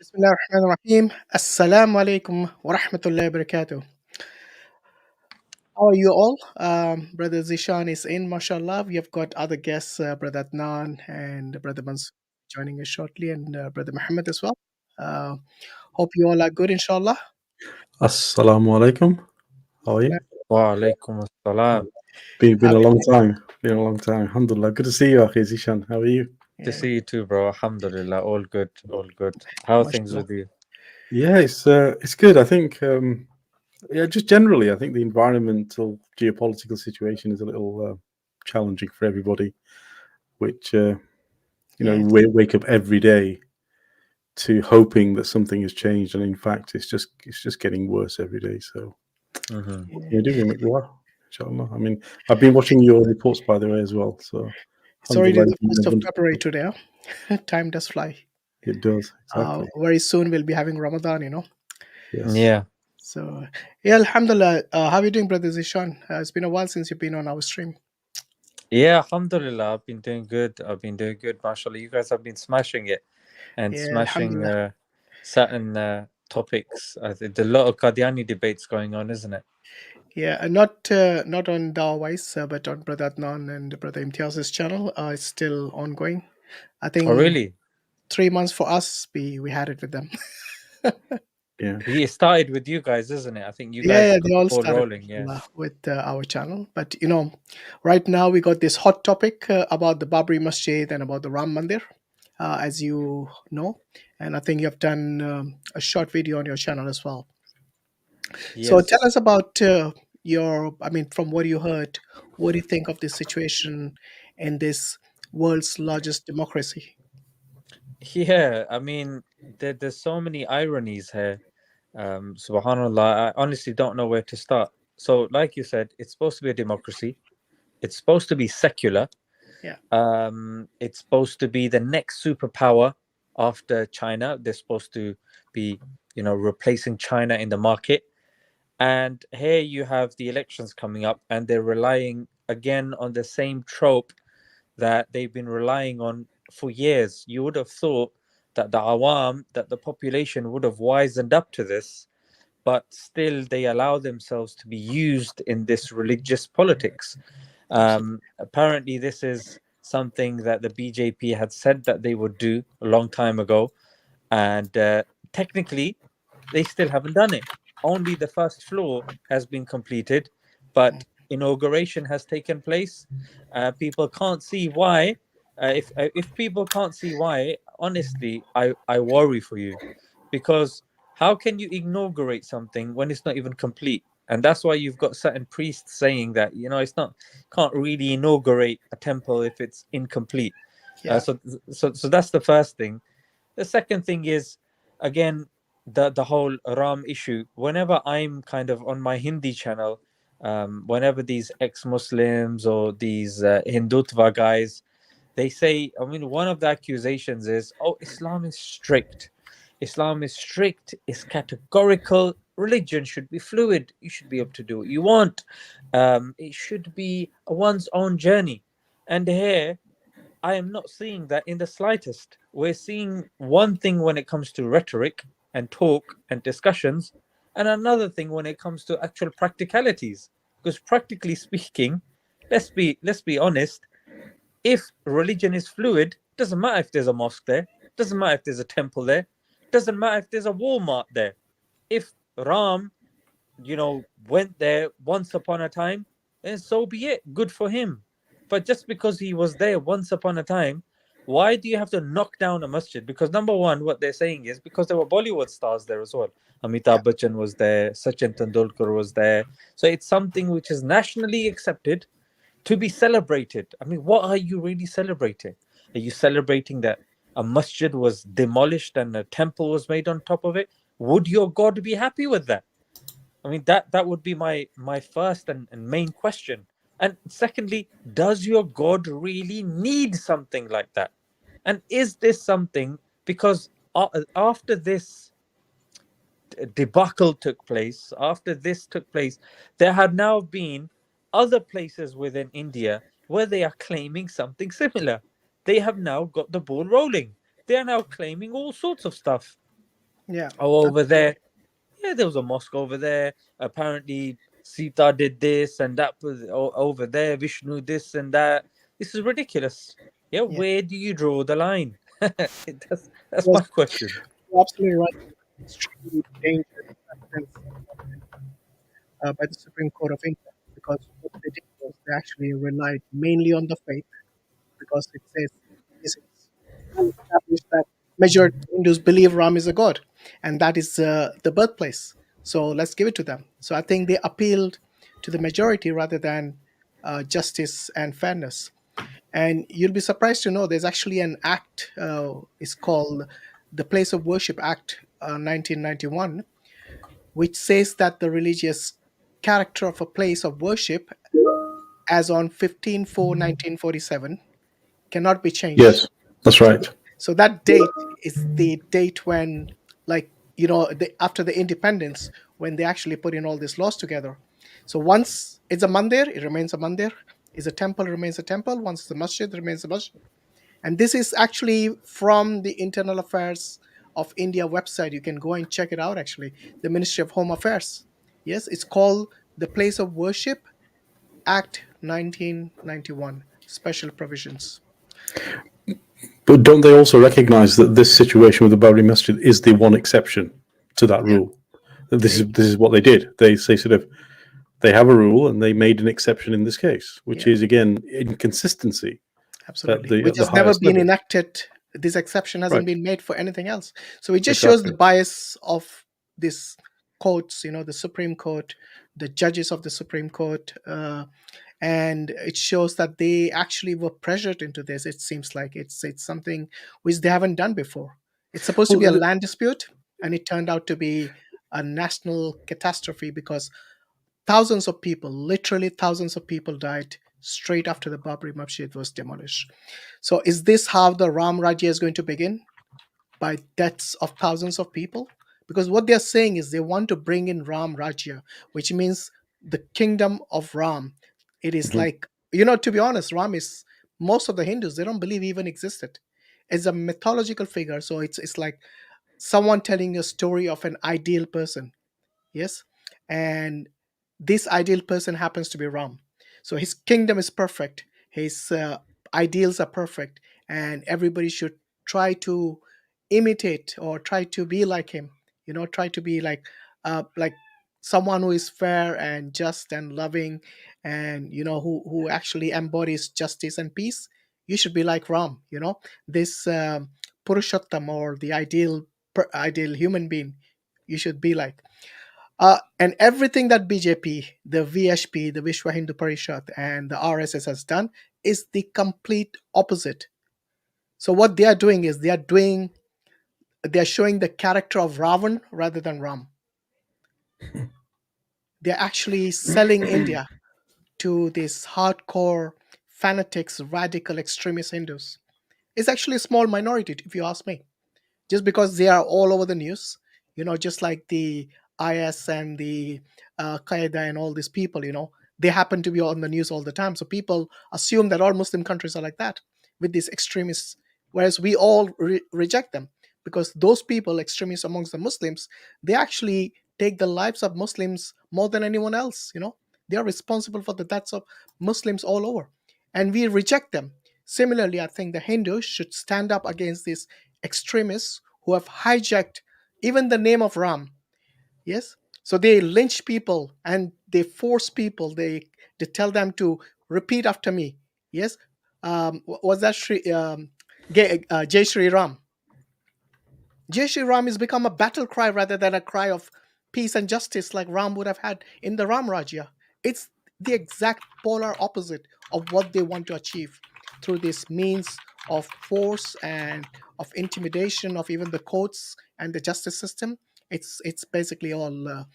Bismillahirrahmanirrahim. Assalamu alaikum wa rahmatullahi wa barakatuh. How are you all? Brother Zeeshan is in, mashallah. We have got other guests, Brother Adnan and Brother Mansur joining us shortly, and Brother Mohammad as well. Uh, hope you all are good, inshallah. Assalamu alaikum. How are you? Wa alaikum assalam. Been a long time. Been a long time. Alhamdulillah. Good to see you, Akhi Zeeshan. How are you? To see you too, bro. Alhamdulillah. All good. All good. How are things with you? Yeah, it's good. I think just generally, I think the environmental geopolitical situation is a little challenging for everybody, which we wake up every day to hoping that something has changed, and in fact, it's just getting worse every day. So you're doing it well, inshallah. I mean, I've been watching your reports, by the way, as well. So it's already the 1st of February today. Time does fly. It does, exactly. Very soon we'll be having Ramadan, Yes. Yeah. So, yeah, alhamdulillah. How are you doing, Brother Zeeshan? It's been a while since you've been on our stream. Yeah, alhamdulillah. I've been doing good. Mashallah. You guys have been smashing it and smashing certain topics. There's a lot of Qadiani debates going on, isn't it? Yeah, not on Dawah-wise, but on Brother Adnan and Brother Imtiaz's channel. It's still ongoing. I think. Oh, really? 3 months for us. We had it with them. Yeah. It started with you guys, isn't it? I think you guys they all started rolling, with our channel. But right now we got this hot topic about the Babri Masjid and about the Ram Mandir, as you know, and I think you have done a short video on your channel as well. Yes. So tell us about from what you heard, what do you think of this situation in this world's largest democracy? Yeah, I mean, there's so many ironies here. Subhanallah, I honestly don't know where to start. So, like you said, it's supposed to be a democracy. It's supposed to be secular. Yeah. It's supposed to be the next superpower after China. They're supposed to be, replacing China in the market. And here you have the elections coming up, and they're relying again on the same trope that they've been relying on for years. You would have thought that the population would have wisened up to this, but still they allow themselves to be used in this religious politics. Apparently this is something that the BJP had said that they would do a long time ago, and technically they still haven't done it. Only the first floor has been completed, but inauguration has taken place. People can't see why. If people can't see why, honestly, I worry for you, because how can you inaugurate something when it's not even complete? And that's why you've got certain priests saying that can't really inaugurate a temple if it's incomplete. Yeah. So that's the first thing. The second thing is, again, the whole Ram issue. Whenever I'm kind of on my Hindi channel, whenever these ex-Muslims or these Hindutva guys, they say, one of the accusations is, Islam is strict. Islam is strict, is categorical. Religion should be fluid. You should be able to do what you want. It should be one's own journey. And here, I am not seeing that in the slightest. We're seeing one thing when it comes to rhetoric and talk and discussions, and another thing when it comes to actual practicalities. Because practically speaking, let's be honest, if religion is fluid, doesn't matter if there's a mosque there, doesn't matter if there's a temple there, doesn't matter if there's a Walmart there. If Ram, went there once upon a time, then so be it. Good for him. But just because he was there once upon a time, why do you have to knock down a masjid? Because number one, what they're saying is because there were Bollywood stars there as well. Amitabh Bachchan was there, Sachin Tendulkar was there. So it's something which is nationally accepted to be celebrated. What are you really celebrating? Are you celebrating that a masjid was demolished and a temple was made on top of it? Would your God be happy with that? That would be my first and main question. And secondly, does your God really need something like that? And is this something, because after this debacle took place, there had now been other places within India where they are claiming something similar. They have now got the ball rolling. They are now claiming all sorts of stuff. Yeah. Oh, over there, yeah, there was a mosque over there. Apparently, Sita did this and that. Over there, Vishnu this and that. This is ridiculous. Yeah, Yeah. where do you draw the line? That's Was my question. absolutely right. Extremely dangerous precedents by the Supreme Court of India, because what they did was they actually relied mainly on the faith, because it says this is well established that majority of Hindus believe Ram is a god, and that is the birthplace. So let's give it to them. So I think they appealed to the majority rather than justice and fairness. And you'll be surprised to know there's actually an act. It's called the Place of Worship Act, 1991, which says that the religious character of a place of worship, as on 15/4/1947, cannot be changed. Yes, that's right. So that date is the date when, like, after the independence, when they actually put in all these laws together. So once it's a mandir, it remains a mandir. Is a temple, remains a temple. Once it's a masjid, remains a masjid. And this is actually from the Internal Affairs of India website. You can go and check it out, actually. The Ministry of Home Affairs. Yes, it's called the Place of Worship Act 1991, Special Provisions. But don't they also recognise that this situation with the Babri Masjid is the one exception to that rule? This is what they did. They say they have a rule and they made an exception in this case, which is again inconsistency. Absolutely. Which has never been enacted. This exception hasn't been made for anything else. So it just shows the bias of these courts, the Supreme Court, the judges of the Supreme Court, and it shows that they actually were pressured into this. It seems like it's something which they haven't done before. It's supposed to be a land dispute, and it turned out to be a national catastrophe, because thousands of people, literally thousands of people, died straight after the Babri Masjid was demolished. So is this how the Ram Rajya is going to begin? By deaths of thousands of people? Because what they're saying is they want to bring in Ram Rajya, which means the kingdom of Ram. It is like, to be honest, Ram is, most of the Hindus, they don't believe even existed. It's a mythological figure. So it's like someone telling a story of an ideal person. Yes. And this ideal person happens to be Ram. So his kingdom is perfect. His ideals are perfect, and everybody should try to imitate or try to be like him. Try to be like someone who is fair and just and loving, and who actually embodies justice and peace. You should be like Ram. This Purushottam, or the ideal human being. You should be like. And everything that BJP, the VHP, the Vishwa Hindu Parishad, and the RSS has done is the complete opposite. So what they are doing is they are showing the character of Ravan rather than Ram. They're actually selling India to these hardcore fanatics, radical extremist Hindus. It's actually a small minority, if you ask me. Just because they are all over the news, just like the IS and the Qaeda and all these people, they happen to be on the news all the time. So people assume that all Muslim countries are like that with these extremists, whereas we all reject them, because those people, extremists amongst the Muslims, they actually take the lives of Muslims more than anyone else. They are responsible for the deaths of Muslims all over, and we reject them. Similarly, I think the Hindus should stand up against these extremists who have hijacked even the name of Ram. Yes. So they lynch people and they force people. They tell them to repeat after me. Yes. Was that Jai Shri Ram? Jai Shri Ram has become a battle cry rather than a cry of peace and justice like Ram would have had in the Ram Rajya. It's the exact polar opposite of what they want to achieve through this means of force and of intimidation of even the courts and the justice system. It's basically all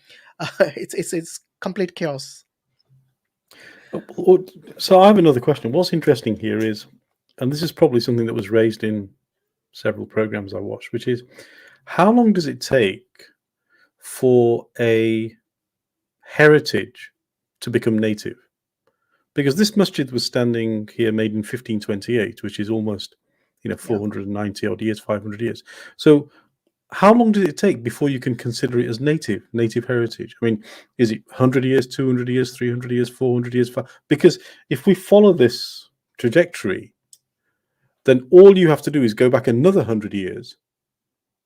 it's complete chaos. So I have another question. What's interesting here is, and this is probably something that was raised in several programs I watched, which is, how long does it take for a heritage to become native? Because this masjid was standing here made in 1528, which is almost 490 odd years, 500 years. So how long did it take before you can consider it as native heritage? I mean, is it 100 years, 200 years, 300 years, 400 years? Because if we follow this trajectory, then all you have to do is go back another 100 years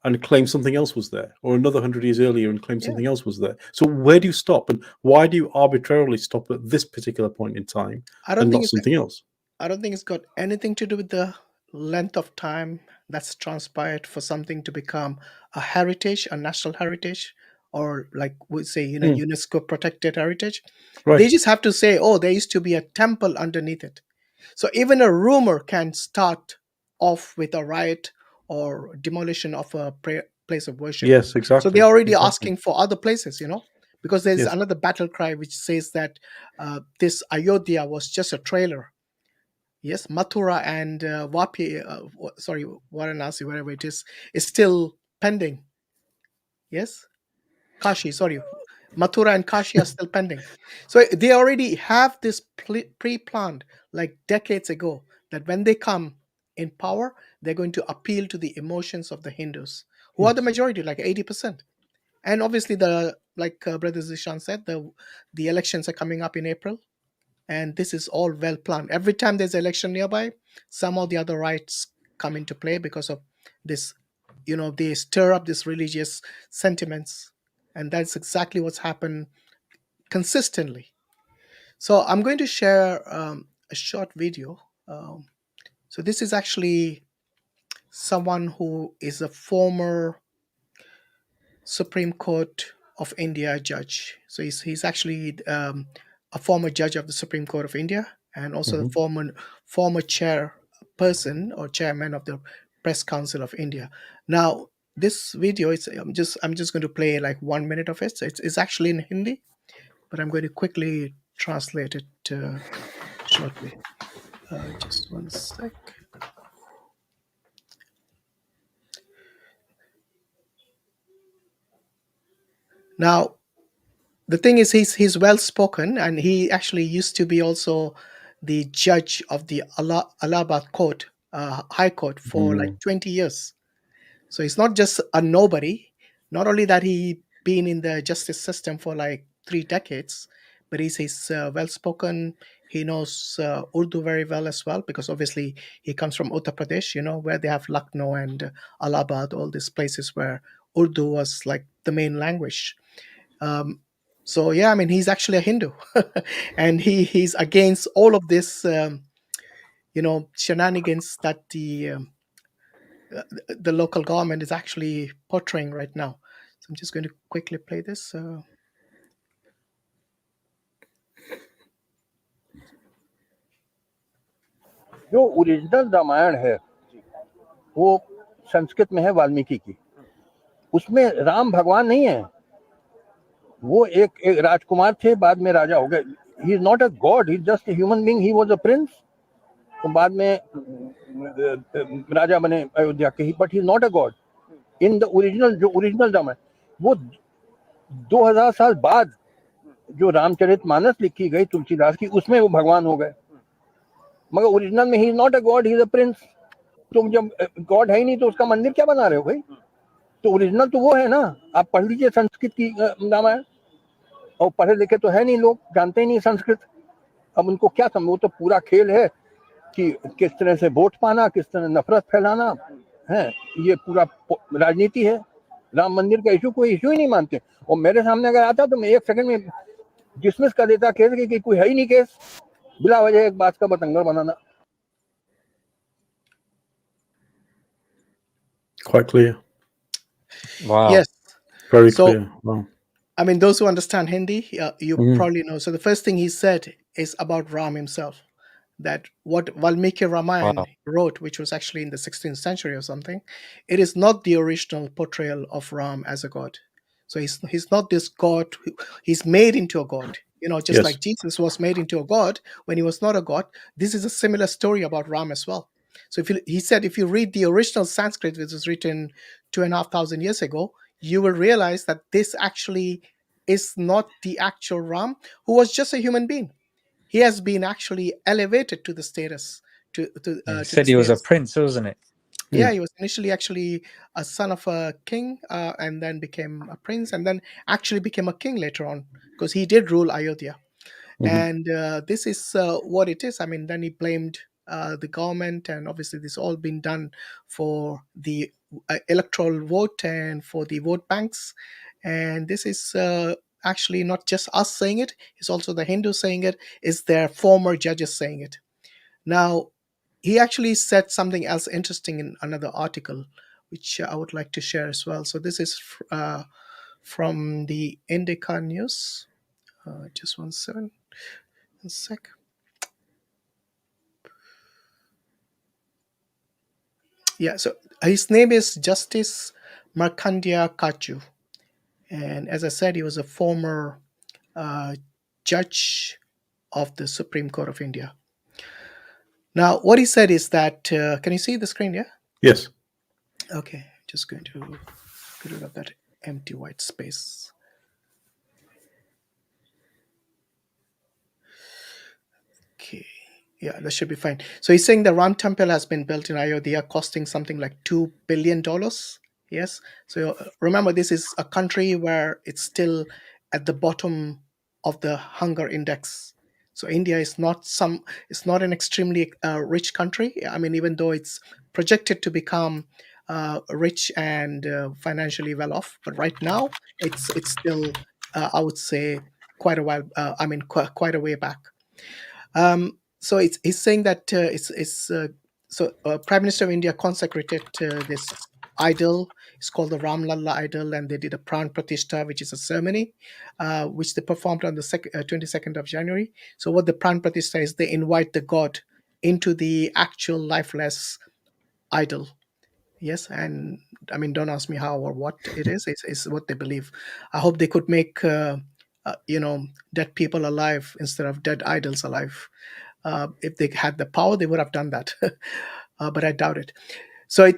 and claim something else was there, or another 100 years earlier and claim something else was there. So where do you stop, and why do you arbitrarily stop at this particular point in time and not something else? I don't think it's got anything to do with the length of time that's transpired for something to become a heritage, a national heritage, or like we say, UNESCO protected heritage. Right. They just have to say, oh, there used to be a temple underneath it. So even a rumor can start off with a riot or demolition of a place of worship. Yes, exactly. So they're already asking for other places, because there's Yes. another battle cry which says that this Ayodhya was just a trailer. Yes, Mathura and Varanasi, wherever it is still pending. Yes, Kashi, Mathura and Kashi are still pending. So they already have this pre-planned, like decades ago, that when they come in power, they're going to appeal to the emotions of the Hindus, who are the majority, like 80%. And obviously, like Brother Zeeshan said, the elections are coming up in April. And this is all well planned. Every time there's an election nearby, some of the other rights come into play because of this. They stir up these religious sentiments, and that's exactly what's happened consistently. So I'm going to share a short video. So this is actually someone who is a former Supreme Court of India judge. So he's actually a former judge of the Supreme Court of India, and also the former chairperson or chairman of the Press Council of India. Now, this video I'm just going to play like 1 minute of it. So it's actually in Hindi, but I'm going to quickly translate it shortly. Just 1 sec. Now, the thing is, he's well spoken, and he actually used to be also the judge of the Allahabad Court, High Court, for like 20 years. So he's not just a nobody. Not only that, he been in the justice system for like 3 decades, but he's well spoken. He knows Urdu very well as well, because obviously he comes from Uttar Pradesh, where they have Lucknow and Allahabad, all these places where Urdu was like the main language. So yeah, I mean, he's actually a Hindu, and he's against all of this, shenanigans that the local government is actually portraying right now. So I'm just going to quickly play this. जो original Ramayan है वो संस्कृत में है, वाल्मीकि की। उसमें राम भगवान नहीं है, वो एक राजकुमार थे, बाद में राजा हो गए। He is not a god, he is just a human being. He was a prince, तो बाद में राजा बने अयोध्या के ही, but he is not a god in the original. जो ओरिजिनल रामायण, वो 2000 साल बाद जो रामचरितमानस लिखी गई तुलसीदास की, उसमें वो भगवान हो गए, मगर ओरिजिनल में ही is not a god, he is a prince. तुम जब गॉड है ही नहीं तो उसका मंदिर क्या बना रहे हो भाई? तो ओरिजिनल तो वो है ना। आप पढ़ लीजिए संस्कृत की रामायण, और पढ़े लिखे तो है नहीं लोग, जानते ही नहीं संस्कृत। अब उनको क्या समझ, वो तो पूरा खेल है कि किस तरह से वोट पाना, किस तरह नफरत फैलाना है, ये पूरा राजनीति है। राम मंदिर का इशू कोई इशू ही नहीं मानते, और मेरे सामने अगर आता तो मैं 1 सेकंड में डिसमिस कर देता केस कि कोई है ही नहीं केस, बिला वजह एक बात का बतंगड़ बनाना। Quite clear. Wow. Yes. Very clear. Wow. I mean, those who understand Hindi, you probably know. So the first thing he said is about Ram himself, that what Valmiki Ramayana wrote, which was actually in the 16th century or something, it is not the original portrayal of Ram as a god. So he's not this god. He's made into a god. Just like Jesus was made into a god when he was not a god. This is a similar story about Ram as well. So he said, if you read the original Sanskrit, which was written 2,500 years ago, you will realize that this actually is not the actual Ram, who was just a human being. He has been actually elevated to the status. He said he was a prince, wasn't it? Yeah, he was initially actually a son of a king, and then became a prince, and then actually became a king later on, because he did rule Ayodhya. Mhm. And this is what it is. I mean, then he blamed the government, and obviously this all been done for the electoral vote and for the vote banks. And this is actually not just us saying it; it's also the Hindus saying it. It's their former judges saying it. Now, he actually said something else interesting in another article, which I would like to share as well. So this is from the Indica News. Just 1 sec. Yeah, so his name is Justice Markandey Katju. And as I said, he was a former uh, judge of the Supreme Court of India. Now, what he said is that, can you see the screen? Yeah? Yes. Okay, just going to get rid of that empty white space. Okay. Yeah, that should be fine. So he's saying the Ram temple has been built in Ayodhya, costing something like $2 billion. Yes. So remember, this is a country where it's still at the bottom of the hunger index. So India is not it's not an extremely rich country. I mean, even though it's projected to become rich and financially well off, but right now it's still, I would say, quite a while. I mean, quite a way back. So he's saying that Prime Minister of India consecrated this idol. It's called the Ram Lalla idol, and they did a Pran Pratishtha, which is a ceremony, which they performed on the 22nd of January. So what the Pran Pratishtha is, they invite the god into the actual lifeless idol. Yes, and I mean, don't ask me how or what it is. It's what they believe. I hope they could make dead people alive instead of dead idols alive. If they had the power, they would have done that. But I doubt it. So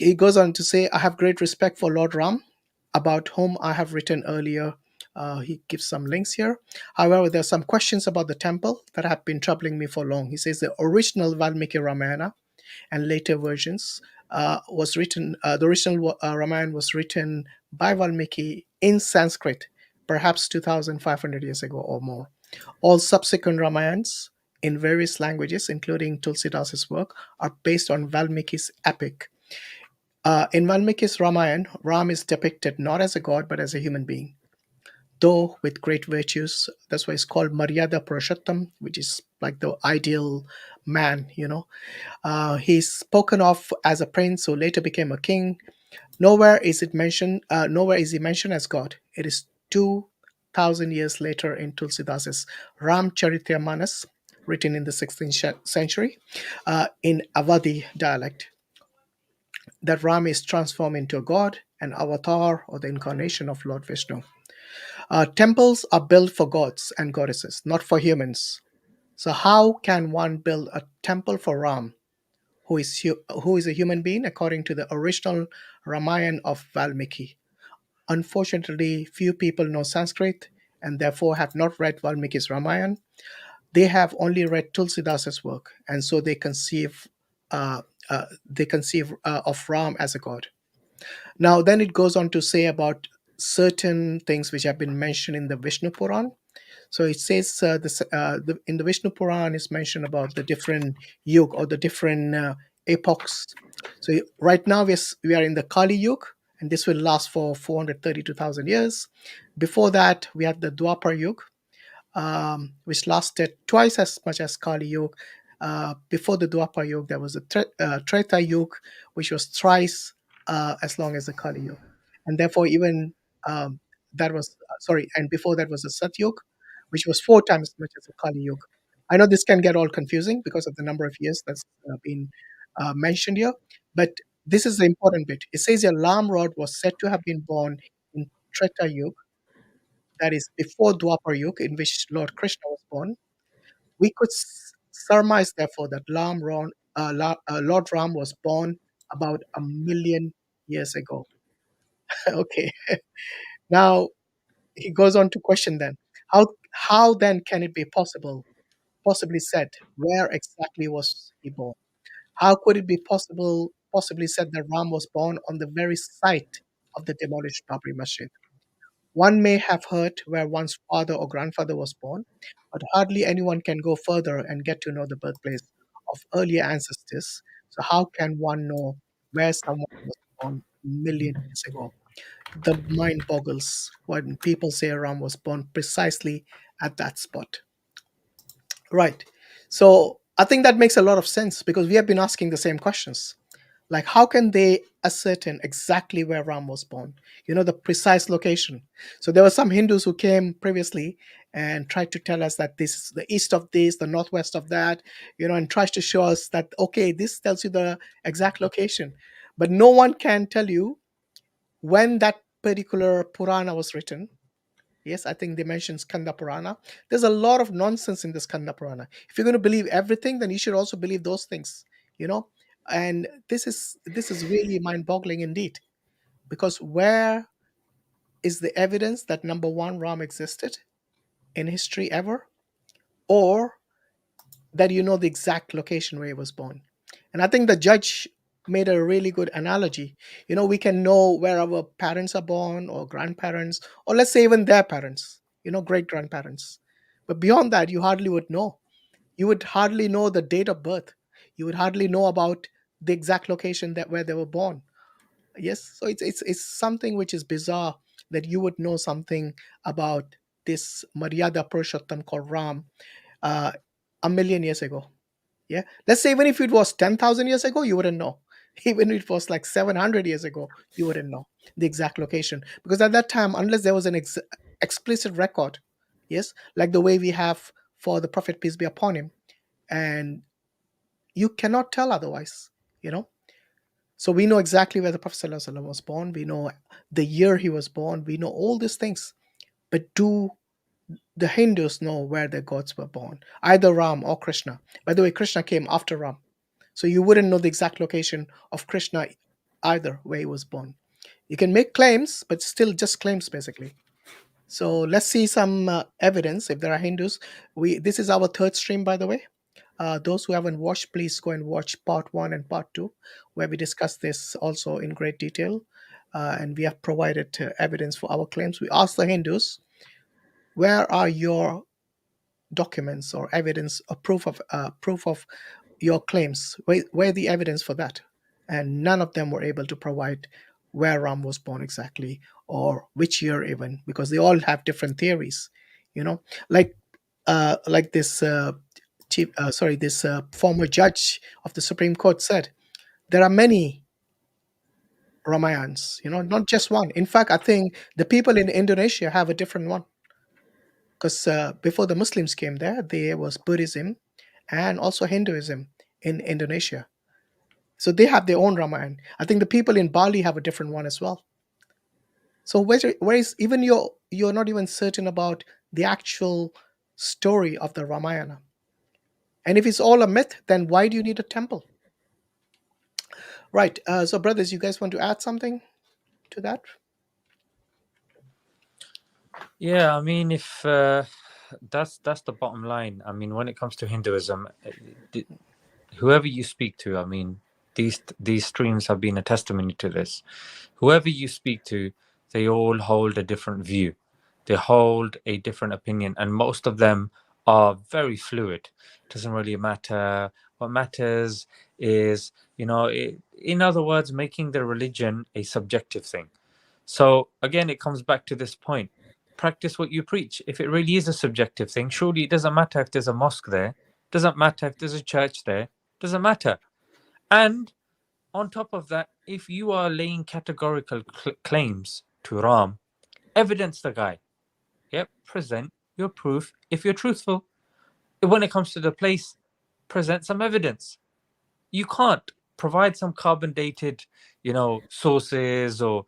he goes on to say, I have great respect for Lord Ram, about whom I have written earlier. He gives some links here. However, there are some questions about the temple that have been troubling me for long. He says the original Valmiki Ramayana and later versions was written, the original Ramayana was written by Valmiki in Sanskrit, perhaps 2,500 years ago or more. All subsequent Ramayans in various languages, including Tulsidasa's work, are based on Valmiki's epic. In Valmiki's Ramayana, Ram is depicted not as a god but as a human being, though with great virtues. That's why it's called Maryada Purushottam, which is like the ideal man, he's spoken of as a prince who later became a king. Nowhere is it mentioned. Nowhere is he mentioned as God. It is 2,000 years later in Tulsidasa's Ramcharitamanas, written in the 16th century, in Awadhi dialect, that Ram is transformed into a god, an avatar, or the incarnation of Lord Vishnu. Temples are built for gods and goddesses, not for humans. So how can one build a temple for Ram, who is a human being, according to the original Ramayana of Valmiki? Unfortunately, few people know Sanskrit and therefore have not read Valmiki's Ramayana. They have only read Tulsidasa's work, and so they conceive of Ram as a god. Now, then it goes on to say about certain things which have been mentioned in the Vishnu Puran. So it says in the Vishnu Puran is mentioned about the different yug, or the different epochs. So right now we are in the Kali Yug, and this will last for 432,000 years. Before that, we had the Dwapar Yug, which lasted twice as much as Kali Yug. Before the Dwapar Yug, there was a Treta Yug, which was thrice as long as the Kali Yug. And therefore, even that was, sorry, and before that was the Sat Yug, which was 4 times as much as the Kali Yug. I know this can get all confusing because of the number of years that's been mentioned here, but this is the important bit. It says a Lam rod was said to have been born in Treta Yug, that is before Dwapar Yug, in which Lord Krishna was born. We could surmise, therefore, that Lord Ram was born about 1,000,000 years ago. Okay. Now he goes on to question then, how then can it be possibly said, where exactly was he born? How could it be possibly said that Ram was born on the very site of the demolished Babri Masjid. One may have heard where one's father or grandfather was born, but hardly anyone can go further and get to know the birthplace of earlier ancestors. So, how can one know where someone was born a million years ago? The mind boggles when people say Ram was born precisely at that spot. Right. So, I think that makes a lot of sense because we have been asking the same questions. Like, how can they ascertain exactly where Ram was born? The precise location. So there were some Hindus who came previously and tried to tell us that this is the east of this, the northwest of that, and tries to show us that, okay, this tells you the exact location. But no one can tell you when that particular Purana was written. Yes, I think they mentioned Skanda Purana. There's a lot of nonsense in the Skanda Purana. If you're going to believe everything, then you should also believe those things, you know. And this is really mind-boggling indeed, because where is the evidence that number one, Ram existed in history ever, or that the exact location where he was born? And I think the judge made a really good analogy. We can know where our parents are born, or grandparents, or let's say even their parents, great grandparents. But beyond that, you hardly would know. You would hardly know the date of birth. You would hardly know about the exact location that where they were born. Yes, so it's something which is bizarre that you would know something about this Maryada Purushottam called Ram uh, a million years ago. Yeah, let's say even if it was 10,000 years ago, you wouldn't know. Even if it was like 700 years ago, you wouldn't know the exact location, because at that time, unless there was an explicit record, yes, like the way we have for the Prophet, peace be upon him, and you cannot tell otherwise. You know, so we know exactly where the Prophet ﷺ was born. We know the year he was born. We know all these things. But do the Hindus know where their gods were born? Either Ram or Krishna. By the way, Krishna came after Ram. So you wouldn't know the exact location of Krishna either, where he was born. You can make claims, but still just claims basically. So let's see some evidence. If there are Hindus, this is our third stream, by the way. Those who haven't watched, please go and watch part 1 and part 2, where we discuss this also in great detail. And we have provided evidence for our claims. We asked the Hindus, where are your documents or evidence or proof of your claims? Where the evidence for that? And none of them were able to provide where Ram was born exactly, or which year even, because they all have different theories. Like this former judge of the Supreme Court said, there are many Ramayans, not just one. In fact, I think the people in Indonesia have a different one, because before the Muslims came there was Buddhism and also Hinduism in Indonesia. So they have their own Ramayana. I think the people in Bali have a different one as well. So where is even you're not even certain about the actual story of the Ramayana. And if it's all a myth, then why do you need a temple? Right. So brothers, you guys want to add something to that? Yeah, I mean, if that's the bottom line. I mean, when it comes to Hinduism, whoever you speak to, I mean, these streams have been a testimony to this. Whoever you speak to, they all hold a different view. They hold a different opinion, and most of them are very fluid. Doesn't really matter. What matters is, in other words, making the religion a subjective thing. So again, it comes back to this point. Practice what you preach. If it really is a subjective thing, surely it doesn't matter if there's a mosque there. Doesn't matter if there's a church there. Doesn't matter. And on top of that, if you are laying categorical claims to Ram, evidence the guy. Yep, present your proof if you're truthful. When it comes to the place, present some evidence. You can't provide some carbon dated, sources or,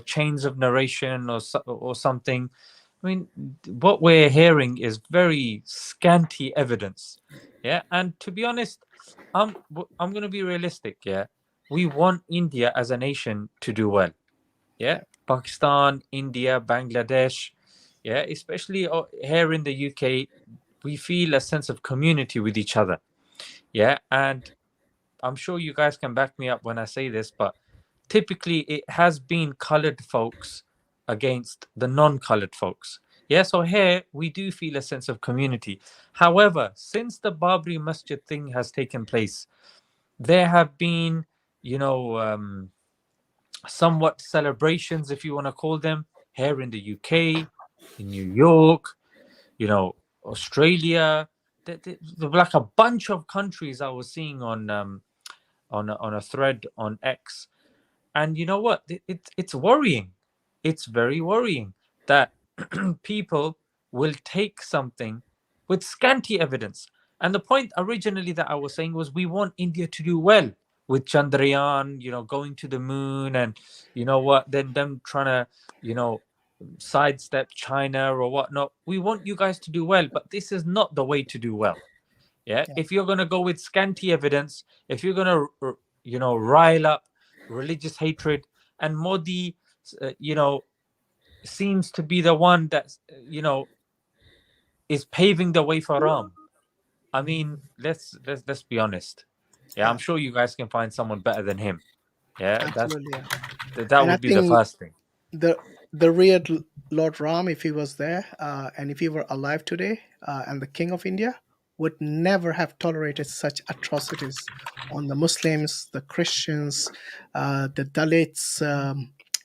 chains of narration or something. I mean, what we're hearing is very scanty evidence. Yeah. And to be honest, I'm going to be realistic. Yeah. We want India as a nation to do well. Yeah. Pakistan, India, Bangladesh. Yeah. Especially here in the UK, we feel a sense of community with each other. Yeah. And I'm sure you guys can back me up when I say this, but typically it has been colored folks against the non-colored folks. Yeah, so here we do feel a sense of community. However, since the Babri Masjid thing has taken place, there have been, somewhat celebrations, if you want to call them, here in the UK, in New York, Australia. There were like a bunch of countries I was seeing on a thread on X, and you know what? It's worrying. It's very worrying that people will take something with scanty evidence. And the point originally that I was saying was we want India to do well with Chandrayaan, going to the moon, and you know what? Then them trying to, sidestep China or whatnot. We want you guys to do well, but this is not the way to do well. Yeah. Yeah. If you're going to go with scanty evidence, if you're going to, rile up religious hatred, and Modi, seems to be the one that, is paving the way for Ram. I mean, let's be honest. Yeah, I'm sure you guys can find someone better than him. Yeah, Absolutely. Yeah. that And I would be the think first thing. the real Lord Ram, if he was there, and if he were alive today, and the King of India, would never have tolerated such atrocities on the Muslims, the Christians, the Dalits,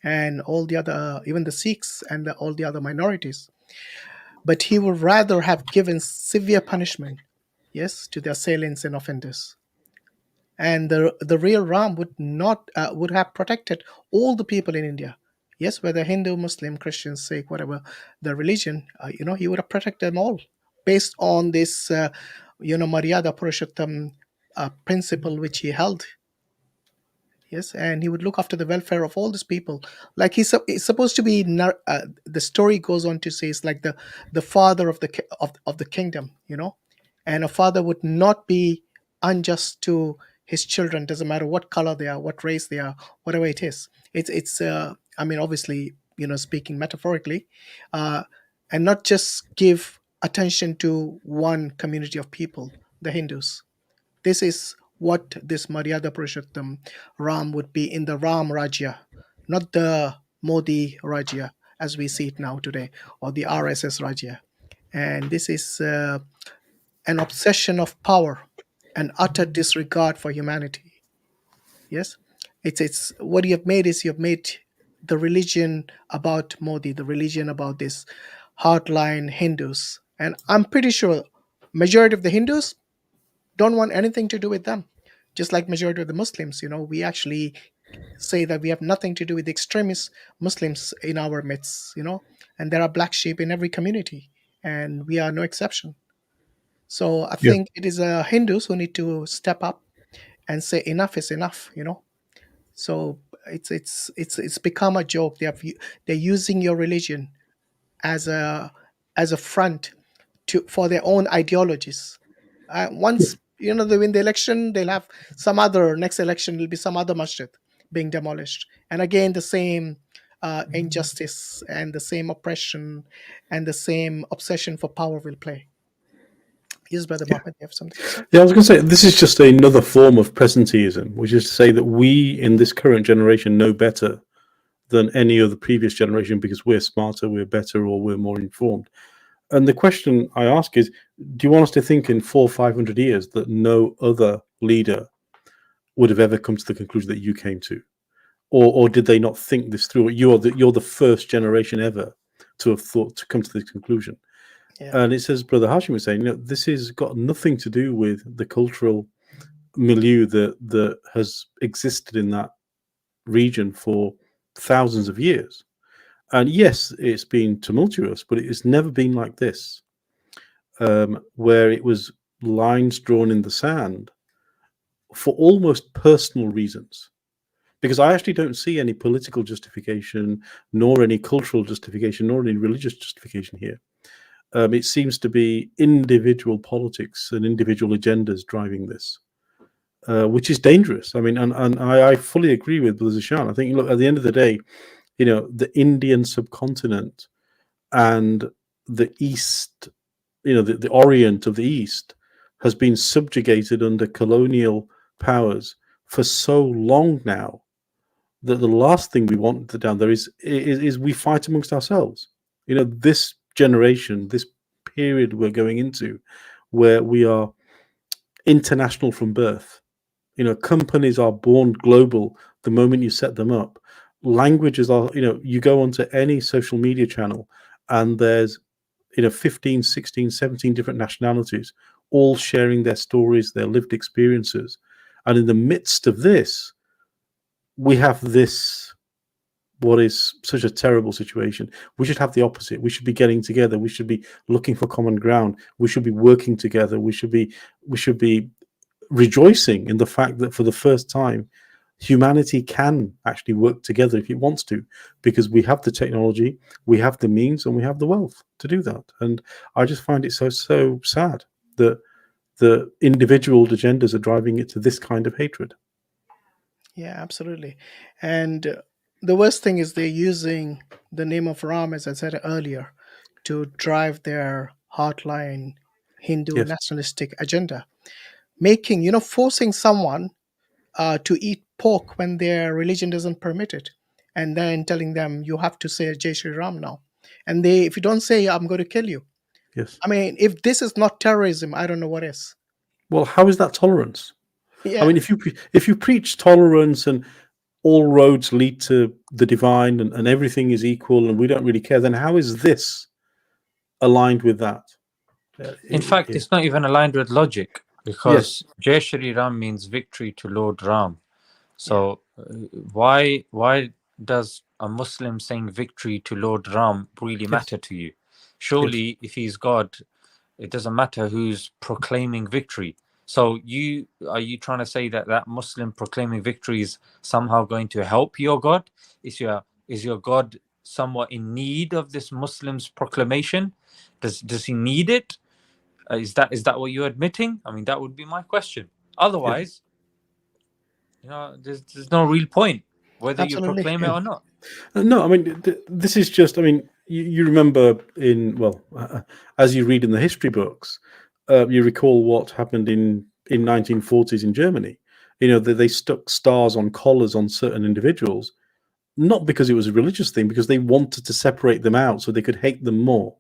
and all the other, even the Sikhs and all the other minorities. But he would rather have given severe punishment, yes, to the assailants and offenders. And the real Ram would have protected all the people in India. Yes, whether Hindu, Muslim, Christian, Sikh, whatever the religion, he would have protected them all based on this, Maryada Purushottam principle which he held. Yes, and he would look after the welfare of all these people. Like he's supposed to be. The story goes on to say it's like the father of the kingdom, and a father would not be unjust to his children. Doesn't matter what color they are, what race they are, whatever it is. It's. I mean, obviously, speaking metaphorically, and not just give attention to one community of people, the Hindus. This is what this Maryada Purushottam Ram would be in the Ram Rajya, not the Modi Rajya as we see it now today, or the RSS Rajya. And this is an obsession of power and utter disregard for humanity. Yes, it's what you have made is you have made the religion about Modi, the religion about this hardline Hindus, and I'm pretty sure majority of the Hindus don't want anything to do with them. Just like majority of the Muslims, we actually say that we have nothing to do with the extremist Muslims in our midst, and there are black sheep in every community, and we are no exception. So I Yeah. think it is Hindus who need to step up and say enough is enough, So it's become a joke. They're using your religion as a front for their own ideologies. Once they win the election, they'll have next election will be some other masjid being demolished, and again the same injustice and the same oppression and the same obsession for power will play. Yes, Brother Mohammed, you have something to say? Yeah, I was going to say, this is just another form of presenteeism, which is to say that we in this current generation know better than any other previous generation because we're smarter, we're better, or we're more informed. And the question I ask is, do you want us to think in 400 or 500 years that no other leader would have ever come to the conclusion that you came to? Or did they not think this through? You're the first generation ever to have thought to come to this conclusion. Yeah. And it says, Brother Hashim was saying, this has got nothing to do with the cultural milieu that has existed in that region for thousands of years. And yes, it's been tumultuous, but it's never been like this, where it was lines drawn in the sand for almost personal reasons. Because I actually don't see any political justification, nor any cultural justification, nor any religious justification here. It seems to be individual politics and individual agendas driving this, which is dangerous. I mean, and I fully agree with Brother Zeeshan. I think, look, at the end of the day, the Indian subcontinent and the East, the Orient of the East has been subjugated under colonial powers for so long now that the last thing we want down there is we fight amongst ourselves. You know, this generation, this period we're going into, where we are international from birth. You know, companies are born global the moment you set them up. Languages are, you know, you go onto any social media channel and there's, you know, 15, 16, 17 different nationalities, all sharing their stories, their lived experiences. And in the midst of this, we have this, what is such a terrible situation. We should have the opposite. We should be getting together. We should be looking for common ground. We should be working together. We should be rejoicing in the fact that for the first time, humanity can actually work together if it wants to, because we have the technology, we have the means, and we have the wealth to do that. And I just find it so sad that the individual agendas are driving it to this kind of hatred. Yeah, absolutely. And the worst thing is they're using the name of Ram, as I said earlier, to drive their hardline Hindu Yes. nationalistic agenda, making, forcing someone to eat pork when their religion doesn't permit it, and then telling them you have to say Jai Shri Ram now. And if you don't say, I'm going to kill you. Yes. I mean, if this is not terrorism, I don't know what is. Well, how is that tolerance? Yeah. I mean, if you preach tolerance and all roads lead to the divine and everything is equal and we don't really care, then how is this aligned with that? In fact, it's not even aligned with logic, because Jai Shri Ram means victory to Lord Ram. So why does a Muslim saying victory to Lord Ram really matter to you? Surely, if he's God, it doesn't matter who's proclaiming victory. So are you trying to say that Muslim proclaiming victory is somehow going to help your God? Is your God somewhat in need of this Muslim's proclamation? Does he need it? Is that what you're admitting? I mean, that would be my question. Otherwise, there's no real point whether you proclaim it or not. No, I mean, this is just, I mean, you remember as you read in the history books, you recall what happened in 1940s in Germany. You know, they stuck stars on collars on certain individuals, not because it was a religious thing, because they wanted to separate them out so they could hate them more.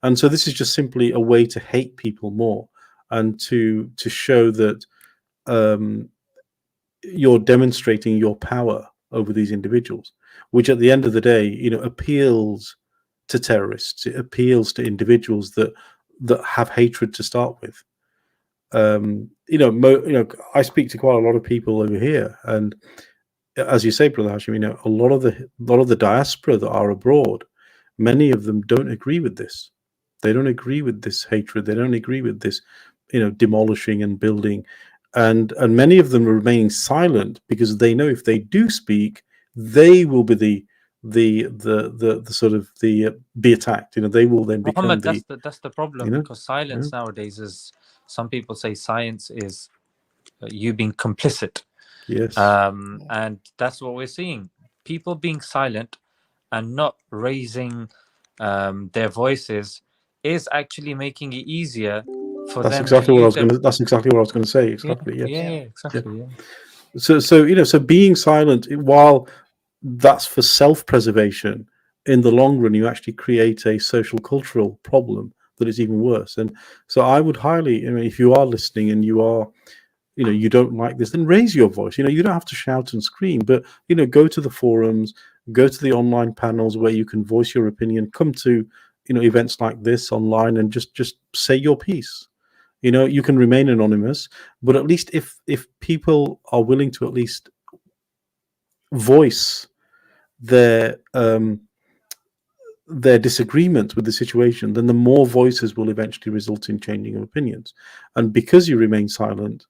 And so this is just simply a way to hate people more and to show that you're demonstrating your power over these individuals, which at the end of the day, appeals to terrorists. It appeals to individuals that have hatred to start with. I speak to quite a lot of people over here, and as you say, Brother Hashim, a lot of the diaspora that are abroad, many of them don't agree with this. They don't agree with this hatred. They don't agree with this, demolishing and building. And many of them are remaining silent because they know if they do speak, they will be the sort of be attacked. They will then become Mohammad, that's the problem, because silence nowadays is, some people say science is you being complicit. Yes. And that's what we're seeing. People being silent and not raising their voices is actually making it easier for them. That's exactly what I was going to say. Exactly. Yeah, exactly. Yeah. So being silent, while that's for self-preservation, in the long run, you actually create a social cultural problem that is even worse. And so I would highly, if you are listening and you are, you don't like this, then raise your voice. You don't have to shout and scream, but, go to the forums, go to the online panels where you can voice your opinion, come to, events like this online and just say your piece. You can remain anonymous, but at least if people are willing to at least voice their disagreement with the situation, then the more voices will eventually result in changing of opinions. And because you remain silent,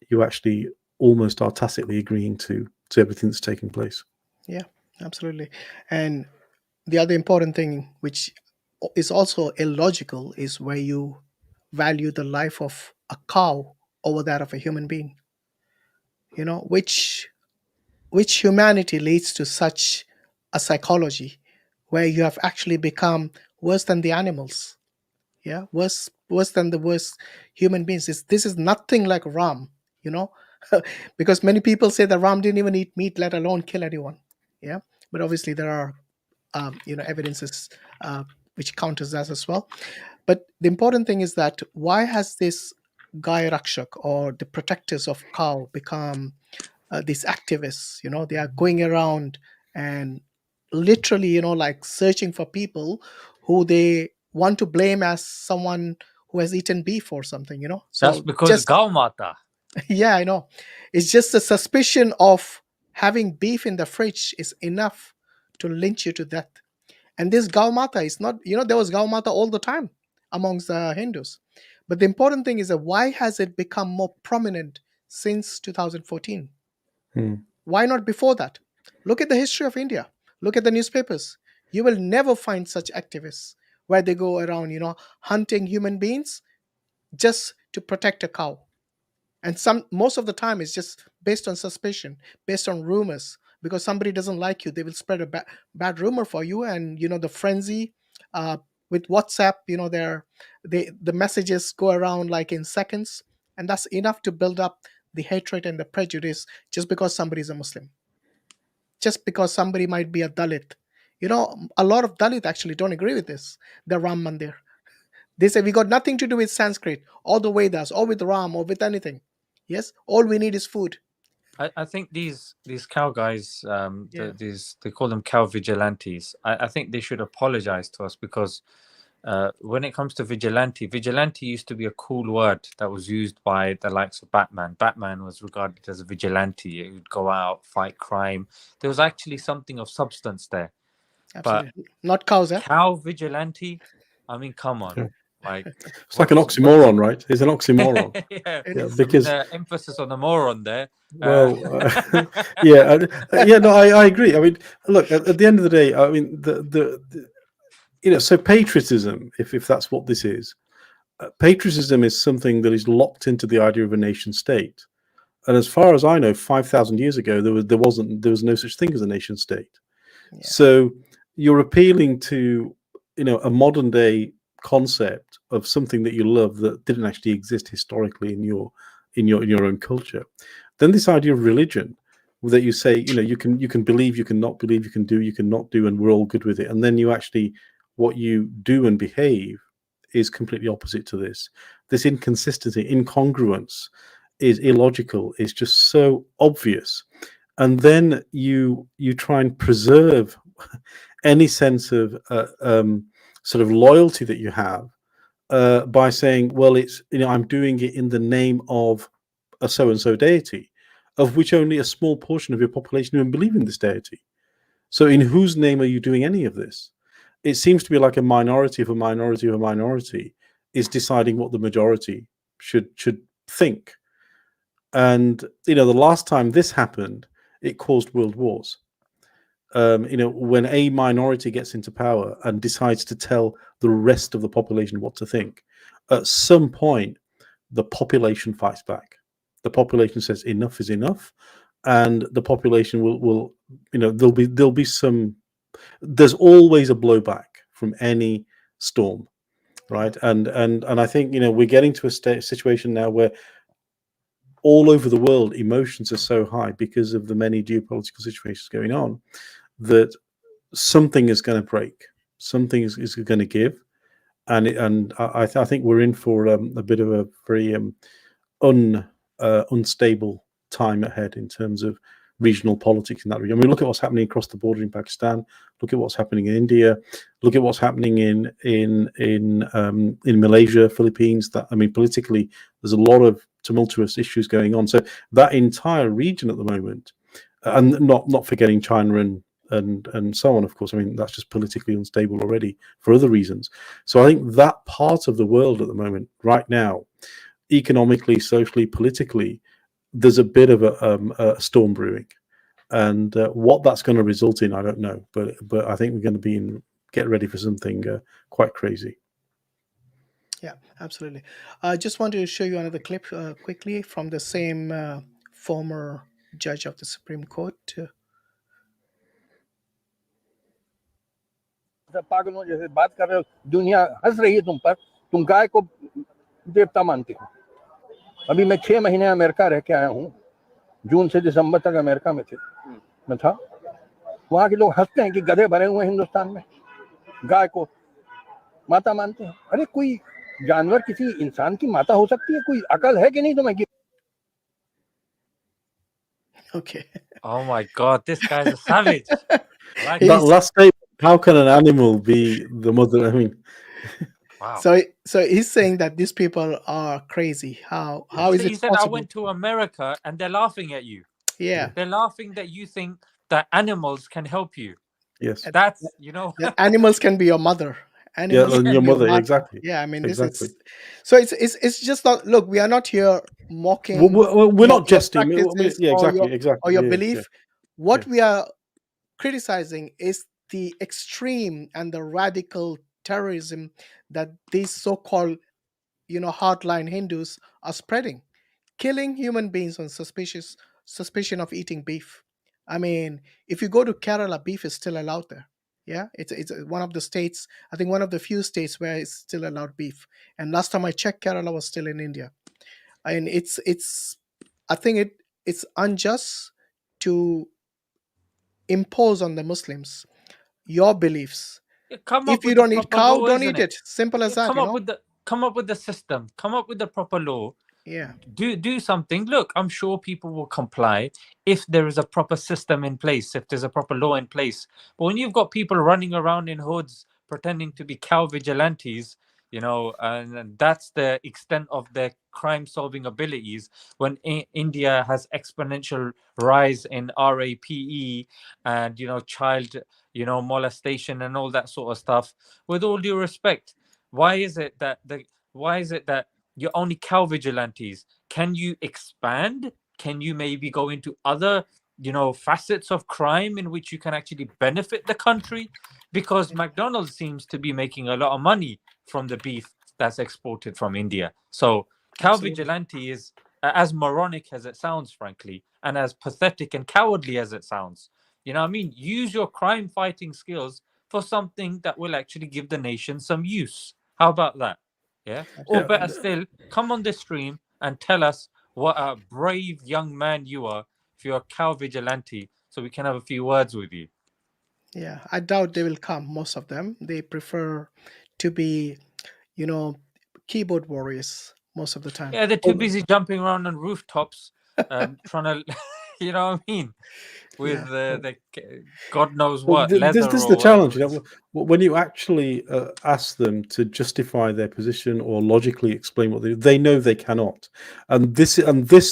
you actually almost are tacitly agreeing to everything that's taking place. Yeah, absolutely. And the other important thing, which is also illogical, is where you value the life of a cow over that of a human being. Which humanity leads to such a psychology where you have actually become worse than the animals. Yeah, worse than the worst human beings. This is nothing like Ram. you know, because many people say that Ram didn't even eat meat, let alone kill anyone. Yeah, but obviously there are evidences which counters that as well. But the important thing is that why has this Gai Rakshak or the protectors of cow become these activists? They are going around and literally, like searching for people who they want to blame as someone who has eaten beef or something. That's So because just Gau Mata. yeah, I know. It's just a suspicion of having beef in the fridge is enough to lynch you to death. And this Gaumata is not, there was Gaumata all the time amongst the Hindus. But the important thing is that why has it become more prominent since 2014? Why not before that? Look at the history of India. Look at the newspapers. You will never find such activists where they go around, hunting human beings just to protect a cow. And most of the time it's just based on suspicion, based on rumors, because somebody doesn't like you, they will spread a bad rumor for you. And the frenzy with WhatsApp, the messages go around like in seconds, and that's enough to build up the hatred and the prejudice just because somebody is a Muslim, just because somebody might be a Dalit. A lot of Dalit actually don't agree with this, the Ram Mandir. They say we got nothing to do with Sanskrit or the Vedas or with Ram or with anything. Yes, all we need is food. I think these cow guys, Yeah. they call them cow vigilantes. I think they should apologize to us, because when it comes to vigilante used to be a cool word that was used by the likes of Batman. Batman was regarded as a vigilante. He would go out, fight crime. There was actually something of substance there. Absolutely. But Not cows, eh? cow vigilante, I mean, come on. Yeah. Like, It's like an oxymoron, right? It's an oxymoron. yeah, It Yeah, is. because emphasis on the moron there. well, yeah, no, I agree. I mean, look, at the end of the day, I mean, so patriotism, if that's what this is, patriotism is something that is locked into the idea of a nation state. And as far as I know, 5,000 years ago, there was no such thing as a nation state. Yeah. So you're appealing to a modern day concept of something that you love that didn't actually exist historically in your own culture. Then this idea of religion, that you say you can believe, you can not believe, you can do, you can not do, and we're all good with it. And then you actually, what you do and behave is completely opposite to this. This inconsistency, incongruence is illogical, is just so obvious. And then you try and preserve any sense of sort of loyalty that you have by saying, well, it's I'm doing it in the name of a so-and-so deity, of which only a small portion of your population even believe in this deity. So in whose name are you doing any of this? It seems to be like a minority of a minority of a minority is deciding what the majority should think. And the last time this happened, it caused world wars. When a minority gets into power and decides to tell the rest of the population what to think, at some point, the population fights back. The population says enough is enough, and the population will there'll be some. There's always a blowback from any storm, right? And I think we're getting to a situation now where all over the world emotions are so high because of the many geopolitical situations going on that something is going to break, something is going to give, and I think we're in for a bit of a very unstable time ahead in terms of regional politics in that region. I mean, look at what's happening across the border in Pakistan. Look at what's happening in India. Look at what's happening in Malaysia, Philippines. Politically, there's a lot of tumultuous issues going on. So that entire region at the moment, and not forgetting China and so on, of course. I mean, that's just politically unstable already for other reasons. So I think that part of the world at the moment, right now, economically, socially, politically, there's a bit of a storm brewing, and what that's going to result in, I don't know. But I think we're going to get ready for something quite crazy. Yeah, absolutely. I just wanted to show you another clip quickly from the same former judge of the Supreme Court. पागलों जैसे बात कर रहे हो, दुनिया हंस रही है तुम पर, तुम गाय को देवता मानते हो। अभी मैं 6 महीने अमेरिका रह के आया हूँ, जून से दिसंबर तक अमेरिका में थे, मैं था। वहाँ के लोग हंसते हैं कि गधे भरे हुए हैं हिंदुस्तान में, गाय को माता मानते हैं। अरे कोई जानवर किसी इंसान की माता हो सकती है? कोई अकल है कि नहीं तुम्हें? Okay. Oh my God, this guy's a savage. Like, That last statement, how can an animal be the mother? I mean, wow. So he's saying that these people are crazy. How is He it said, I possible? went to America and they're laughing at you. Yeah. They're laughing that you think that animals can help you. yes. That's, you know, That animals can be your mother. Yeah, Animals and can your be your mother, mother. exactly. Yeah, I mean, Exactly. this is so it's just not. Look, we are not here mocking. We're not your jesting. practices Yeah, or exactly, your exactly. your Yeah, belief. yeah. What we are criticizing is the extreme and the radical terrorism that these so-called, hardline Hindus are spreading, killing human beings on suspicion of eating beef. I mean, if you go to Kerala, beef is still allowed there. Yeah, it's one of the states. I think one of the few states where it's still allowed beef. And last time I checked, Kerala was still in India. And it's I think it's unjust to impose on the Muslims your beliefs. come up If you with the don't eat proper cow, law, don't isn't eat it? it. Simple as that, Come up with the system. Come up with the proper law. Yeah. Do something. Look, I'm sure people will comply if there is a proper system in place, if there's a proper law in place. But when you've got people running around in hoods pretending to be cow vigilantes, and that's the extent of their crime solving abilities, when India has exponential rise in rape and child molestation and all that sort of stuff. With all due respect, why is it that you're only cow vigilantes? Can you expand? Can you maybe go into other facets of crime in which you can actually benefit the country? Because McDonald's seems to be making a lot of money from the beef that's exported from India. So cow Absolutely. vigilante is as moronic as it sounds, frankly, and as pathetic and cowardly as it sounds. You know what I mean? Use your crime fighting skills for something that will actually give the nation some use. How about that? Yeah. Or Yeah. better still, come on this stream and tell us what a brave young man you are if you're a cow vigilante, so we can have a few words with you. Yeah, I doubt they will come. Most of them, they prefer to be, keyboard warriors most of the time. Yeah, they're too busy jumping around on rooftops, trying to, you know what I mean, with Yeah. the God knows Well, what leather this is or the challenge. whatever. When you actually ask them to justify their position or logically explain what they know they cannot, and this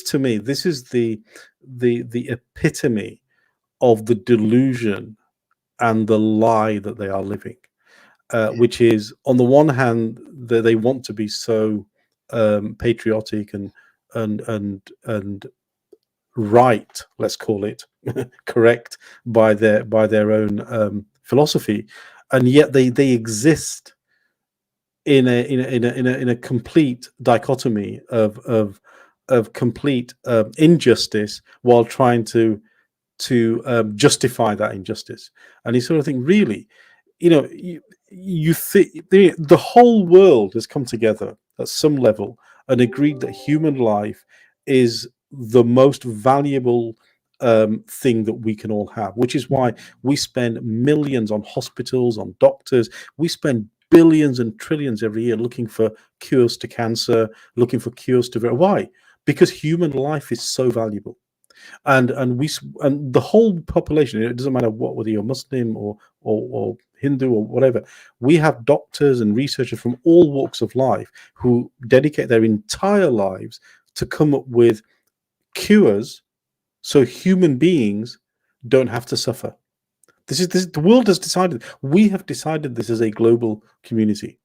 to me, this is the epitome of the delusion and the lie that they are living, which is, on the one hand, they want to be so patriotic and right, let's call it, correct by their own philosophy, and yet they exist in a complete dichotomy of complete injustice, while trying to justify that injustice. And you sort of think, really, you think the whole world has come together at some level and agreed that human life is the most valuable thing that we can all have, which is why we spend millions on hospitals, on doctors. We spend billions and trillions every year looking for cures to cancer, looking for cures to why? Because human life is so valuable. And the whole population, it doesn't matter whether you're Muslim or Hindu or whatever, we have doctors and researchers from all walks of life who dedicate their entire lives to come up with cures so human beings don't have to suffer. This is the world has decided. We have decided this as a global community.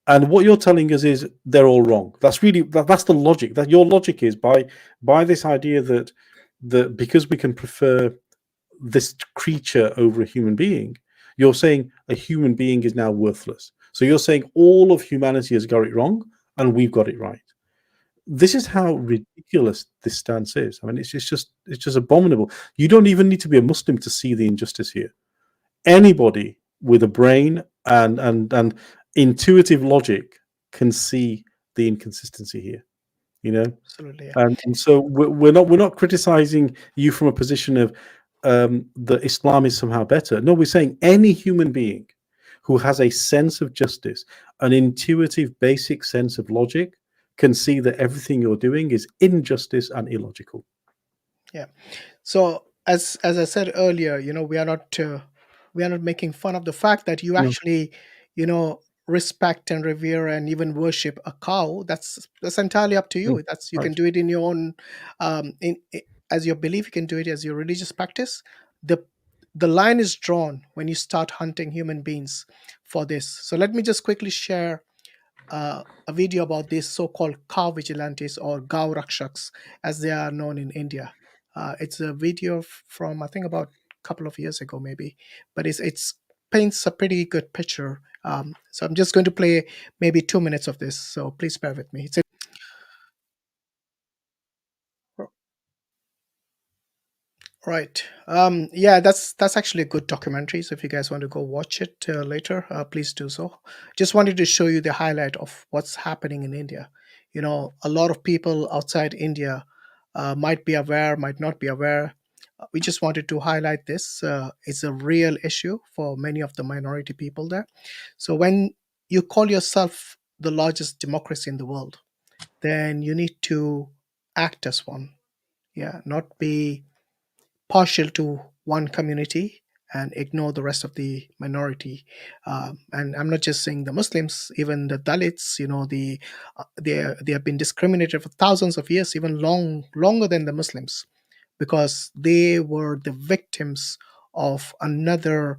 And what you're telling us is they're all wrong. That's really that's the logic. That your logic is by this idea that because we can prefer this creature over a human being, you're saying a human being is now worthless. So you're saying all of humanity has got it wrong and we've got it right. This is how ridiculous this stance is. I mean, it's just abominable. You don't even need to be a Muslim to see the injustice here. Anybody with a brain and intuitive logic can see the inconsistency here. you know. Absolutely. Yeah. And so we're not criticizing you from a position of that Islam is somehow better. No, we're saying any human being who has a sense of justice, an intuitive, basic sense of logic, can see that everything you're doing is injustice and illogical. Yeah. So as I said earlier, we are not making fun of the fact that you No. actually, respect and revere and even worship a cow. That's entirely up to you. That's You can Right. do it in your own, as your belief. You can do it as your religious practice. The the line is drawn when you start hunting human beings for this. So let me just quickly share a video about these so-called cow vigilantes or Gau Rakshaks, as they are known in India. It's a video from I think about a couple of years ago, maybe, but it's paints a pretty good picture. So I'm just going to play maybe 2 minutes of this. So please bear with me. Right. Yeah, that's actually a good documentary. So if you guys want to go watch it later, please do so. Just wanted to show you the highlight of what's happening in India. A lot of people outside India might be aware, might not be aware. We just wanted to highlight this. It's a real issue for many of the minority people there. So when you call yourself the largest democracy in the world, then you need to act as one. Yeah, not be partial to one community and ignore the rest of the minority. And I'm not just saying the Muslims, even the Dalits. They have been discriminated for thousands of years, even longer than the Muslims, because they were the victims of another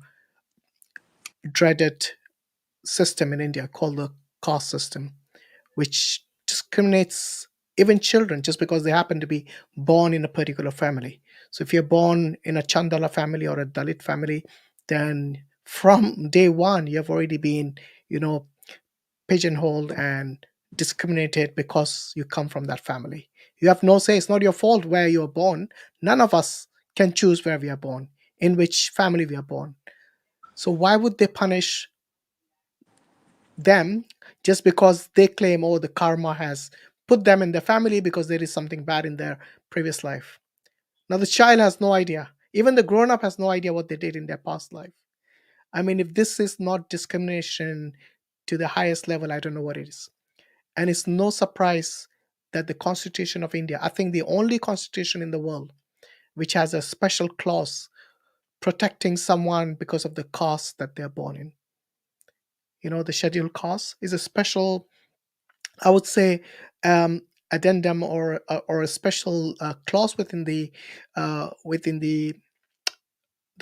dreaded system in India called the caste system, which discriminates even children just because they happen to be born in a particular family. So if you're born in a Chandala family or a Dalit family, then from day one you have already been, pigeonholed and discriminated because you come from that family. You have no say. It's not your fault where you're born. None of us can choose where we are born, in which family we are born. So why would they punish them just because they claim, oh, the karma has put them in their family because there is something bad in their previous life? Now the child has no idea. Even the grown up has no idea what they did in their past life. I mean, if this is not discrimination to the highest level, I don't know what it is. And it's no surprise that the Constitution of India, I think the only constitution in the world which has a special clause protecting someone because of the caste that they're born in. The scheduled caste is a special, I would say, addendum or a special clause within the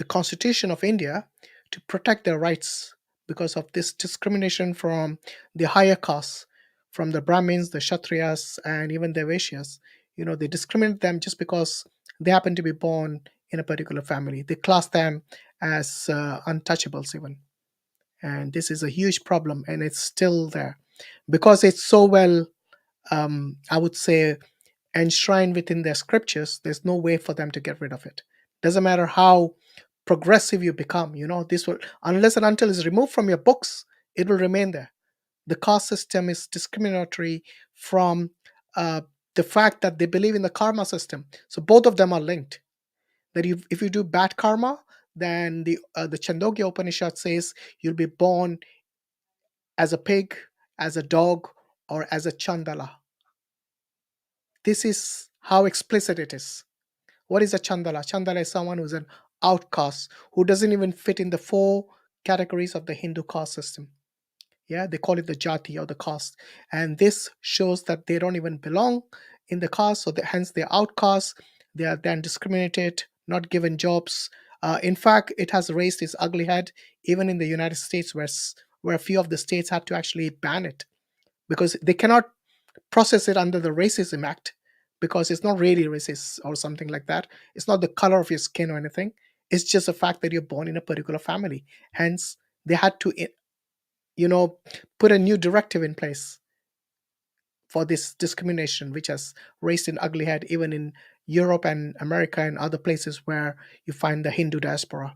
Constitution of India to protect their rights because of this discrimination from the higher castes, from the Brahmins, the Kshatriyas, and even the Vaishyas. They discriminate them just because they happen to be born in a particular family. They class them as untouchables even. And this is a huge problem, and it's still there because it's so well, I would say, enshrined within their scriptures. There's no way for them to get rid of it. Doesn't matter how progressive you become, this will, unless and until it's removed from your books, it will remain there. The caste system is discriminatory from the fact that they believe in the karma system. So both of them are linked. That if you do bad karma, then the Chandogya Upanishad says you'll be born as a pig, as a dog, or as a chandala. This is how explicit it is. What is a chandala? Chandala is someone who's an outcast, who doesn't even fit in the four categories of the Hindu caste system. Yeah, they call it the jati or the caste. And this shows that they don't even belong in the caste, so hence they're outcasts. They are then discriminated, not given jobs. In fact, it has raised its ugly head even in the United States, where a few of the states had to actually ban it because they cannot process it under the Racism Act because it's not really racist or something like that. It's not the color of your skin or anything. It's just the fact that you're born in a particular family. Hence, they had to, put a new directive in place for this discrimination, which has raised an ugly head even in Europe and America and other places where you find the Hindu diaspora.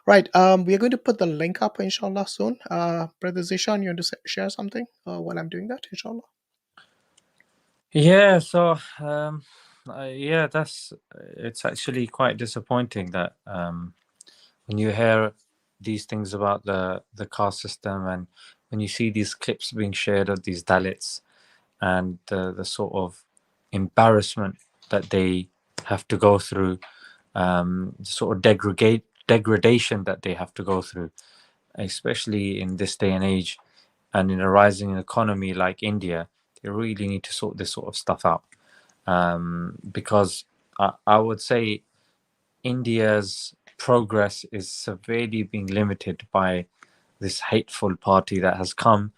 Right. We are going to put the link up, inshallah, soon. Brother Zeeshan, you want to share something while I'm doing that, inshallah? Yeah, so yeah, it's actually quite disappointing that when you hear these things about the caste system, and when you see these clips being shared of these Dalits, and the sort of embarrassment that they have to go through, the sort of degradation that they have to go through, especially in this day and age, and in a rising economy like India, they really need to sort this sort of stuff out. Because I would say India's progress is severely being limited by this hateful party that has come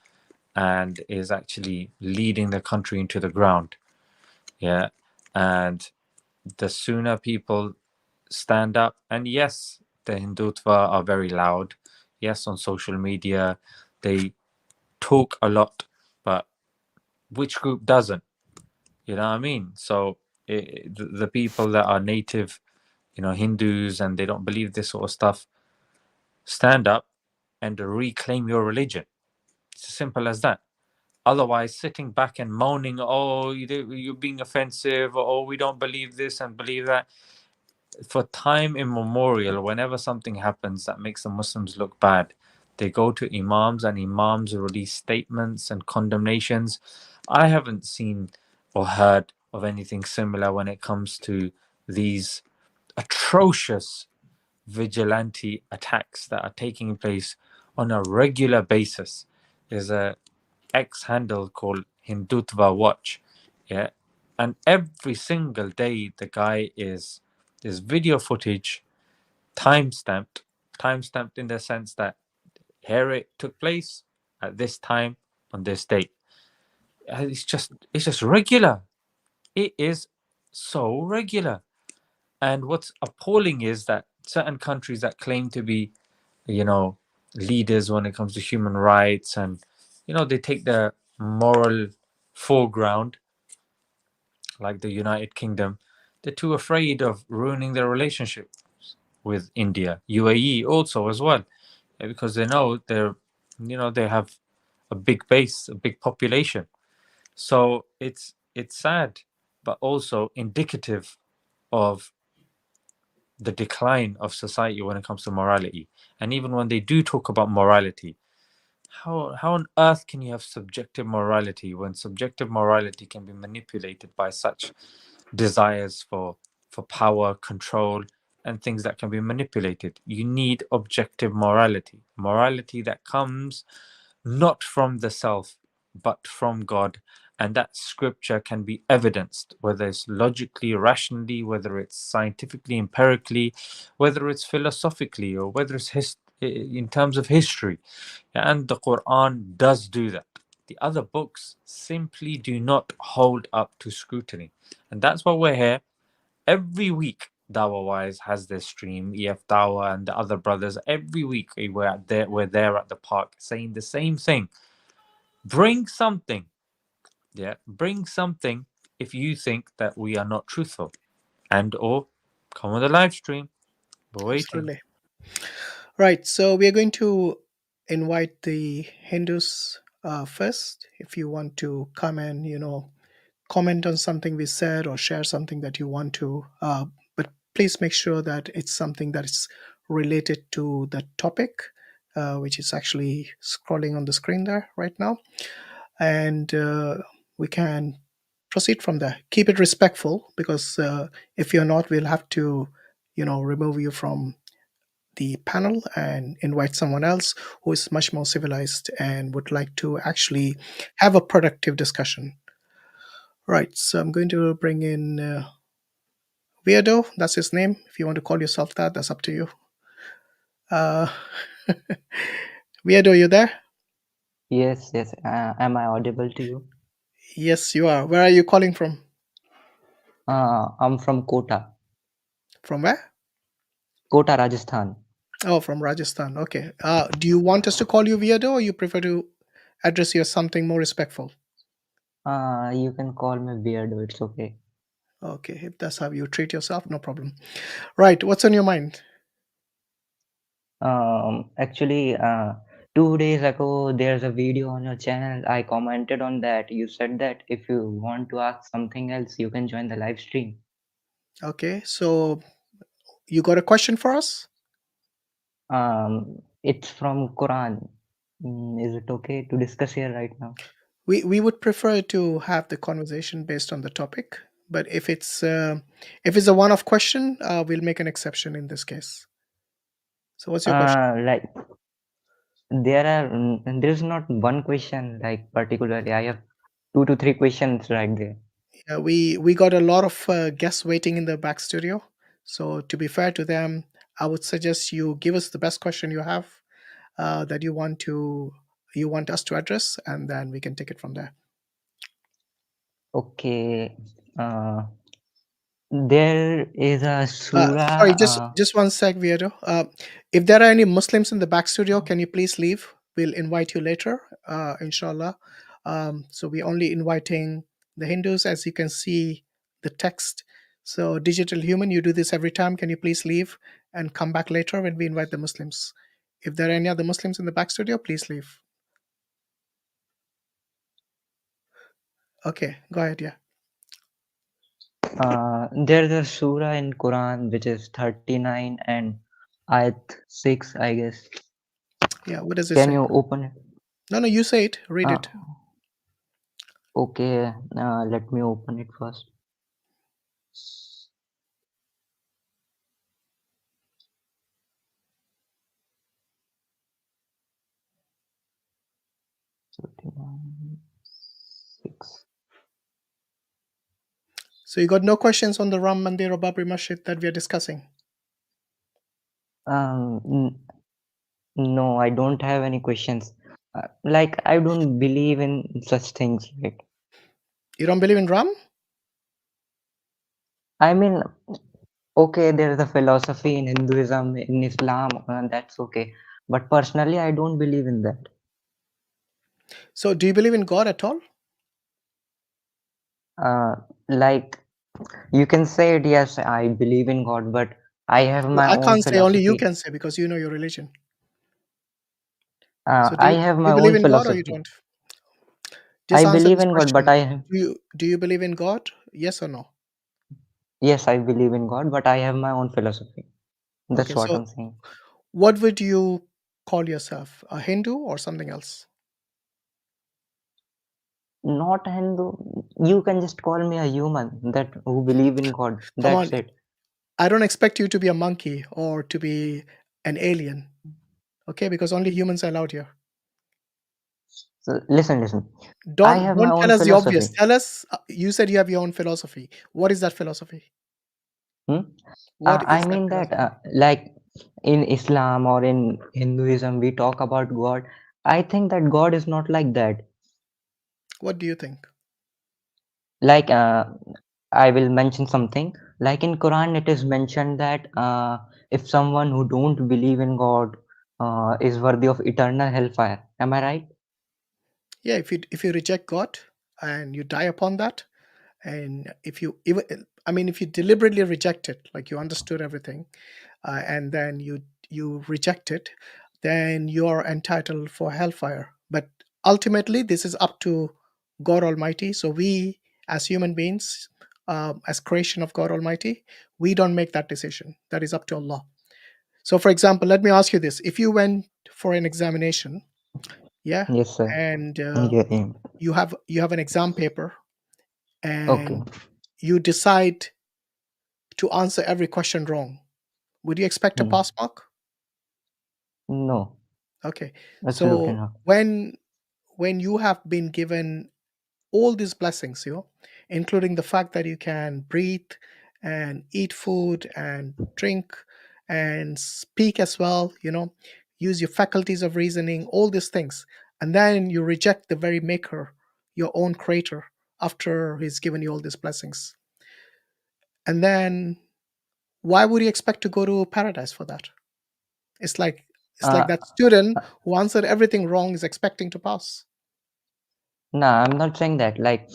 and is actually leading the country into the ground. Yeah. And the sooner people stand up, and yes, the Hindutva are very loud. Yes, on social media, they talk a lot, but which group doesn't? You know what I mean? So the people that are native, Hindus, and they don't believe this sort of stuff, stand up and reclaim your religion. It's as simple as that. Otherwise, sitting back and moaning, oh, you're being offensive, or oh, we don't believe this and believe that. For time immemorial, whenever something happens that makes the Muslims look bad, they go to imams, and imams release statements and condemnations. I haven't seen or heard of anything similar when it comes to these atrocious vigilante attacks that are taking place on a regular basis. There's a X handle called Hindutva Watch, yeah, and every single day the guy there's video footage timestamped, timestamped in the sense that here it took place at this time on this date. It's just regular. It is so regular. And what's appalling is that certain countries that claim to be, leaders when it comes to human rights, and they take the moral foreground, like the United Kingdom, they're too afraid of ruining their relationship with India, UAE also as well, because they know they have a big base, a big population. So it's sad, but also indicative of the decline of society when it comes to morality. And even when they do talk about morality, how on earth can you have subjective morality when subjective morality can be manipulated by such desires for power, control, and things that can be manipulated? You need objective morality that comes not from the self but from God, and that scripture can be evidenced, whether it's logically, rationally, whether it's scientifically, empirically, whether it's philosophically, or whether it's in terms of history. And the Quran does do that. The other books simply do not hold up to scrutiny. And that's why we're here every week. Dawa Wise has their stream, EF Dawa and the other brothers. Every week we're there at the park saying the same thing. Bring something. Yeah, bring something if you think that we are not truthful. And or come on the live stream. We're waiting. Absolutely. Right. So we are going to invite the Hindus first. If you want to come and, comment on something we said or share something that you want to, but please make sure that it's something that is related to the topic, which is actually scrolling on the screen there right now. And we can proceed from there. Keep it respectful, because if you're not, we'll have to, remove you from the panel and invite someone else who is much more civilized and would like to actually have a productive discussion. Right, so I'm going to bring in Weirdo. That's his name. If you want to call yourself that, that's up to you. Uh, Weirdo, you there? Yes, yes. Am I audible to you? Yes, you are. Where are you calling from? I'm from Kota, From where? Kota, Rajasthan. Oh, from Rajasthan. Okay. Do you want us to call you Weirdo, or you prefer to address you as something more respectful? You can call me Weirdo. It's okay. Okay, if that's how you treat yourself, no problem. Right, what's on your mind? Actually, 2 days ago, there's a video on your channel. I commented on that. You said that if you want to ask something else, you can join the live stream. Okay, so you got a question for us? It's from Quran. Is it okay to discuss here right now? We would prefer to have the conversation based on the topic, but if it's a one-off question, we'll make an exception in this case. So what's your question? Like there's not one question like particularly. I have 2 to 3 questions right there. Yeah, we got a lot of guests waiting in the back studio. So to be fair to them, I would suggest you give us the best question you have that you want us to address, and then we can take it from there. Okay. There is a surah. Sorry, just one sec, Weirdo. If there are any Muslims in the back studio, can you please leave? We'll invite you later, inshallah. So we're only inviting the Hindus, as you can see the text. So digital human, you do this every time. Can you please leave and come back later when we invite the Muslims? If there are any other Muslims in the back studio, please leave. Okay, go ahead. Yeah. There's a surah in Quran which is 39 and ayat 6, I guess. Yeah. What does it Can say? you open it? No, you say it. Read it. Okay, let me open it first. Six. So you got no questions on the Ram Mandir or Babri Masjid that we are discussing? No, I don't have any questions. Like I don't believe in such things. Like You don't believe in Ram? I mean, okay, there is a philosophy in Hinduism, in Islam, that's okay. But personally, I don't believe in that. So do you believe in God at all? Like you can say it, yes, I believe in God, but I have my I own can't say, only you philosophy. can say, because you know your religion. So I have do my you believe own in God or you philosophy. don't? Just I answer believe this in God, but question. I have, Do you believe in God? Yes or no? yes, I believe in God, but I have my own philosophy. Okay, That's what so I'm saying. what would you call yourself? A Hindu or something else? Not Hindu. You can just call me a human that who believe in God. Come That's on. it. I don't expect you to be a monkey or to be an alien. Okay, because only humans are allowed here. So listen. I Don't have my don't tell own us the obvious. philosophy. Tell us, you said you have your own philosophy. What is that philosophy? What I is that mean that philosophy? like in Islam or in Hinduism, we talk about God. I think that God is not like that. What do you think? Like I will mention something. Like in Quran, it is mentioned that if someone who don't believe in God is worthy of eternal hellfire. Am I right? Yeah, if you reject God and you die upon that, and if you even, I mean, if you deliberately reject it, like you understood everything, and then you reject it, then you're entitled for hellfire. But ultimately, this is up to God Almighty. So we, as human beings, as creation of God Almighty, we don't make that decision. That is up to Allah. So, for example, let me ask you this: if you went for an examination, yeah, Yes, sir. and Yeah. you have an exam paper, Okay. and you decide to answer every question wrong, would you expect a Hmm. pass mark? No, Okay, absolutely so not. when you have been given all these blessings, including the fact that you can breathe and eat food and drink and speak as well, use your faculties of reasoning, all these things, and then you reject the very maker, your own creator, after he's given you all these blessings, and then why would you expect to go to paradise for that? It's like Uh, that student who answered everything wrong is expecting to pass. no, I'm not saying that. Like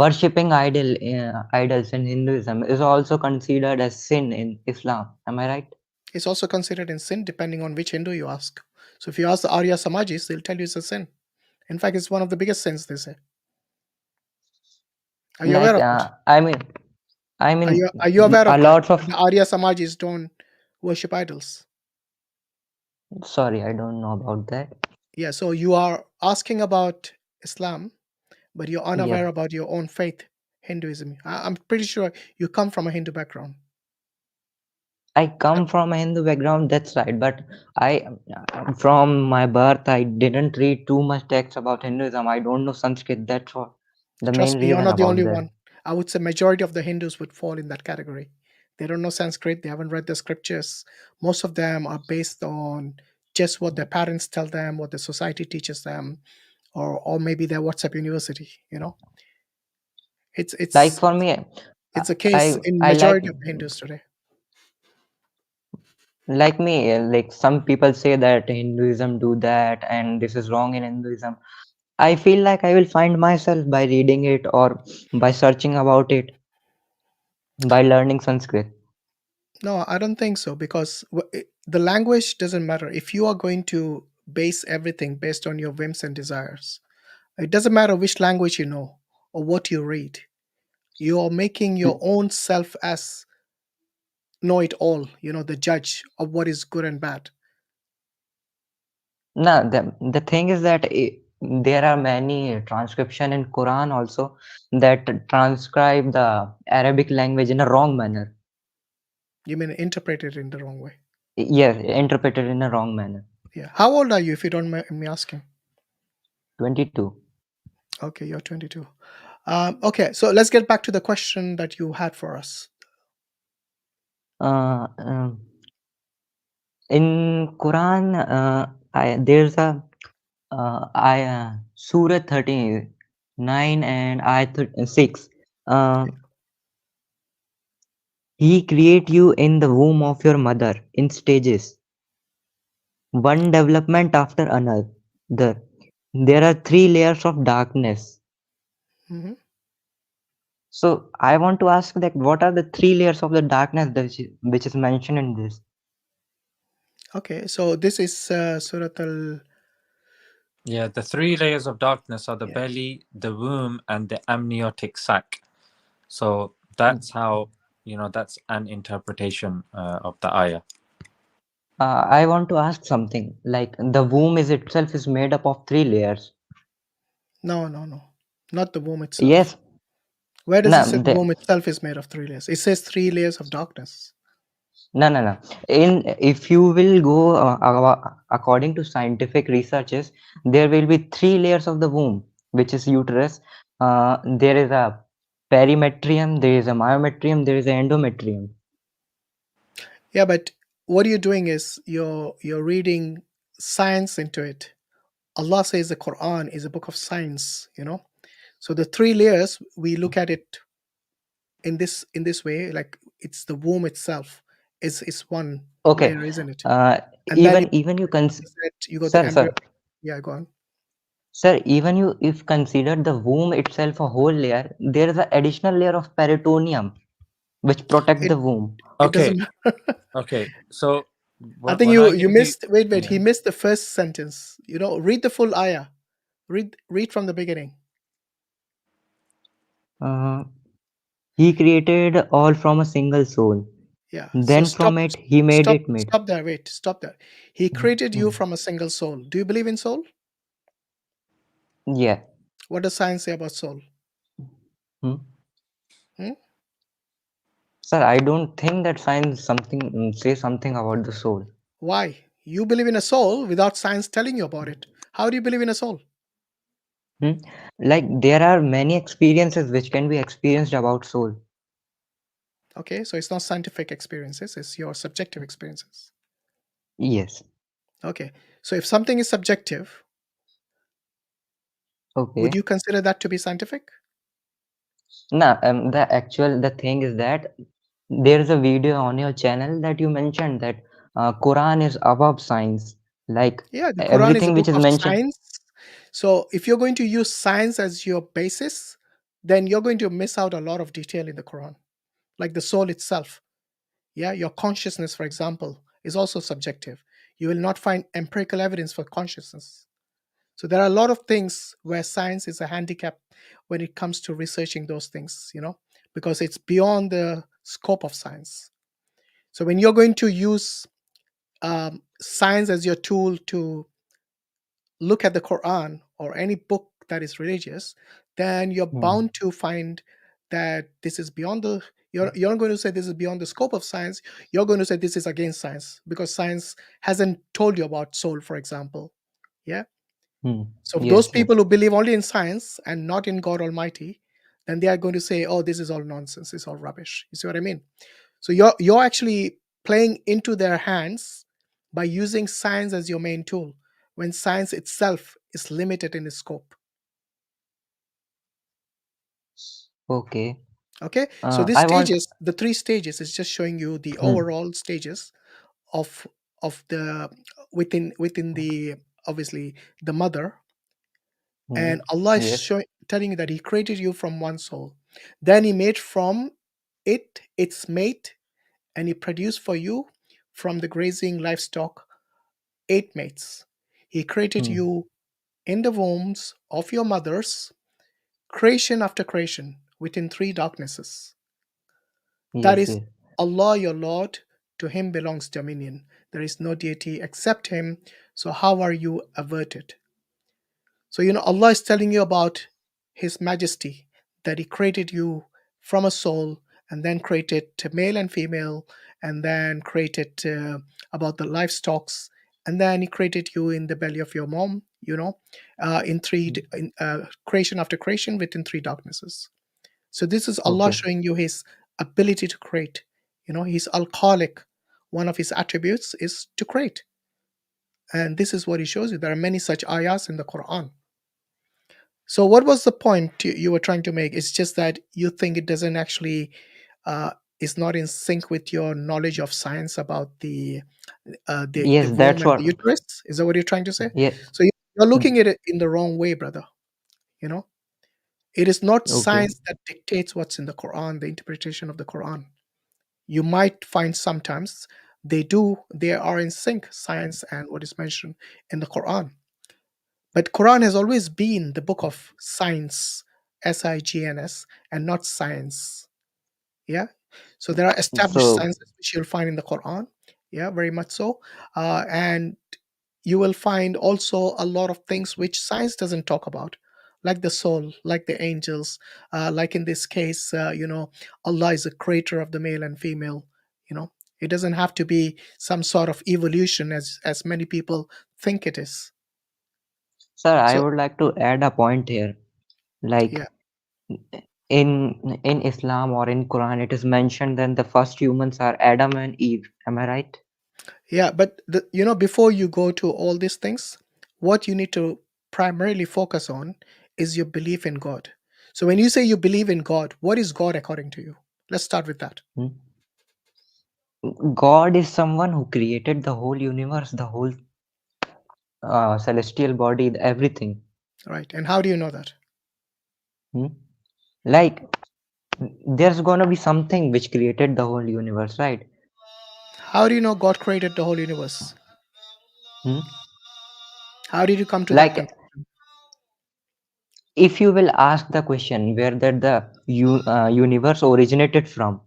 worshipping idols in Hinduism is also considered as sin in Islam. Am I right? It's also considered in sin, depending on which Hindu you ask. So if you ask the Arya Samajis, they'll tell you it's a sin. In fact, it's one of the biggest sins, they say. Are you aware Like of it? I mean, Are you aware a of that? lot of The Arya Samajis don't worship idols. sorry, I don't know about that. Yeah, so you are asking about Islam, but you're unaware Yeah, about your own faith, Hinduism. I'm pretty sure you come from a Hindu background. I come from a Hindu background, that's right. But from my birth, I didn't read too much text about Hinduism. I don't know Sanskrit. That's what the main Trust me, you're reason not the about only that. one. I would say majority of the Hindus would fall in that category. They don't know Sanskrit. They haven't read the scriptures. Most of them are based on just what their parents tell them, what the society teaches them, or maybe their WhatsApp university. You know, it's Like it's for me, it's a case in I like majority of Hindus today. like me. Like some people say that Hinduism do that, and this is wrong in Hinduism. I feel like I will find myself by reading it or by searching about it, by learning Sanskrit. No, I don't think so because the language doesn't matter. If you are going to base everything based on your whims and desires, it doesn't matter which language you know or what you read. You are making your own self as know it all, the judge of what is good and bad. No, the thing is that there are many transcription in Quran also that transcribe the Arabic language in a wrong manner. You mean interpret it in the wrong way. Yes, interpreted in a wrong manner. Yeah. How old are you, if you don't mind me asking? 22. Okay, you're 22. Okay, so let's get back to the question that you had for us. In Quran, there's a Surah 39 and Ayat 6. He create you in the womb of your mother in stages, one development after another. There are 3 layers of darkness. Hmm. So I want to ask that what are the 3 layers of the darkness which is mentioned in this? Okay, so this is Surah Al. Yeah, the 3 layers of darkness are the Yeah. belly, the womb, and the amniotic sac. So that's how, that's an interpretation of the ayah. I want to ask something. Like the womb is itself is made up of 3 layers. No, not the womb itself. Yes. Where does No, it say the womb itself is made of 3 layers? It says 3 layers of darkness. No. If you will go according to scientific researches, there will be 3 layers of the womb, which is uterus. There is a perimetrium, there is a myometrium, there is a endometrium. Yeah, but what you're doing is you're reading science into it. Allah says the Quran is a book of science, So the 3 layers, we look at it in this way, like it's the womb itself is one Okay. layer, isn't it? And then Even you can, you got the embryo. sir. Yeah, go on. Sir, even you if consider the womb itself a whole layer, there is an additional layer of peritoneum which protect It the womb. it doesn't Okay. matter. Okay. So I think when I you gave you, missed. Wait. He missed the first sentence. Read the full ayah. Read from the beginning. He created all from a single soul. Yeah. So Then from it he made it made. stop there. Wait. Stop there. He created you from a single soul. Do you believe in soul? Yeah. What does science say about soul? Hmm? Hmm? Sir, I don't think that science say something about the soul. Why? You believe in a soul without science telling you about it. How do you believe in a soul? Like there are many experiences which can be experienced about soul. Okay, so it's not scientific experiences, it's your subjective experiences. Yes. Okay, so if something is subjective, Okay. would you consider that to be scientific? No, the thing is that there is a video on your channel that you mentioned that Quran is above science. Like Yeah, the Quran is a everything which book is of mentioned. science. So if you're going to use science as your basis, then you're going to miss out a lot of detail in the Quran, like the soul itself. Yeah, your consciousness, for example, is also subjective. You will not find empirical evidence for consciousness. So there are a lot of things where science is a handicap when it comes to researching those things, because it's beyond the scope of science. So when you're going to use science as your tool to look at the Quran or any book that is religious, then you're bound to find that this is beyond the. You're not going to say this is beyond the scope of science. You're going to say this is against science because science hasn't told you about soul, for example. Yeah. So those Yes, yes. people who believe only in science and not in God Almighty, then they are going to say, "Oh, this is all nonsense. It's all rubbish." You see what I mean? So you're actually playing into their hands by using science as your main tool, when science itself is limited in its scope. Okay. Okay, so these I want. stages, the 3 stages, is just showing you the overall stages of the within the obviously the mother. And Allah is Yes. telling you that He created you from one soul. Then He made from it its mate, and He produced for you from the grazing livestock 8 mates. He created you in the wombs of your mothers, creation after creation, within 3 darknesses. That Yes, is yes. Allah your Lord, to Him belongs dominion. There is no deity except Him, so how are you averted? So, Allah is telling you about His majesty, that He created you from a soul and then created male and female, and then created about the livestock, and then He created you in the belly of your mom, in creation after creation within 3 darknesses. So this is Allah Okay. showing you His ability to create. He's Al-Khaliq. One of His attributes is to create. And this is what He shows you. There are many such ayahs in the Quran. So what was the point you were trying to make? It's just that you think it doesn't actually is not in sync with your knowledge of science about the Yes, womb that's and the what. uterus. Is that what you're trying to say? Yeah. So you're looking at it in the wrong way, brother. It is not Okay. science that dictates what's in the Quran, the interpretation of the Quran. You might find sometimes they are in sync, science and what is mentioned in the Quran. But Quran has always been the book of science, SIGNS, and not science. Yeah. So there are established So, sciences which you'll find in the Quran. Yeah, very much so. And you will find also a lot of things which science doesn't talk about, like the soul, like the angels, like in this case, Allah is a creator of the male and female. It doesn't have to be some sort of evolution as many people think it is. sir, I So would like to add a point here. Like yeah. in Islam or in Quran, it is mentioned that the first humans are Adam and Eve. Am I right? Yeah, but before you go to all these things, what you need to primarily focus on is your belief in God. So when you say you believe in God, what is God according to you? Let's start with that. God is someone who created the whole universe, the whole celestial body, everything. Right. And how do you know that? Like, there's gonna be something which created the whole universe, right? How do you know God created the whole universe? How did you come to that Like, conclusion? if you will ask the question where that the universe originated from,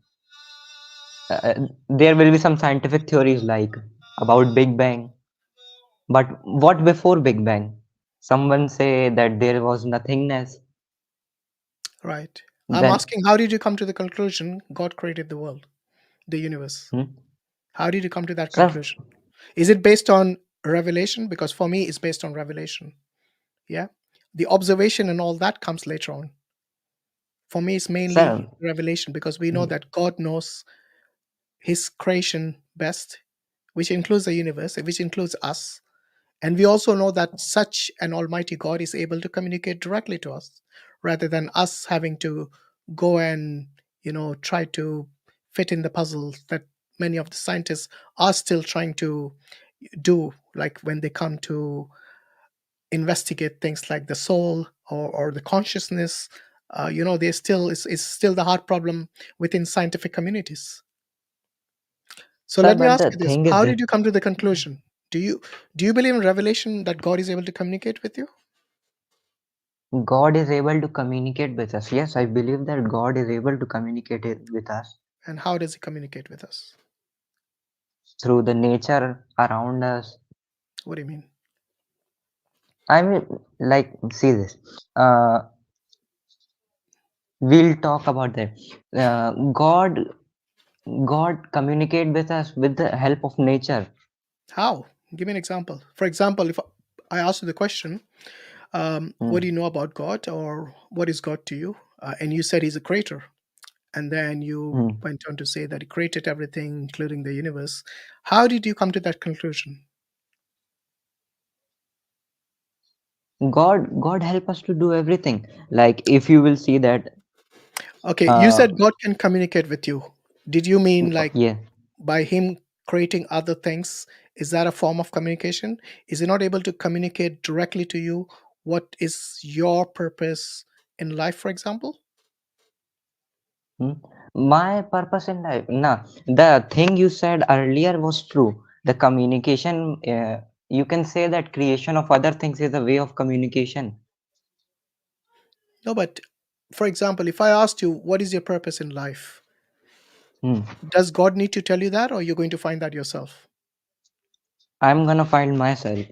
there will be some scientific theories like about Big Bang. But what before Big Bang? Someone say that there was nothingness. Right. I'm Then, asking, how did you come to the conclusion God created the world, the universe? How did you come to that sir, conclusion? Is it based on revelation? Because for me, it's based on revelation. Yeah. The observation and all that comes later on. For me, it's mainly sir, revelation, because we know that God knows His creation best, which includes the universe, which includes us. And we also know that such an almighty God is able to communicate directly to us rather than us having to go and, try to fit in the puzzle that many of the scientists are still trying to do, like when they come to investigate things like the soul or the consciousness. They still it's still the hard problem within scientific communities. So sir, let me but ask the you this: thing is how that, did you come to the conclusion Do you believe in revelation that God is able to communicate with you? God is able to communicate with us. Yes, I believe that God is able to communicate with us And how does he communicate with us? through the nature around us. What do you mean? I mean, like, see this. We'll talk about that. God communicate with us with the help of nature. How? Give me an example. For example, if I ask you the question, what do you know about God, or what is God to you? And you said he's a creator. And then you went on to say that he created everything, including the universe. How did you come to that conclusion? God help us to do everything. Like, if you will see that, Okay, you said God can communicate with you. Did you mean like yeah, by him creating other things? Is that a form of communication? Is he not able to communicate directly to you what is your purpose in life, for example? my purpose in life. Nah, the thing you said earlier was true. The communication, you can say that creation of other things is a way of communication. No, but for example, if I asked you, what is your purpose in life? Hmm. Does God need to tell you that, or you're going to find that yourself? I'm gonna find myself.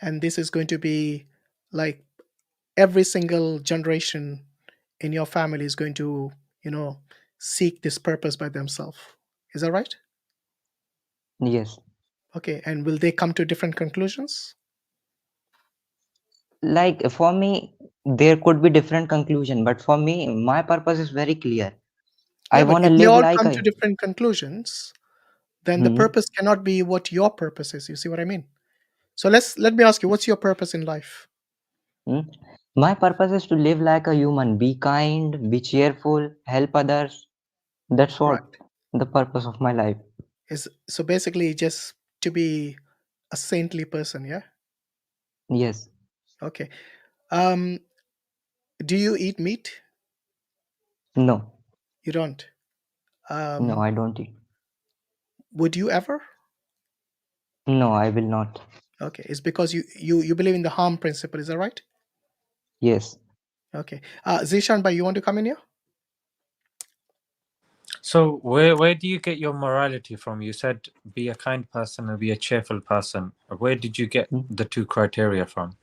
And this is going to be like every single generation in your family is going to, seek this purpose by themselves. Is that right? Yes. Okay. And will they come to different conclusions? Like, for me, there could be different conclusion, but for me, my purpose is very clear. I Yeah, but want to if they live all like come a. to different conclusions, then the Hmm. purpose cannot be what your purpose is. You see what I mean? So let me ask you, what's your purpose in life? Hmm? My purpose is to live like a human, be kind, be cheerful, help others. That's Right. what the purpose of my life. Is so basically just to be a saintly person, yeah? Yes. Okay. Um, do you eat meat? No. You don't. No, Um, I don't eat. would you ever? No, I will not. Okay. It's because you believe in the harm principle, is that right? Yes. Okay. Zeeshan, you want to come in here? So where do you get your morality from? You said be a kind person and be a cheerful person. Where did you get Hmm? the two criteria from?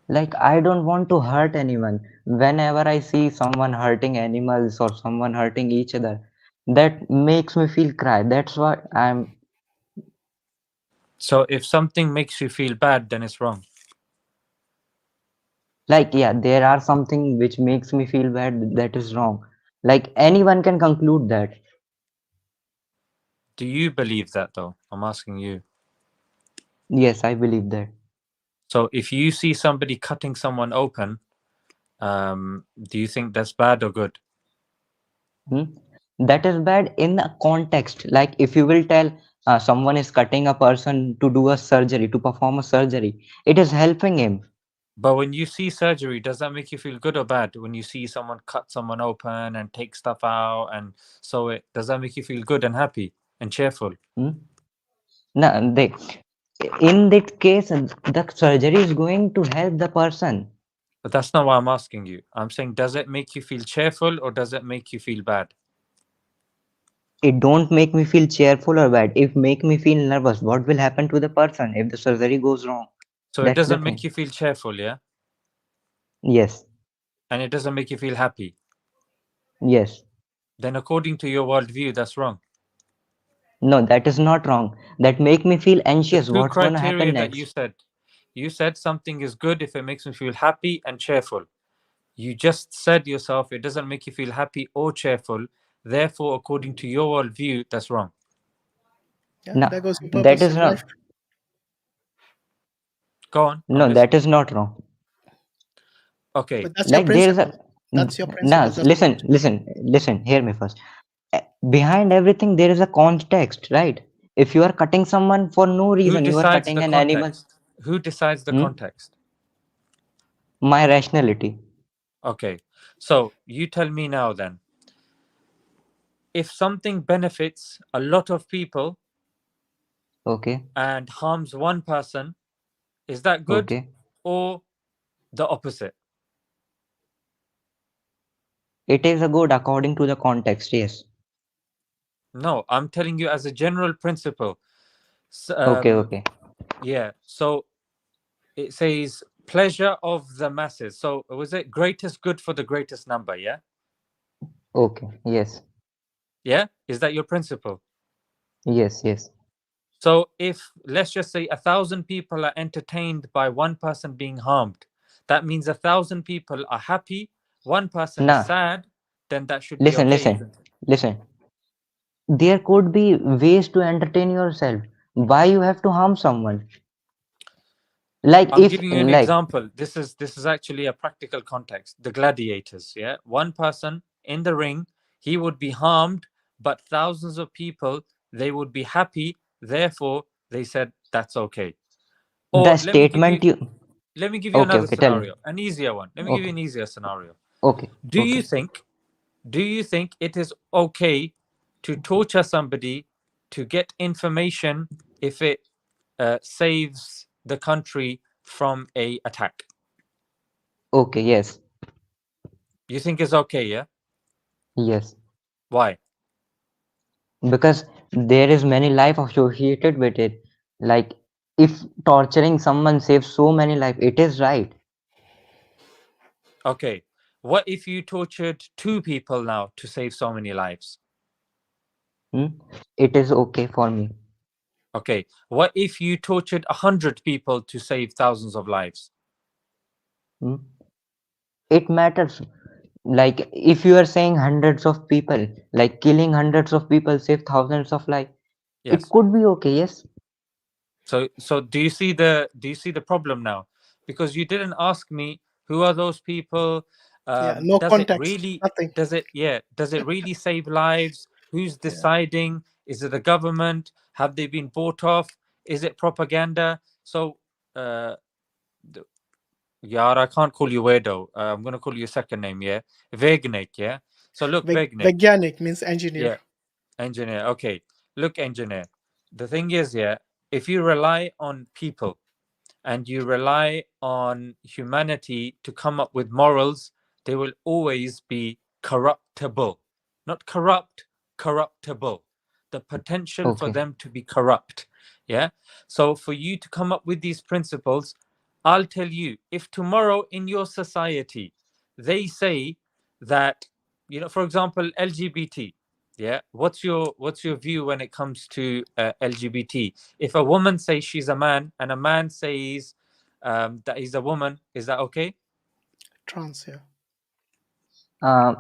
Like, I don't want to hurt anyone. Whenever I see someone hurting animals or someone hurting each other, that makes me feel cry. That's why I'm So if something makes you feel bad, then it's wrong. like, yeah, there are something which makes me feel bad, that is wrong. Like, anyone can conclude that. Do you believe that though? I'm asking you. Yes, I believe that. So if you see somebody cutting someone open, do you think that's bad or good? Hmm? That is bad in a context. Like, if you will tell someone is cutting a person to do a surgery, to perform a surgery, it is helping him. But when you see surgery, does that make you feel good or bad? When you see someone cut someone open and take stuff out and sew it, does that make you feel good and happy and cheerful? Hmm? No, in that case, the surgery is going to help the person. But that's not what I'm asking you. I'm saying, does it make you feel cheerful or does it make you feel bad? It don't make me feel cheerful or bad. It make me feel nervous. What will happen to the person if the surgery goes wrong? So it That's the doesn't make thing. you feel cheerful, yeah? Yes. And it doesn't make you feel happy. Yes. Then according to your worldview, that's wrong. No, that is not wrong. That make me feel The anxious. two What's gonna criteria happen that next? you said something is good if it makes me feel happy and cheerful. You just said yourself it doesn't make you feel happy or cheerful. Therefore, according to your worldview, that's wrong. Yeah, No, there goes your that purpose is in life. not. Go on, I'm No, that listening. is not wrong. Okay. But that's your Like, there is principle. a. That's your Now, principle. That's listen, listen, listen. Hear me first. Behind everything, there is a context, right? If you are cutting someone for no Who reason, you are decides cutting the an animal. context? Who decides the Hmm? context? My rationality. Okay. So you tell me now then. If something benefits a lot of people, Okay. and harms one person, is that good Okay. or the opposite? It is a good according to the context. Yes. No, I'm telling you as a general principle. Okay. Okay. Yeah, so it says pleasure of the masses. So was it greatest good for the greatest number? Yeah. Okay. Yes. Yeah, is that your principle? Yes. Yes. So if, let's just say, 1,000 people are entertained by one person being harmed, that means 1,000 people are happy, one person is Nah. sad, then that should be Listen. okay, Listen. isn't it? Listen. There could be ways to entertain yourself. Why you have to harm someone? Like I'm if giving you an like example. This is actually a practical context. The gladiators, yeah, one person in the ring, he would be harmed, but thousands of people, they would be happy. Therefore, they said that's okay. the Or statement you. let me give you Okay. another Okay. Tell me. scenario, an easier one. Let me give you Okay. an easier scenario. Okay. Do you Okay. think it is okay to torture somebody to get information if it saves the country from a attack? Okay. Yes. You think it's okay, yeah? Yes. Why? Because there is many life associated with it. Like if torturing someone saves so many life, it is right. Okay. What if you tortured 2 people now to save so many lives? Hmm? It is okay for me. Okay. What if you tortured 100 people to save thousands of lives? Hmm? It matters. Like if you are saying hundreds of people, like killing hundreds of people save thousands of life, it Yes. could be okay. Yes. So do you see the problem now? Because you didn't ask me who are those people. Yeah, no Does it context, really nothing. does it really save lives? Who's Yeah. deciding? Is it the government? Have they been bought off? Is it propaganda? So Yar, I can't call you Weirdo. I'm gonna call you a second name, yeah? Vaigyanik, yeah? So look, Vaigyanik, Vaigyanik means engineer. yeah, engineer. Okay. Look, engineer. The thing is, yeah, if you rely on people and you rely on humanity to come up with morals, they will always be corruptible. Not corrupt, corruptible. The potential for Okay. them to be corrupt. Yeah. So for you to come up with these principles, I'll tell you, if tomorrow in your society they say that, for example, LGBT, yeah, what's your view when it comes to LGBT? If a woman says she's a man and a man says that he's a woman, is that okay? Trans, yeah.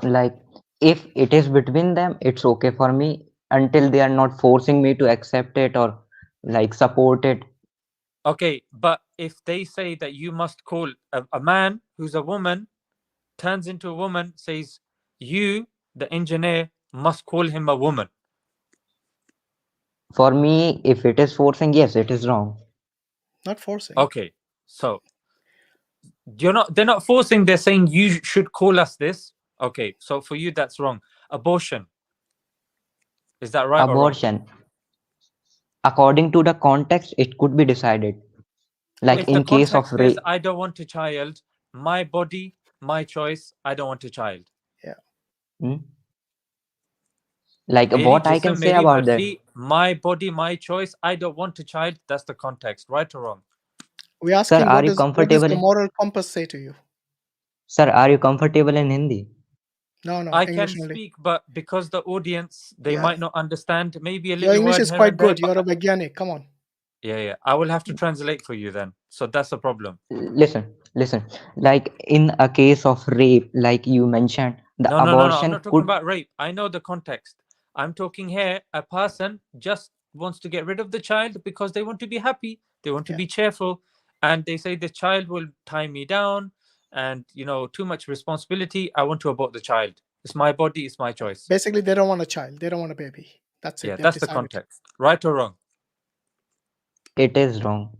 Like if it is between them, it's okay for me until they are not forcing me to accept it or like support it. Okay, but if they say that you must call a man who's a woman, turns into a woman, says you, the engineer, must call him a woman. For me, if it is forcing, yes, it is wrong. Not forcing. Okay, so they're not forcing, they're saying you should call us this. Okay, so for you that's wrong. Abortion, is that right or wrong? Abortion, according to the context, it could be decided. So Like if the in case of context is rape. I don't want a child, my body, my choice, I don't want a child. Yeah. Hmm? Like Meri what I can jism say meri about that, marzi, my body, my choice, I don't want a child. That's the context, right or wrong? We're sir, asking are what you does the comfortable? moral compass say to you? Sir, are you comfortable in Hindi? No, I English can only. speak, but because the audience, they Yeah. might not understand, maybe a Your little English word is here quite and there, good. but You're a Vaigyanik. Come on. yeah, I will have to translate for you then. So that's the problem. Listen. Like in a case of rape, like you mentioned, the No. I'm abortion not talking could. about rape. I know the context. I'm talking here, a person just wants to get rid of the child because they want to be happy. They want to Yeah. be cheerful. And they say the child will tie me down and, too much responsibility. I want to abort the child. It's my body, it's my choice. Basically, they don't want a child. They don't want a baby. That's it. Yeah, They've that's the decided. context. Right or wrong? It is wrong.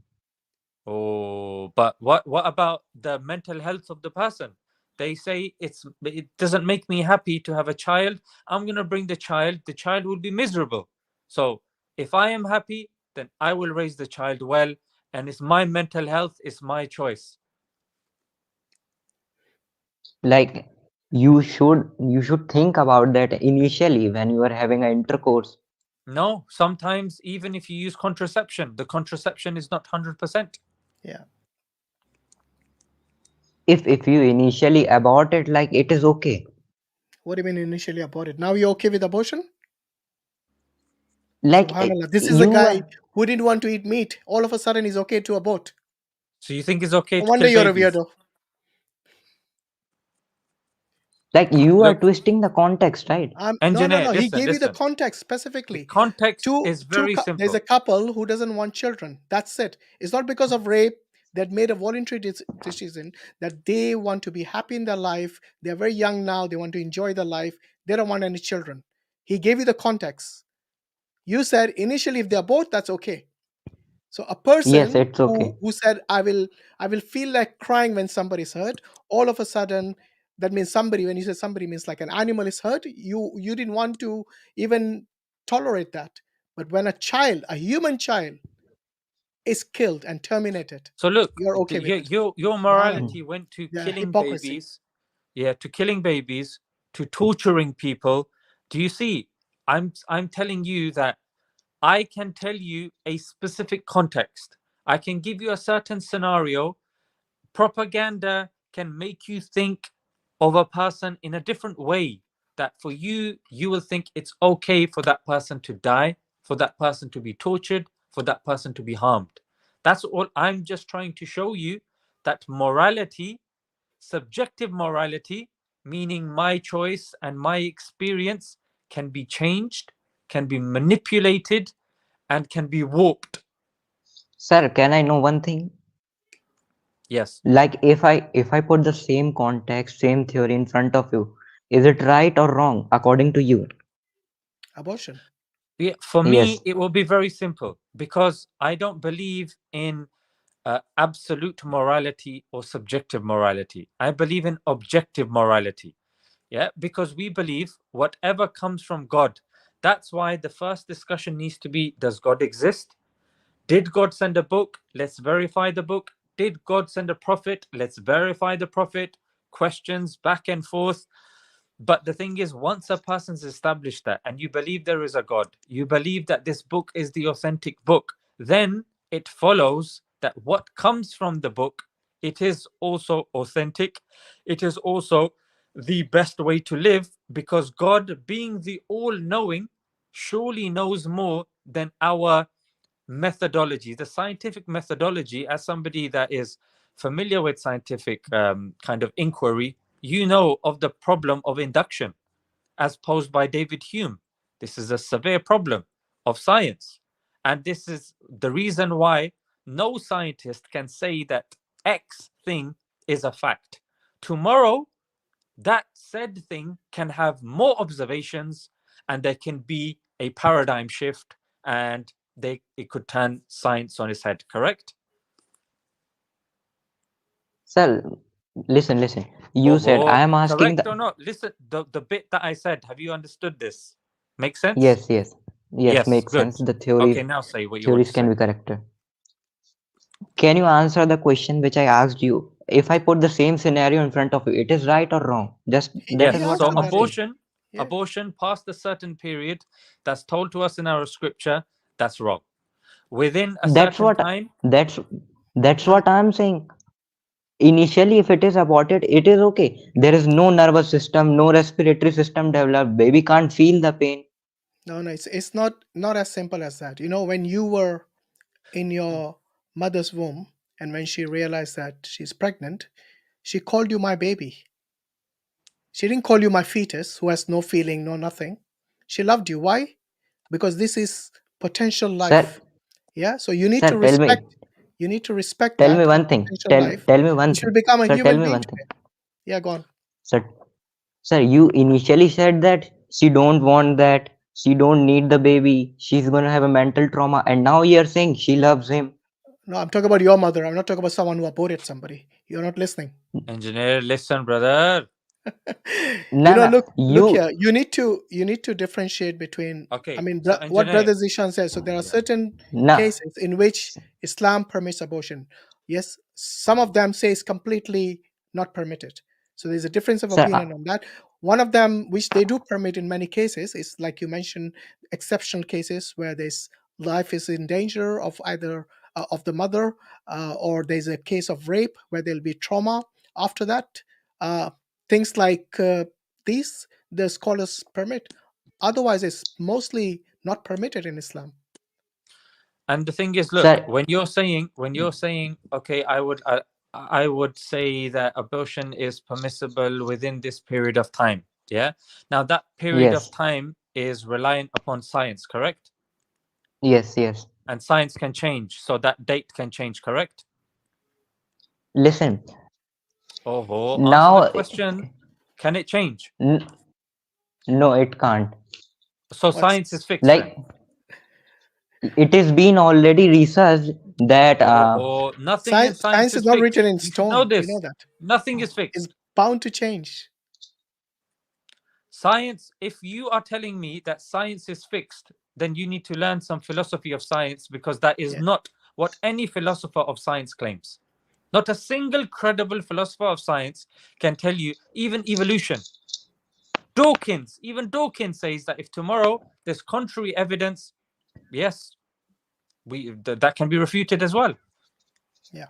Oh, but what about the mental health of the person? They say it doesn't make me happy to have a child. I'm gonna bring the child will be miserable. So if I am happy, then I will raise the child well, and it's my mental health, it's my choice. Like you should think about that initially when you are having an intercourse. No, sometimes even if you use contraception, the contraception is not 100%. Yeah. If you initially abort it, like it is okay. What do you mean initially abort it? Now you're okay with abortion? Like Subhanallah. This is a guy who didn't want to eat meat. All of a sudden, he's okay to abort. So you think it's okay No to wonder kill you're babies? a weirdo. like you are Look, twisting the context, right? No. engineer, He listen, gave you the listen. context The specifically. context is very There's simple. a couple who doesn't want children. That's it. It's not because of rape that made a voluntary decision that they want to be happy in their life. They're very young now. They want to enjoy their life. They don't want any children. He gave you the context. You said initially if they abort, that's okay. So a Yes, person it's okay. who said I will feel like crying when somebody's hurt, all of a sudden that means somebody, when you say somebody means like an animal is hurt, you didn't want to even tolerate that. But when a human child is killed and terminated, So look, you're okay with it. your morality went to Yeah, killing hypocrisy. babies. Yeah, to killing babies, to torturing people. Do you see? I'm telling you that I can tell you a specific context. I can give you a certain scenario. Propaganda can make you think of a person in a different way. That for you, you will think it's okay for that person to die, for that person to be tortured, for that person to be harmed. That's all. I'm just trying to show you that morality, subjective morality, meaning my choice and my experience, can be changed, can be manipulated, and can be warped. Sir, can I know one thing? Yes. Like if I put the same context, same theory in front of you, is it right or wrong according to you? Abortion. Yeah, for Yes. me, it will be very simple because I don't believe in absolute morality or subjective morality. I believe in objective morality. Yeah, because we believe whatever comes from God. That's why the first discussion needs to be, does God exist? Did God send a book? Let's verify the book. Did God send a prophet? Let's verify the prophet. Questions back and forth. But the thing is, once a person's established that and you believe there is a God, you believe that this book is the authentic book, then it follows that what comes from the book, it is also authentic. It is also the best way to live, because God, being the all-knowing, surely knows more than our methodology, the scientific methodology. As somebody that is familiar with scientific kind of inquiry, you know of the problem of induction as posed by David Hume. This is a severe problem of science. And this is the reason why no scientist can say that X thing is a fact. Tomorrow, that said thing can have more observations and there can be a paradigm shift, and it could turn science on its head, correct? Sir, listen. You said I am asking correct the or not? Listen, the bit that I said, have you understood this? Make sense? yes. Yes, Makes good. sense. The Okay, now say what you want theories to can say. be corrected. Can you answer the question which I asked you? If I put the same scenario in front of you, it is right or wrong? Just that Yes. is what So I'm asking. abortion past a certain period that's told to us in our scripture, that's wrong. Within a That's certain what time, that's what I'm saying. Initially, if it is aborted, it is okay. There is no nervous system, no respiratory system developed. Baby can't feel the pain. No, it's not as simple as that. When you were in your mother's womb and when she realized that she's pregnant, she called you my baby. She didn't call you my fetus who has no feeling, no nothing. She loved you. Why? Because this is potential Sir, life. Yeah. So you need sir, to respect. You need to respect tell me that one thing. potential life, Tell me one which will thing. become a Sir, tell human me being one thing. today. Yeah, go on. Sir, you initially said that she don't want that. She don't need the baby. She's gonna have a mental trauma, and now you're saying she loves him. No, I'm talking about your mother. I'm not talking about someone who aborted somebody. You're not listening. engineer, listen, brother. No, no, Look you, here. You need to differentiate between. I Okay, mean, so what engineer. Brother Zishan says. So there are certain no, cases in which Islam permits abortion. Yes, some of them say it's completely not permitted. So there's a difference of sir, opinion on that. One of them, which they do permit in many cases, is like you mentioned, exceptional cases where there's life is in danger of either of the mother, or there's a case of rape where there'll be trauma after that. Things like these, the scholars permit. Otherwise, it's mostly not permitted in Islam. And the thing is, look, sir, when you're saying, okay, I would say that abortion is permissible within this period of time. Yeah. Now that period of yes, time is reliant upon science, correct? yes, yes. And science can change, so that date can change, correct? Listen, Oh, answer the now, question. Can it change? n- no, it can't. So science is What's fixed then. Like, it is been already researched that, Nothing in science science is is not fixed. written in You should know stone. You this. know that. Nothing is It's fixed. bound to change. Science, if you are telling me that science is fixed, then you need to learn some philosophy of science, because that is Yeah. not what any philosopher of science claims. Not a single credible philosopher of science can tell you, even evolution. Even Dawkins says that if tomorrow there's contrary evidence, yes, that can be refuted as well. Yeah.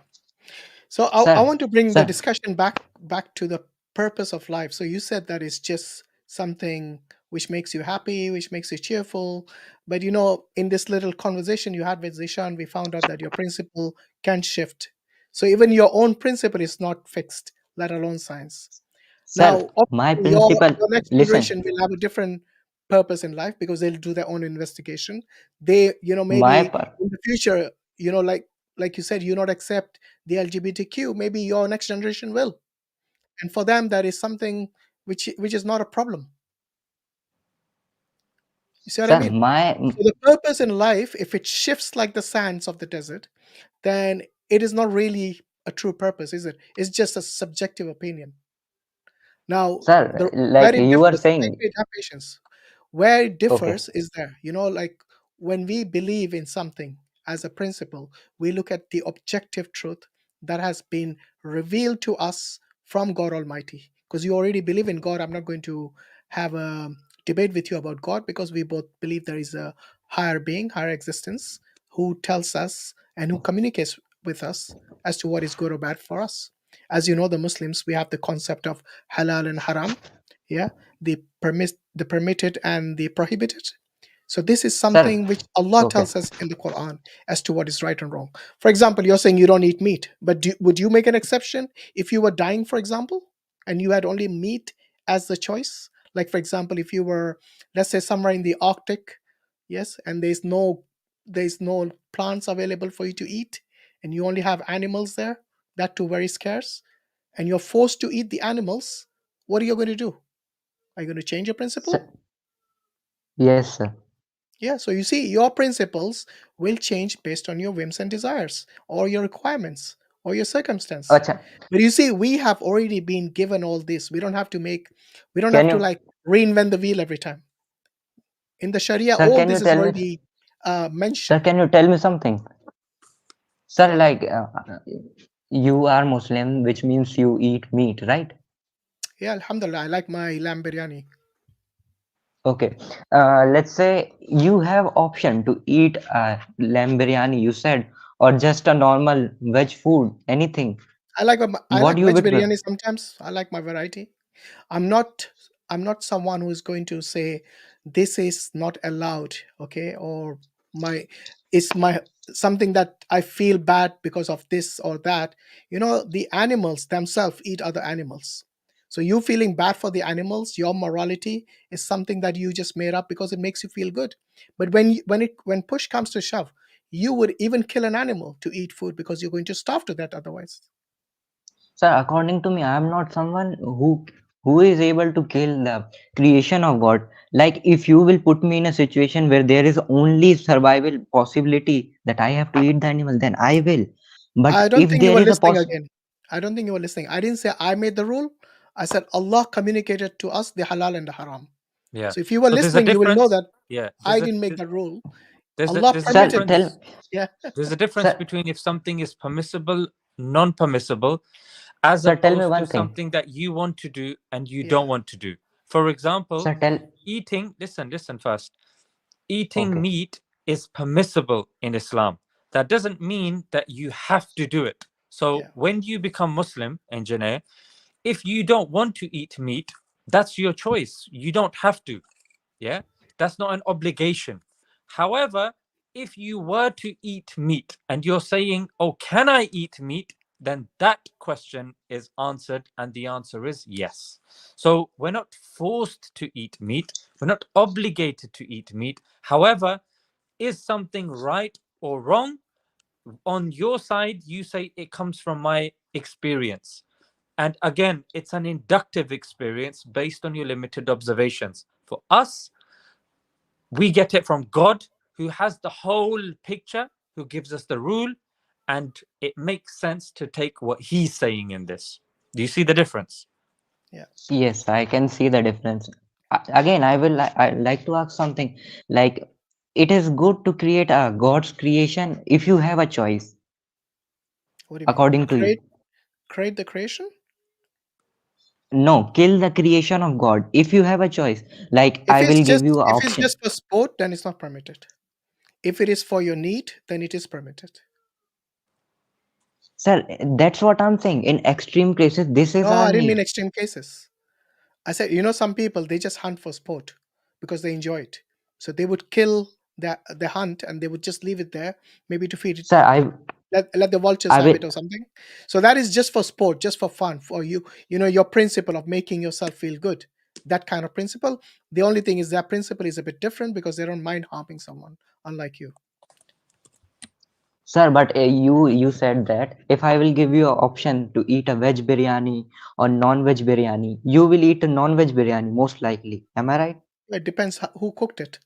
So I sir, want to bring the sir, discussion back to the purpose of life. So you said that it's just something which makes you happy, which makes you cheerful. But in this little conversation you had with Zishan, we found out that your principle can shift. So even your own principle is not fixed, let alone science. sir, Now, my obviously, principle, your next listen, generation will have a different purpose in life because they'll do their own investigation. They, my, maybe in the future, like you said, you not accept the LGBTQ. Maybe your next generation will, and for them, that is something which is not a problem. You see what I sir, mean? my, So the purpose in life, if it shifts like the sands of the desert, then it is not really a true purpose, is it? It's just a subjective opinion. Now, sir, where like it you are differs, wait, saying, wait, have patience. Where it okay, differs is there, like when we believe in something as a principle, we look at the objective truth that has been revealed to us from God Almighty. Because you already believe in God, I'm not going to have a debate with you about God because we both believe there is a higher being, higher existence who tells us and who communicates with us as to what is good or bad for us. As you know, the Muslims, we have the concept of halal and haram. Yeah, the permitted and the prohibited. So this is sir, something which Allah okay, tells us in the Quran as to what is right and wrong. For example, you're saying you don't eat meat, but would you make an exception if you were dying, for example, and you had only meat as the choice? Like, for example, if you were, let's say, somewhere in the Arctic, yes, and there's no plants available for you to eat, and you only have animals there, that too very scarce, and you're forced to eat the animals, what are you going to do? Are you going to change your principle? sir, yes, sir, Yeah, so you see, your principles will change based on your whims and desires, or your requirements, or your circumstance. acha, But you see, we have already been given all this. We don't can have to you, like reinvent the wheel every time. In the Sharia, sir, all can you this is tell me, already sir, mentioned. can you tell me something? Go Sir, ahead. like, you are Muslim, which means you eat meat, right? Yeah, Alhamdulillah, I like my lamb biryani. Okay. Let's say you have option to eat lamb biryani, you said, or just a normal veg food, anything. I What like you veg would biryani prefer? sometimes. I like my variety. I'm not I'm not someone who is going to say this is not allowed, okay, or my it's my something that I feel bad because of this or that. The animals themselves eat other animals. So you feeling bad for the animals, your morality is something that you just made up because it makes you feel good. But when push comes to shove, you would even kill an animal to eat food because you're going to starve to that otherwise. Sir, according to me, I am not someone who is able to kill the creation of God. Like, if you will put me in a situation where there is only survival possibility that I have to eat the animal, then I will. But I don't if think you there were is a listening poss again. I don't think you were listening. I didn't say I made the rule. I said Allah communicated to us the halal and the haram. Yeah. So if you were So there's a listening, you will know difference. that Yeah. I didn't make that rule. There's Allah a Sir, permitted. difference. Yeah. There's a difference sir, between if something is permissible, non-permissible, as sir, tell me opposed to one thing. something that you want to do and you Yeah. don't want to do. For example, Sir, tell. eating. Listen first. Eating Okay. meat is permissible in Islam. That doesn't mean that you have to do it. So Yeah. when you become Muslim, engineer, if you don't want to eat meat, that's your choice. You don't have to. Yeah, that's not an obligation. However, if you were to eat meat and you're saying, oh, can I eat meat? Then that question is answered, and the answer is yes. So we're not forced to eat meat, we're not obligated to eat meat. However, is something right or wrong? On your side, you say it comes from my experience. And again, it's an inductive experience based on your limited observations. For us, we get it from God, who has the whole picture, who gives us the rule, and it makes sense to take what he's saying in this. Do you see the difference? Yeah. Yes, I can see the difference. Again, I like to ask something like, it is good to create a God's creation if you have a choice, What do you mean? according to you. Create the creation? No, kill the creation of God if you have a choice. Like, If I will it's give you an just option. for sport, then it's not permitted. If it is for your need, then it is permitted. Sir, that's what I'm saying. In extreme cases, this is No, our I didn't mean need. extreme cases. I said, some people, they just hunt for sport because they enjoy it. So they would kill the hunt and they would just leave it there, maybe to feed it, Sir, I let the vultures I have will. it or something. So that is just for sport, just for fun, for you, your principle of making yourself feel good. That kind of principle. The only thing is that principle is a bit different because they don't mind harming someone, unlike you. Sir, but you said that if I will give you an option to eat a veg biryani or non-veg biryani, you will eat a non-veg biryani most likely. Am I right? It depends who cooked it.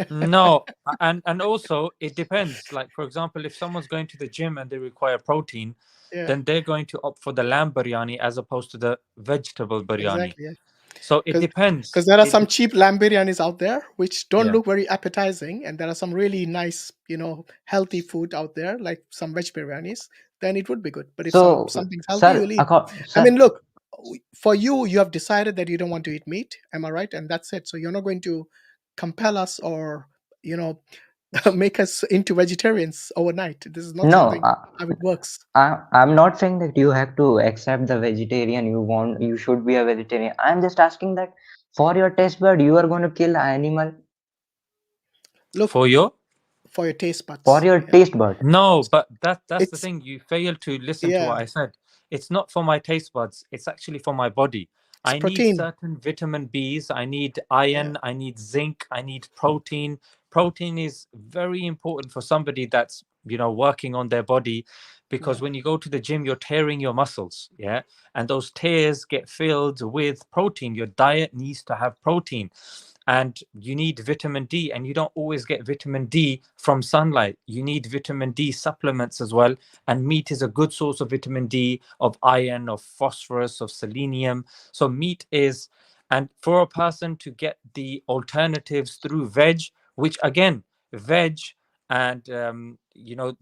No, and also it depends. Like, for example, if someone's going to the gym and they require protein, Yeah, then they're going to opt for the lamb biryani as opposed to the vegetable biryani. exactly. Yeah. So it depends. Because there are some cheap lamb biryanis out there which don't Yeah. look very appetizing, and there are some really nice, healthy food out there, like some veg biryanis. Then it would be good. But if So, something's healthy, sir, you'll eat. I sir, mean, look, for you, you have decided that you don't want to eat meat. Am I right? And that's it. So you're not going to compel us or, make us into vegetarians overnight. This is not no, something how it works. I'm not saying that you have to accept the vegetarian. You should be a vegetarian. I'm just asking that for your taste bud, you are going to kill an animal Look, For your taste buds. for your Yeah. taste bud. No, but that's the It's thing. You fail to listen to yeah, what I said. It's not for my taste buds. It's actually for my body. it's I need protein. certain vitamin Bs. I need Yeah, iron. I need zinc. I need protein. Protein is very important for somebody that's working on their body, because yeah, when you go to the gym, you're tearing your muscles. Yeah, and those tears get filled with protein. Your diet needs to have protein. And you need vitamin D, and you don't always get vitamin D from sunlight. You need vitamin D supplements as well, and meat is a good source of vitamin D, of iron, of phosphorus, of selenium. So meat is, and for a person to get the alternatives through veg, which again, veg and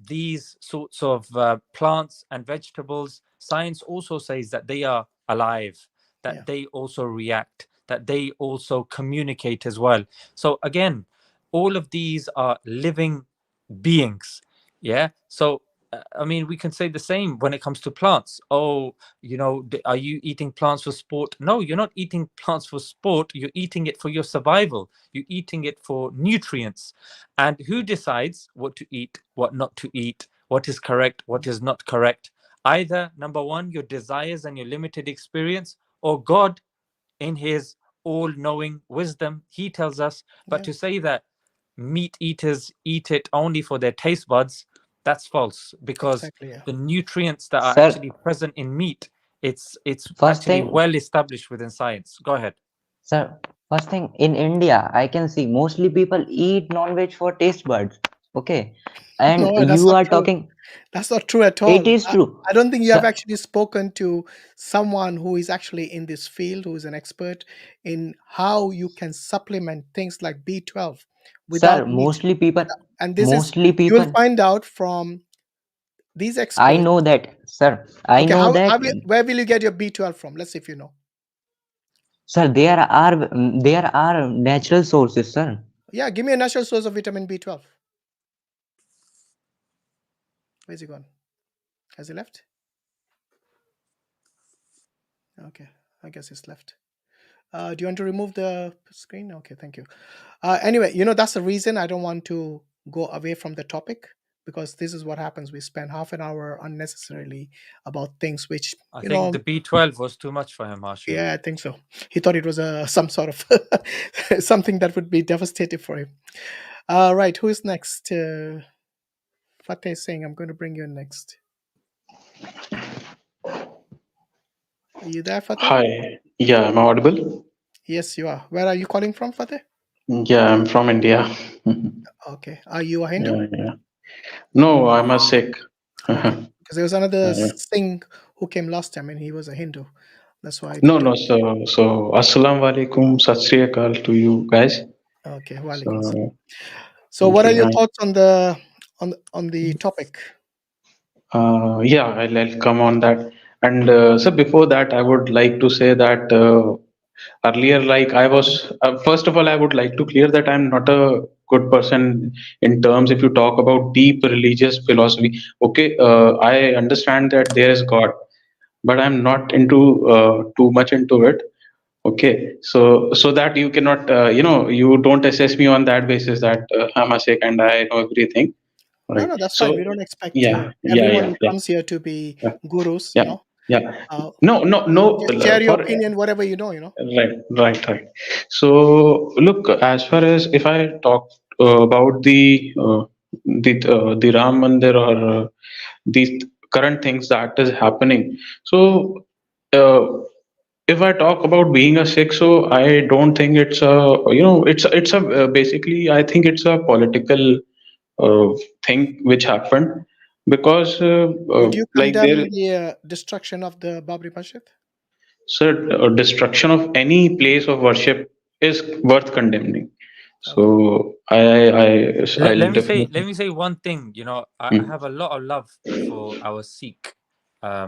these sorts of plants and vegetables, science also says that they are alive, that yeah, they also react, that they also communicate as well. So again, all of these are living beings. Yeah. So I mean, we can say the same when it comes to plants. Oh, are you eating plants for sport? No, you're not eating plants for sport. You're eating it for your survival. You're eating it for nutrients. And who decides what to eat, what not to eat, what is correct, what is not correct? Either number one, your desires and your limited experience, or God in his all-knowing wisdom, he tells us. But yeah. to say that meat eaters eat it only for their taste buds, that's false, because Exactly. Yeah. the nutrients that are Sir, actually present in meat, it's first actually thing, well established within science. Go ahead. sir, first thing in India, I can see mostly people eat non-veg for taste buds. Okay, and No, that's you not are true. talking. That's not true at It all. is true, I don't think you have sir. actually spoken to someone who is actually in this field, who is an expert in how you can supplement things like B12 Sir, without meat. mostly people, And this is, mostly you will people. find out from these I experts. know that, sir. I Okay, know that, where will you get your B12 from? Let's see if you know. sir. There are natural sources, sir. Yeah, give me a natural source of vitamin B12. Where's he gone? Has he left? Okay, I guess he's left. Do you want to remove the screen? Okay, thank you. Anyway, that's the reason I don't want to go away from the topic, because this is what happens. We spend half an hour unnecessarily about things which, I think the B12 was too much for him, Hashim. yeah, I think so. He thought it was some sort of something that would be devastating for him. Right, who is next? Fateh is saying, I'm going to bring you in next. Are you there, Fateh? Hi. Yeah, I'm audible. Yes, you are. Where are you calling from, Fateh? Yeah, I'm from India. Okay. Are you a Hindu? Yeah. No, I'm a Sikh. Okay. Because there was another Yeah. Singh who came last time and he was a Hindu. That's why I No, thought. so Assalamu alaikum, Sat Sri Akal to you guys. Okay. Walaikum salam. So, So what are your yeah, thoughts on the topic? yeah, I'll come on that. And so before that, I would like to say that earlier, like I was, first of all, I would like to clear that I'm not a good person in terms if you talk about deep religious philosophy. Okay, I understand that there is God, but I'm not into too much into it. Okay, so that you cannot, you don't assess me on that basis that I'm a Sikh and I know everything, No, right? no, that's fine. So We don't expect yeah, yeah, everyone yeah, who yeah, comes here to be yeah, gurus, yeah, yeah. Uh, No, just share your for opinion, whatever you know. right. So look, as far as if I talk about the Ram Mandir or these current things that is happening. So uh, if I talk about being a Sikh, so I don't think it's a it's a basically I think it's a political uh, thing which happened because Would you like there. condemn the destruction of the Babri Masjid? So, destruction of any place of worship is worth condemning. Okay. So, I'll Let definitely. me say one thing. I Mm. have a lot of love for our Sikh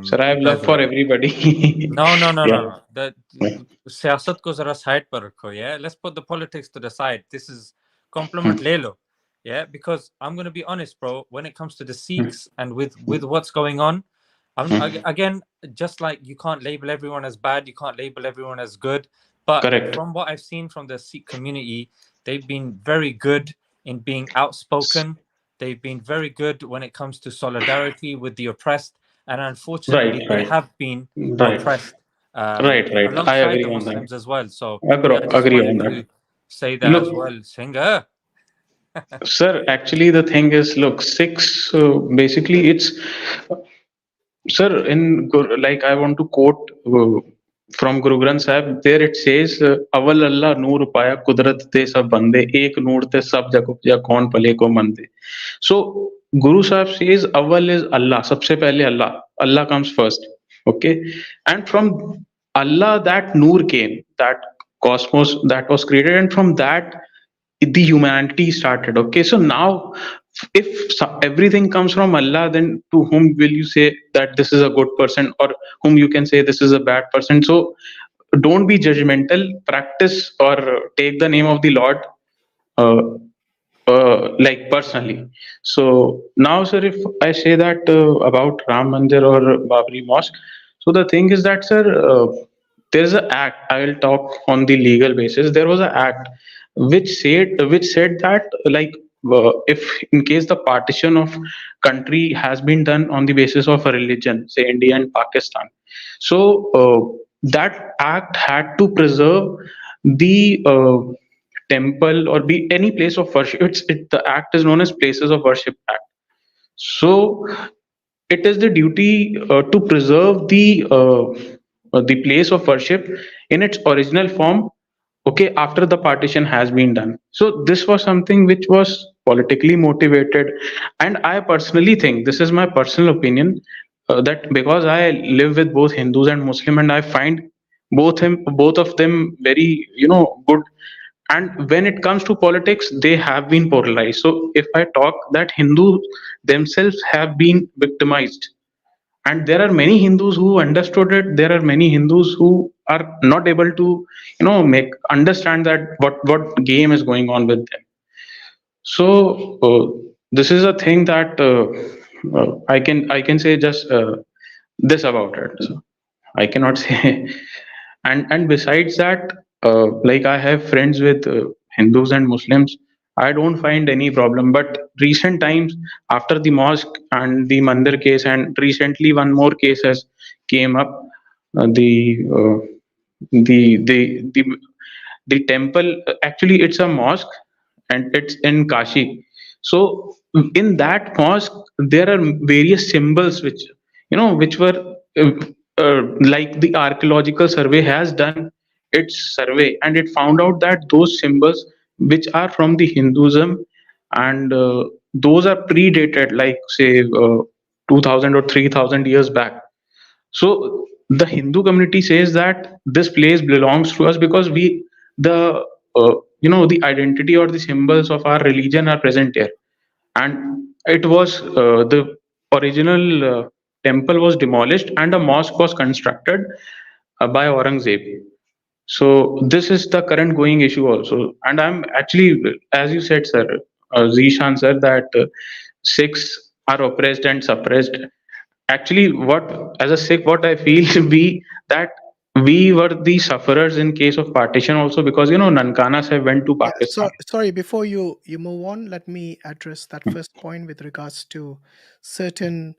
Sir, I have love for brethren. everybody. Yeah. No. The Yeah. siyasat ko zara side par rakho, yeah. Let's put the politics to the side. This is compliment Mm. lelo, yeah. Because I'm gonna be honest, bro. When it comes to the Mm. Sikhs and with what's going on, Mm. again, just like you can't label everyone as bad, you can't label everyone as good. But Correct. from what I've seen from the Sikh community, they've been very good in being outspoken. They've been very good when it comes to solidarity with the oppressed, and Right, unfortunately, they right, have been right, oppressed right. I alongside the agree on that. Muslims as well. So yeah, I just Agree on wanted that. to say that as Look, well. Singer. sir, actually, the thing is, look, six, basically, it's Sir, like I want to quote from Guru Granth Sahib, there it says, "Aval Allah noor paya kudrat te sab bande, ek noor te sab jak upja kaun pale ko mande." So Guru Sahib says, "Aval is Allah, sabse pehle Allah. Allah comes first." Okay, and from Allah that noor came, that cosmos that was created, and from that the humanity started. Okay, so now if everything comes from Allah, then to whom will you say that this is a good person, or whom you can say this is a bad person? So don't be judgmental, practice or take the name of the Lord uh, like personally. So now, sir, if I say that about Ram Mandir or Babri Mosque, so the thing is that, sir, there is an act. I will talk on the legal basis. There was an act which said that like if in case the partition of country has been done on the basis of a religion, say India and Pakistan, so that act had to preserve the temple or be any place of worship. The act is known as Places of Worship Act. So it is the duty to preserve the place of worship in its original form. Okay, after the partition has been done. So this was something which was politically motivated. And I personally think, this is my personal opinion, that because I live with both Hindus and Muslim, and I find both of them very, good. And when it comes to politics, they have been polarized. So if I talk that Hindus themselves have been victimized, and there are many Hindus who understood it, there are many Hindus who are not able to, make understand that what game is going on with them. So this is a thing that I can say just this about it. So I cannot say. And besides that, like I have friends with Hindus and Muslims. I don't find any problem. But recent times, after the mosque and the Mandir case, and recently one more case has came up, the the temple, actually it's a mosque, and it's in Kashi. So in that mosque there are various symbols which were like the archaeological survey has done its survey, and it found out that those symbols which are from the Hinduism, and those are predated, like say 2000 or 3000 years back. So the Hindu community says that this place belongs to us because the the identity or the symbols of our religion are present here. And it was the original temple was demolished and a mosque was constructed by Aurangzeb. So this is the current going issue also. And I'm actually, as you said, sir, Zeeshan sir, that Sikhs are oppressed and suppressed. Actually, what as a Sikh, what I feel that we were the sufferers in case of partition also, because Nankanas have went to Pakistan. Sorry, before you move on, let me address that first point with regards to certain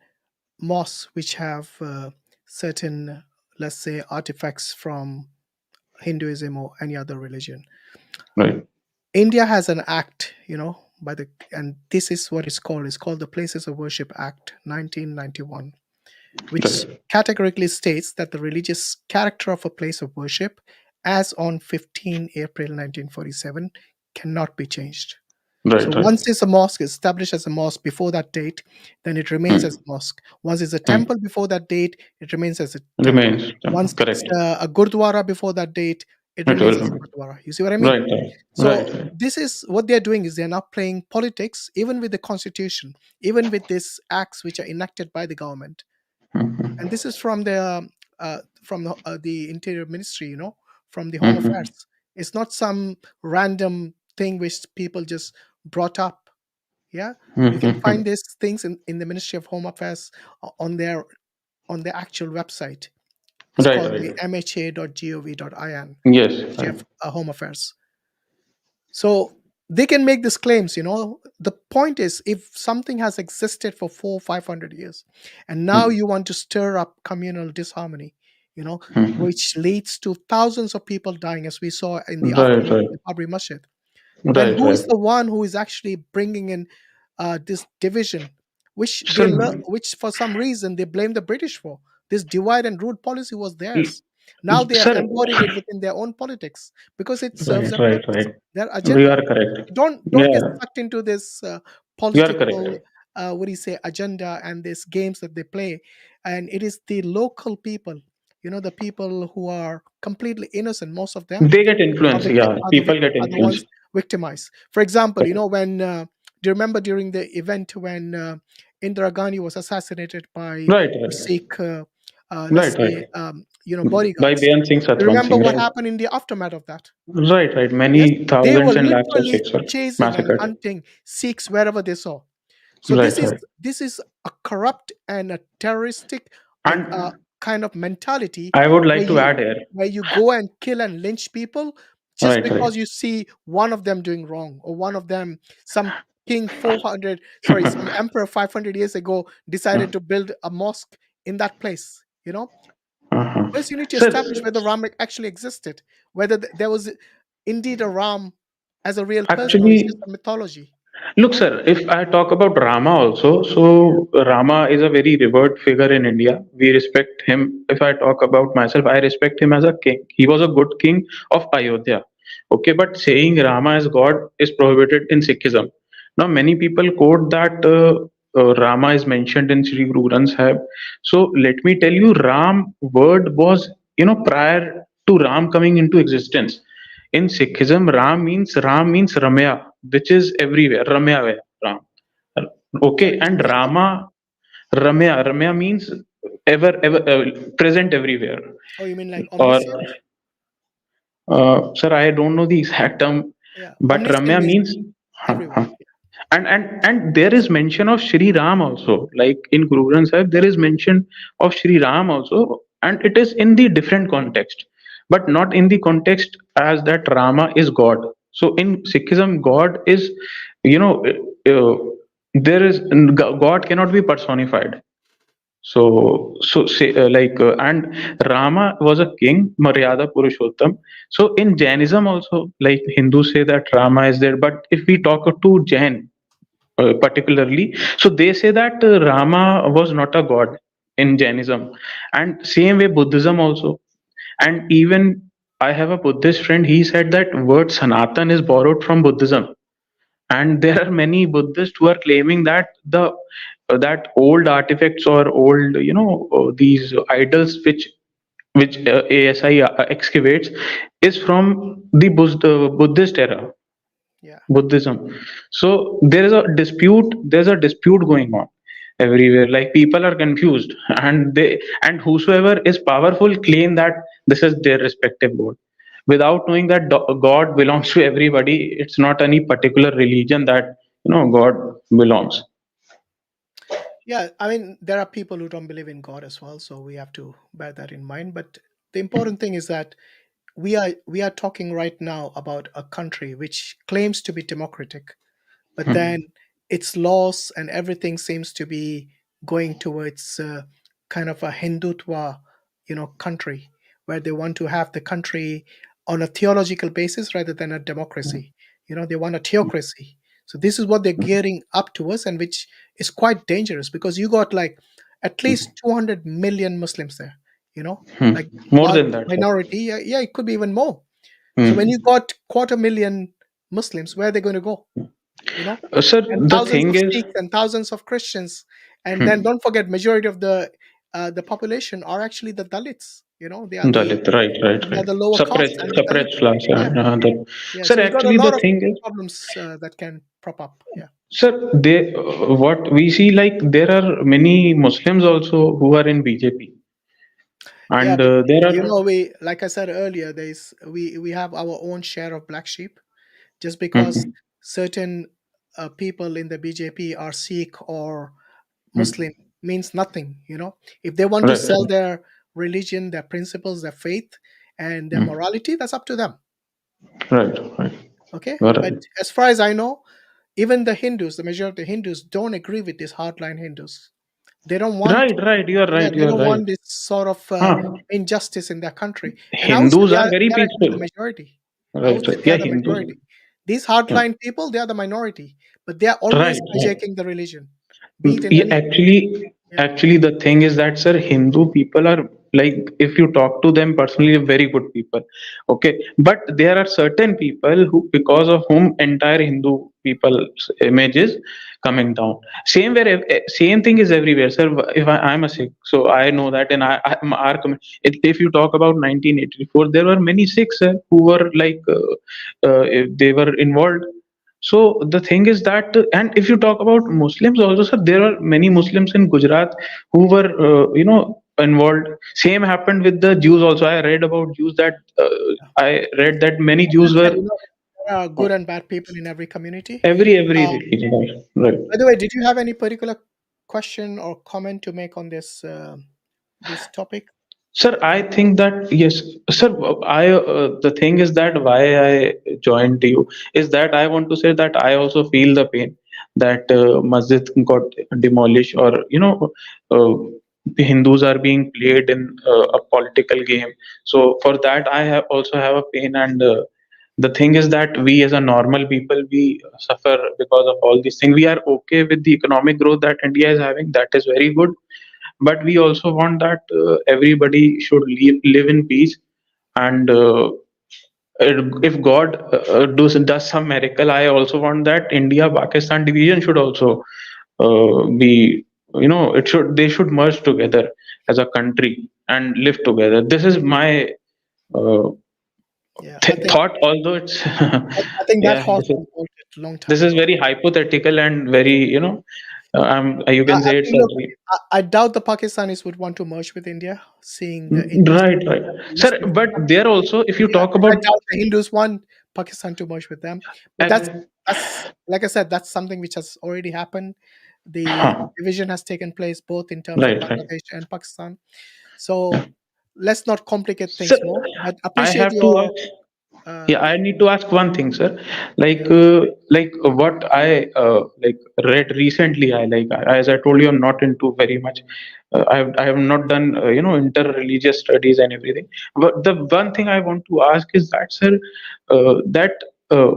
mosques which have certain, let's say, artifacts from Hinduism or any other religion. Right. India has an act, and this is what it's called. It's called the Places of Worship Act 1991, which Right. categorically states that the religious character of a place of worship, as on 15 April 1947, cannot be changed. Right. So Right. once it's a mosque, established as a mosque before that date, then it remains as a mosque. Once it's a temple before that date, it remains as a temple. Remains Once correct. it's a gurdwara before that date, it It remains will as a remain. gurdwara. You see what I mean? Right. Right. So Right. this is what they're doing, is they're now playing politics, even with the constitution, even with these acts which are enacted by the government. Mhm. And this is from the Interior Ministry, from the Home Mhm. Affairs. It's not some random thing which people just brought up. Yeah, you can find these things in the Ministry of Home Affairs on their actual website. It's Right. called Right. the mha.gov.in, Yes. Ministry of Home Affairs. So they can make these claims. The point is, if something has existed for 400-500 years, and now you want to stir up communal disharmony, which leads to thousands of people dying, as we saw in the Right. aftermath Right. of the Babri Masjid, then Right. who is Right. the one who is actually bringing in this division, which Sir, which for some reason they blame the British for? This divide and rule policy was theirs. Now they have sir. embodied it within their own politics because it serves Right. their Right. purpose, Right. their We agenda. are correct. Don't get Yeah. sucked into this You are correct. political what do you say, agenda, and these games that they play. And it is the local people, the people who are completely innocent, most of them They get are influence. Yeah. People get are the ones influence. victimized. For example, when do you remember during the event when Indira Gandhi was assassinated by Right. the Right. Sikh, Right. let's Right. say, By bodyguards? Bayan Singh, You Satwan remember Singh. what Right. happened in the aftermath of that? Right. Right. Yes, Many they were thousands and lakhs of literally Sikhs were chasing and massacred. hunting Sikhs wherever they saw. So Right. this is a corrupt and a terroristic And kind of mentality I would where like to add here. you go and kill and lynch people just Right. because Right. you see one of them doing wrong, or one of them, some king 400, sorry, some emperor 500 years ago decided to build a mosque in that place. First, you need to establish Sir, whether Ram actually existed, whether there was indeed a Ram as a real person, or it's just actually, a mythology. look, sir, if I talk about Rama also, so Rama is a very revered figure in India. We respect him. If I talk about myself, I respect him as a king. He was a good king of Ayodhya. Okay, but saying Rama as God is prohibited in Sikhism. Now, many people quote that Rama is mentioned in Sri Guru Granth Sahib. So let me tell you, Ram word was, prior to Ram coming into existence. In Sikhism, Ram means Ramya, which is everywhere. Ramya, Ram. Okay, Sorry, and say again. Ramya means ever present everywhere. Oh, you mean like Or omniscient? sir, I don't know the exact term, Yeah, but omniscient Ramya means means huh, everywhere. huh. And there is mention of Shri Ram also. Like in Guru Granth Sahib, there is mention of Shri Ram also, and it is in the different context, but not in the context as that Rama is God. So in Sikhism, God is, you know, there is God cannot be personified. So say and Rama was a king, Maryada Purushottam. So in Jainism also, like Hindus say that Rama is there, but if we talk to Jain particularly, so they say that Rama was not a god in Jainism, and same way Buddhism also. And even I have a Buddhist friend. He said that word Sanatan is borrowed from Buddhism, and there are many Buddhists who are claiming that the that old artifacts or old these idols which ASI excavates is from the Buddhist era, Yeah. Buddhism. So there is a dispute. There's a dispute going on everywhere. Like people are confused, and whosoever is powerful claim that this is their respective god, without knowing that God belongs to everybody. It's not any particular religion that God belongs. Yeah, I mean, there are people who don't believe in God as well, so we have to bear that in mind. But the important thing is that we are talking right now about a country which claims to be democratic, but Hmm. then its laws and everything seems to be going towards kind of a Hindutva, country where they want to have the country on a theological basis rather than a democracy. They want a theocracy. So this is what they're gearing up towards, and which is quite dangerous because you got like at least 200 million Muslims there. Hmm. Like More large than that, sir. minority. Yeah, yeah, it could be even more. So when you Hmm. got quarter million Muslims, where are they going to go? Sir, And the thousands thing of is, Sikhs and thousands of Christians, and then hmm, don't forget, majority of the population are actually the Dalits. They are the Dalit, right, right, they are right. the lower caste and the Suppressed Dalits. class. Yeah, yeah. Sir, So we got a actually, the lot of thing is, problems that can prop up. Yeah, sir, what we see, like there are many Muslims also who are in BJP, yeah. and But there are. we like I said earlier, we have our own share of black sheep. Just because Hmm, certain people in the BJP are Sikh or hmm, Muslim means nothing. If they want to right, sell their religion, their principles, their faith, and their hmm, morality, that's up to them. right, right, Okay. got But it. as far as I know, even the Hindus, the majority of the Hindus, don't agree with these hardline Hindus. They don't want, Right, right, you are yeah, right, they you are don't right. want this sort of Huh. injustice in their country. And I would say Hindus are very they are actually the peaceful. majority. I Right, would say right. they Yeah, are the Hindus. majority. These Yeah. hardline people, they are the minority, but they are Right, always right. hijacking the religion, be it in Yeah, any. Yeah, actually, the thing is that, sir, Hindu people are like, if you talk to them personally, very good people. Okay, but there are certain people who, because of whom entire Hindu people's image is coming down. Same thing is everywhere, sir. If I'm a Sikh, so I know that in our if you talk about 1984, there were many Sikhs who were like, they were involved. So the thing is that, and if you talk about Muslims also, sir, there are many Muslims in Gujarat who were, involved. Same happened with the Jews also. I read about Jews that I read that many as I Jews said, were there are good and bad people in every community. every Uh, religion, right? by the way, did you have any particular question or comment to make on this topic? Sir, I think that yes, sir. I The thing is that why I joined you is that I want to say that I also feel the pain that masjid got demolished, or uh, the Hindus are being played in a political game. So for that, I have also have a pain, and the thing is that we as a normal people, we suffer because of all these things. We are okay with the economic growth that India is having. That is very good, but we also want that everybody should live in peace, and if God does some miracle, I also want that India-Pakistan division should also be, they should merge together as a country and live together. This is my uh, Yeah, I think thought, although it's I think that yeah, horse was bolted a long this time is ago. very hypothetical and very, you I, can I say it's think, a look, very I doubt the Pakistanis would want to merge with India, seeing the Indians. right, sir. But there also, if you Yeah, talk and I about doubt the Hindus want Pakistan to merge with them. But that's ag- that's like I said, that's something which has already happened. The huh, division has taken place both in terms of right, Bangladesh and Pakistan. So let's not complicate sir, things more. But I appreciate have to your ask. uh, Yeah, I need to ask one thing, sir. yeah, What I read recently. As I told you, I'm not into very much. I have not done inter-religious studies and everything. But the one thing I want to ask is that, sir, that uh,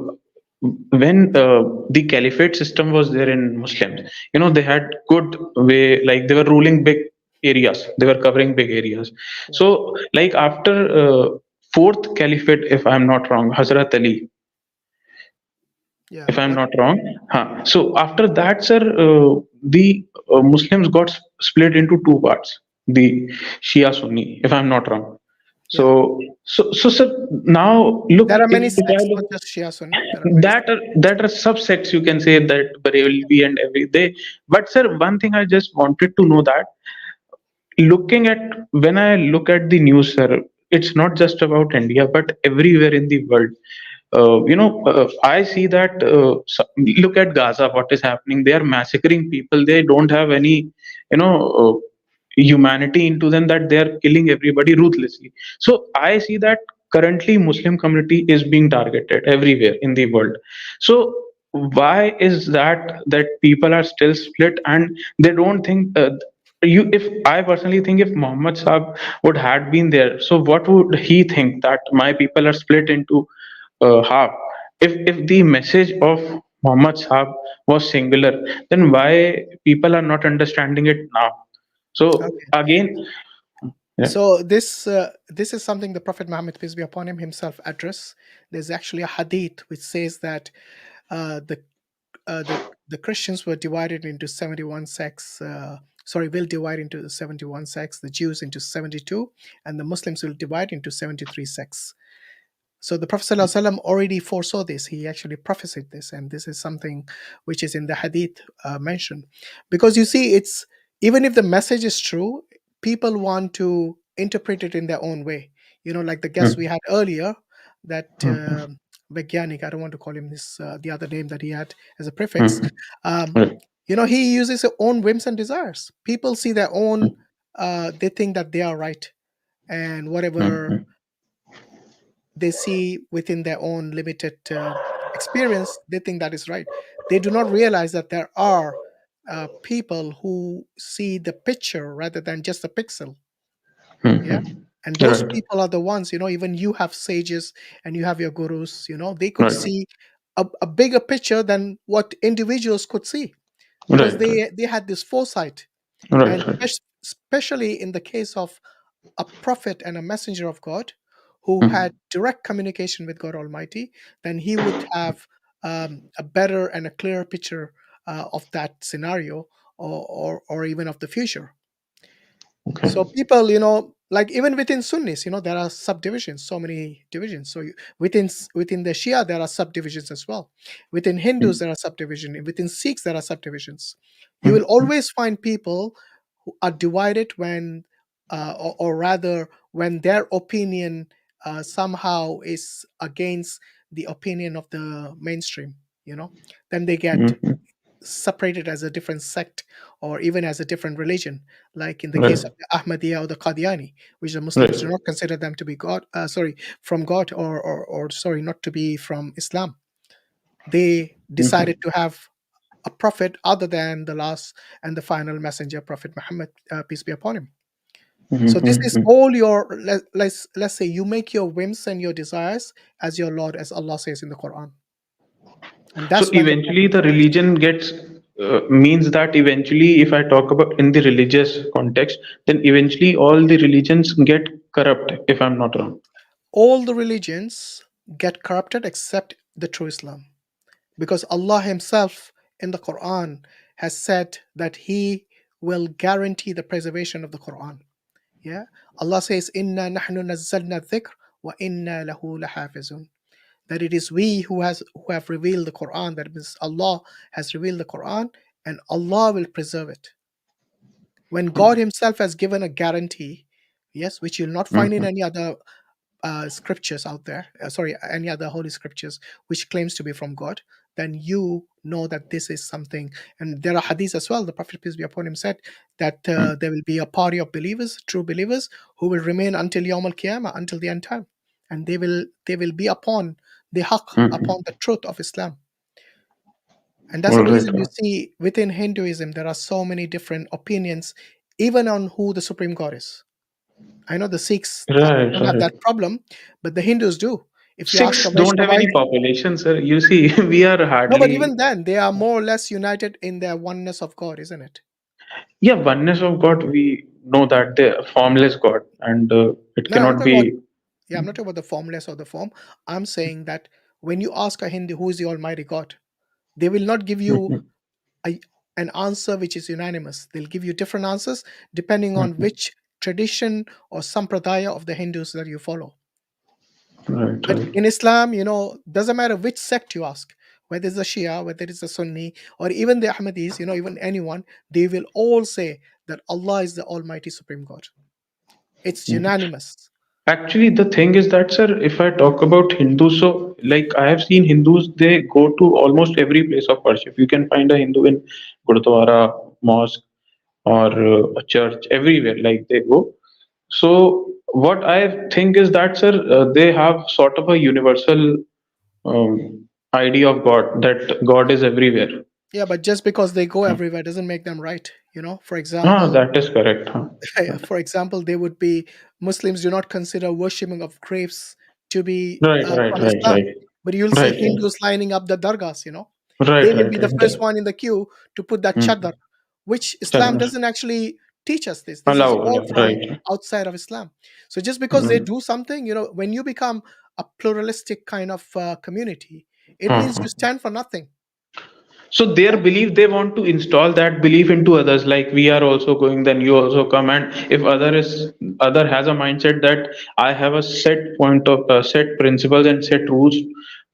when the caliphate system was there in Muslims, they had good way, like they were ruling big areas, they were covering big areas. yeah, So, like after fourth caliphate, if I'm not wrong, Hazrat Ali, yeah. if I'm That not wrong. Huh. So after that, sir, the Muslims got split into two parts, the Shia Sunni, if I'm not wrong. yeah. So, sir, now look, There are many if I sects, look, not just Shia Sunni. There are many sects. that are subsects, you can say, that Barelvi and every day. But sir, one thing I just wanted to know, that looking at, when I look at the news, sir, it's not just about India, but everywhere in the world. I see that. Look at Gaza, what is happening? They are massacring people. They don't have any, humanity into them, that they are killing everybody ruthlessly. So I see that currently Muslim community is being targeted everywhere in the world. So why is that people are still split, and they don't think, if I personally think, if Muhammad Saab would had been there, so what would he think, that my people are split into half? If the message of Muhammad Saab was singular, then why people are not understanding it now? So Okay. again, yeah. So this is something the Prophet Muhammad, peace be upon him, himself addressed. There's actually a hadith which says that uh, the the Christians were divided into 71 sects. Will divide into 71 sects. The Jews into 72, and the Muslims will divide into 73 sects. So the Prophet ﷺ already foresaw this. He actually prophesied this, and this is something which is in the hadith mentioned. Because you see, it's even if the message is true, people want to interpret it in their own way. Like the guest we Mm, had earlier, that mm, Vaigyanik. I don't want to call him this the other name that he had as a prefix. mm, Um, right, he uses his own whims and desires. People see their own. mm, They think that they are right, and mm, whatever mm, they see within their own limited experience, they think that is right. They do not realize that there are people who see the picture rather than just a pixel. mm, Yeah. mm. And those Right, people are the ones, even you have sages and you have your gurus, they could right, see a bigger picture than what individuals could see, because right, right, they had this foresight. And right, right. especially in the case of a prophet and a messenger of God who had Mm, direct communication with God Almighty, then he would have a better and a clearer picture of that scenario, or even of the future. So okay. people, like even within Sunnis, there are subdivisions, so many divisions. So within the Shia, there are subdivisions as well. Within Hindus, Mm, there are subdivisions. Within Sikhs, there are subdivisions. You will mm, mm, always find people who are divided when, or rather, when their opinion somehow is against the opinion of the mainstream. Then they get mm, mm. separated as a different sect, or even as a different religion, like in the case Right, of the Ahmadiyya or the Qadiani, which the Muslims do right. not consider them to be God, from God, or sorry, not to be from Islam. They decided Mhm, to have a prophet other than the last and the final messenger, Prophet Muhammad, peace be upon him. mhm, So this mhm, is mhm. all your, let's say you make your whims and your desires as your Lord, as Allah says in the Quran, and So that's when the eventually, problem the comes. religion gets means that eventually, if I talk about in the religious context, then eventually all the religions get corrupt. If I'm not wrong. All the religions get corrupted except the true Islam. Because Allah Himself in the Quran has said that He will guarantee the preservation of the Quran. Yeah, Allah says, "Inna nahnu nazzalna dhikr wa inna lahu lahafizun." That it is we who have revealed the Quran. That means Allah has revealed the Quran, and Allah will preserve it. When God Himself has given a guarantee, yes, which you'll not find in any other scriptures out there, any other holy scriptures which claims to be from God, then you know that this is something. And there are hadiths as well. The Prophet, peace be upon him, said that there will be a party of believers, true believers, who will remain until Yawm al-Qiyamah, until the end time, and they will be upon the haqq, upon the truth of Islam. And that's the reason you see within Hinduism there are so many different opinions, even on who the supreme God is. I know the Sikhs Right, don't have that right. problem, but the Hindus do. If you ask a Sikhs don't have any Vaishnavite, population, sir. You see, we are no, but hardly. even then, they are more or less united in their oneness of God, isn't it? Yeah, oneness of God. We know that the formless God, and it No, I'm not cannot talking about. be. Yeah, I'm not talking about the formless or the form. I'm saying that when you ask a Hindu who is the Almighty God, they will not give you an answer which is unanimous. They'll give you different answers depending on which tradition or sampradaya of the Hindus that you follow. Right, But right. in Islam, doesn't matter which sect you ask, whether it's a Shia, whether it's a Sunni, or even the Ahmadis, even anyone, they will all say that Allah is the Almighty Supreme God. It's unanimous. Actually, the thing is that, sir, if I talk about Hindus, so like I have seen Hindus, they go to almost every place of worship. You can find a Hindu in Gurdwara, mosque, or a church, everywhere. Like they go. So what I think is that, sir, they have sort of a universal idea of God, that God is everywhere. Yeah, but just because they go everywhere doesn't make them right. For Ah, example, that is correct. Huh? they would be Muslims do not consider worshipping of graves to be Right, right, from right, Islam, right, but you'll see right, right, Hindus lining up the dargahs. They right, will right, be the right. first one in the queue to put that chadar, which Islam Chalo. doesn't actually teach us this. This is Allow, all allow, from right. outside of Islam. So just because they Mm. do something, when you become a pluralistic kind of community, it means you Uh-huh. stand for nothing. So their Yeah. belief, they want to install that belief into others. Like we are also going, then you also come. And if other has a mindset that I have a set point of set principles and set rules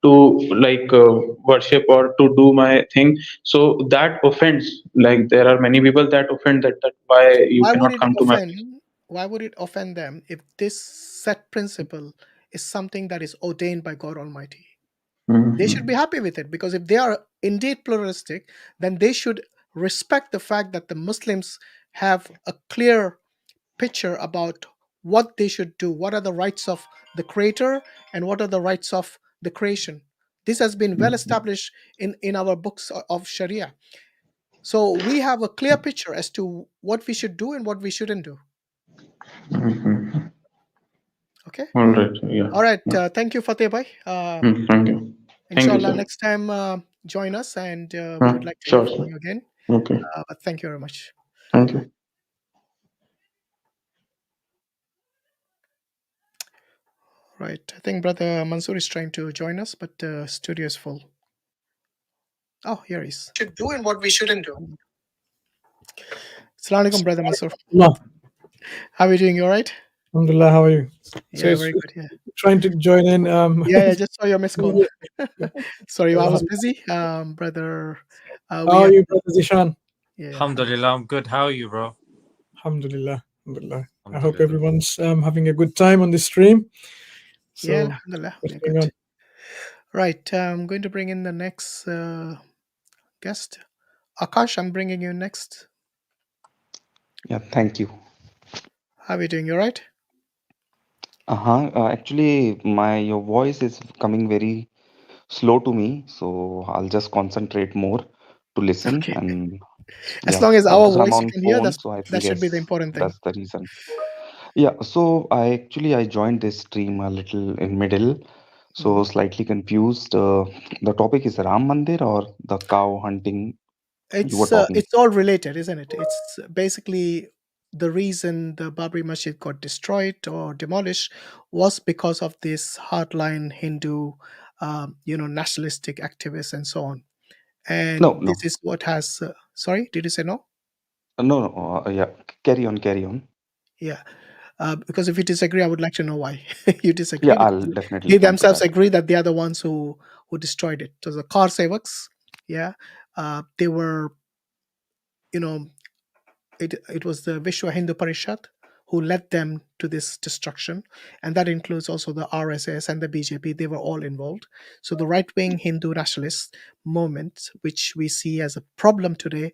to like worship or to do my thing, so that offends. Like there are many people that offend that why you Why would cannot it come to my place. offend? Why would it offend them if this set principle is something that is ordained by God Almighty? They should be Mhm. happy with it, because if they are indeed pluralistic, then they should respect the fact that the Muslims have a clear picture about what they should do, what are the rights of the creator and what are the rights of the creation. This has been well established in our books of Sharia. So we have a clear picture as to what we should do and what we shouldn't do. Mhm. Okay. All right. Yeah. All right. Yeah. Thank you, Fateh bhai. Thank you. Thank you, Inshallah, sir. next time join us, and we would like to hear Sure, from sir. you again. Okay. But thank you very much. Thank you. Right. I think Brother Mansur is trying to join us, but the studio is full. Oh, here he is. Should do and what we shouldn't do. Assalamu alaikum, Brother Mansur. Allah. How are you doing? You all right? Alhamdulillah, how are you? So Yeah, it's very good. Yeah. trying to join in. Yeah, I just saw your missed call. Sorry, I was How busy. Brother, are you, Brother Zeeshan? Yeah. Alhamdulillah, I'm good. How are you, bro? Alhamdulillah. Alhamdulillah. I hope Alhamdulillah. everyone's having a good time on this stream. So, Yeah, alhamdulillah. what's We're going good. on? Right. I'm going to bring in the next guest. Akash, I'm bringing you next. Yeah, thank you. How are you doing? You all right? Actually, your voice is coming very slow to me, so I'll just concentrate more to listen. Okay. And As yeah, long as our because I'm voice you on can hear, phone, so I that should be the guess important thing. that's the reason. Yeah, so I joined this stream a little in middle, so slightly confused. The topic is Ram Mandir or the cow hunting you were talking. It's all related, isn't it? It's basically the reason the Babri Masjid got destroyed or demolished was because of this hardline Hindu, nationalistic activists and so on. No, And no, this is what has. Sorry, did you say no? no, no. Yeah, carry on, carry on. Yeah. Because if you disagree, I would like to know why you Yeah, disagree. Because I'll definitely they come to themselves that. agree that they are the ones who destroyed it. So the car sevaks, yeah, they were, you know, it was the Vishwa Hindu Parishad who led them to this destruction, and that includes also the RSS and the BJP. They were all involved. So the right-wing Hindu nationalist movement, which we see as a problem today,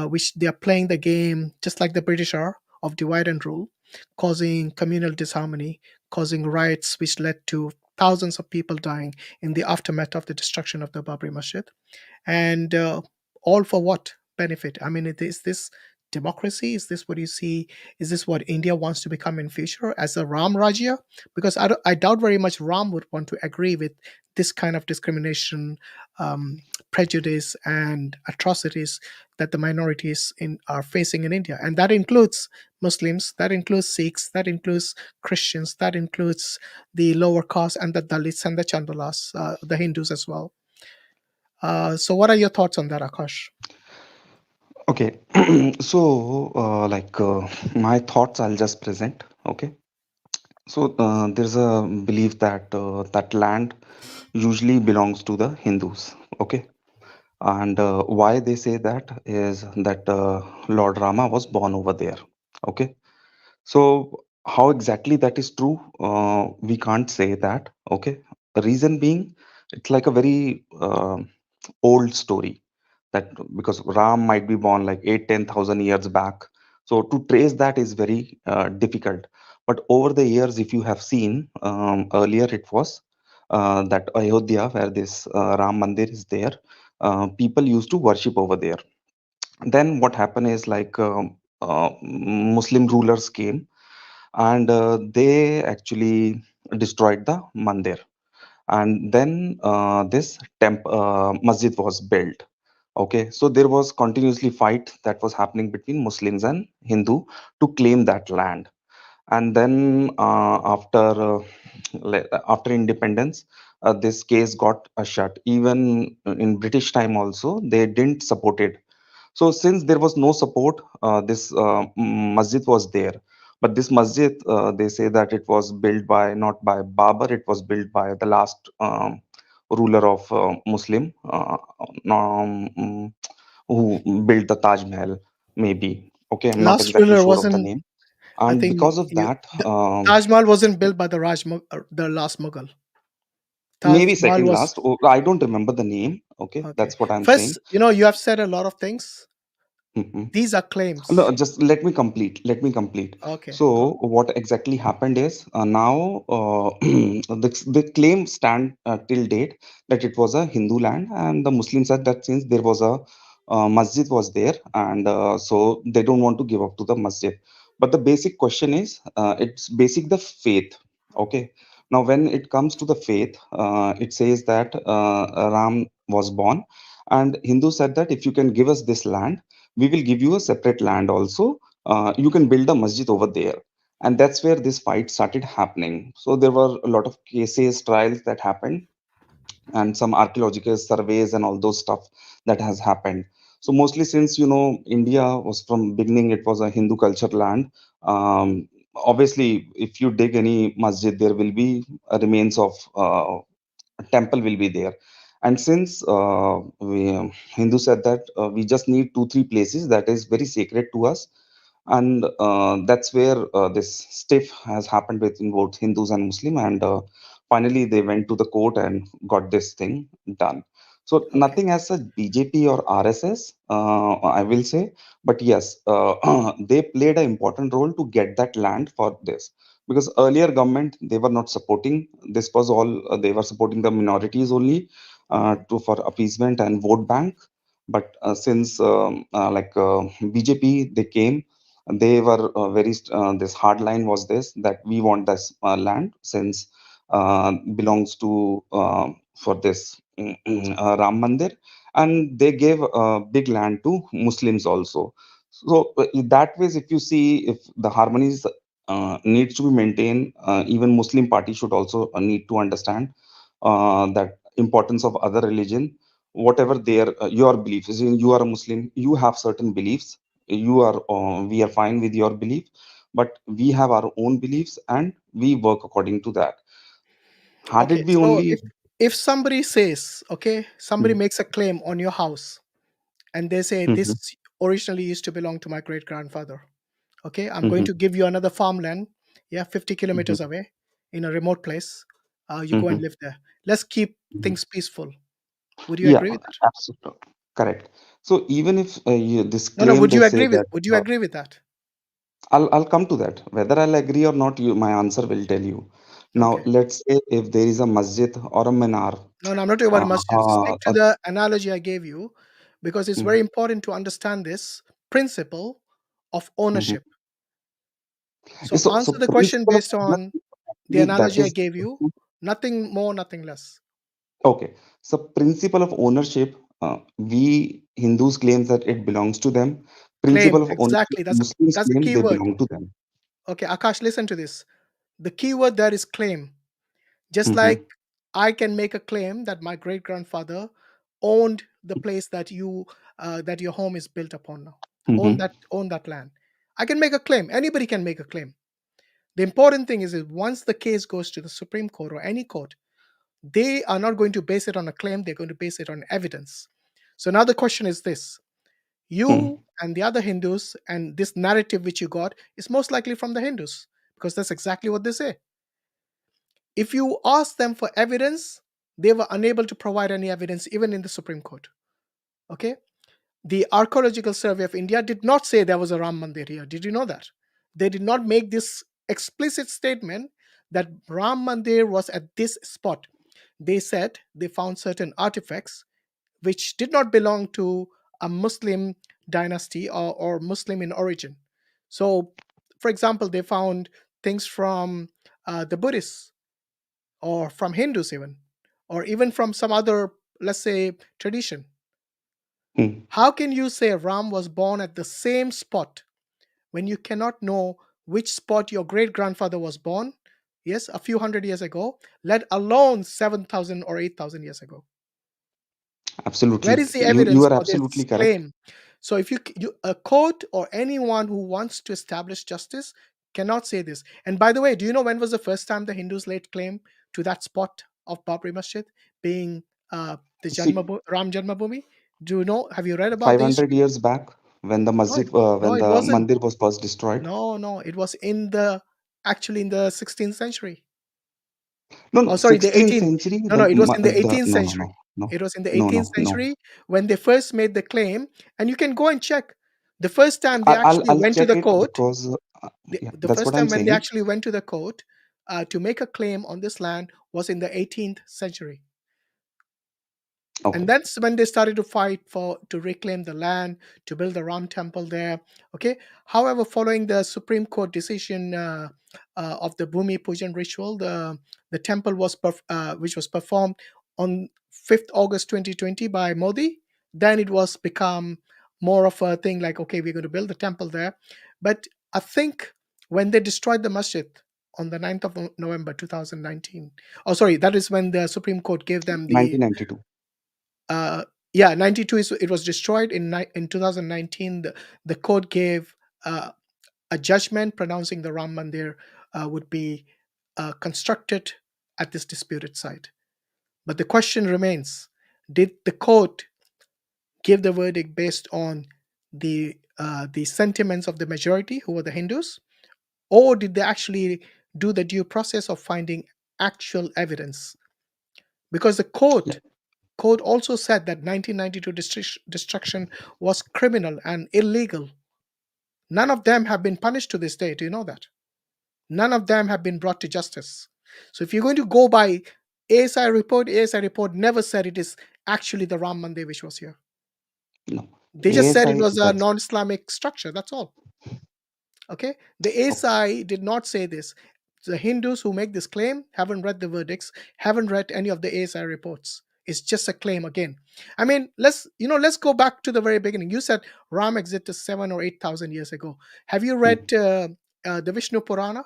which they are playing the game just like the British are of divide and rule, causing communal disharmony, causing riots, which led to thousands of people dying in the aftermath of the destruction of the Babri Masjid. And all for what benefit? I mean, is this democracy? Is this what you see? Is this what India wants to become in future as a Ram Rajya? Because I doubt very much Ram would want to agree with this kind of discrimination, prejudice, and atrocities that the minorities are facing in India, and that includes Muslims, that includes Sikhs, that includes Christians, that includes the lower caste and the Dalits and the Chandalas, the Hindus as well. So what are your thoughts on that, Akash? Okay, so my thoughts I'll just present. Okay, so there's a belief that that land usually belongs to the Hindus. Okay, and why they say that is that Lord Rama was born over there. Okay, so how exactly that is true, we can't say that. Okay, the reason being, it's like a very old story, that because Ram might be born like 8-10,000 years back. So to trace that is very difficult. But over the years, if you have seen, earlier it was that Ayodhya, where this Ram Mandir is there, people used to worship over there. Then what happened is like Muslim rulers came, and they actually destroyed the mandir, and then this masjid was built. Okay, so there was continuously fight that was happening between Muslims and Hindu to claim that land. And then after independence, this case got shut. Even in British time also, they didn't support it. So since there was no support, this masjid was there. But this masjid, they say that it was built by not by Babur, it was built by the last ruler of Muslim, who built the Taj Mahal, maybe. Okay, I'm not Last exactly ruler sure of the wasn't. name. I And think because of you. that, The Taj Mahal wasn't built by the last Mughal. Taj maybe Mahal second was last, I don't remember the name. Okay, okay. that's what I'm saying. First, you have said a lot of things. Mhm. These are No, claims. just let me complete. Let me complete. Okay, go. So, what exactly happened is now the claim stand till date that it was a Hindu land, and the Muslims said that since there was a masjid was there, and so they don't want to give up to the masjid. But the basic question is, it's basic the faith. Okay. Now, when it comes to the faith, it says that Ram was born, and Hindu said that if you can give us this land, we will give you a separate land also. You can build a masjid over there. And that's where this fight started happening. So there were a lot of cases, trials that happened, and some archaeological surveys and all those stuff that has happened. So mostly, since India was from beginning, it was a Hindu culture land. Obviously, if you dig any masjid, there will be remains of a temple will be there. And since Hindu said that we just need 2-3 places that is very sacred to us, and that's where this stiff has happened between both Hindus and Muslim, and finally they went to the court and got this thing done. So Okay. nothing as such BJP or RSS, I will say, but yes, they played an important role to get that land for this, because earlier government, they were not supporting. This was all they were supporting the minorities only, to for appeasement and vote bank. But since BJP they came, they were this hard line was this, that we want this land, since belongs to for this Ram Mandir, and they gave big land to Muslims also. So in that ways, if you see, if the harmonies needs to be maintained, even Muslim party should also need to understand that importance of other religion, whatever their your beliefs. Is in, you are a Muslim, you have certain beliefs. You are we are fine with your belief, but we have our own beliefs and we work according to that. Had Okay, it be so only if somebody says, okay, somebody Mhm, makes a claim on your house and they say this mhm, originally used to belong to my great grandfather. Okay, I'm going mhm, to give you another farmland, yeah, 50 mhm, kilometers away in a remote place. You go and mhm, live there. Let's keep mhm. things peaceful. Would you Yeah, agree with that? absolutely correct. So even if this No, no. claim they say that Would you agree with that? I'll come to that. Whether I'll agree or not, you my answer will tell you. Now, Okay. let's say if there is a masjid or a minar, No, no, I'm not talking about uh, masjid. uh, Stick to uh, the analogy I gave you, because it's mm, very important to understand this principle of mhm. ownership. So So answer the question principle of based on ownership, the actually that analogy I is gave you. Nothing more, nothing less. okay. So principle of ownership, we Hindus claim that it belongs to them. Claim, Principle of ownership, exactly. Muslims That's the claim key they word. belong to them. Okay, Akash, listen to this. The key word there is claim. Just Hmm. like I can make a claim that my great grandfather owned the place that that your home is built upon now. Hmm. Own that land. I can make a claim. Anybody can make a claim. The important thing is that once the case goes to the Supreme Court or any court, they are not going to base it on a claim, they're going to base it on evidence. So now the question is this: you and the other Hindus, and this narrative which you got is most likely from the Hindus, because that's exactly what they say. If you ask them for evidence, they were unable to provide any evidence, even in the Supreme Court. Okay? The Archaeological Survey of India did not say there was a Ram Mandir here. Did you know that? They did not make this explicit statement that Ram Mandir was at this spot. They said they found certain artifacts which did not belong to a Muslim dynasty or Muslim in origin. So, for example, they found things from the Buddhists or from Hindus, or even from some other, let's say, tradition. How can you say Ram was born at the same spot when you cannot know which spot your great grandfather was born? Yes, a few hundred years ago, let alone 7,000 or 8,000 years ago. Where Absolutely, is the you evidence are for this absolutely correct. claim? So, if a court or anyone who wants to establish justice cannot say this. And by the way, do you know when was the first time the Hindus laid claim to that spot of Babri Masjid being the See, Ram Janmabhoomi? Do you know? Have you read about the 500 history? years back when the No, masjid, no, when it the wasn't. mandir was first destroyed. No, no, it was actually in the 16th century. No, Oh, no, sorry, the 16th 18th. century. No, no, it was in the The 18th no, no, no, century. no, It was in the no, 18th no, no. century when they first made the claim, and you can go and check. The first time they actually I'll went to check the it court, because yeah, the that's first what I'm time when they saying. actually went to the court to make a claim on this land was in the 18th century. And Okay. that's when they started to fight to reclaim the land, to build the Ram temple there. Okay. However, following the Supreme Court decision of the Bhumi Pujan ritual, the temple was which was performed on 5th August 2020 by Modi. Then it was become more of a thing like, okay, we're going to build the temple there. But I think when they destroyed the masjid on the 9th of November 2019, oh sorry, that is when the Supreme Court gave them the 1992. yeah, 92 is it was destroyed in 2019. The court gave a judgment pronouncing the Ram Mandir would be constructed at this disputed site. But the question remains: did the court give the verdict based on the sentiments of the majority, who were the Hindus, or did they actually do the due process of finding actual evidence? Because the Yeah. court also said that 1992 destruction was criminal and illegal. None of them have been punished to this day. Do you know that? None of them have been brought to justice. So if you're going to go by ASI report never said it is actually the Ram Mandir which was here. No. They just said it ASI was a does. non-Islamic structure. That's all. Okay. The Okay. ASI did not say this. The Hindus who make this claim haven't read the verdicts, haven't read any of the ASI reports. It's just a claim again. I mean, let's go back to the very beginning. You said Ram existed 7 or 8,000 years ago. Have you read the Vishnu Purana,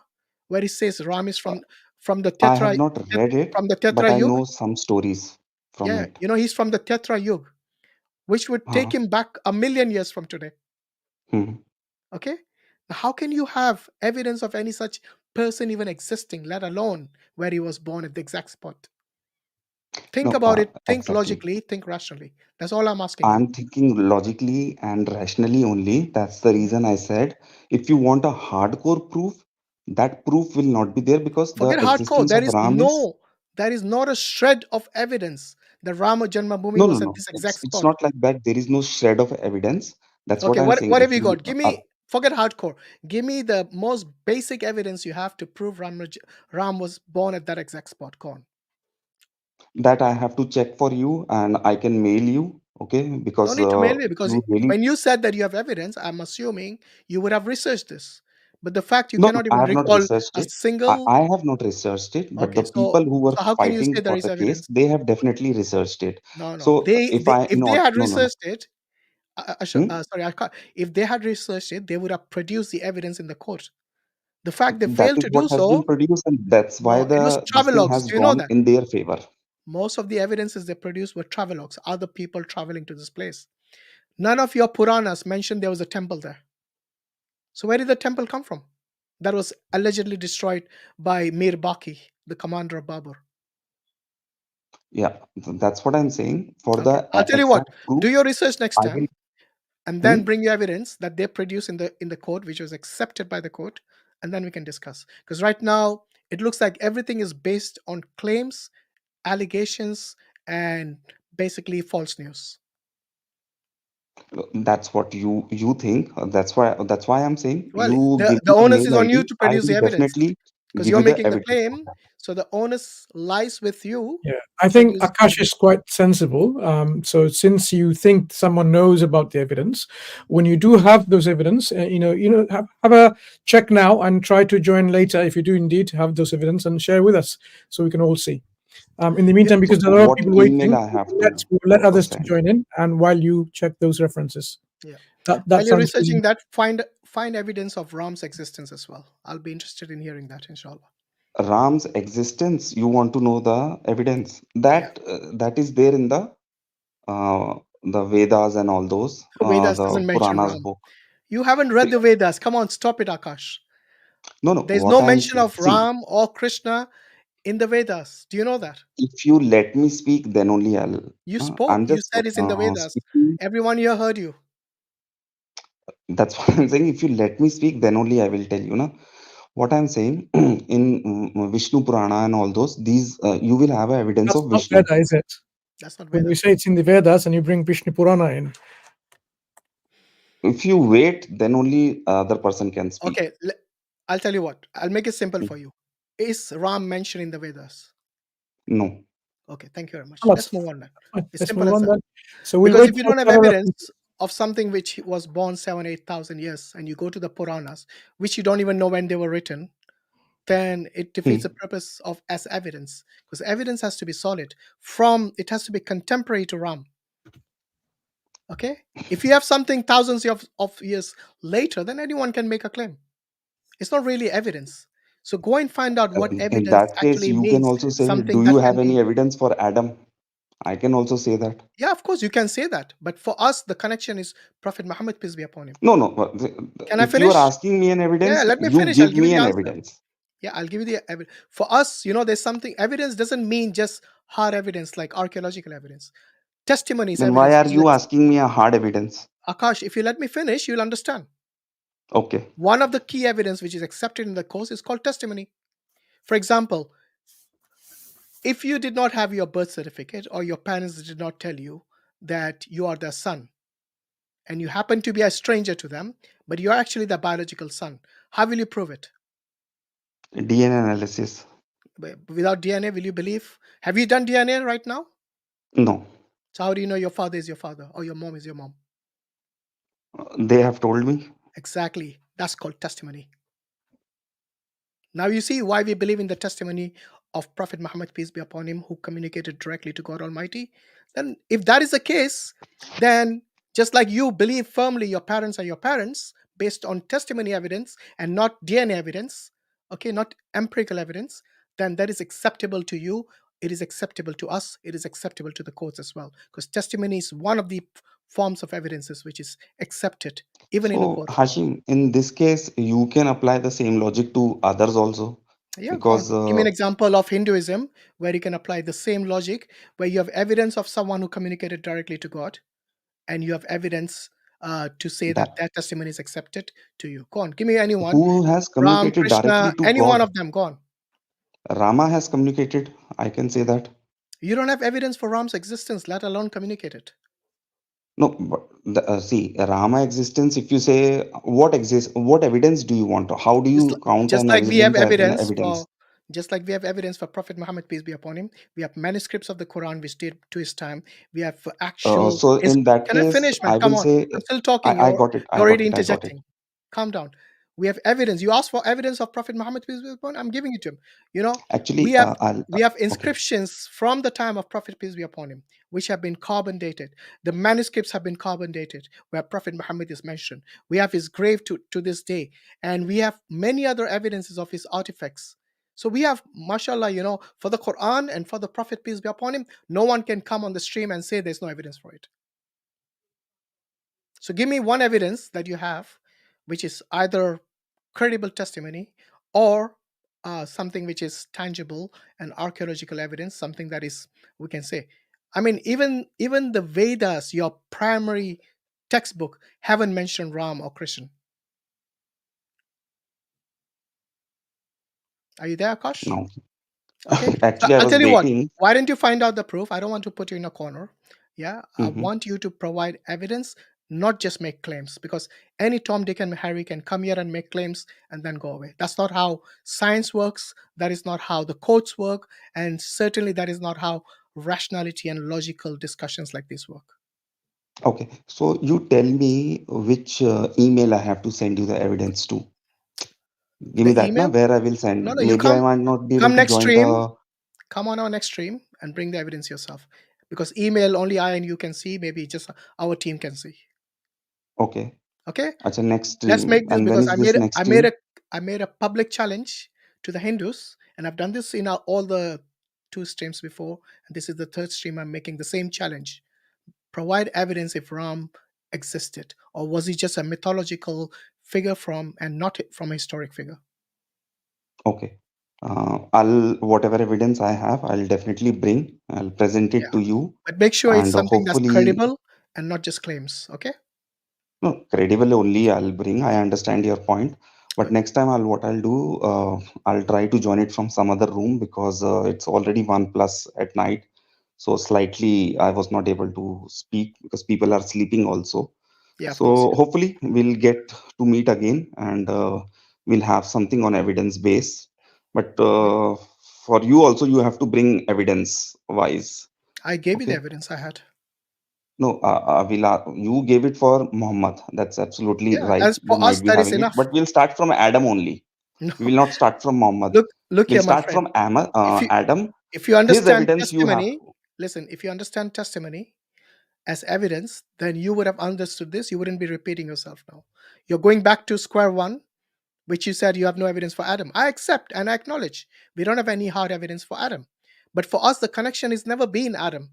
where it says Ram is from the I have Tetra not read it, from the but Tetra I Yuga? know some stories from Yeah, it. he's from the Tetra Yuga, which would take him back 1,000,000 years from today. Hmm. Okay, now, how can you have evidence of any such person even existing, let alone where he was born at the exact spot? Think No, about it. Think exactly. logically. Think rationally. That's all I'm asking you. I'm thinking logically and rationally only. That's the reason I said if you want a hardcore proof, that proof will not be there because the Forget hardcore. existence of Ram is There is not a shred of evidence that Rama Janmabhoomi no, no, was at no. this exact It's spot. not like that. There is no shred of evidence. That's what Okay, I'm what saying. have If you you got? Give me. Forget hardcore. Give me the most basic evidence you have to prove Ram was born at that exact spot. Go on. that I have to check for you and I can mail you, okay? No Because need to mail me, if because you really when you said that you have evidence, I'm assuming you would have researched this. But the fact you no, no, cannot I even have not recall researched a it. single. I have not researched it, but Okay, the people who were so how can you say fighting there for is the case, evidence? they have definitely researched it. No. So If they had no, no, no. researched it, sorry, I can't. If they had researched it, they would have produced the evidence in the court. The fact they That failed is to what do has been so, produced, and that's why no, it was this thing travelogues. has Do you know gone that? in their favor. Most of the evidences they produced were travelogues, other people traveling to this place. None of your Puranas mentioned there was a temple there. So where did the temple come from? That was allegedly destroyed by Mir Baki, the commander of Babur. Yeah, that's what I'm saying. For Okay, the I'll tell you what. exact proof, Do your research next I time, will. and then bring your evidence that they produce in the court, which was accepted by the court, and then we can discuss. Because right now it looks like everything is based on claims, allegations, and basically false news. That's what you think. That's why I'm saying Well, you give the me the onus mail is on you ID. to I produce the will evidence, definitely because give you're you the making the evidence for claim. that. So the onus lies with you Yeah, to I think produce the Akash evidence. is quite sensible. So since you think someone knows about the evidence, when you do have those evidence, have a check now and try to join later if you do indeed have those evidence and share with us so we can all see. In the meantime, because So there are a lot of what people email waiting, I have we'll let to others to send? join in, and while you check those references, Yeah. that While you're sounds really researching that, find evidence of Ram's existence as well. I'll be interested in hearing that, inshallah. Ram's existence. You want to know the evidence Yeah. that is there in the Vedas and all those Vedas the doesn't mention Puranas Ram. book. You haven't read the Vedas. Come on, stop it, Akash. No, no. There's What no I am mention saying. of See, Ram or Krishna in the Vedas. Do you know that? if you let me speak, then only I'll. You I'm spoke. You just said it's in the Vedas. speaking. Everyone here heard you. That's what I'm saying. If you let me speak, then only I will tell you. Na? What I'm saying in Vishnu Purana and all those, these you will have evidence that's of not Vishnu. Veda, is it? That's not When Veda. we say it's in the Vedas and you bring Vishnu Purana in, If you wait, then only other person can speak. Okay, I'll tell you what. I'll make it simple for you. Is Ram mentioned in the Vedas? No. Okay, thank you very much. let's Let's move on then. fine. It's Let's simple move as on that. then. So we'll Because wait if you for don't have further references. evidence of something which was born 7,000-8,000 years, and you go to the Puranas, which you don't even know when they were written, then it defeats the purpose of as evidence. Because evidence has to be solid. It has to be contemporary to Ram. Okay? If you have something thousands of years later, then anyone can make a claim. It's not really evidence. So go and find out what In evidence that case, actually you can means. also say, Something do that you can have be. any evidence for Adam? I can also say that. Yeah, of course, you can say that. But for us, the connection is Prophet Muhammad, peace be upon him. No, no. Can I If you are finish? asking me an Yeah, evidence, let me you finish. I'll give give you me the an answer. evidence. Yeah, I'll give you the evidence. For us, there's something. Evidence doesn't mean just hard evidence like archaeological evidence. Testimony is Then why evidence, are which is you asking me a hard evidence? Akash, if you let me finish, you'll understand. Okay. One of the key evidence which is accepted in the course is called testimony. For example, if you did not have your birth certificate or your parents did not tell you that you are their son, and you happen to be a stranger to them, but you're actually the biological son, how will you prove it? DNA analysis. Without DNA, will you believe? Have you done DNA right now? No. So how do you know your father is your father or your mom is your mom? They have told me. Exactly. That's called testimony. Now you see why we believe in the testimony of Prophet Muhammad, peace be upon him, who communicated directly to God Almighty, then if that is the case, then just like you believe firmly your parents are your parents based on testimony evidence and not DNA evidence, okay, not empirical evidence, then that is acceptable to you. It is acceptable to us. It is acceptable to the courts as well, because testimony is one of the forms of evidences which is accepted even in a So court of law. Hashim, in this case, you can apply the same logic to others also, Yeah, go on. because Give me an example of Hinduism where you can apply the same logic, where you have evidence of someone who communicated directly to God, and you have evidence to say that that that testimony is accepted to you. Go on. Give me anyone. who has Ram, communicated Krishna, directly to any one God. of them. Go on. Rama has communicated. I can say that. You don't have evidence for Ram's existence, let alone communicate it. No, but see, Rama existence. If you say what exists, what evidence do you want? How do Just, you count just an like we have evidence as an evidence evidence? for, just like we have evidence for Prophet Muhammad, peace be upon him. We have manuscripts of the Quran which date to his time. We have actual. So in that Can I case, finish, man? I Come will on. say I'm still talking. I got it. I You're got already it. I got it. interjecting. Calm down. We have evidence. You asked for evidence of Prophet Muhammad, peace be upon him. I'm giving it to him. You know, we Actually, have I'll we have okay. inscriptions from the time of Prophet, peace be upon him, which have been carbon dated. The manuscripts have been carbon dated, where Prophet Muhammad is mentioned. We have his grave to this day, and we have many other evidences of his artifacts. So we have, mashallah, you know, for the Quran and for the Prophet, peace be upon him, no one can come on the stream and say there's no evidence for it. So give me one evidence that you have, which is either credible testimony or something which is tangible and archaeological evidence, something that is, we can say. I mean, even the Vedas, your primary textbook, haven't mentioned Ram or Krishna. Are you there, Akash? No, Okay. So actually, I I'll was tell you what. waiting. Why don't you find out the proof? I don't want to put you in a corner. Yeah. I Hmm. want you to provide evidence, not just make claims, because any Tom, Dick, and Harry can come here and make claims and then go away. That's not how science works. That is not how the courts work. And certainly that is not how rationality and logical discussions like this work. Okay, so you tell me which email I have to send you the evidence to. Give me The that now, email? where I will send. No, you Maybe I come might not be able come to next join stream. the. Come on our next stream and bring the evidence yourself. Because email only I and you can see, maybe just our team can see. Okay. Okay, Acha, next let's stream. make this, And when because is this next stream? I made a public challenge to the Hindus, and I've done this in all the 2 streams before, and this is the 3rd stream. I'm making the same challenge. Provide evidence if Ram existed, or was he just a mythological figure from and not from a historic figure. Okay. I'll whatever evidence I have, I'll definitely bring. I'll present it Yeah, to you, but make sure it's and something that's hopefully, credible and not just claims. Okay, no, credible only. I'll bring. I understand your point, but good. next time what I'll do, I'll try to join it from some other room because it's already 1+ at night. So slightly, I was not able to speak because people are sleeping also. Yeah, of course. So hopefully we'll get to meet again and we'll have something on evidence base. But Yeah. for you also, you have to bring evidence wise. I gave you the Okay. evidence I had. No, you gave it for Muhammad. That's absolutely Yeah, right. as You for us, might be that is having it, enough. but we'll start from Adam only. No, We will not start from Muhammad. look We'll here, my start friend. from If you Adam. if you His understand evidence you have. testimony, listen, if you understand testimony as evidence, then you would have understood this. You wouldn't be repeating yourself now. You're going back to square one, which you said you have no evidence for Adam. I accept and I acknowledge we don't have any hard evidence for Adam. But for us, the connection has never been Adam.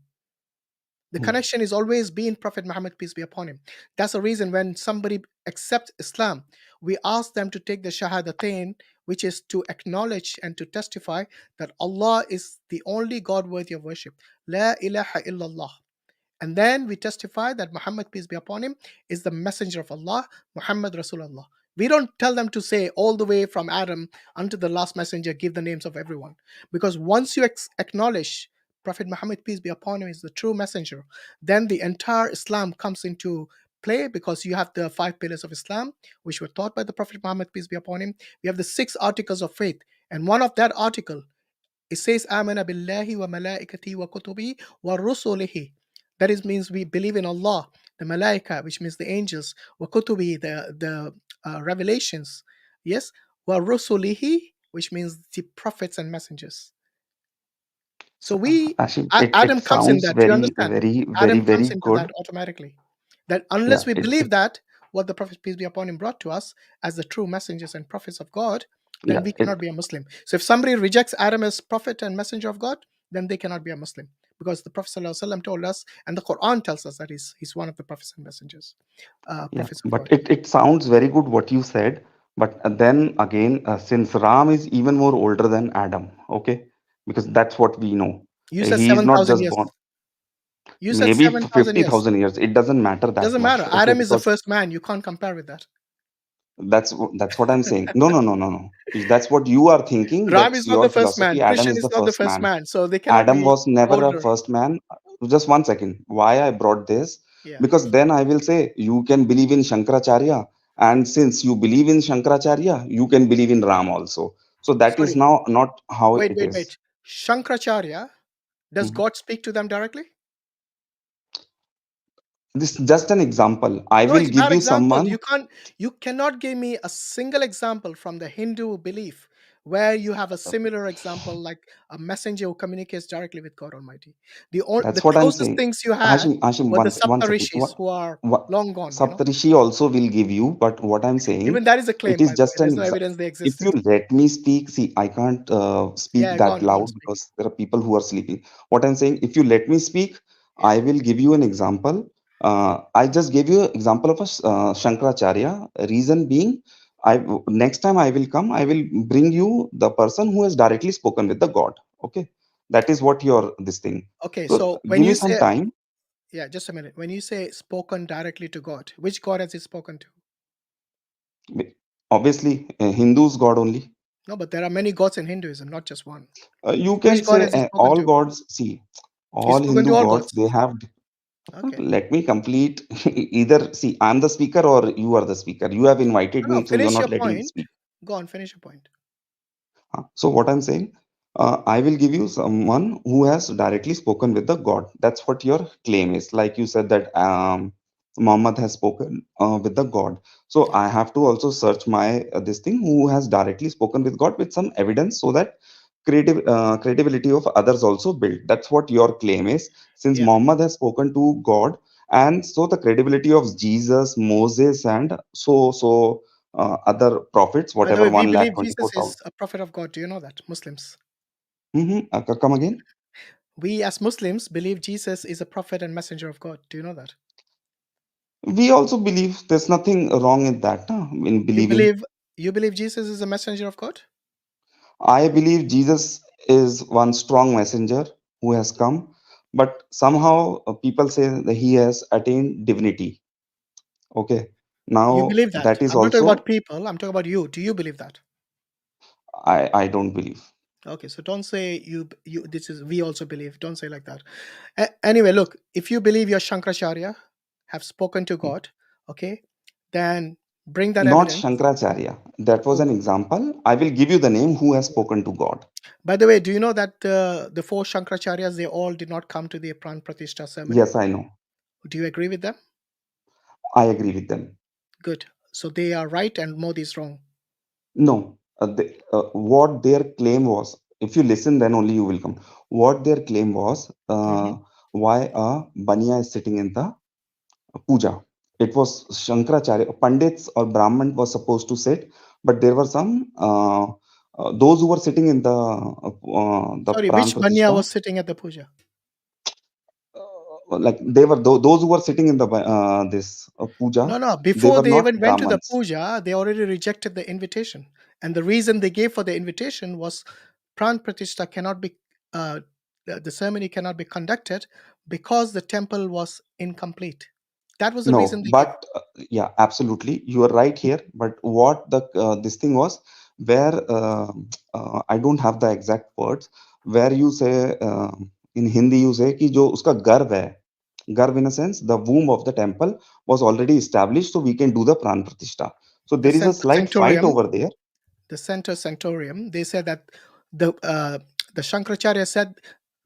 The Hmm. connection is always been Prophet Muhammad, peace be upon him. That's the reason when somebody accepts Islam, we ask them to take the Shahadatain, which is to acknowledge and to testify that Allah is the only God worthy of worship. La ilaha illallah. And then we testify that Muhammad, peace be upon him, is the messenger of Allah, Muhammad Rasulullah. We don't tell them to say all the way from Adam unto the last messenger, give the names of everyone. Because once you acknowledge Prophet Muhammad, peace be upon him, is the true messenger, then the entire Islam comes into play, because you have the 5 pillars of Islam, which were taught by the Prophet Muhammad, peace be upon him. We have the 6 articles of faith. And one of that article, it says, Amana billahi wa malaikati wa kutubi wa rusulihi. That is, means we believe in Allah, the malaika, which means the angels, wa kutubi, the revelations. Yes, wa rusulihi, which means the prophets and messengers. So we, Hashim, Adam it comes in sounds that. Do you very, understand? very, Adam very, comes very into that good. automatically. That Yeah, unless we it, believe that what the Prophet, peace be upon him, brought to us as the true messengers and prophets of God, then yeah, we cannot be a Muslim. So if somebody rejects Adam as prophet and messenger of God, then they cannot be a Muslim, because the Prophet ﷺ told us, and the Quran tells us, that he's one of the prophets and messengers, yeah. prophets of But God. it sounds very good what you said. But then again, since Ram is even more older than Adam, okay, because that's what we know. You said He is not 7,000 just years. born. You said Maybe 7,000 years. 50,000 years. It doesn't matter that Doesn't much, matter. okay, Adam is the because first man. You can't compare with that. that's what I'm saying. No, no, no, no, no. That's what you are thinking. Ram That's is not your the first philosophy. man. Adam Christian is is the not the first first man. man. So they cannot Adam be was never a older. first man. Just one second. Why I brought this? Yeah. Because then I will say you can believe in Shankaracharya, and since you believe in Shankaracharya, you can believe in Ram also. So that is Sorry. now not how Wait, it wait, is. wait. Shankaracharya, does Mhm. God speak to them directly? This is just an example. I No, will it's a give bad you example. someone. You cannot give me a single example from the Hindu belief where you have a similar example, like a messenger who communicates directly with God Almighty. The That's what I'm closest saying. things you had Hashim, were the one Sapta second. Rishis, who are What long gone, Saptarishi also will give you, but what I'm saying, Even that is a it claim, is by the way. just an There's no example. evidence they If you existed. let me speak, see, I can't speak Yeah, go that on, loud speak. because there are people who are sleeping. What I'm saying, if you let me speak, Yeah. I will give you an example. I just gave you an example of a Shankaracharya. Reason being, next time I will come, I will bring you the person who has directly spoken with the God. Okay, that is what your this thing. Okay, So so when give me you some say, time. yeah, just a minute. When you say spoken directly to God, which God has he spoken to? Obviously, Hindus God only. No, but there are many gods in Hinduism, not just one. You can Which God say has he spoken all to? gods. See, He's all spoken to Hindu all gods, gods. they have. Okay. Let me complete. Either, see, I'm the speaker or you are the speaker. You have invited No, me, so you're finish your not letting me point. speak. Go on, finish your point. So what I'm saying, I will give you someone who has directly spoken with the God. That's what your claim is. Like you said that Muhammad has spoken with the God. So I have to also search my this thing who has directly spoken with God with some evidence, so that credibility of others also built. That's what your claim is. Since Yeah. Muhammad has spoken to God, and so the credibility of Jesus, Moses, and other prophets, By the whatever way, we one lakh believe twenty Jesus four thousand. is a prophet of God. Do you know that? Muslims. Come again? We as Muslims believe Jesus is a prophet and messenger of God. Do you know that? We also believe there's nothing wrong in that, in believing. You believe Jesus is a messenger of God? I believe Jesus is one strong messenger who has come, but somehow people say that he has attained divinity. Okay. You Now believe that? that is I'm not talking about also, people. I'm talking about you. Do you believe that? I don't believe. Okay, so don't say you. This is we also believe. Don't say like that. Anyway, look. If you believe your Shankaracharya have spoken to God, okay, then bring that Not evidence. Shankaracharya. That was Oh. an example. I will give you the name who has spoken to God. By the way, do you know that the four Shankaracharyas, they all did not come to the Pran Pratishtha ceremony? Yes, I know. Do you agree with them? I agree with them. Good. So they are right and Modi is wrong. No, what their claim was, if you listen, then only you will come. What their claim was, why a Baniya is sitting in the puja. It was Shankaracharya, Pandits or Brahman was supposed to sit, but there were some, those who were sitting in the Sorry, Pran which Banya Pratishtha, was sitting at the puja? like they were those who were sitting in the this puja, No. they Before were they not even went to the Brahmans. puja, they already rejected the invitation. And the reason they gave for the invitation was Pran Pratishtha cannot be, the ceremony cannot be conducted because the temple was incomplete. That was the reason No, they gave. but yeah, absolutely, you are right here. But what the this thing was, where I don't have the exact words, where you say in Hindi you say कि जो उसका गर्भ है, गर्भ in a sense the womb of the temple was already established, so we can do the pran pratishtha. So The there is a slight fight Sanctorium, over there. the Center Sanctorium, they said that the Shankaracharya said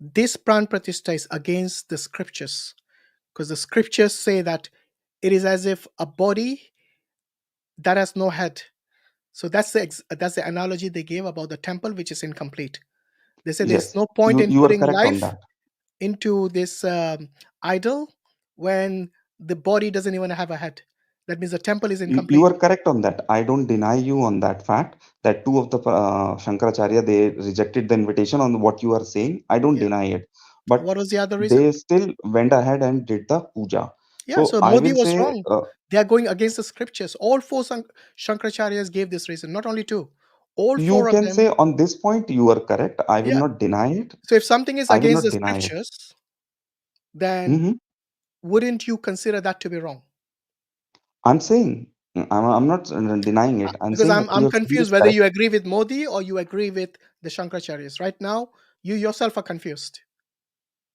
this Pran Pratishtha is against the scriptures, because the scriptures say that it is as if a body that has no head. So that's the analogy they gave about the temple, which is incomplete. They said there's Yes, no point in you are putting correct on life that. into this idol when the body doesn't even have a head. That means the temple is You incomplete. are correct on that. I don't deny you on that fact that two of the Shankaracharya, they rejected the invitation on what you are saying. I don't Yeah. deny it, but What was the other reason? they still went ahead and did the puja. Yeah, So so I Modi will was say, wrong. They are going against the scriptures. All four Shankaracharyas gave this reason, not only two. All you four of can them. say on this point you are correct. I will Yeah. not deny it. So if something is I will against not the deny it. scriptures, then hmm wouldn't you consider that to be wrong? I'm saying, I'm not denying it. I'm Because saying I'm your view confused is whether correct. you agree with Modi or you agree with the Shankaracharyas. Right now, you yourself are confused.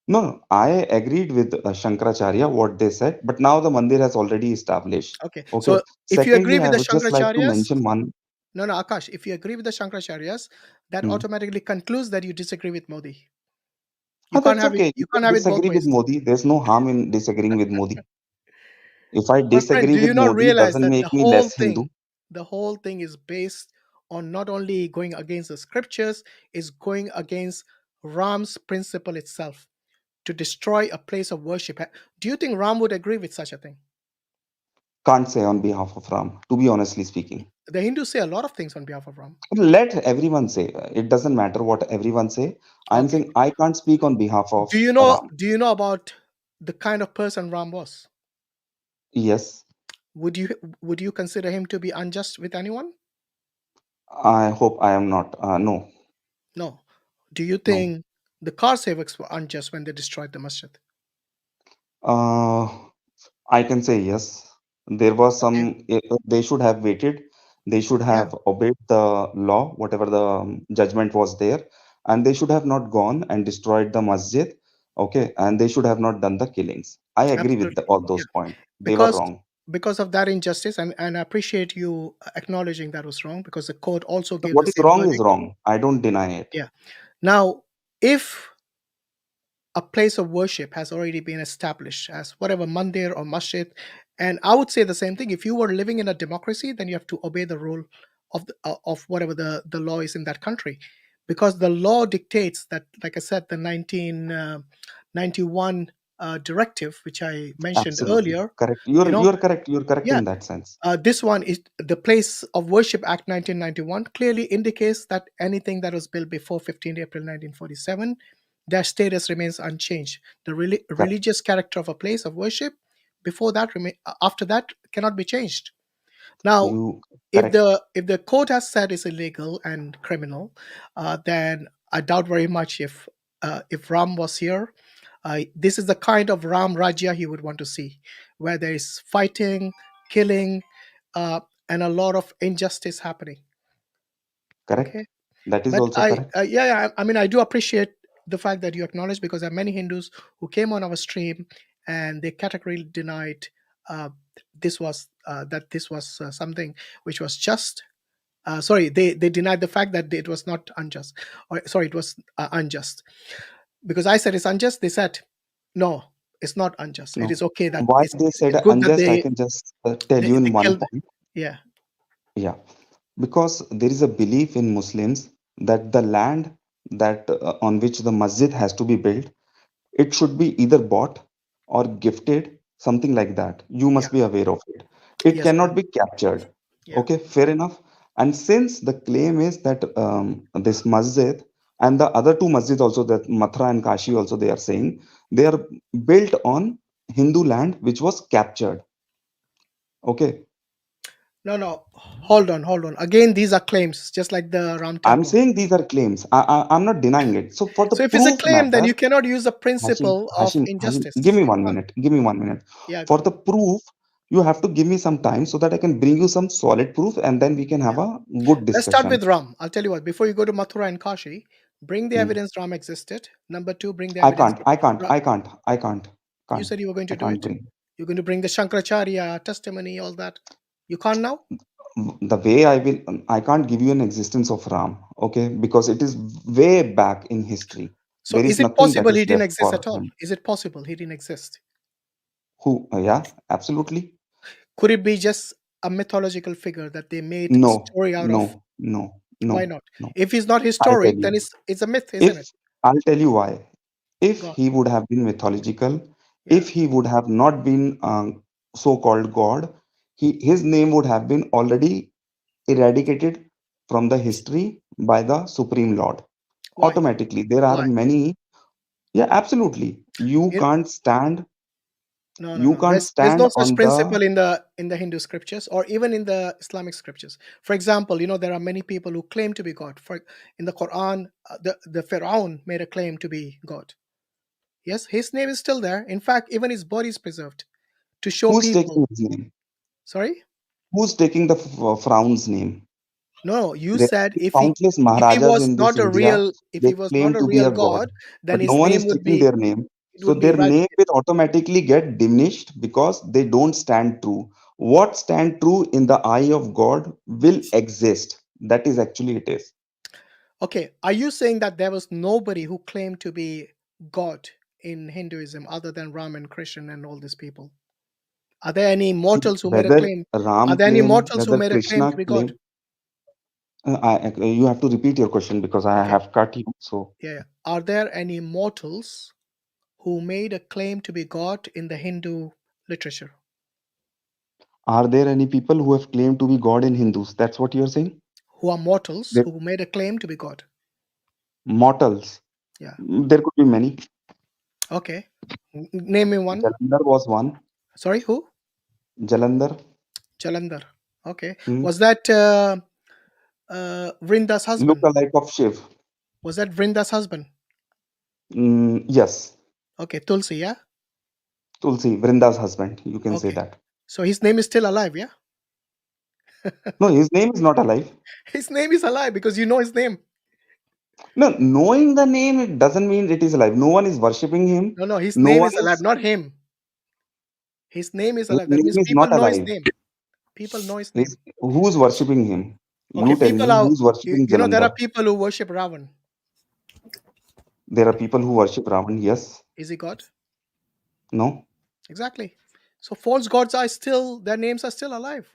No, I agreed with Shankaracharya what they said, but now the mandir has already established. Okay. Okay. So if you agree Secondly, with I the would just like to Shankaracharyas, mention one. no, Akash, if you agree with the Shankaracharyas, that Hmm. automatically concludes that you disagree with Modi. Oh, You can't that's have it. okay. You You can't can have it both disagree with ways. Modi. There's no harm in disagreeing with Modi. If I My friend, disagree do with you not Modi, it realize doesn't that make me less Hindu. the whole thing is based on not only going against the scriptures, is going against Ram's principle itself to destroy a place of worship. Do you think Ram would agree with such a thing? Can't say on behalf of Ram, to be honestly speaking. The Hindus say a lot of things on behalf of Ram. Let everyone say. It doesn't matter what everyone say. I'm Okay. saying I can't speak on behalf of Do you Ram. know about the kind of person Ram was? Yes, Would you consider him to be unjust with anyone? I hope I am not. No, No. Do you no. think the car savers were unjust when they destroyed the masjid? Uh, I can say yes. There was Okay. some, they should have waited. They should Yeah, have obeyed the law, whatever the judgment was there. And they should have not gone and destroyed the masjid. Okay. And they should have not done the killings. I agree with absolutely. all Yeah. those points. They were Because wrong. because of that injustice, and I appreciate you acknowledging that was wrong, because the court also gave the What is same wrong is verdict. wrong. I don't deny it. Yeah. Now, if a place of worship has already been established as whatever mandir or masjid, and I would say the same thing. If you were living in a democracy, then you have to obey the rule of whatever the law is in that country, because the law dictates that, like I said, the 1991 directive, which I mentioned Absolutely. earlier, Correct. you know, You're correct. You're correct yeah, in that sense. this one is the Place of Worship Act 1991 clearly indicates that anything that was built before 15th April 1947, their status remains unchanged. The Correct. religious character of a place of worship before that after that cannot be changed. Now, You if correct. the court has said it's illegal and criminal, then I doubt very much if Ram was here, this is the kind of Ram Rajya he would want to see, where there is fighting, killing, and a lot of injustice happening. Correct. Okay, That is but also correct. I mean, I do appreciate the fact that you acknowledge, because there are many Hindus who came on our stream and they categorically denied uh, this was something which was just. Sorry, they denied the fact that it was not unjust, or sorry, it was unjust. Because I said it's unjust, they said no, it's not unjust. It No. is okay that Why they said it's good that unjust, I can just tell you they in one killed. point. Yeah, Yeah. Because there is a belief in Muslims that the land that on which the masjid has to be built, it should be either bought or gifted, something like that. You yeah, must be aware of it. It yes, cannot be captured. yeah. Okay, fair enough. And since the claim is that this masjid and the other two masjids also, that Mathura and Kashi also, they are saying they are built on Hindu land which was captured. Okay, No, hold on. Again, these are claims, just like the Ram I'm Temple. saying these are claims. I'm not denying it. So for the So if it's a proof claim, then matter, you cannot use the Hashim, principle of Hashim, give injustice. me You one can't. minute. Give me 1 minute. Yeah, For go. the proof, you have to give me some time so that I can bring you some solid proof, and then we can Yeah. have a good Let's start discussion. with Ram. I'll tell you what. Before you go to Mathura and Kashi, bring the Hmm. evidence Ram existed. Number two, bring the I evidence. can't. I can't. I can't. I can't. You Can't. said you were going I to do can't it. bring. You're going to bring the Shankaracharya testimony, all that. You can't now. The way I will, I can't give you an existence of Ram. Okay, because it is way back in history. So There is is it nothing that possible is he didn't left exist for at all? him. Is it possible he didn't exist? Who? Yeah, absolutely. Could it be just a mythological figure that they made a No. story out of? No. No. No, Why not? no. If he's not I'll historic, tell then you. it's a myth, isn't it? I'll tell you why. If God. he would have been mythological, Yeah. if he would have not been so-called God, his name would have been already eradicated from the history by the Supreme Lord. Why? Automatically, there are Why? many. Yeah, absolutely. You It, can't stand. no, You can't there's no stand such on principle the. in the Hindu scriptures or even in the Islamic scriptures. For example, there are many people who claim to be God. In the Quran, the Pharaoh made a claim to be God. Yes, his name is still there. In fact, even his body is preserved to show Who's people. taking his name? Sorry? Who's taking the Frown's name? No, you There said are if countless he Maharajas was in this not a India. real They claim to be a god, God, then but no his one name is taking their name. it So would be their name eradicated. will automatically get diminished because they don't stand true. What stand true in the eye of God will exist. That is actually it is. Okay, are you saying that there was nobody who claimed to be God in Hinduism other than Ram and Krishna and all these people? Are there any See, mortals who made a whether claim? Ram Are there any claim, mortals who whether made a claim to Krishna be God? claim, you have to repeat your question because I Okay, have cut you. So, yeah. Are there any mortals who made a claim to be God in the Hindu literature? are there any people who have claimed to be God in Hindus? That's what you're saying? Who are mortals There, who made a claim to be God? mortals. Yeah. There could be many. Okay. Name me one. Jalandhar was one. Sorry, who? Jalandhar. Jalandhar. Okay. Hmm. Was that Vrinda's Look husband? alike of Shiv. Was that Vrinda's husband? Yes. Okay, Tulsi, yeah? Tulsi, Vrinda's husband. You can say Okay. that. So his name is still alive, yeah? No, his name is not alive. His name is alive because you know his name. No, knowing the name, it doesn't mean it is alive. No one is worshipping him. No, his No name one is alive, is. not him. His name is His alive. That name means is people not know his alive. name. People know his name. Who's worshipping him? Okay, You tell people me are, who's worshipping there are Jalandhar. people who worship Ravan. There are people who worship Ravan. Yes. Is he God? No. Exactly. So false gods are still, their names are still alive.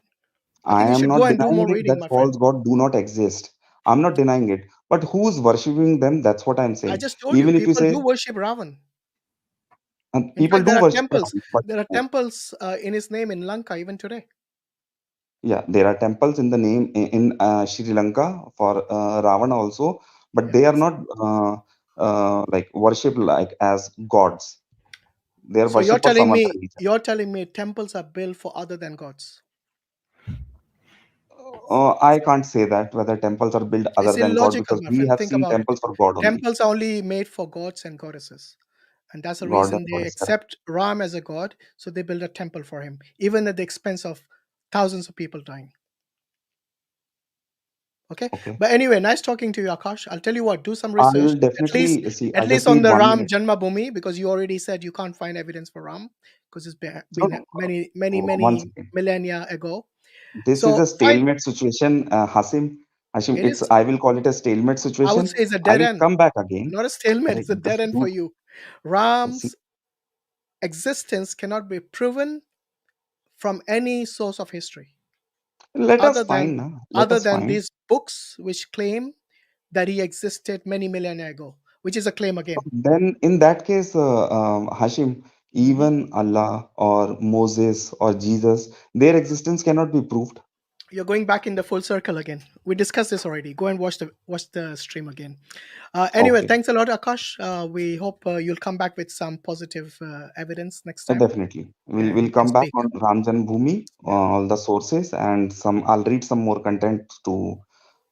I I think you am should go not and do denying more it reading, that my friend. false god do not exist. I'm not denying it. But who's worshipping them? That's what I'm I saying. just told you, Even if you people say do worship Ravan. In people fact, there do are worship temples. Ravan, but There are temples in his name in Lanka even today. yeah, there are temples in the name in Sri Lanka for Ravana also, but Yeah. they are not like worship like as gods. They are So worship for some other reason. you're telling me temples are built for other than gods. I can't say that whether temples are built other It's than God illogical, because my we friend. have Think seen about it. temples for God only. Temples are only made for gods and goddesses. And that's the God and reason they goddess, correct. accept Ram as a god. So they build a temple for him, even at the expense of thousands of people dying. Okay. Okay. But anyway, nice talking to you, Akash. I'll tell you what, do some I'll research. definitely see. I At just least on need the 1 Ram minute. Janmabhoomi, because you already said you can't find evidence for Ram, because it's been No, many one second. millennia ago. This is So a fine. stalemate situation, Hashim. It It's. is, I will call it a stalemate I would situation. say it's a I dead will end, come back again. not a stalemate. Correct. It's a The dead end for truth. you. See, Ram's existence cannot be proven from any source of history let us other than find. Na. Let us find. these books which claim that he existed many millennia ago, which is a claim again. Then, in that case, Hashim, even Allah or Moses or Jesus, their existence cannot be proved. You're going back in the full circle again. We discussed this already. Go and watch the stream again. Anyway, Okay, thanks a lot, Akash. We hope you'll come back with some positive evidence next time. definitely. Yeah, We'll you can come back speak. on Ram Janmabhoomi, Yeah. all the sources, and some. I'll read some more content to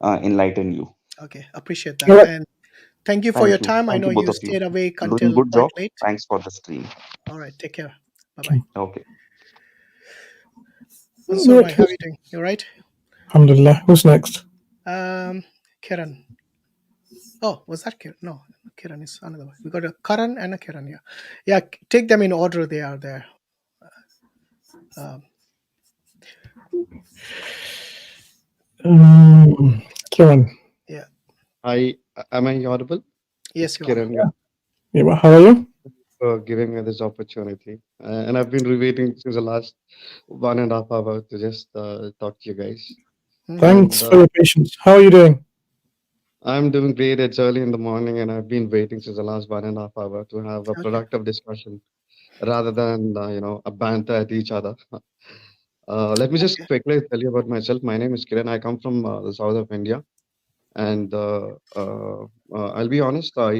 enlighten you. Okay, appreciate All that. right. And thank you for your time. I Thank know you, both you of you. stayed awake Doing until good quite job. late. Thanks for the stream. All right, take care. Bye-bye. Okay. Mansur, Right. how are you doing? You all right? Alhamdulillah. Who's next? Kiran. Oh, was that Kiran? No, Kiran is another one. We got a Karan and a Kiran, yeah. Yeah, take them in order they are there. Kiran. Yeah. Am I audible? Yes, It's you are. Kiran Yeah, how are you? for giving me this opportunity. And I've been waiting since the last 1.5 hours to just talk to you guys. Thanks And for your patience. How are you doing? I'm doing great. It's early in the morning, and I've been waiting since the last 1.5 hours to have a Okay. productive discussion rather than a banter at each other. Let me just Okay. quickly tell you about myself. My name is Kiran. I come from the south of India, and I'll be honest. I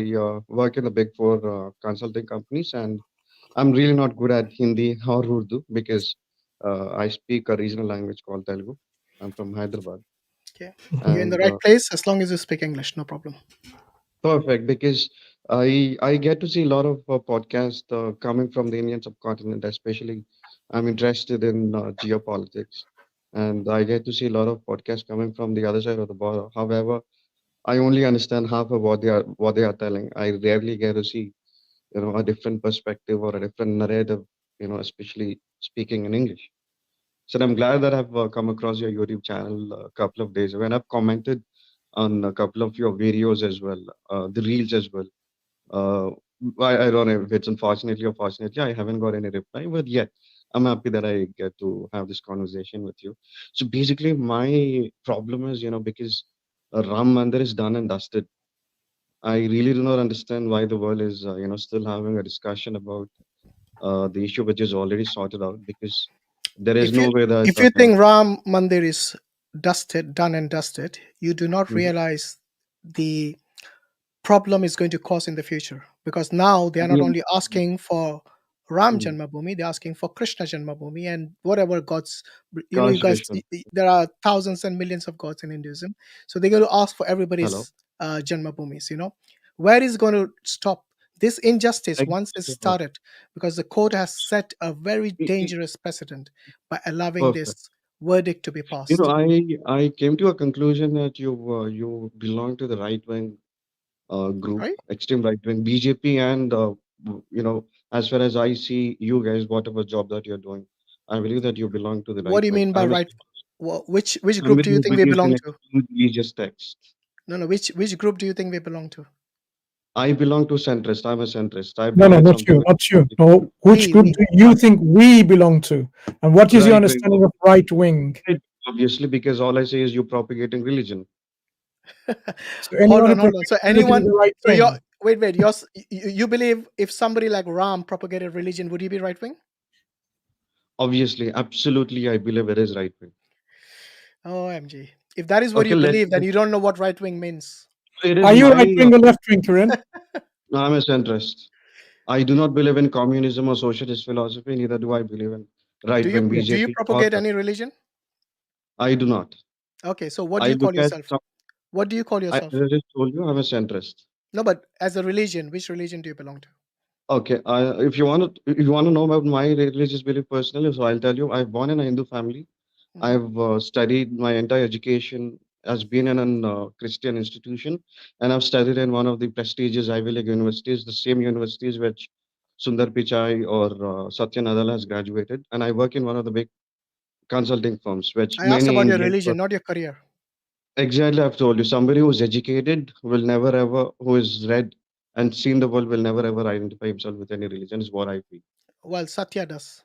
work in the big four consulting companies, and I'm really not good at Hindi or Urdu because I speak a regional language called Telugu. I'm from Hyderabad, Okay. You're in the and right place as long as you speak English. No problem. perfect, because I get to see a lot of podcasts coming from the Indian subcontinent, especially I'm interested in geopolitics, and I get to see a lot of podcasts coming from the other side of the border. However, I only understand half of what they are telling. I rarely get to see a different perspective or a different narrative, especially speaking in English. So I'm glad that I've come across your YouTube channel a couple of days ago, and I've commented on a couple of your videos as well, the reels as well. Uh, I don't know if it's unfortunately or fortunately, I haven't got any reply, but yet I'm happy that I get to have this conversation with you. So basically, my problem is, because Ram Mandir is done and dusted. I really do not understand why the world is, still having a discussion about the issue which is already sorted out, because there is If you no way that. if you think Ram Mandir is done and dusted, you do not Mhm. realize the problem is going to cause in the future, because now they I are not mean, only asking for Ram mm, Janmabhoomi, they're asking for Krishna Janmabhoomi and whatever gods. You gosh, guys, Vishnu. there are thousands and millions of gods in Hinduism, so they're going to ask for Hello. everybody's Janmabhoomis. Where is going to stop this injustice once it's Excellent. started? Because the court has set a very I- I- dangerous precedent by allowing Perfect. this verdict to be You know, passed. I came to a conclusion that you belong to the right wing group, Right? extreme right wing, BJP, and as far as I see you guys, whatever job that you're doing, I believe that you belong to the What right do you wing. mean by right? Which group Somebody do you who think we believes in belong to? extreme religious texts. No, no. Which group do you think we belong to? I belong to centrist. I'm a centrist. I No, no, believe something like not you. No, which group We. do you think we belong to? And what is your right wing. understanding of right wing? Obviously, because all I say is you propagating religion. So anyone who Hold on. propagates So religion is anyone, the right so you're wing. wait. You believe if somebody like Ram propagated religion, would he be right wing? Obviously, absolutely, I believe it is right wing. OMG. If that is what Okay, you believe, then you don't know what right wing means. it Are is you right my. wing or left wing, Kiran? No, I'm a centrist. I do not believe in communism or socialist philosophy. Neither do I believe in right wing Do you BJP or propagate any religion? I do not. Okay, so what do I you call look at. yourself? What do you call As yourself? I just told you, I'm a centrist. No, but as a religion, which religion do you belong to? Okay, if you want to know about my religious belief personally, so I'll tell you. I've born in a Hindu family. Mhm. I've studied my entire education has been in a Christian institution, and I've studied in one of the prestigious Ivy League universities, the same universities which Sundar Pichai or Satya Nadella has graduated. And I work in one of the big consulting firms, which I asked many about your Indians. religion, not your career. Exactly, I've told you. Somebody who's educated will never ever, who is read and seen the world, will never ever identify himself with any religion. Is what I feel. Well, Satya does.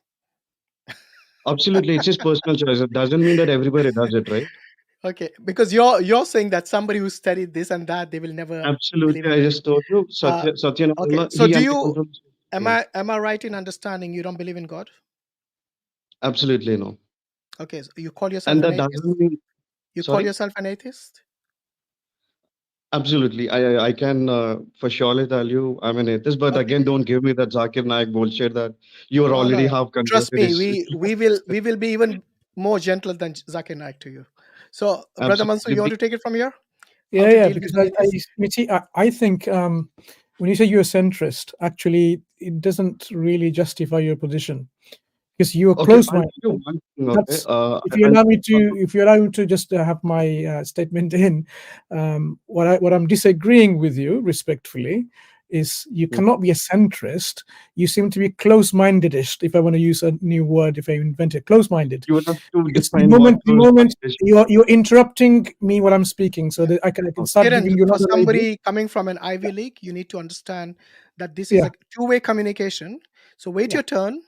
Absolutely, it's his personal choice. It doesn't mean that everybody does it, right? Okay, because you're saying that somebody who studied this and that, they will never believe Absolutely, in I religion. just told you, Uh, Satya okay, Nadella, so he do and I you come from. am Yeah, I right in understanding you don't believe in God? absolutely no, Okay, so you call yourself and an that atheist? doesn't mean. You call Sorry, yourself an atheist? absolutely, I can for surely tell you I'm an atheist, but Okay. again, don't give me that Zakir Naik bullshit that you are No, no, already no. half Trust converted. me, Is we will be even more gentle than Zakir Naik to you. So, Brother Mansur, absolutely. you want to take it from here? How Yeah, to yeah. deal with Because an atheist? I think when you say you're a centrist, actually, it doesn't really justify your position because you are Okay, I'll tell close-minded. you one thing. Okay, That's if you allow me to have my statement in. What I'm disagreeing with you respectfully is you cannot be a centrist. You seem to be close-mindedist. If I want to use a new word, if I invent it, close-minded. you would have to Because define what the close moment is. you're interrupting me while I'm speaking, so Yeah. that I can Okay. start Kiran, giving you for another label. somebody coming from an Ivy League, you need to understand that this is Yeah, a two-way communication. So wait yeah. your turn.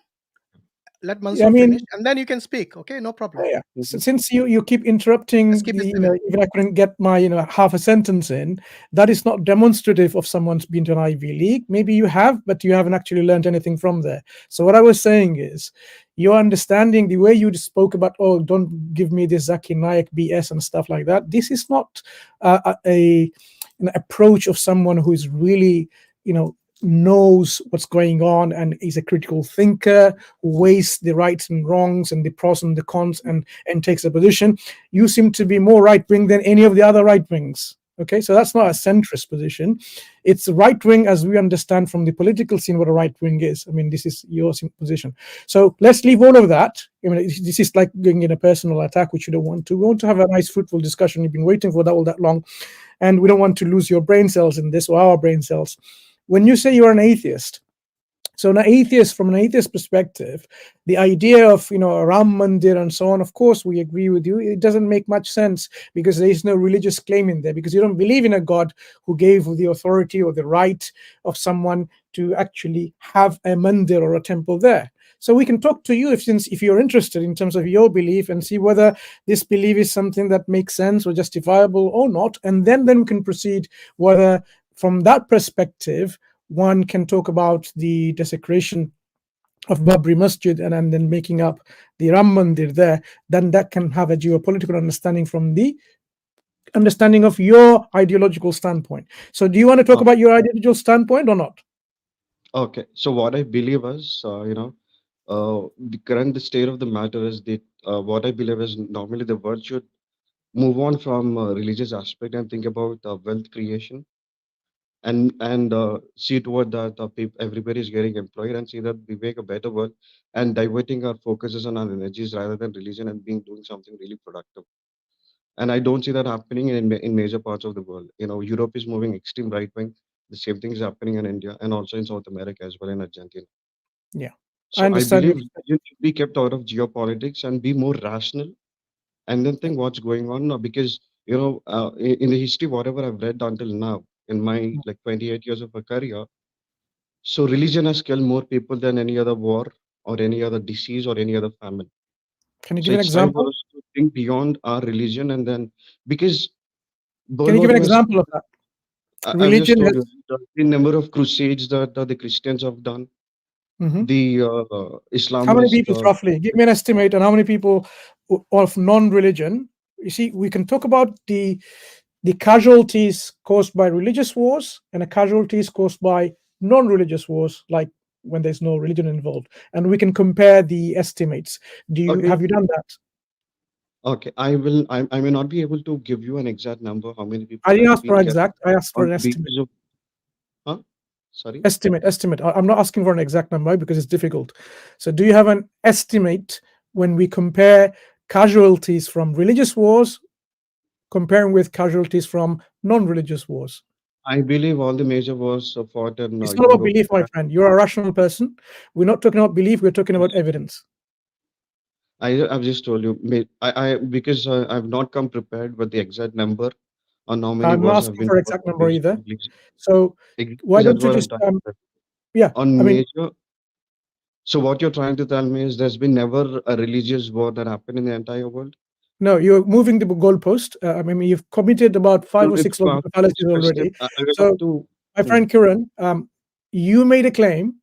let I Mansur mean, finish, and then you can speak. Okay, no problem. yeah. Mhm. Since you keep interrupting, Let's keep it civil. even I couldn't get my half a sentence in, that is not demonstrative of someone's been to an Ivy League. Maybe you have, but you haven't actually learned anything from there. So what I was saying is, your understanding, the way you spoke about, oh, don't give me this Zaki Naik BS and stuff like that. This is not an approach of someone who is really, knows what's going on and is a critical thinker, who weighs the rights and wrongs and the pros and the cons and takes a position. You seem to be more right wing than any of the other right wings. Okay, so that's not a centrist position. It's right wing as we understand from the political scene what a right wing is. I mean, this is your position. So let's leave all of that. I mean, this is like going in a personal attack, which you don't want to. We want to have a nice, fruitful discussion. You've been waiting for that all that long, and we don't want to lose your brain cells in this or our brain cells. When you say you're an atheist, so an atheist, from an atheist perspective, the idea of a Ram Mandir and so on, of course, we agree with you. It doesn't make much sense because there is no religious claim in there, because you don't believe in a God who gave the authority or the right of someone to actually have a mandir or a temple there. So we can talk to you if you're interested in terms of your belief and see whether this belief is something that makes sense or justifiable or not, and then we can proceed whether from that perspective one can talk about the desecration of Babri Masjid and then making up the Ram Mandir there. Then that can have a geopolitical understanding from the understanding of your ideological standpoint. So do you want to talk about your ideological standpoint or not? Okay, so what I believe is, the current state of the matter is that what I believe is normally the world should move on from religious aspect and think about wealth creation and see toward that everybody is getting employed and see that we make a better world and diverting our focuses on our energies rather than religion and being doing something really productive. And I don't see that happening in major parts of the world. Europe is moving extreme right wing. The same thing is happening in India and also in South America as well, in Argentina. Yeah, I So I understand believe you. you should be kept out of geopolitics and be more rational and then think what's going on now. Because in the history, whatever I've read until now, in my like 28 years of a career, so religion has killed more people than any other war or any other disease or any other famine. Can you So give an it's time for example? us to think beyond our religion and then, because Can World you give War an II has, example of that? I've just Religion told has. you the number of crusades that the Christians have done, Mhm. the How many Islamist. people roughly? Give me an estimate on how many people of non-religion. You see, we can talk about the casualties caused by religious wars and the casualties caused by non-religious wars, like when there's no religion involved, and we can compare the estimates. Okay, Have you done that? okay. I may not be able to give you an exact number how many I people didn't have ask for been kept exact. I asked for on an the estimate. basis of. Huh? Sorry. Estimate. I'm not asking for an exact number because it's difficult. So, do you have an estimate when we compare casualties from religious wars comparing with casualties from non-religious wars? I believe all the major wars fought in It's not about Europe. belief, my friend. You're a rational person. We're not talking about belief. We're talking about evidence. I've just told you, because I've not come prepared with the exact number on how many I'm not wars have asking been for fought exact on number basis either. of religion. So why That's don't you what I'm just trying to say. yeah? I On mean, major. So what you're trying to tell me is there's been never a religious war that happened in the entire world. no, you're moving the goalpost. I mean, you've committed about 5 or If 6 logical fallacies question, already. I will have So, to. my friend Kiran, you made a claim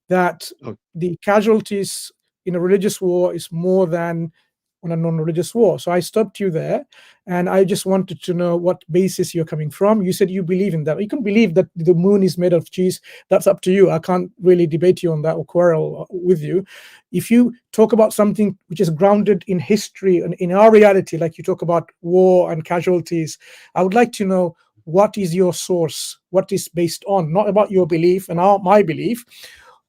that Okay. the casualties in a religious war is more than on a non-religious war. So I stopped you there, and I just wanted to know what basis you're coming from. You said you believe in that. You can believe that the moon is made of cheese. That's up to you. I can't really debate you on that or quarrel with you. If you talk about something which is grounded in history and in our reality, like you talk about war and casualties, I would like to know what is your source, what is based on, not about your belief and my belief.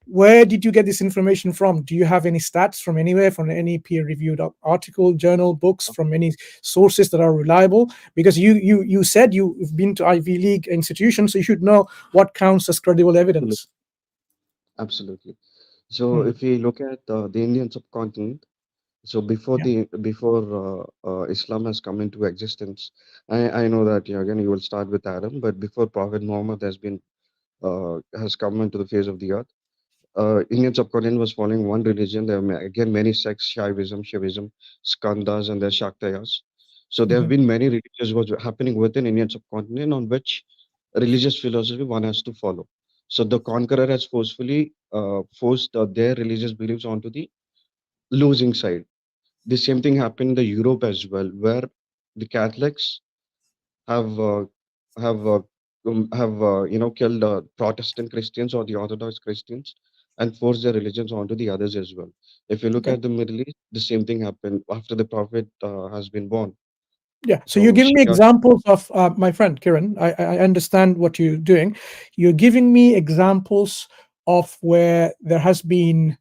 Where did you get this information from? Do you have any stats from anywhere, from any peer-reviewed article, journal, books, from any sources that are reliable? Because you said you've been to Ivy League institutions, so you should know what counts as credible evidence. Absolutely. So if we look at the Indian subcontinent, so before Islam has come into existence, I know that again you will start with Adam, but before Prophet Muhammad has come into the face of the earth. Indian subcontinent was following one religion. There are again many sects: Shaivism, Shivism, Skandas, and there's Shaktayas. So there have Mhm. been many religions was happening within Indian subcontinent on which religious philosophy one has to follow. So the conqueror has forcefully forced their religious beliefs onto the losing side. The same thing happened in the Europe as well, where the Catholics have killed Protestant Christians or the Orthodox Christians and forced their religions onto the others as well. If you look Okay. at the Middle East, the same thing happened after the Prophet has been born. Yeah. So you're So giving me Shia, examples of my friend Kiran. I understand what you're doing. You're giving me examples of where there has been,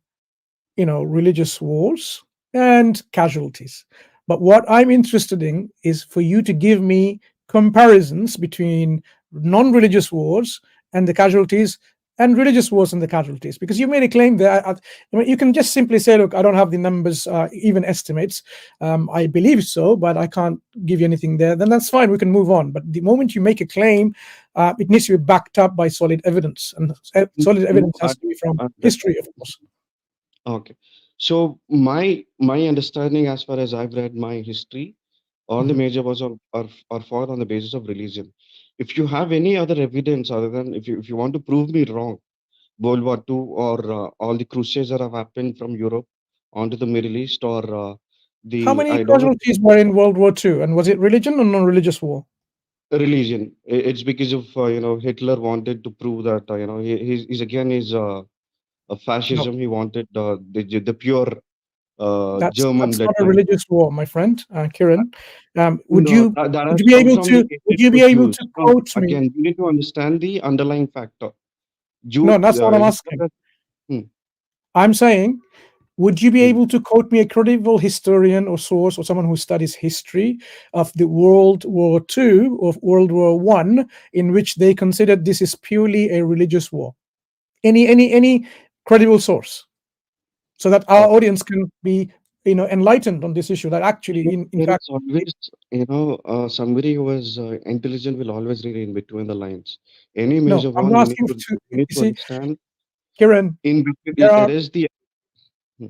religious wars and casualties. But what I'm interested in is for you to give me comparisons between non-religious wars and the casualties and religious wars and the casualties. Because you made a claim there. You can just simply say, look, I don't have the numbers, even estimates. I believe so, but I can't give you anything there. Then that's fine. We can move on. But the moment you make a claim, it needs to be backed up by solid evidence. And solid no, evidence has to be from that, history, of course. okay. So my understanding, as far as I've read my history, all the Mhm. major wars are fought on the basis of religion. If you have any other evidence other than if you want to prove me wrong, World War II or all the crusades that have happened from Europe onto the Middle East or How the many idolatry casualties were in World War II? And was it religion or non-religious war? religion. It's because of Hitler wanted to prove that he's again is a No, fascism. He wanted the pure that's German not a bloodline. religious war, my friend, Kiran. Would No, you that would has you be come able from the to would hatred you for be able to Jews. No, quote me? again, you need to understand the underlying factor. No, Jew, that's what I'm asking. Hitler, hmm, I'm saying, would you be hmm. able to quote me a credible historian or source or someone who studies history of the World War II or World War One in which they considered this is purely a religious war? Any credible source, so that our Okay. audience can be enlightened on this issue, that actually in There fact. is always, somebody who is intelligent will always read in between the lines. Any No, major I'm war, not asking to, you need you to see, understand Kiran, in between there there are is the. Hmm,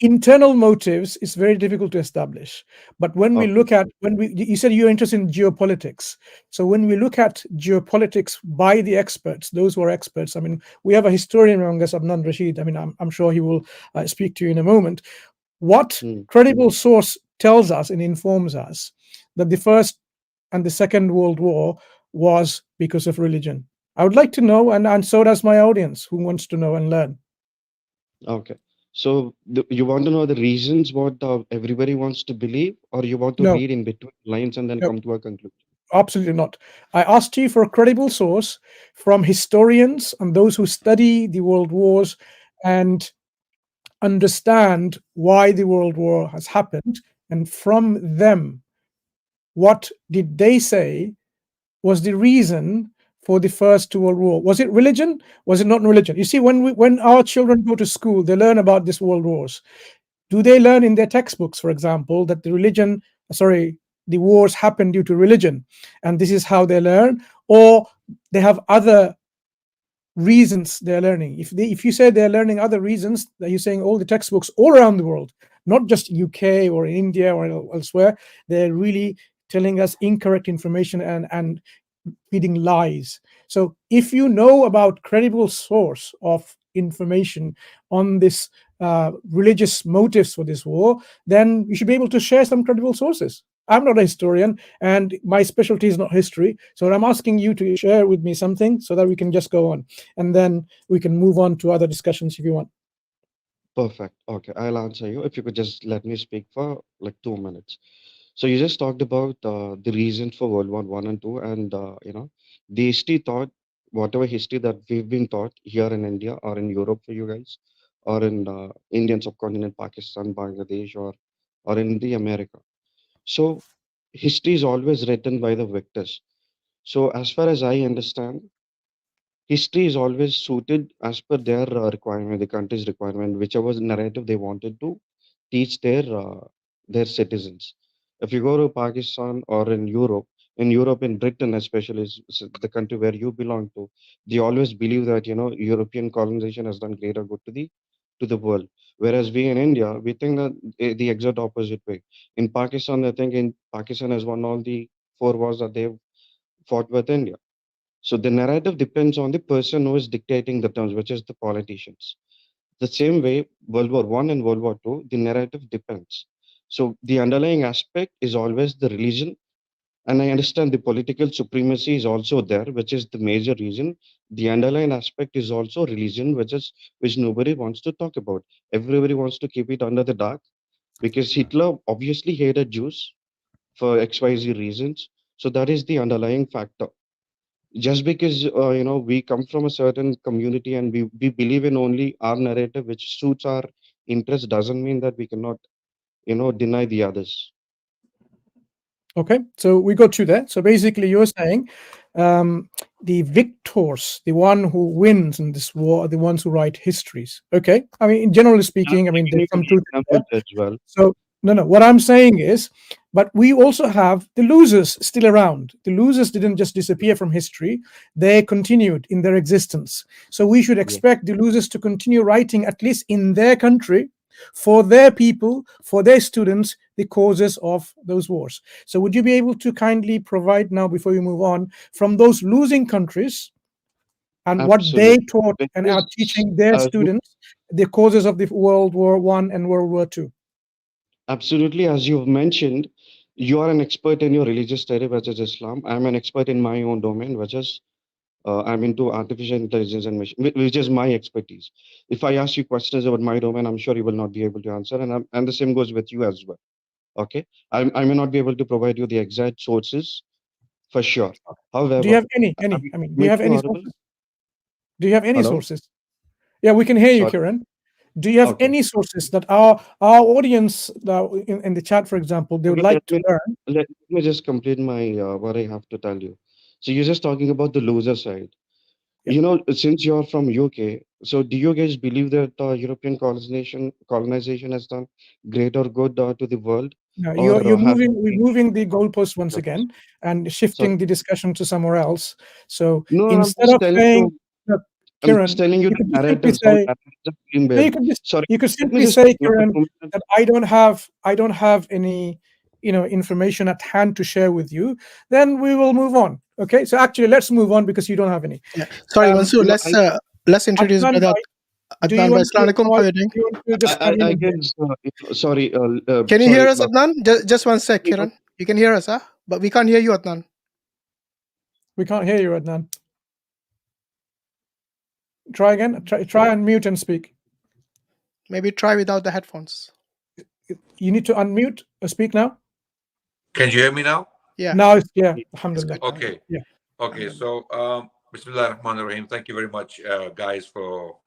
internal motives. Is very difficult to establish, but when we okay. look at, you said you're interested in geopolitics, so when we look at geopolitics by the experts, those who are experts, I mean, we have a historian among us, Adnan Rashid. I mean, I'm sure he will speak to you in a moment. What Hmm, credible source tells us and informs us that the First and the Second World War was because of religion? I would like to know, and so does my audience who wants to know and learn. okay. So you want to know the reasons what everybody wants to believe, or you want to No, read in between lines and then no, come to a conclusion? absolutely not. I asked you for a credible source from historians and those who study the world wars and understand why the world war has happened. And from them, what did they say was the reason for the First World War? Was it religion? Was it not religion? You see, when our children go to school, they learn about these world wars. Do they learn in their textbooks, for example, that the wars happened due to religion, and this is how they learn, or they have other reasons they're learning? If you say they're learning other reasons, that you're saying all the textbooks all around the world, not just UK or in India or elsewhere, they're really telling us incorrect information and feeding lies. So if you know about credible source of information on this religious motives for this war, then you should be able to share some credible sources. I'm not a historian, and my specialty is not history. So I'm asking you to share with me something so that we can just go on, and then we can move on to other discussions if you want. Perfect. Okay, I'll answer you. If you could just let me speak for like 2 minutes. So you just talked about the reasons for World War One and Two, and the history thought, whatever history that we've been taught here in India or in Europe for you guys, or in Indian subcontinent, Pakistan, Bangladesh, or in the America. So history is always written by the victors. So as far as I understand, history is always suited as per their requirement, the country's requirement, whichever narrative they wanted to teach their citizens. If you go to Pakistan or in Europe, in Europe, in Britain especially, the country where you belong to, they always believe that European colonization has done greater good to the world. Whereas we in India, we think that the exact opposite way. In Pakistan, I think in Pakistan has won all the four wars that they've fought with India. So the narrative depends on the person who is dictating the terms, which is the politicians. The same way, World War One and World War Two, the narrative depends. So the underlying aspect is always the religion, and I understand the political supremacy is also there, which is the major reason. The underlying aspect is also religion, which nobody wants to talk about. Everybody wants to keep it under the dark because Hitler obviously hated Jews for XYZ reasons. So that is the underlying factor. Just because we come from a certain community and we believe in only our narrative, which suits our interest, doesn't mean that we cannot deny the others. Okay, so we got you there. So basically, you're saying the victors, the one who wins in this war, are the ones who write histories. Okay, I mean, generally speaking, I mean, there's some truth in there. As well. So no, what I'm saying is, but we also have the losers still around. The losers didn't just disappear from history; they continued in their existence. So we should expect the losers to continue writing, at least in their country, for their people, for their students, the causes of those wars. So would you be able to kindly provide now, before we move on, from those losing countries and what they taught and are teaching their students, the causes of the World War I and World War II? Absolutely. As you've mentioned, you are an expert in your religious study, which is Islam. I'm an expert in my own domain, which is I'm into artificial intelligence and machine, which is my expertise. If I ask you questions about my domain, I'm sure you will not be able to answer, and the same goes with you as well. Okay, I may not be able to provide you the exact sources for sure. However, do you have any? I mean, do you have any sources? Do you have any sources? Yeah, we can hear you, Kiran. Do you have any sources that our audience in the chat, for example, they would like to learn? Let me just complete my what I have to tell you. So you're just talking about the loser side. Since you're from UK, so do you guys believe that European colonization has done greater good to the world? No, we're moving the goalpost once again and shifting the discussion to somewhere else. So instead of saying, look, Kiran, you could just simply say, you could simply say, Kiran, that I don't have any information at hand to share with you. Then we will move on. Okay, so actually, let's move on because you don't have any. Yeah. Sorry, Mansur. Let's introduce Brother Adnan. Assalamualaikum. How are you doing? Sorry. Can you hear us, Adnan? Just one sec, Kiran. You can hear us, huh? But we can't hear you, Adnan. We can't hear you, Adnan. Try again. Try unmute and speak. Maybe try without the headphones. You need to unmute. Speak now. Can you hear me now? Yeah. Now it's clear. Alhamdulillah. Okay. Yeah. Okay. So, Bismillah ar-Rahman ar-Rahim. Thank you very much, guys, for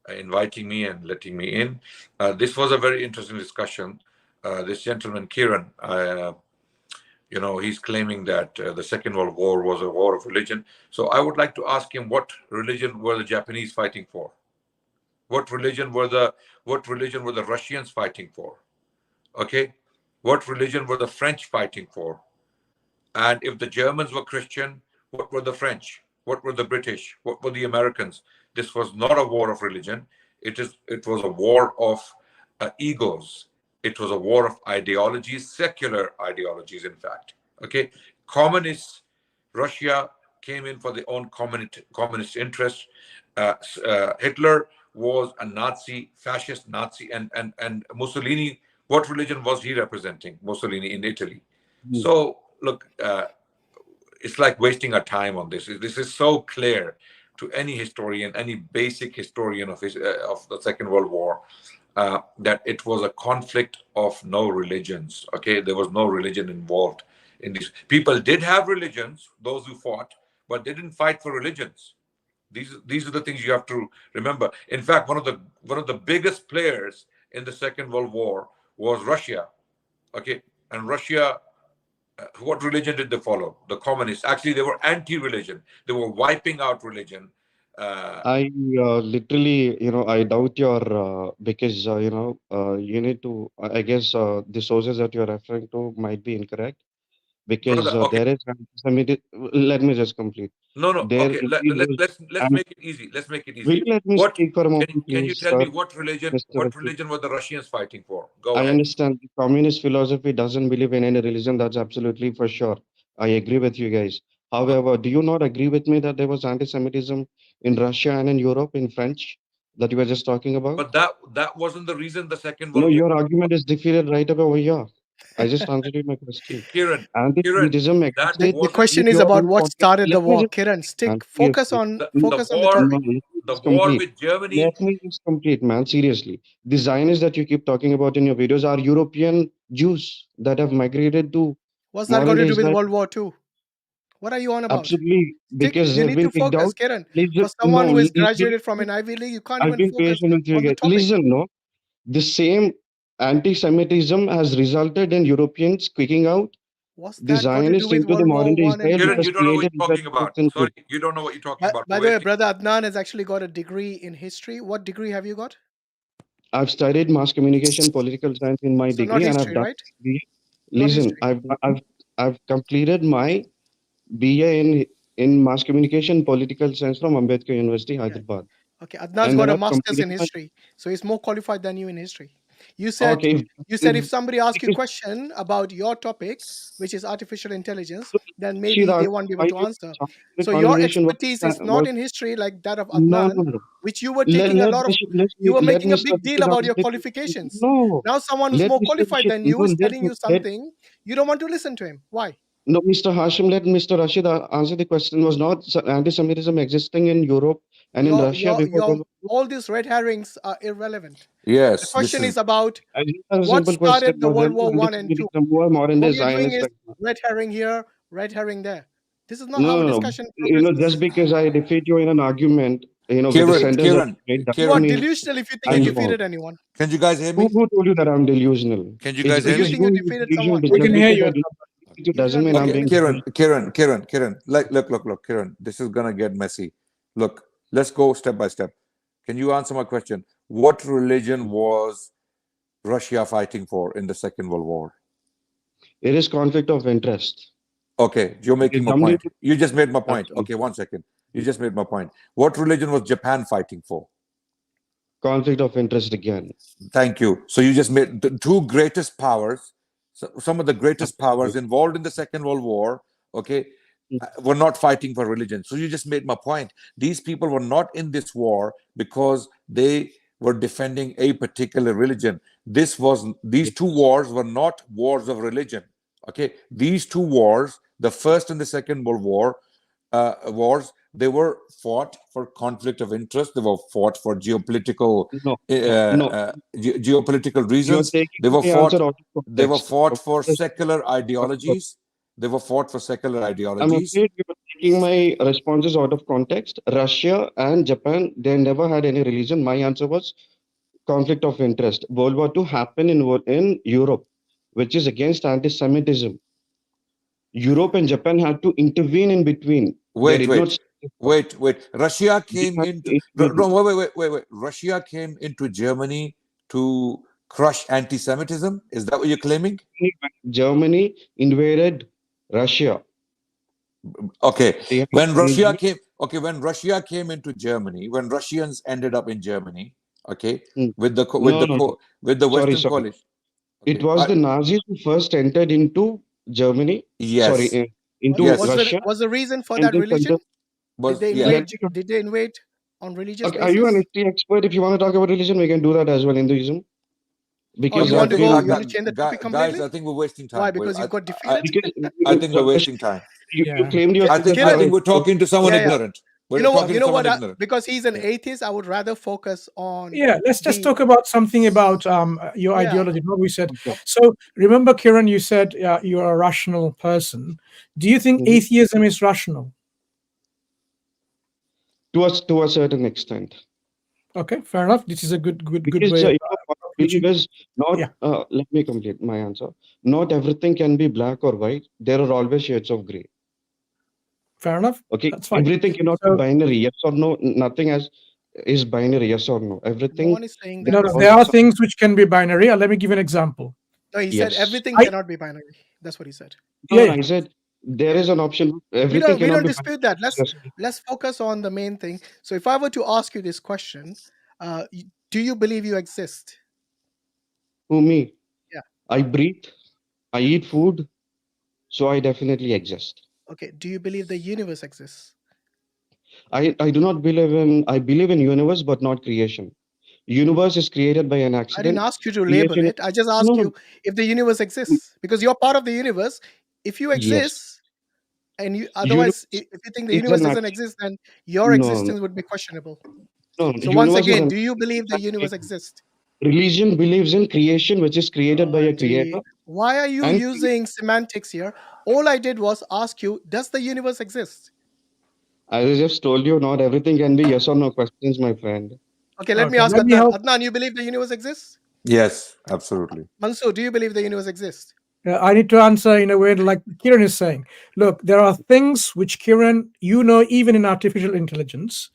inviting me and letting me in. This was a very interesting discussion. This gentleman, Kiran, he's claiming that the Second World War was a war of religion. So I would like to ask him, what religion were the Japanese fighting for? What religion were the Russians fighting for? Okay. What religion were the French fighting for? And if the Germans were Christian, what were the French? What were the British? What were the Americans? This was not a war of religion. It was a war of egos. It was a war of ideologies, secular ideologies, in fact. Okay, communists, Russia came in for their own communist interests. Hitler was a Nazi, fascist Nazi, and Mussolini. What religion was he representing? Mussolini in Italy. So look, it's like wasting our time on this. This is so clear to any historian, any basic historian of the Second World War, that it was a conflict of no religions. Okay, there was no religion involved in this. People did have religions, those who fought, but they didn't fight for religions. These are the things you have to remember. In fact, one of the biggest players in the Second World War was Russia. Okay, and Russia, what religion did they follow? The communists. Actually, they were anti-religion. They were wiping out religion. I literally, I doubt your because you need to. I guess the sources that you're referring to might be incorrect. because Brother, okay. there is anti-Semitism. Let me just complete. No, no. There Okay, indeed was, let's and make it easy. Let's make it will easy. you let me What speak for a moment, can you please, tell sir? me what religion Mr. Rashid? were the Russians fighting for? Go I ahead. understand the communist philosophy doesn't believe in any religion. That's absolutely for sure. I agree with you guys. However, do you not agree with me that there was anti-Semitism in Russia and in Europe in French that you were just talking about? But that wasn't the reason the Second No, World War. your argument is defeated right away over here. I just answered you my question. Kiran, Anti-Semitism that existed. The wasn't question If is you're about on what podcast, started the let me war. just Kiran, stick, focus seriously. on the the war. topic. No, let me The just war complete. with Germany. Let me just complete, man. Seriously, the Zionists that you keep talking about in your videos are European Jews that have migrated to What's that got modern to day do with Israel. World War II? What are you on about? Absolutely, Stick, because you they've need been to kicked focus, out. Kiran. Listen, For someone no, who is graduated from an Ivy League, you can't I've even been focus patient with you on the guys. topic. Listen, no, the same anti-Semitism has resulted in Europeans kicking out What's the that got to do Zionists with into the World modern War day One and Israel, Two? which Kiran, has you don't know what created you're talking about. Israel. Sorry, you don't know what you're talking about. By the way, brother Adnan has actually got a degree in history. What degree have you got? I've studied mass communication, political science in my So not degree, and I've history, done. right? Not Listen, history. I've completed my BA in mass communication, political science from Ambedkar University, Hyderabad, Okay, Adnan's and got then a I've master's completed in my. history, so he's more qualified than you in history. You said Okay, if somebody asks you a question about your topic, which is artificial intelligence, then maybe they won't be able to answer. the So your conversation expertise is not in history like that of no, Adnan, no. which you were Let, taking a let, lot of. let, You were let making a Mr. big deal Rashid about answer your the qualifications. no. Now someone who's Let more Mr. qualified Rashid, than you no, is let, telling you let, something. You don't want to listen to him. Why? no, Mr. Hashim, let Mr. Rashid answer the question. Was not anti-Semitism existing in Europe and in Russia before World War II? All these red herrings are irrelevant. Yes, The question is about I just have a what simple question. started the Was there World War One and Two. anti-Semitism who are modern day All you're doing Zionists is right now? red herring here, red herring there. This is not how No, a no, no. discussion You know, progresses. just because I defeat you in an argument, you know, with the Kiran, sentence that Kiran, you made, You doesn't are Kiran, mean delusional if you think can you I'm you wrong. defeated anyone. can you guys hear me? Who told you that I'm delusional? Can you It's guys hear You because me? think you you're defeated delusional. someone. We Just can hear because you. I Adnan. defeat you You did doesn't not mean I'm Okay, defeat being anyone. Kiran. Like, look, Kiran. This is gonna get messy. Look, let's go step by step. Can you answer my question? What religion was Russia fighting for in the Second World War? It is conflict of interest. Okay, you're Because making my somebody point. You just made my point. absolutely Okay, 1 second. You just made my point. What religion was Japan fighting for? conflict of interest again. Thank you. So you just made the two greatest powers, some of the greatest powers Absolutely. involved in the Second World War, okay, were not fighting for religion. So you just made my point. These people were not in this war because they were defending a particular religion. These two wars were not wars of religion. Okay, these two wars, the First and the Second World War wars, they were fought for conflict of interest. They were fought for geopolitical No, no. geopolitical You're reasons. taking They were my answer fought. out of They were context. fought for secular ideologies. They were fought for secular I'm ideologies. afraid you're taking my responses out of context. Russia and Japan, they never had any religion. My answer was conflict of interest. World War II happened in Europe, which is against anti-Semitism. Europe and Japan had to intervene in between. They Wait, did not. wait. Russia They came had into to intervene. no, wait. Russia came into Germany to crush anti-Semitism. Is that what you're claiming? Germany invaded Russia. Okay. They had When Russia arrangement. came, when Russia came into Germany, when Russians ended up in Germany, okay, with the No, no, no. with the Sorry, Western sorry. coalition. It Okay. was the Nazis who first entered into Germany. Yes. Sorry, into Russia. Was the reason for And that they religion? Was Did yeah. they invade on religious Okay, are you an basis? history expert? If you want to talk about religion, we can do that as well, Hinduism. Oh, Because you Okay, I want to think go? You want to change the topic guys, completely? I think we're wasting time. Why? Because you got defeated? because I think we're wasting time. you Yeah. claimed yourself as I Kiran, think we're talking to someone yeah. ignorant. We're You talking to know someone what? ignorant. Because he's an Yeah. atheist, I would rather focus on. Yeah, let's just talk about something about your Yeah. ideology. What we said. Okay. So remember, Kiran, you said you're a rational person. Do you think atheism is rational? to a certain extent. Okay, fair enough. This is a good Because way of what I believe is not. Yeah. Let me complete my answer. Not everything can be black or white. There are always shades of gray. Fair enough. Okay, That's fine. everything cannot be So, binary. Yes or no. Nothing is binary. Yes or no. Everything. No one is saying no, that. there are things which can be binary. Let me give you an example. No, he said Yes. everything cannot be binary. That's what he said. Yeah. I said there is an option. We Everything don't cannot be dispute that. Let's focus on the main thing. So if I were to ask you this question, do you believe you exist? to me. Yeah. I breathe, I eat food, so I definitely exist. Okay. Do you believe the universe exists? I do not believe in, I believe in universe, but not creation. Universe is created by an I didn't accident. ask you to label Creation, it. I just no, asked no, you if the universe exists, because you're part of the universe. If you yes. exist, and you Universe otherwise, if you think the is universe an doesn't act, exist, then your no, existence would be questionable. no, So once universe is again, an do you believe the universe creation. exists? Religion believes in creation, which is created by a creator. Why are you And using semantics here? All I did was ask you, does the universe exist? as I just told you, not everything can be yes or no questions, my friend. Okay, let me Okay, ask let me Adnan. help. Adnan, you believe the universe exists? Yes, absolutely. Mansur, do you believe the universe exists? I need to answer in a way like Kiran is saying. Look, there are things which Kiran, you know, even in artificial intelligence,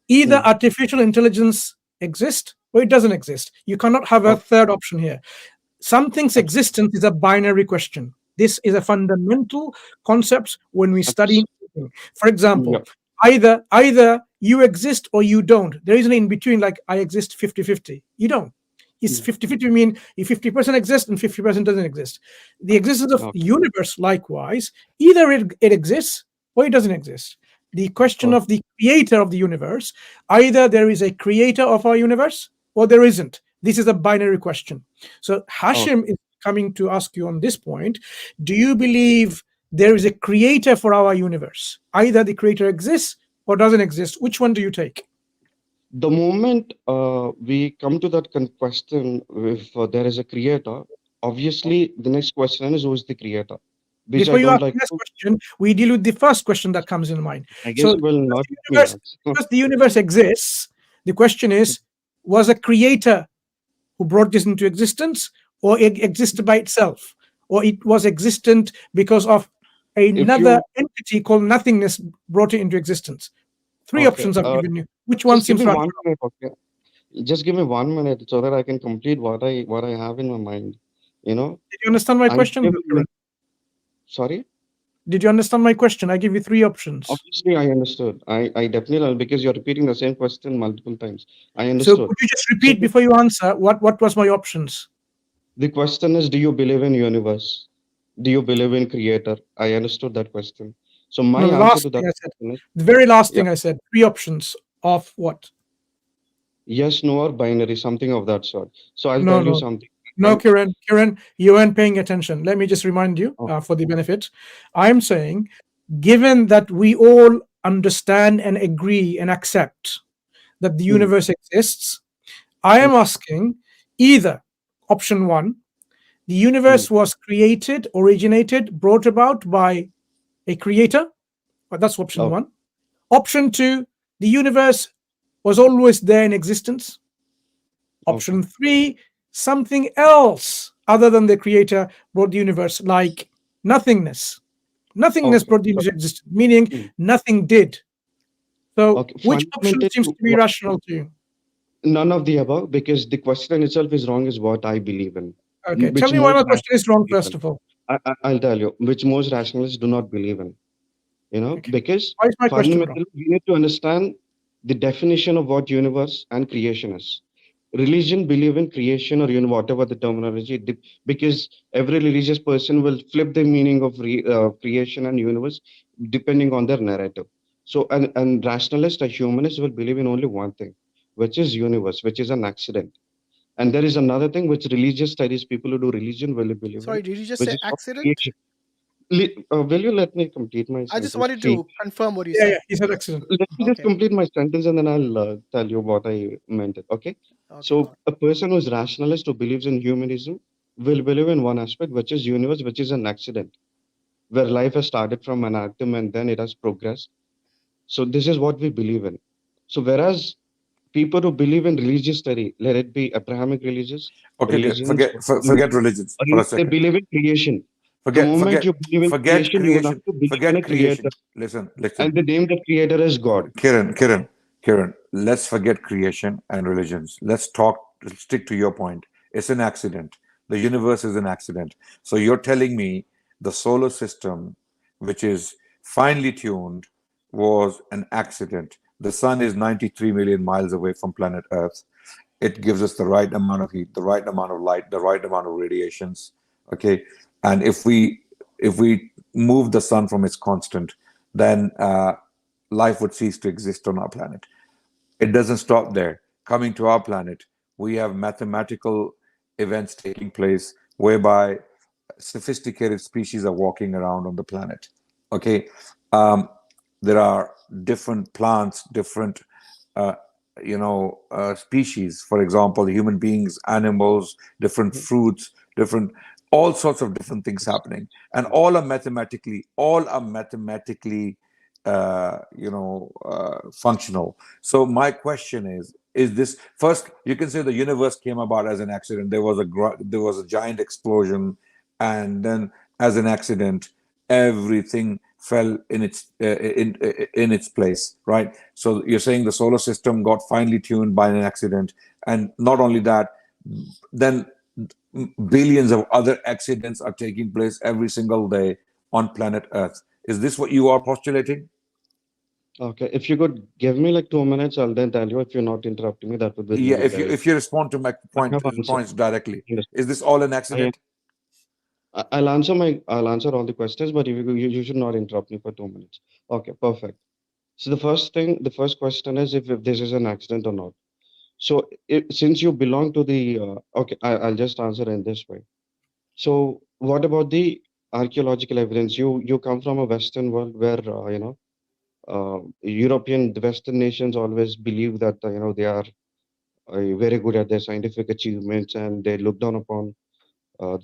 either artificial intelligence exists or it doesn't exist. You cannot have a third option here. Something's existence is a binary question. This is a fundamental concept when we study. For example, either you exist or you don't. There isn't in between, like I exist 50-50. You don't. It's 50-50 mean if 50% exists and 50% doesn't exist. The existence of universe, likewise, either it exists or it doesn't exist. The question of the creator of the universe, either there is a creator of our universe or there isn't. This is a binary question. So Hashim is coming to ask you on this point, do you believe there is a creator for our universe? Either the creator exists or doesn't exist. Which one do you take? The moment we come to that question, if there is a creator, obviously the next question is who is the creator? Which Before I you don't ask like. the next question, we deal with the first question that comes in mind. I guess So will not because the universe exists, the question is, was a creator who brought this into existence, or it existed by itself, or it was existent because of another entity called nothingness brought it into existence? Three options I've given you. Which one seems right? Just give me 1 minute so that I can complete what I have in my mind. You know. Did you understand my question? Sorry. Did you understand my question? I give you three options. Obviously, I understood. I definitely, because you're repeating the same question multiple times. I understood. So could you just repeat before you answer what was my options? The question is, do you believe in universe? Do you believe in creator? I understood that question. So my answer to that question is, the very last thing I said, three options of what? Yes, no, or binary, something of that sort. So I'll tell you something. No, Kiran, you weren't paying attention. Let me just remind you for the benefit. I'm saying, given that we all understand and agree and accept that the universe exists, I am asking either option one, the universe was created, originated, brought about by a creator, but that's option one. Option two, the universe was always there in existence. Option three, something else other than the creator brought the universe, like nothingness. Nothingness brought the universe existence, meaning nothing did. So which option seems to be rational to you? None of the above, because the question itself is wrong, is what I believe in. Okay, tell me why my question is wrong, first of all. I'll tell you, which most rationalists do not believe in. You know, because why is my question wrong? fundamentally we need to understand the definition of what universe and creation is. Religion believe in creation, or whatever the terminology, because every religious person will flip the meaning of creation and universe depending on their narrative. So and rationalist or humanist will believe in only one thing, which is universe, which is an accident. And there is another thing which religious studies people who do religion will believe Sorry, in. did you just which say is accident? Will you let me complete my sentence? I just wanted to confirm what you said. Yeah, he said accident. Let me just complete my sentence and then I'll tell you what I meant it. Okay. So a person who's rationalist, who believes in humanism, will believe in one aspect, which is universe, which is an accident, where life has started from an atom and then it has progressed. So this is what we believe in. So whereas people who believe in religious study, let it be Abrahamic religions, religions, forget religions for a second. They believe in creation. Forget creation, you will have to believe in a creator. Listen. And they name the creator as God. Kiran, let's forget creation and religions. Let's stick to your point. It's an accident. The universe is an accident. So you're telling me the solar system, which is finely tuned, was an accident. The sun is 93 million miles away from planet Earth. It gives us the right amount of heat, the right amount of light, the right amount of radiations. Okay, and if we move the sun from its constant, then life would cease to exist on our planet. It doesn't stop there. Coming to our planet, we have mathematical events taking place whereby sophisticated species are walking around on the planet. Okay, there are different plants, different species. For example, human beings, animals, different fruits, different all sorts of different things happening, and all are mathematically functional. So my question is this: first, you can say the universe came about as an accident. There was a giant explosion, and then as an accident, everything fell in its place, right? So you're saying the solar system got finely tuned by an accident, and not only that, then billions of other accidents are taking place every single day on planet Earth. Is this what you are postulating? Okay, if you could give me like 2 minutes, I'll then tell you. If you're not interrupting me, that would be Yeah, really great. if you respond to my I have answered. points directly, Yes. is this all an accident? I'll answer all the questions, but you should not interrupt me for 2 minutes. Okay, perfect. So the first question is if this is an accident or not. So since you belong to the okay, I'll just answer in this way. So what about the archaeological evidence? You come from a Western world where the Western nations always believe that they are very good at their scientific achievements, and they look down upon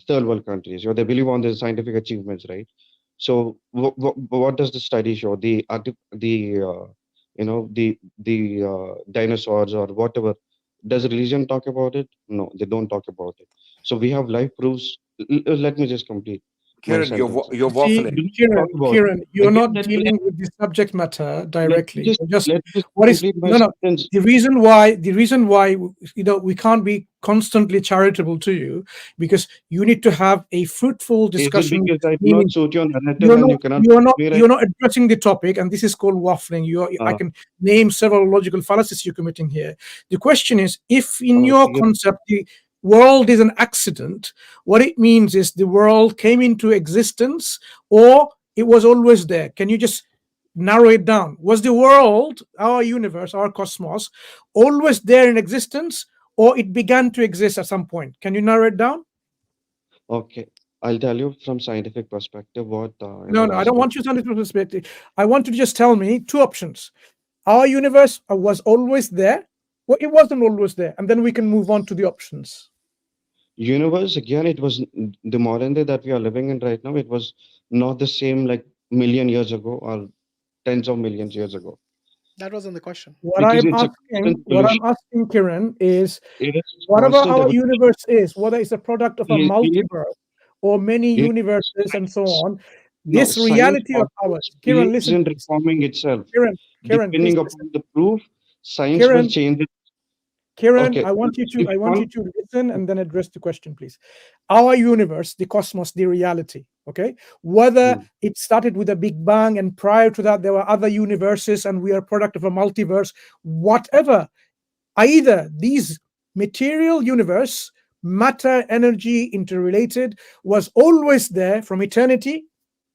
third world countries. They believe on their scientific achievements, right? So what does the study show? The dinosaurs or whatever. Does religion talk about it? No, they don't talk about it. So we have live proofs. Let me just complete my Kiran, sentence. you're See, waffling. Kiran, you're Again, not dealing with the subject matter directly. let me just What is complete my no sentence. the reason why we can't be constantly charitable to you, because you need to have a fruitful discussion. Is it because I do meaning not suit your narrative and you cannot me right? you're not addressing the topic, and this is called waffling. I can name several logical fallacies you're committing here. The question is, if in your concept the world is an accident, what it means is the world came into existence or it was always there. Can you just narrow it down? Was the world, our universe, our cosmos, always there in existence, or it began to exist at some point? Can you narrow it down? Okay, I'll tell you from scientific perspective what. No, I don't want you scientific perspective. I want you to just tell me two options. Our universe was always there, or it wasn't always there, and then we can move on to the options. Universe, again, it was the modern day that we are living in right now. It was not the same like million years ago or tens of millions years ago. That wasn't the question. What I'm asking, Kiran, is whatever our universe is, whether it's a product of a multiverse or many universes and so on, this reality of ours, Kiran, listen, reforming itself. Kiran, depending upon the proof, science will change it. Kiran, Okay. I want you to listen and then address the question, please. Our universe, the cosmos, the reality, okay? Whether it started with a big bang and prior to that there were other universes and we are a product of a multiverse, whatever, either these material universe, matter, energy, interrelated, was always there from eternity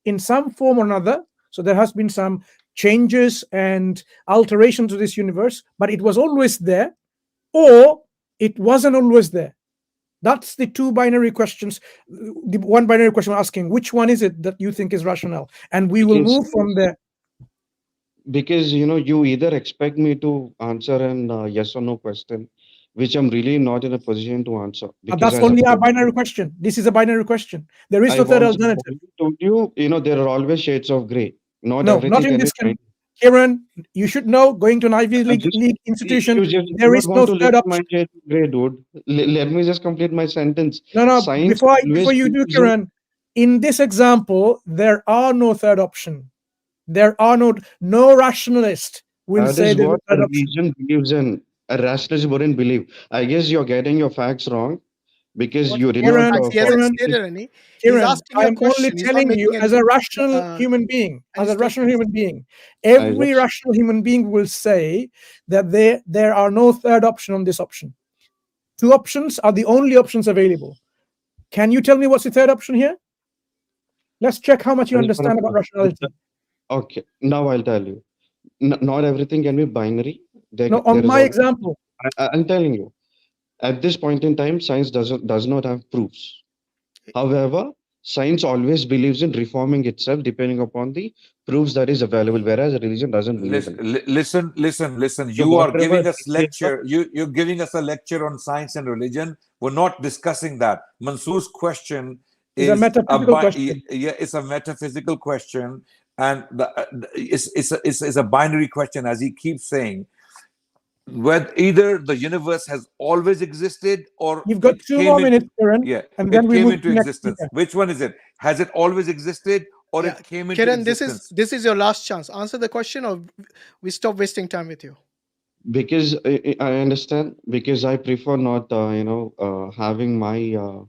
in some form or another. So there has been some changes and alterations to this universe, but it was always there, or it wasn't always there. That's the two binary questions. The one binary question asking, which one is it that you think is rational? And we will move from there. Because you either expect me to answer an yes or no question, which I'm really not in a position to answer. That's only a binary question. This is a binary question. There is no third alternative. Told you, there are always shades of gray. Not Gray, dude. Let me just complete my sentence. No. Before you do, Kiran, in this example, there are no third option. There are no rationalist will say that is what a religion believes in. A rationalist wouldn't believe. I guess you're getting your facts wrong. because What you he hasn't, did not he hasn't Kiran, stated any. He's Kiran, asking you a I'm only question. He's not telling you, making as any. a rational human being, any as a rational statements. human being, every just- rational human being will say that there are no third option on this option. Two options are the only options available. Can you tell me what's the third option here? Let's check how much you understand about rationality. Okay, now I'll tell you. Not everything can be binary. No, on my example. I'm telling you, at this point in time, science does not have proofs. However, science always believes in reforming itself depending upon the proofs that is available, whereas religion doesn't believe in it. Listen. So You are whatever giving us dictates lecture. You're giving us a lecture on science and religion. We're not discussing that. Mansur's question It's a metaphysical question. Yeah, it's a metaphysical question, and it's a binary question, as he keeps saying. Whether either the universe has always existed or You've got it 2 came more in- minutes, Kiran, Yeah, and then it we came move into to the next existence. speaker. Which one is it? Has it always existed or Yeah, it came into Kiran, existence? this is your last chance. Answer the question, or we stop wasting time with you. because I understand, because I prefer not having my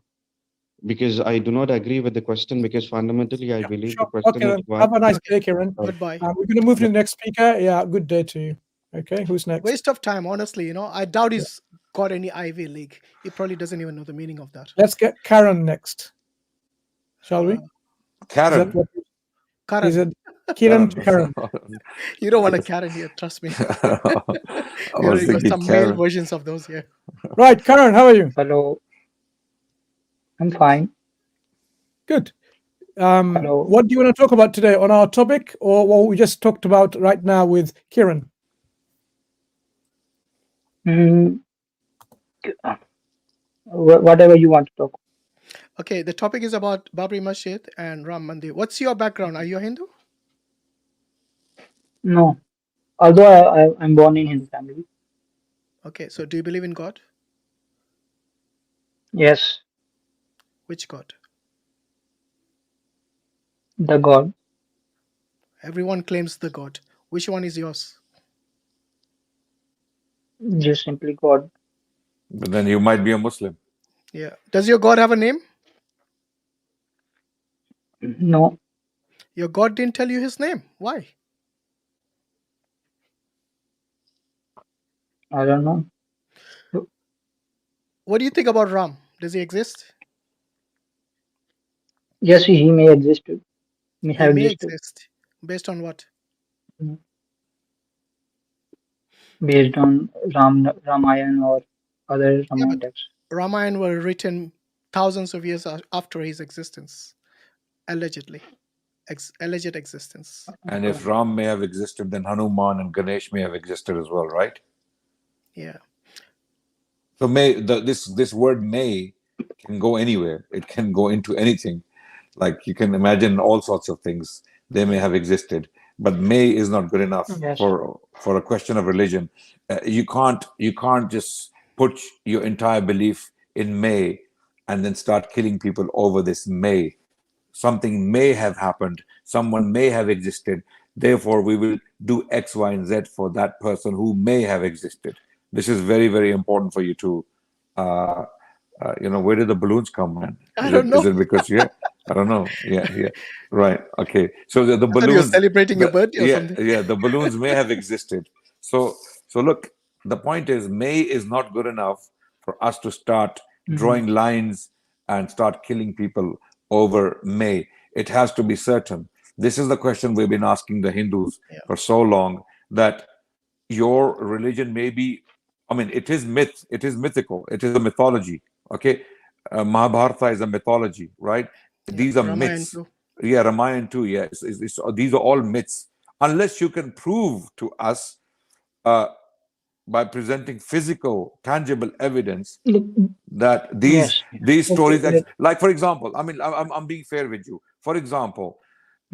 because I do not agree with the question, because fundamentally I believe the Sure. question Okay, is then. why. Have a nice day, Kiran. Goodbye. We're going to move to the next speaker. Yeah, good day to you. Okay, who's next? Waste of time, honestly. I doubt he's got any Ivy League. He probably doesn't even know the meaning of that. Let's get Karen next. Shall we? Karen. Is that what Karan. is it? Kiran to Karen. You don't want a Karen here, trust me. We already got some male versions of those here. Right, Karen, how are you? Hello. I'm fine. Good. Hello. What do you want to talk about today on our topic, or what we just talked about right now with Kiran? Whatever you want to talk. Okay, the topic is about Babri Masjid and Ram Mandir. What's your background? Are you a Hindu? No. Although I'm born in Hindu family. Okay, so do you believe in God? Yes. Which God? The God. Everyone claims the God. Which one is yours? Just simply God. But then you might be a Muslim. Yeah. Does your God have a name? No. Your God didn't tell you his name. Why? I don't know. What do you think about Ram? Does he exist? Yes, he may exist. May He have may existed. exist. Based on what? Based on Ramayana or other Ramayana texts. Ramayana were written thousands of years after his existence, allegedly. Alleged existence. And if Ram may have existed, then Hanuman and Ganesh may have existed as well, right? Yeah. So this word may can go anywhere. It can go into anything. Like you can imagine all sorts of things. They may have existed, but may is not good enough for a question of religion. You can't just put your entire belief in may and then start killing people over this may. Something may have happened. Someone may have existed. Therefore, we will do X, Y, and Z for that person who may have existed. This is very, very important for you to, where did the balloons come, man? I don't know. Is it because, I don't know. Yeah. Right. Okay. So the balloons. You're celebrating your birthday or something. Yeah, the balloons may have existed. So look, the point is, may is not good enough for us to start drawing lines and start killing people over may. It has to be certain. This is the question we've been asking the Hindus for so long, that your religion may be, it is myth, it is mythical, it is a mythology. Okay, Mahabharata is a mythology, right? These are Ramayana myths. too. Yeah, Ramayana too. Yeah, these are all myths. Unless you can prove to us by presenting physical, tangible evidence that these stories, like for example, I'm being fair with you. For example,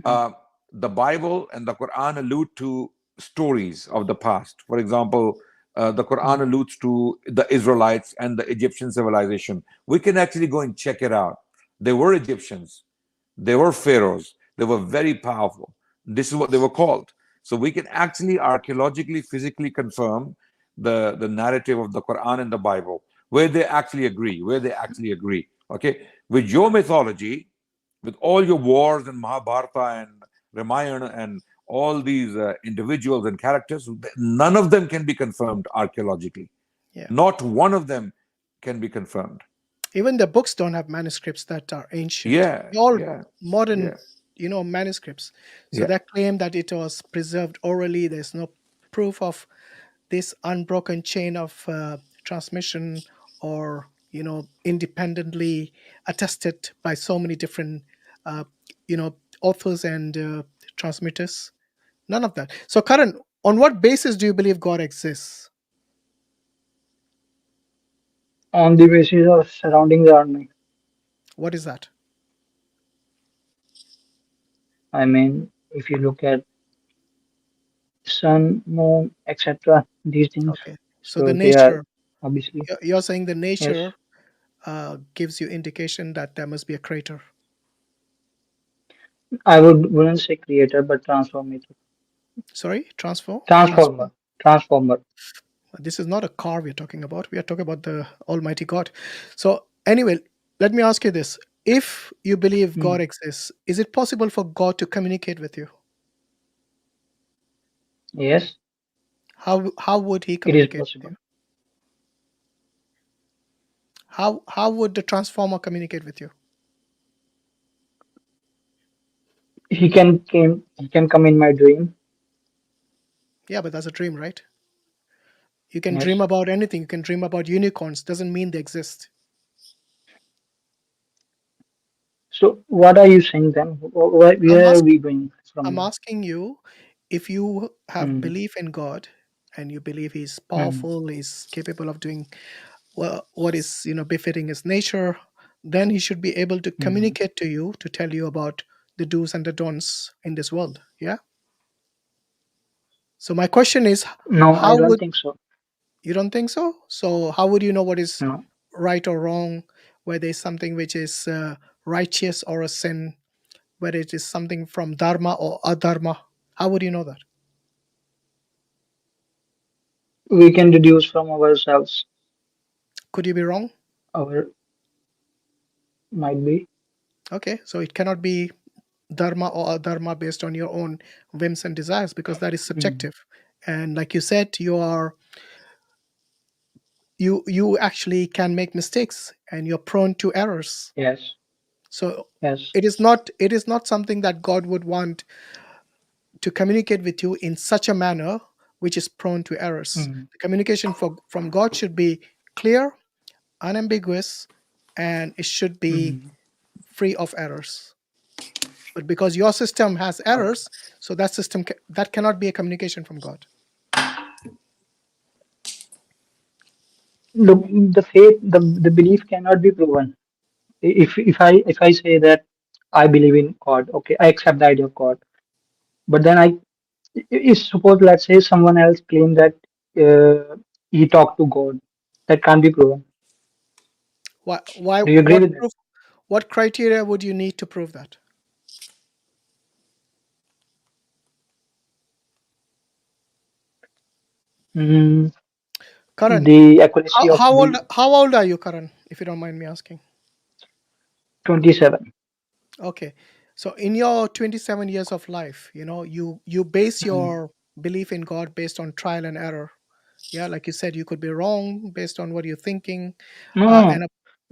the Bible and the Quran allude to stories of the past. For example, the Quran alludes to the Israelites and the Egyptian civilization. We can actually go and check it out. They were Egyptians. They were pharaohs. They were very powerful. This is what they were called. So we can actually archaeologically, physically confirm the narrative of the Quran and the Bible. where they actually agree, okay? With your mythology, with all your wars and Mahabharata and Ramayana and all these individuals and characters, none of them can be confirmed archaeologically. Yeah. Not one of them can be confirmed. Even the books don't have manuscripts that are ancient. Yeah, They're all yeah, modern, yeah. manuscripts. So Yeah. that claim that it was preserved orally, there's no proof of this unbroken chain of transmission, or independently attested by so many different authors and transmitters. None of that. So, Karan, on what basis do you believe God exists? On the basis of surroundings around me. What is that? I mean, if you look at sun, moon, etc., these things, Okay. So the so they are nature, obviously, you're saying the yes, nature gives you indication that there must be a creator. I wouldn't say creator, but transformator. Sorry, transformer. Transformer. This is not a car we're talking about. We are talking about the Almighty God. So anyway, let me ask you this. If you believe God exists, is it possible for God to communicate with you? Yes, How would he it is communicate with possible. you? How would the transformer communicate with you? He can come in my dream. Yeah, but that's a dream, right? You can Yes. dream about anything. You can dream about unicorns. Doesn't mean they exist. So what are you saying then? Where are we going from I'm now? asking you, if you have belief in God and you believe He's powerful, He's capable of doing what is befitting His nature, then He should be able to communicate to you, to tell you about the do's and the don'ts in this world. Yeah. So my question is, No, I how don't would think so. you don't think so? So how would you know what is No. right or wrong, whether it's something which is righteous or a sin, whether it is something from dharma or adharma? How would you know that? We can deduce from ourselves. Could you be wrong? Might be. Okay, so it cannot be dharma or adharma based on your own whims and desires, because that is subjective. And like you said, you actually can make mistakes and you're prone to errors. Yes. So Yes. it is not something that God would want to communicate with you in such a manner which is prone to errors. The communication from God should be clear, unambiguous, and it should be free of errors. But because your system has errors, so that system that cannot be a communication from God. Look, the faith, the belief cannot be proven. If I say that I believe in God, okay, I accept the idea of God, but then if suppose, let's say, someone else claim that he talked to God, that can't be proven. Why? Do you agree with that? What criteria would you need to prove that? Karan, The accuracy of the how old are you, Karan, if you don't mind me asking? 27. Okay, so in your 27 years of life, you base your belief in God based on trial and error. Yeah, like you said, you could be wrong based on what you're thinking, No, and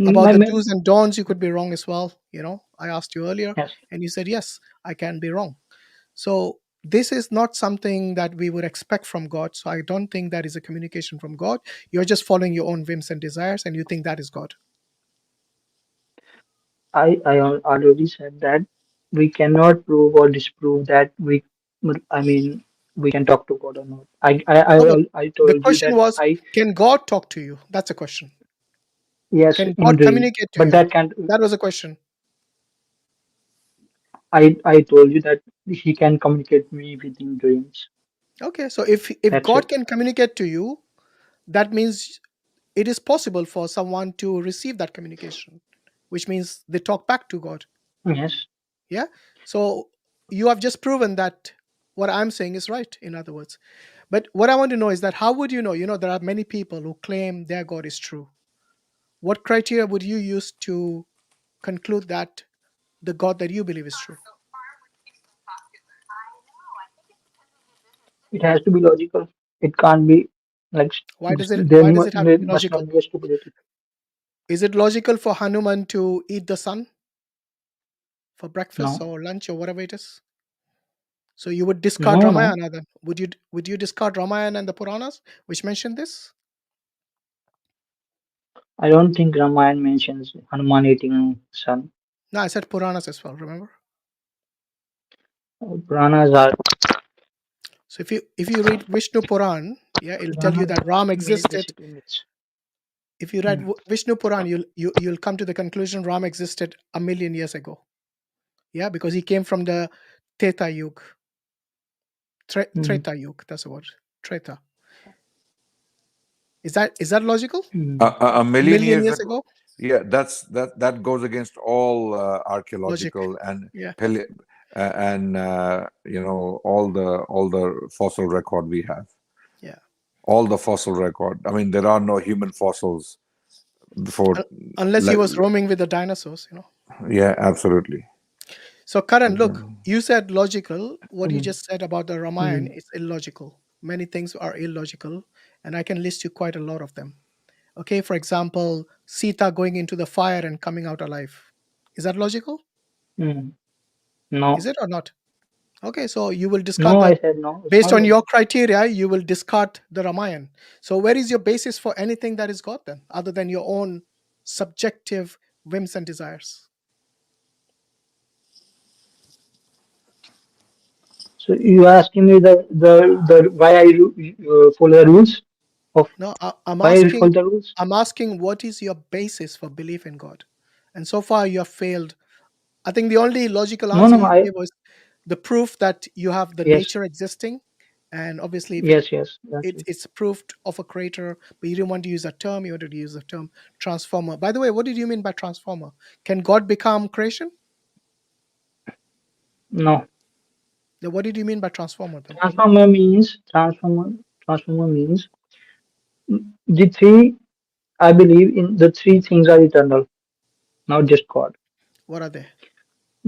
about my, the my do's and don'ts, you could be wrong as well. I asked you earlier, yes. and you said yes, I can be wrong. So this is not something that we would expect from God. So I don't think that is a communication from God. You're just following your own whims and desires, and you think that is God. I already said that we cannot prove or disprove that we can talk to God or not. No, but I the told you question that was, can God talk to you? That's a question. yes, Can in God dream, communicate to but you? that can't. That was a question. I told you that he can communicate me within dreams. Okay, so if That's God it. can communicate to you, that means it is possible for someone to receive that communication, which means they talk back to God. Yes. Yeah. So you have just proven that what I'm saying is right, in other words. But what I want to know is that how would you know? There are many people who claim their God is true. What criteria would you use to conclude that the God that you believe is true? It has to be logical. It can't be like Why does it there, have to there be must logical? not be a stupidity. Is it logical for Hanuman to eat the sun for breakfast No, or lunch or whatever it is? So you would discard no, no. Ramayana then? Would you discard Ramayana and the Puranas which mention this? I don't think Ramayana mentions Hanuman eating sun. No, I said Puranas as well, remember? Puranas are So if you read Vishnu Puran, yeah, it'll tell you Puranas that Ram existed. basically myths. If you read Vishnu Puran, you'll come to the conclusion Ram existed 1,000,000 years ago. Yeah, because he came from the Treta Yuga. Treta Yuga, that's the word. Treta. Is that logical? A million 1,000,000 years years ago. ago? Yeah, that goes against all Logic. archaeological and Yeah. all the fossil record we have. Yeah. All the fossil record. I mean, there are no human fossils before. Unless he was roaming with the dinosaurs, you know. Yeah, absolutely. So Karan, look, you said logical. What you just said about the Ramayana is illogical. Many things are illogical, and I can list you quite a lot of them. Okay, for example, Sita going into the fire and coming out alive. Is that logical? No. Is it or not? Okay, so you will discard No, the, I said no. It's based not on your logical. criteria, you will discard the Ramayana. So where is your basis for anything that is God then, other than your own subjective whims and desires? So you asking me the why I follow the rules of No, I'm why I follow the rules? I'm asking what is your basis for belief in God? And so far you have failed. I think the only logical No, answer no, you I gave was the proof that you have the yes, nature existing. And obviously, if yes, that's it. it's proved of a creator, but you didn't want to use that term, you wanted to use the term transformer. By the way, what did you mean by transformer? Can God become creation? No, Then what did you mean by transformer then? transformer means the three. I believe in the three things are eternal, not just God. What are they?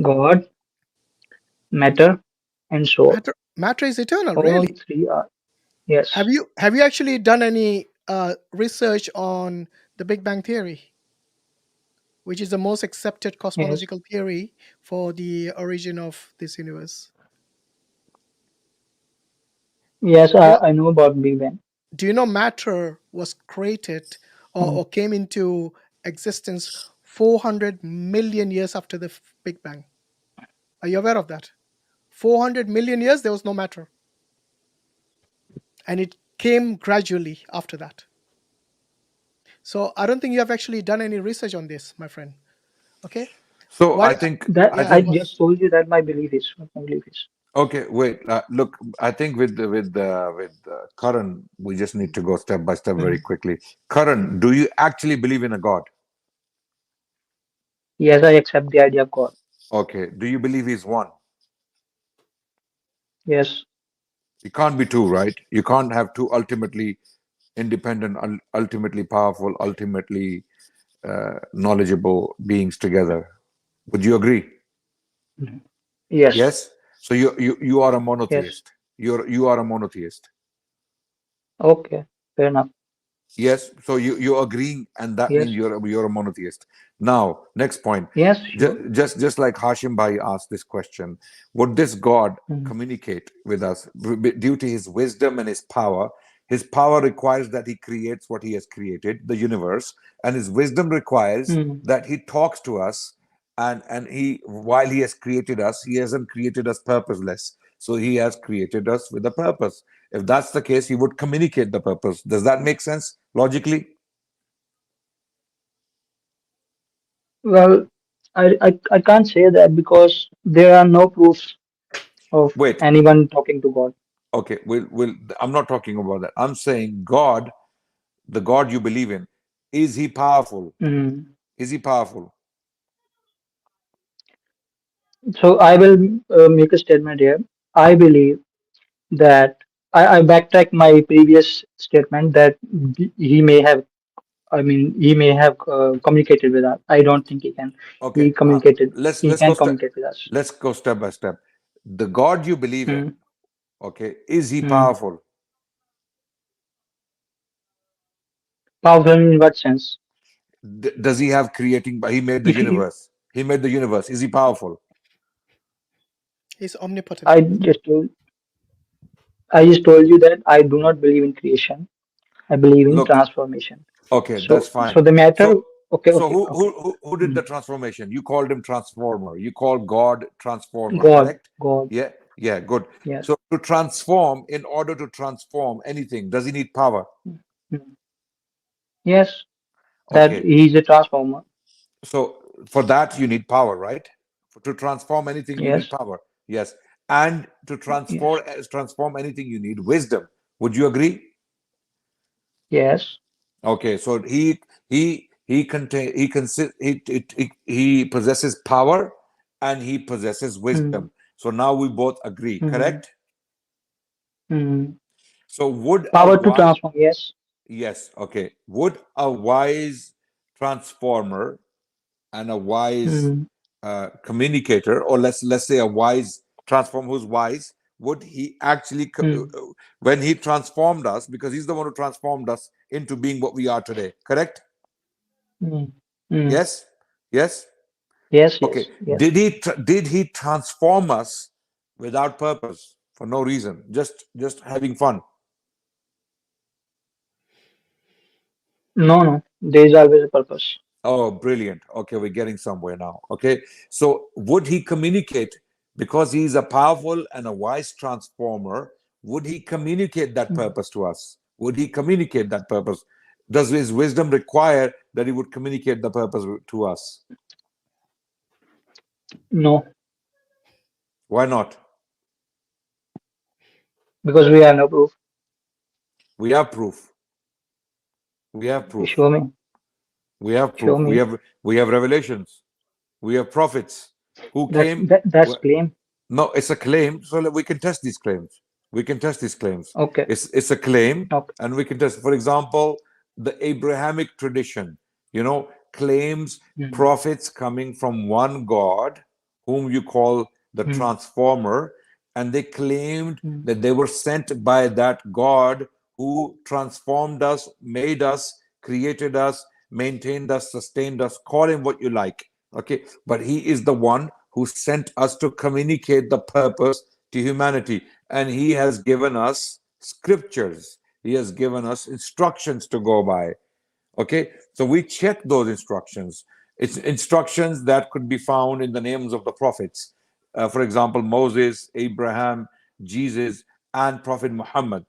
God, matter, and soul. Matter is eternal, All really? three are yes. Have you actually done any research on the Big Bang Theory, which is the most accepted cosmological theory for the origin of this universe? Yes, I know about Big Bang. Do you know matter was created or came into existence 400 million years after the Big Bang? Are you aware of that? 400 million years, there was no matter. And it came gradually after that. So I don't think you have actually done any research on this, my friend. Okay? So Why- I think I just told you that my belief is what my belief is. Okay, wait. Look, I think with Karan, we just need to go step by step very quickly. Karan, do you actually believe in a God? Yes, I accept the idea of God. Okay. Do you believe He's one? Yes. It can't be two, right? You can't have two ultimately independent, ultimately powerful, ultimately knowledgeable beings together. Would you agree? Yes. Yes. So you are a Yes. monotheist. You are a monotheist. Okay. Fair enough. Yes. So you're agreeing, and that Yes. means you're a monotheist. Now, next point. Yes. Sure. Just like Hashim Bhai asked this question, would this God communicate with us due to His wisdom and His power? His power requires that He creates what He has created, the universe, and His wisdom requires that He talks to us. And He, while He has created us, He hasn't created us purposeless. So He has created us with a purpose. If that's the case, He would communicate the purpose. Does that make sense logically? Well, I can't say that because there are no proofs of Wait. anyone talking to God. Okay, I'm not talking about that. I'm saying God, the God you believe in, is He powerful? Is He powerful? So I will make a statement here. I believe that I backtrack my previous statement that he may have I mean, he may have communicated with us. I don't think he can. Okay, He communicated. let's He let's can go step communicate with us. let's go step by step. The God you believe in, Hmm. okay, is he Hmm. powerful? Powerful in what sense? Does he have creating? He made the If you, universe. He made the universe. Is he powerful? He's omnipotent. I just told you that I do not believe in creation. I believe in Look, transformation. okay, that's So fine. the matter. So, Okay, so okay, who okay. who who did the transformation? You called him transformer. You called God transformer, God, correct? God. Yeah, yeah, good. Yes. So to transform, in order to transform anything, does he need power? Hmm. Yes, that Okay, he is a transformer. so for that you need power, right? To transform anything, you need Yes, power. Yes, and to yes, transform anything, you need wisdom. Would you agree? yes, Okay, so he contain he consi- he possesses power and he possesses hmm. wisdom. So now we both agree, Hmm. correct? Hmm. So would a Power to wise transform. Yes. yes, okay. Would a wise transformer and a wise Hmm. communicator, or let's say a wise transformer who's wise, would he actually Hmm. when he transformed us, because he's the one who transformed us into being what we are today, correct? Hmm. Hmm. Yes, yes. Yes, Okay. yes, yes. Did he transform us without purpose, for no reason, just having fun? No, no. There is always a purpose. Oh, brilliant. Okay, we're getting somewhere now. Okay. So would he communicate, because he's a powerful and a wise transformer, would he communicate that Hmm. purpose to us? Would he communicate that purpose? Does his wisdom require that he would communicate the purpose to us? No, Why not? because we have no proof. We have proof. We have proof. Show me. We have Show proof. me. We have revelations. We have prophets who came. That's claim. No, it's a claim. So we can test these claims. We can test these claims. Okay. It's a claim, Okay. and we can test. For example, the Abrahamic tradition, claims Hmm. prophets coming from one God, whom you call the Hmm. transformer, and they claimed Hmm. that they were sent by that God who transformed us, made us, created us, maintained us, sustained us. Call him what you like. Okay, but he is the one who sent us to communicate the purpose to humanity, and he has given us scriptures. He has given us instructions to go by. Okay, so we check those instructions. It's instructions that could be found in the names of the prophets. For example, Moses, Abraham, Jesus, and Prophet Muhammad.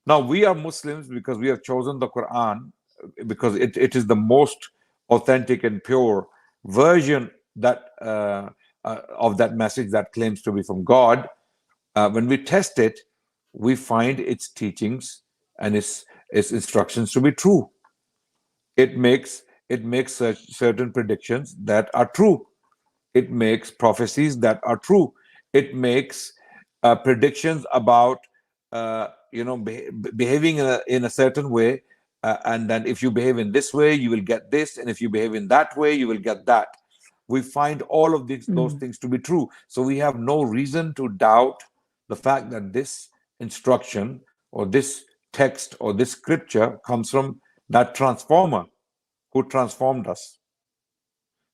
Now, we are Muslims because we have chosen the Quran, because it is the most authentic and pure version that of that message that claims to be from God. When we test it, we find its teachings and its instructions to be true. It makes certain predictions that are true. It makes prophecies that are true. It makes predictions about behaving in a certain way, and then if you behave in this way, you will get this, and if you behave in that way, you will get that. We find all of those Hmm. things to be true. So we have no reason to doubt the fact that this instruction or this text or this scripture comes from that transformer who transformed us.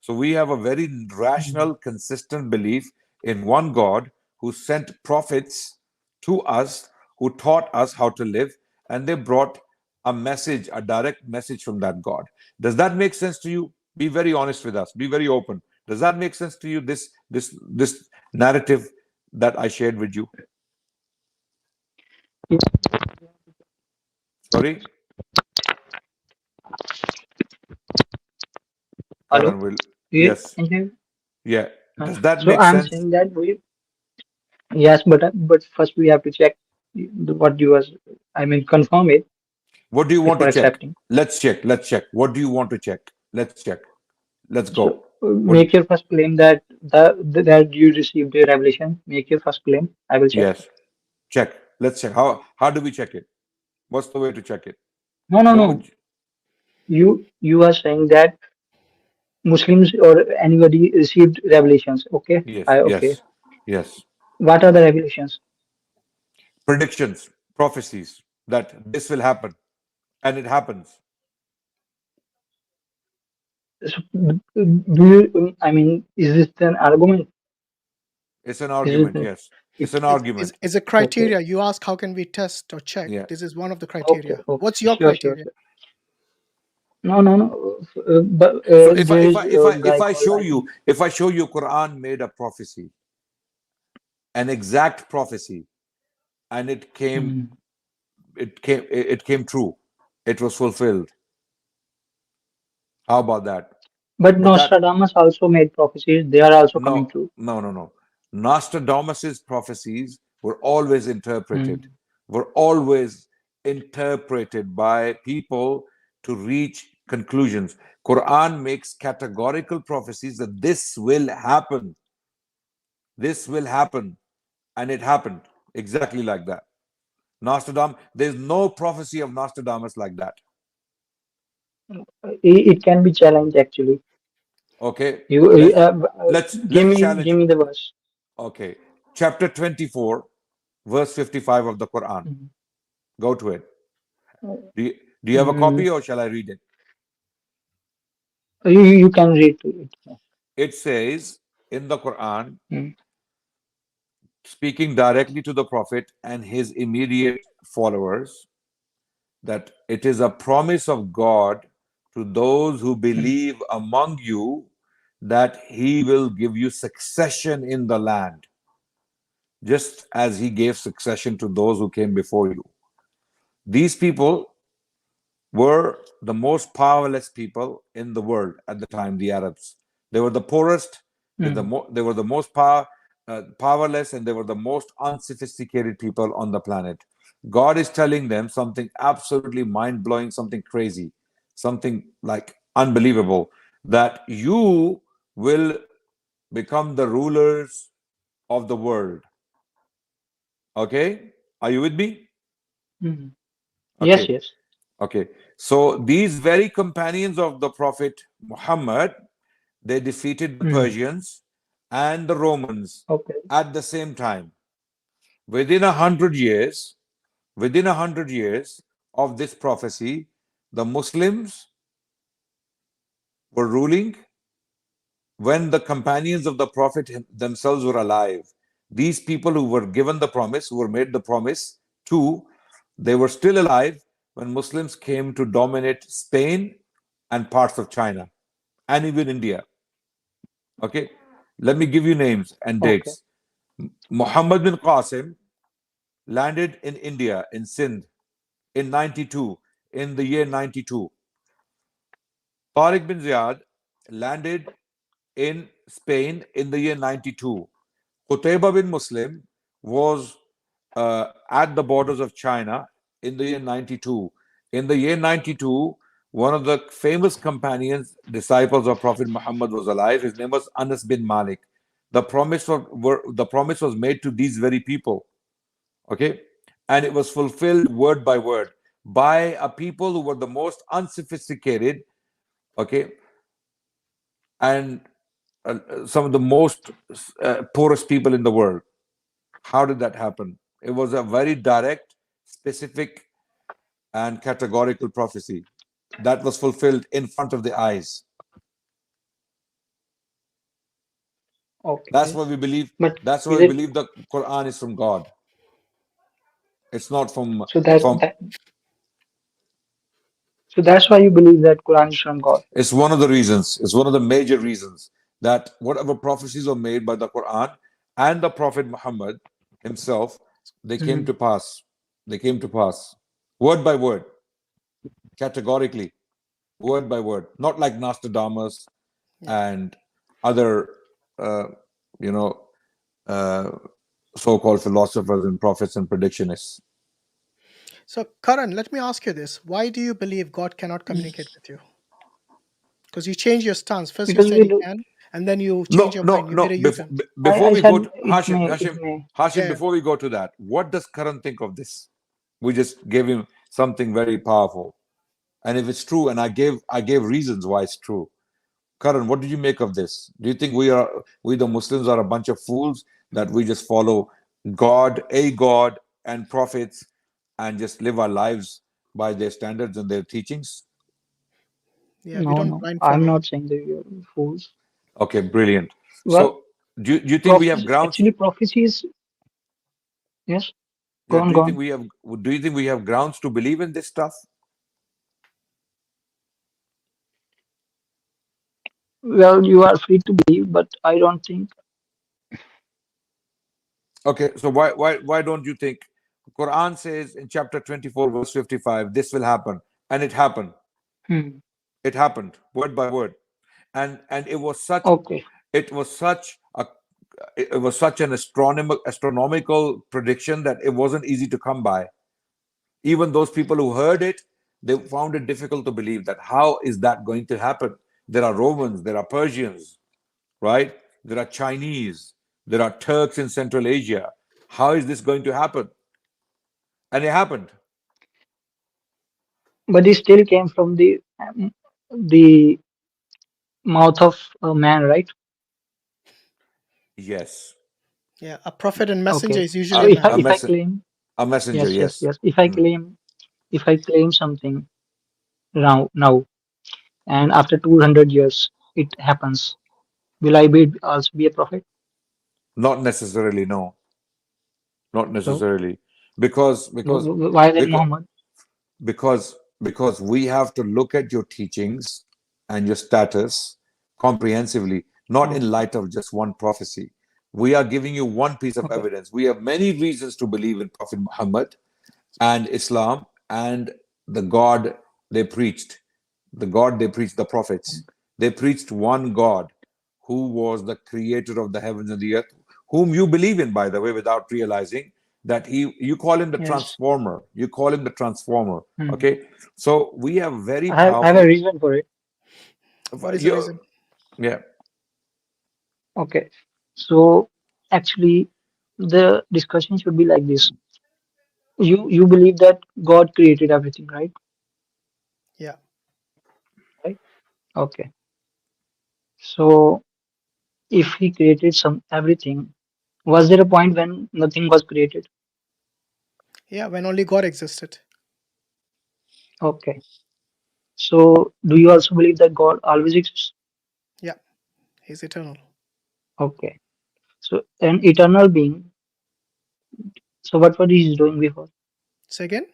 So we have a very rational, consistent belief in one God who sent prophets to us, who taught us how to live, and they brought a message, a direct message from that God. Does that make sense to you? Be very honest with us. Be very open. Does that make sense to you? This narrative that I shared with you. Yes. Sorry, Hello. Karan will. Yeah. Yes. Yeah. Does that So make I'm sense? saying that we. Yes, but first we have to check what you was. I mean, confirm it What do you want to before check? accepting. Let's check. Let's check. What do you want to check? Let's check. Let's So go. What? make your first claim that that you received a revelation. Make your first claim. I will check. Yes. Check. Let's check. How do we check it? What's the way to check it? No, no, What no. would you, you are saying that Muslims or anybody received revelations. Okay, Yes, okay. yes, yes. What are the revelations? Predictions, prophecies that this will happen, and it happens. So, do you? I mean, is this an argument? It's an Is argument. it? Yes, it's an Is argument. is a Okay, criteria. You ask how can we test or check? Yeah. This is one of the okay, criteria. okay. What's your Sure, sure, criteria? sure. No, no, no. But So if I there if is I if a I if guy I called, show I you think. if I show you Quran made a prophecy, an exact prophecy, and Hmm. it came true, it was fulfilled. How about that? But But that Nostradamus also made prophecies. They are also coming no true. no no no. Nostradamus's prophecies were always Hmm. interpreted by people to reach conclusions. Quran makes categorical prophecies that this will happen. This will happen. And it happened exactly like that. Nostradamus, there's no prophecy of Nostradamus like that. It can be challenged actually. Okay, You let's let's give challenge. me the verse. Okay, chapter 24, verse 55 of the Quran. Mhm. Go to it. Do you, do you have a Mm, copy or shall I read it? you can read to it. It says in the Quran, Mm, speaking directly to the Prophet and his immediate followers, that it is a promise of God to those who mm. believe among you that he will give you succession in the land, just as he gave succession to those who came before you. These people were the most powerless people in the world at the time, the Arabs. They were the poorest, they were the most powerless, and they were the most unsophisticated people on the planet. God is telling them something absolutely mind blowing, something crazy, something like unbelievable, that you will become the rulers of the world. Okay? Are you with me? Mm. Yes, Okay. yes. Okay. So these very companions of the Prophet Muhammad, they defeated the Mm. Persians and the Romans Okay, at the same time. Within 100 years, of this prophecy, the Muslims were ruling when the companions of the Prophet themselves were alive. These people who were given the promise, who were made the promise to, they were still alive when Muslims came to dominate Spain and parts of China and even India. Okay, let me give you names and okay. dates. Muhammad bin Qasim landed in India, in Sindh, in 92, in the year 92. Tariq bin Ziyad landed in Spain in the year 92. Qutayba bin Muslim was at the borders of China in the year 92. In the year 92, one of the famous companions, disciples of Prophet Muhammad, was alive. His name was Anas bin Malik. The promise was made to these very people, okay, and it was fulfilled word by word by a people who were the most unsophisticated, okay, and some of the most poorest people in the world. How did that happen? It was a very direct, specific, and categorical prophecy that was fulfilled in front of the eyes. That's Okay. why we believe. But That's why is we it believe the Quran is from God. It's not from so that from. that so that's why you believe that Quran is from God? It's one of the reasons. It's one of the major reasons that whatever prophecies are made by the Quran and the Prophet Muhammad himself, they came Mm. to pass. They came to pass, word by word, categorically, word by word, not like Nostradamus and other, uh, you know, uh, so-called philosophers and prophets and predictionists. So, Karan, let me ask you this: why do you believe God cannot Mm. communicate with you? Because you change your stance. First, you Because said we he do. can, and then you change No, your no, mind. You made no. a U-turn. Before I we go said to it may, it may. Hashim, Yeah. before we go to that, what does Karan think of this? We just gave him something very powerful and if it's true, and I gave reasons why it's true. Karan, what did you make of this? Do you think we the Muslims are a bunch of fools that we just follow God and prophets and just live our lives by their standards and their teachings? Yeah, we No, don't no, blind I'm follow. not saying that you're fools. Okay, brilliant. Well, So do you think we have prophecy, grounds? actually, prophecy is, yes, go Yeah, on, do go you think on. we have grounds to believe in this stuff? Well, you are free to believe, but I don't think. Okay, so why don't you think? Quran says in chapter 24, verse 55, this will happen, and it happened. Hmm. It happened word by word, and it was such Okay. it was such an astronomical prediction that it wasn't easy to come by. Even those people who heard it, they found it difficult to believe that how is that going to happen? There are Romans, there are Persians, right? There are Chinese, there are Turks in Central Asia. How is this going to happen? And it happened. But it still came from the mouth of a man, right? Yes. Yeah, a prophet and messenger Okay. is So usually a man. if I claim, A messenger, yes. yes. If I claim something now, and after 200 years it happens, will I be also be a prophet? Not necessarily, no. Not So necessarily. Because why then because Muhammad? because we have to look at your teachings and your status comprehensively, not in light of just one prophecy. We are giving you one piece of Okay. evidence. We have many reasons to believe in Prophet Muhammad and Islam and the God they preached. The God they preached, the prophets. They preached one God who was the creator of the heavens and the earth, whom you believe in, by the way, without realizing that you call him the Yes. transformer. You call him the transformer. Hmm. Okay. So we have very I have powerful. a reason for it. What is the reason? Yeah. Okay. So actually the discussion should be like this. You believe that God created everything, right? Yeah. Right? Okay. So if he created everything, was there a point when nothing was created? Yeah, when only God existed. Okay. So do you also believe that God always exists? Yeah, he's eternal. Okay. So an eternal being. So what was he doing before? Say again?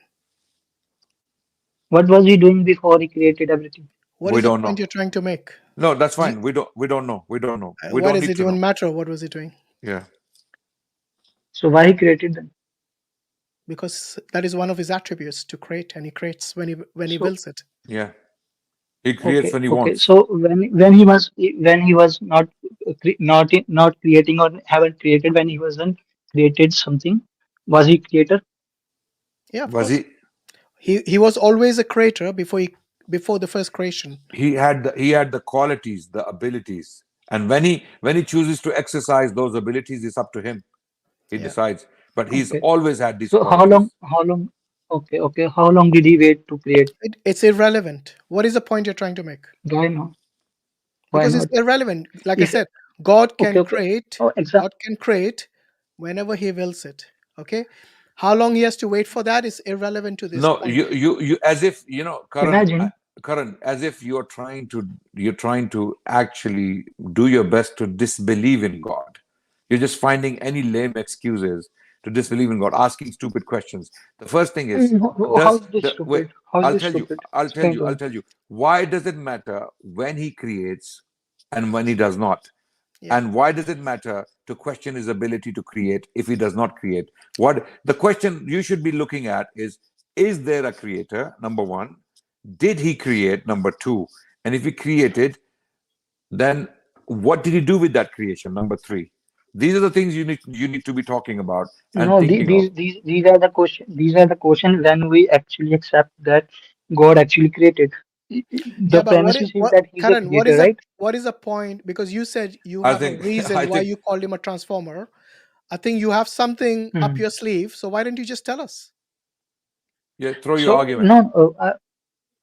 What was he doing before he created everything? What We is the don't point know. you're trying to make? No, that's fine. We don't know. We don't know. We Why don't does need it to even know. matter? What was he doing? Yeah. So why he created them? Because that is one of his attributes, to create, and he creates when he So wills it. Yeah. He creates when he okay. wants. So when he was not creating or haven't created, when he wasn't created something, was he creator? Yeah, of Was course. he? He was always a creator before the first creation. He had the qualities, the abilities, and when he chooses to exercise those abilities, it's up to him. He Yeah. decides. But he's Okay. always had these So qualities. how long? Okay. How long did he wait to create? It's irrelevant. What is the point you're trying to make? Why not? Why Because it's not? irrelevant. Like I If said, God can okay. create. Oh, exactly. God can create whenever he wills it. Okay. How long he has to wait for that is irrelevant to this No, point. you as if Imagine. Karan, as if you're trying to actually do your best to disbelieve in God. You're just finding any lame excuses to disbelieve in God, asking stupid questions. The first thing is, How is this wait, stupid? How is I'll this tell you, stupid? Explain to me. why does it matter when he creates and when he does not? Yeah. And why does it matter to question his ability to create if he does not create? What the question you should be looking at is there a creator? Number one. Did he create? Number two. And if he created, then what did he do with that creation? Number three. These are the things you need to be talking about and No, thinking of. these are the question. These are the question when we actually accept that God actually created. Yeah, The but premise is that he's a Karan, creator, right? what is the point? Because you said you I have a think reason why you called him a transformer. I think you have something up your sleeve. So why don't you just tell us? yeah, throw your So argument. no,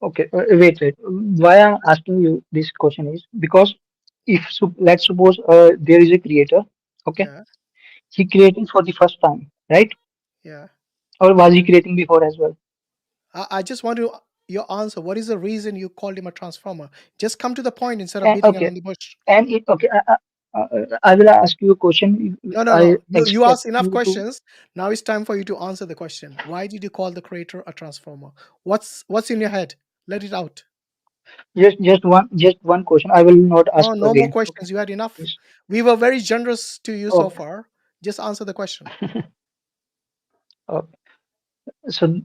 Okay, wait. Why I'm asking you this question is because if let's suppose there is a creator, okay, Yeah, he creating for the first time, right? yeah. Or was he creating before as well? I just want to your answer. What is the reason you called him a transformer? Just come to the point instead of beating Okay, around the bush. and it, okay, I will ask you a question. No, no, I no. You expect asked enough you to questions. Now it's time for you to answer the question. Why did you call the creator a transformer? What's in your head? Let it out. just one question. I will not ask No, no more again. Okay, questions. You had enough. yes. We were very generous to you so Okay. far. Just answer the question. Okay. So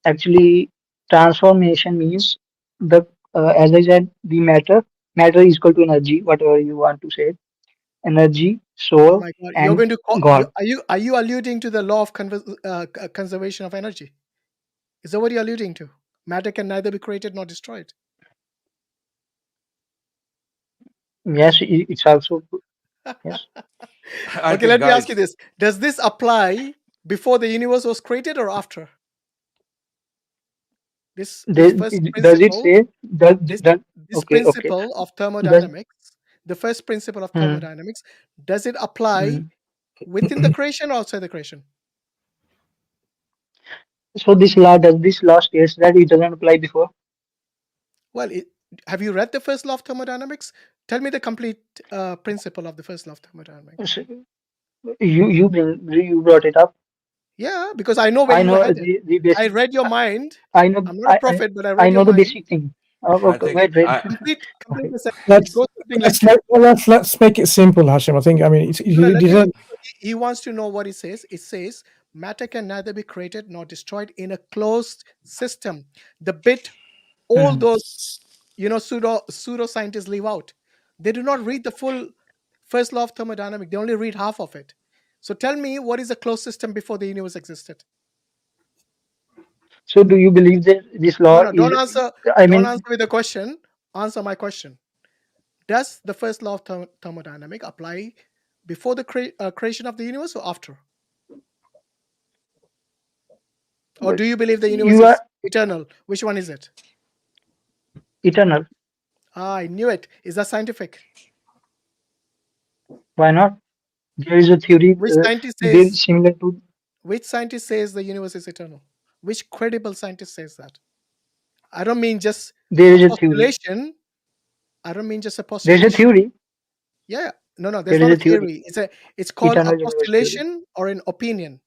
actually, transformation means the as I said, the matter is equal to energy, whatever you want to say, energy, Oh soul, my God! You're and going to call. God. Are you alluding to the law of conservation of energy? Is that what you're alluding to? Matter can neither be created nor destroyed. Yes, it's also yes. I Okay, think, let me ask you guys, this. Does this apply before the universe was created or after? This first Does it principle, say does, this does this okay. principle of Does thermodynamics, the first principle of hmm, thermodynamics, does it apply hmm. within the creation or outside the creation? So this law states that it doesn't apply before. Well, have you read the first law of thermodynamics? Tell me the complete principle of the first law of thermodynamics. So you brought it up. Yeah, because I know where I you were know headed. the I basic. read your mind. I know I'm not a prophet, but I I read your know the mind. basic thing. I Okay, think wait. Complete Okay. the sentence. It Let's goes something like this. let's make it simple, Hashim. I think. I mean, No, no, he let me. didn't. He wants to know what it says. It says matter can neither be created nor destroyed in a closed system. The bit all Hmm. those pseudo scientists leave out. They do not read the full first law of thermodynamics. They only read half of it. So tell me, what is a closed system before the universe existed? So do you believe that this No, law no, is? don't answer. I Don't mean, answer with a question. Answer my question. Does the first law of thermodynamics apply before the creation of the universe or after? Or do you believe the universe you are is eternal? Which one is it? eternal. Ah, I knew it. Is that scientific? Why not? There is a theory Which scientist very says similar to. the universe is eternal? Which credible scientist says that? I don't mean just There a is a theory. postulation. I don't mean just a There is a postulation. theory. Yeah. No, there's There not is a a theory. theory. It's called a Eternal universe theory. postulation or an opinion.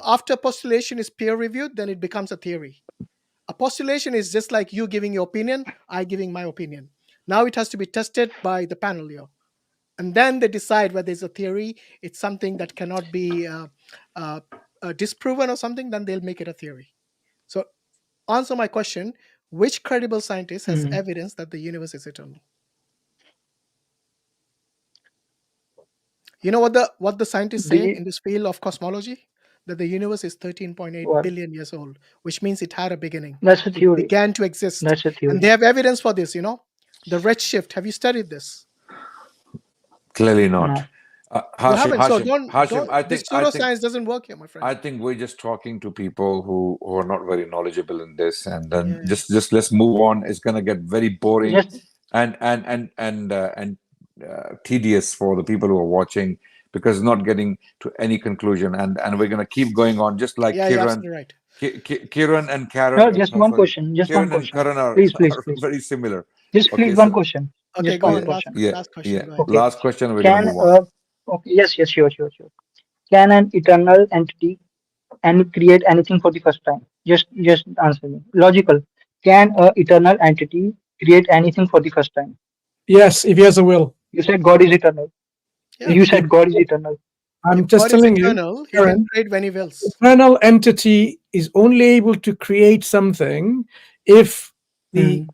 After postulation is peer reviewed, then it becomes a theory. A postulation is just like you giving your opinion, I giving my opinion. Now it has to be tested by the panel here. And then they decide whether it's a theory, it's something that cannot be uh, disproven or something, then they'll make it a theory. So answer my question, which credible scientist has Hmm. evidence that the universe is eternal? You know what the scientists Do say you, in this field of cosmology? That the universe is 13.8 what? billion years old, which means it had a beginning. That's a It theory. began to exist. That's a And they theory. have evidence for this, the redshift. Have you studied this? clearly not. No. You Hashim, haven't. So Hashim, don't Hashim. don't this pseudoscience doesn't work here, my friend. I think we're just talking to people who are not very knowledgeable in this, and then Yeah. just let's move on. It's gonna get very boring Just and tedious for the people who are watching because it's not getting to any conclusion, and we're gonna keep going on just like Yeah, you're absolutely right. Kiran and no. Karen. Just one Sorry, question. Just one Kiran and question. Karan are, Please, please, are please. very similar. Just Okay, please one so question. Okay, Just go one yeah, on. Last question. last question. Go ahead. Okay. last question. We're gonna Can move on. okay. Yes. Sure. Can an eternal entity and create anything for the first time? Just answer me. Logical. Can a eternal entity create anything for the first time? Yes, if he has a will. You said God is eternal. Yeah. You If said God is eternal. I'm If just God is telling you, eternal, he can Karen, create when he wills. eternal entity is only able to create something if the Hmm.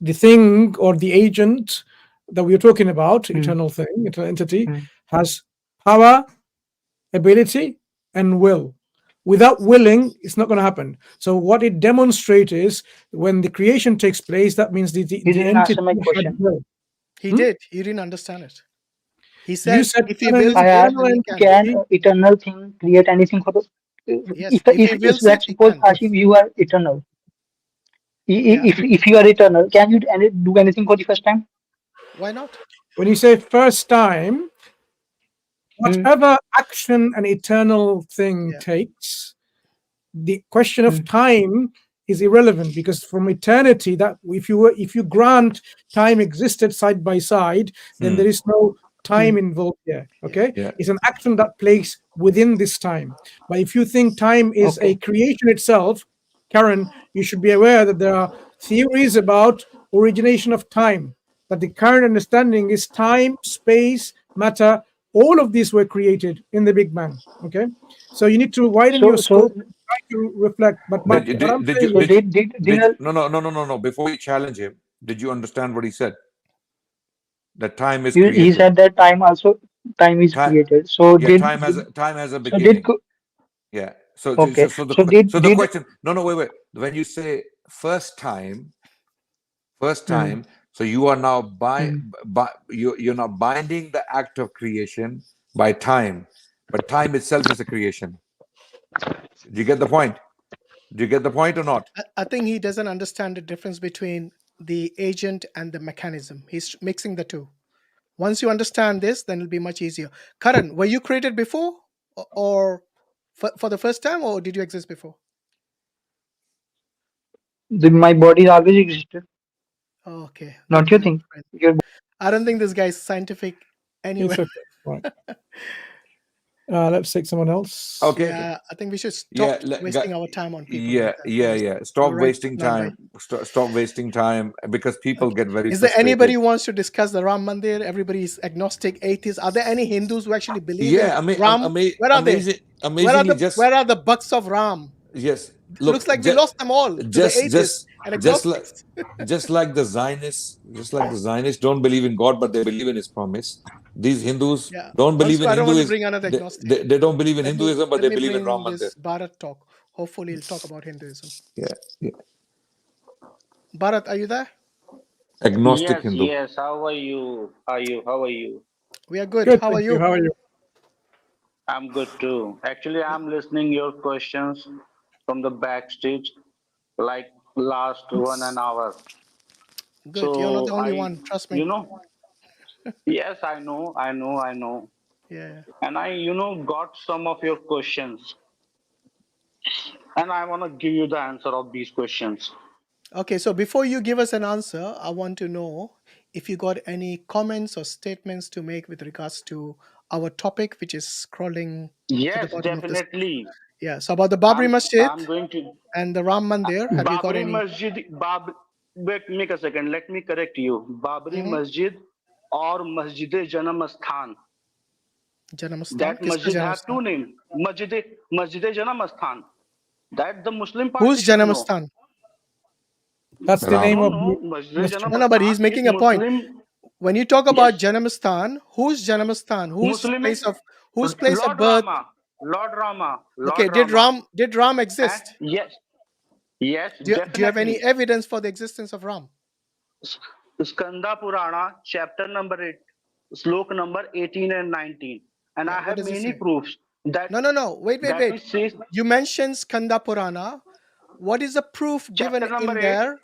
the thing or the agent that we're talking about, Hmm. eternal entity, Hmm. has power, ability, and will. Without willing, it's not going to happen. So what it demonstrates is when the creation takes place, that means You the didn't answer entity my had question. will. He Hmm? did. You didn't understand it. He You said said if he an wills I it, asked, eternal then he can. can entity. eternal thing create anything for the? Yes, if he If wills it, let's he suppose can. Hashim, you are eternal. If you are eternal, can you do anything for the first time? Why not? When you say first time, whatever action an eternal thing Yeah. takes, the question of time is irrelevant, because from eternity, that if you grant time existed side by side, then there is no time involved here. Okay, Yeah. it's an action that plays within this time. But if you think time is a creation itself, Karen, you should be aware that there are theories about origination of time, that the current understanding is time, space, matter, all of these were created in the Big Bang. Okay, so you need to widen your scope, try to reflect. But I'm saying, No. Before you challenge him, did you understand what he said? That time is he created. said that time is created. So time has a beginning. Yeah. So the question. No. Wait. When you say first time, so you are now you're now binding the act of creation by time, but time itself is a creation. Do you get the point? Do you get the point or not? I think he doesn't understand the difference between the agent and the mechanism. He's mixing the two. Once you understand this, then it'll be much easier. Karan, were you created before or for the first time, or did you exist before? My body always existed. Okay. Not your thing. I don't think this guy's scientific anyway. it's okay. Right. Let's take someone else. Okay. Yeah, I think we should stop wasting our time on people. Yeah. Stop wasting time. Stop wasting time, because people get very Is frustrated. there anybody who wants to discuss the Ram Mandir? Everybody is agnostic, atheist. Are there any Hindus who actually believe in Ram? Where are they? Where are the bucks of Ram? Yes. Look, looks like we lost them all to the atheists and agnostics. Just like the Zionists don't believe in God, but they believe in His promise. These Hindus don't believe in Hinduism. I don't want to Hinduism. bring another agnostic. They don't believe in Hinduism, but they believe in Ram Mandir. This Bharat talk. Hopefully, he'll talk about Hinduism. Yeah. Bharat, are you there? Agnostic Hindu. Yes. How are you? How are you? We are good. How are you? How are you? I'm good too. Actually, I'm listening your questions from the backstage, like last 1 hour. Good. So You're not the only one. Trust me. Yes, I know. Yeah. And I, got some of your questions, and I want to give you the answer of these questions. Okay, so before you give us an answer, I want to know if you got any comments or statements to make with regards to our topic, which is scrolling to the bottom definitely. of the Yeah, so about the Babri Masjid I'm going to and the Ram Mandir, have you got any? Wait, make a second. Let me correct you. Babri Masjid or Masjid Janamasthan. Janamasthan? That masjid have two names. Masjid Janamasthan. That the Muslim party. Who's Janamasthan? That's the name of No, but he's making a point. When you talk about Janamasthan, who's Janamasthan? Whose place of birth? Lord Rama. Okay, did Ram exist? Yes, do you have any evidence for the existence of Ram? Skanda Purana, chapter number 8, slok number 18 and 19. And I have many proofs that... No. Wait. You mentioned Skanda Purana. What is the proof given in there?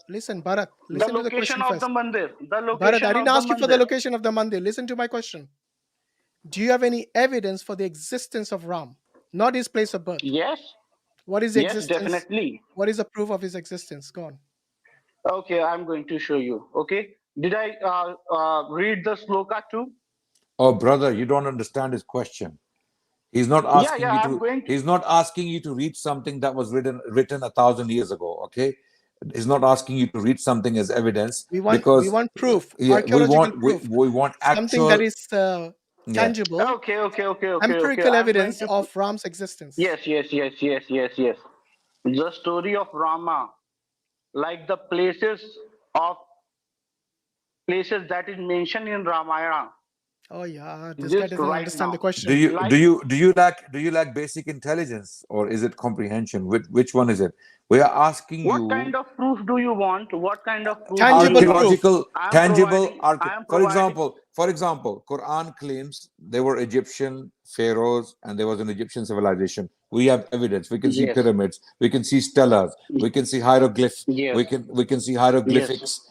Listen, Bharat, listen to the question first. Bharat, I didn't ask you for the location of the mandir. Listen to my question. Do you have any evidence for the existence of Ram? Not his place of birth. Yes. What is the existence? Definitely. What is the proof of his existence? Go on. Okay, I'm going to show you. Okay. Did I read the sloka too? Oh, brother, you don't understand his question. He's not asking He's not asking you to read something that was written 1,000 years ago. Okay. He's not asking you to read something as evidence. We want proof. Archaeological proof. We want actual something that is tangible. Okay. Empirical evidence of Ram's existence. Yes. The story of Rama, like the places that is mentioned in Ramayana, Oh yeah, this guy Just doesn't right understand the now. question. Like, do you lack basic intelligence, or is it comprehension? Which one is it? We are asking what you kind of proof do you want? What kind of proof do you Tangible want? proof. archaeological, I am tangible providing. I am for providing. example, Quran claims there were Egyptian pharaohs and there was an Egyptian civilization. We have evidence. We can see Yes. pyramids, we can see stelas, we can see hieroglyphs, Yes. we can see hieroglyphics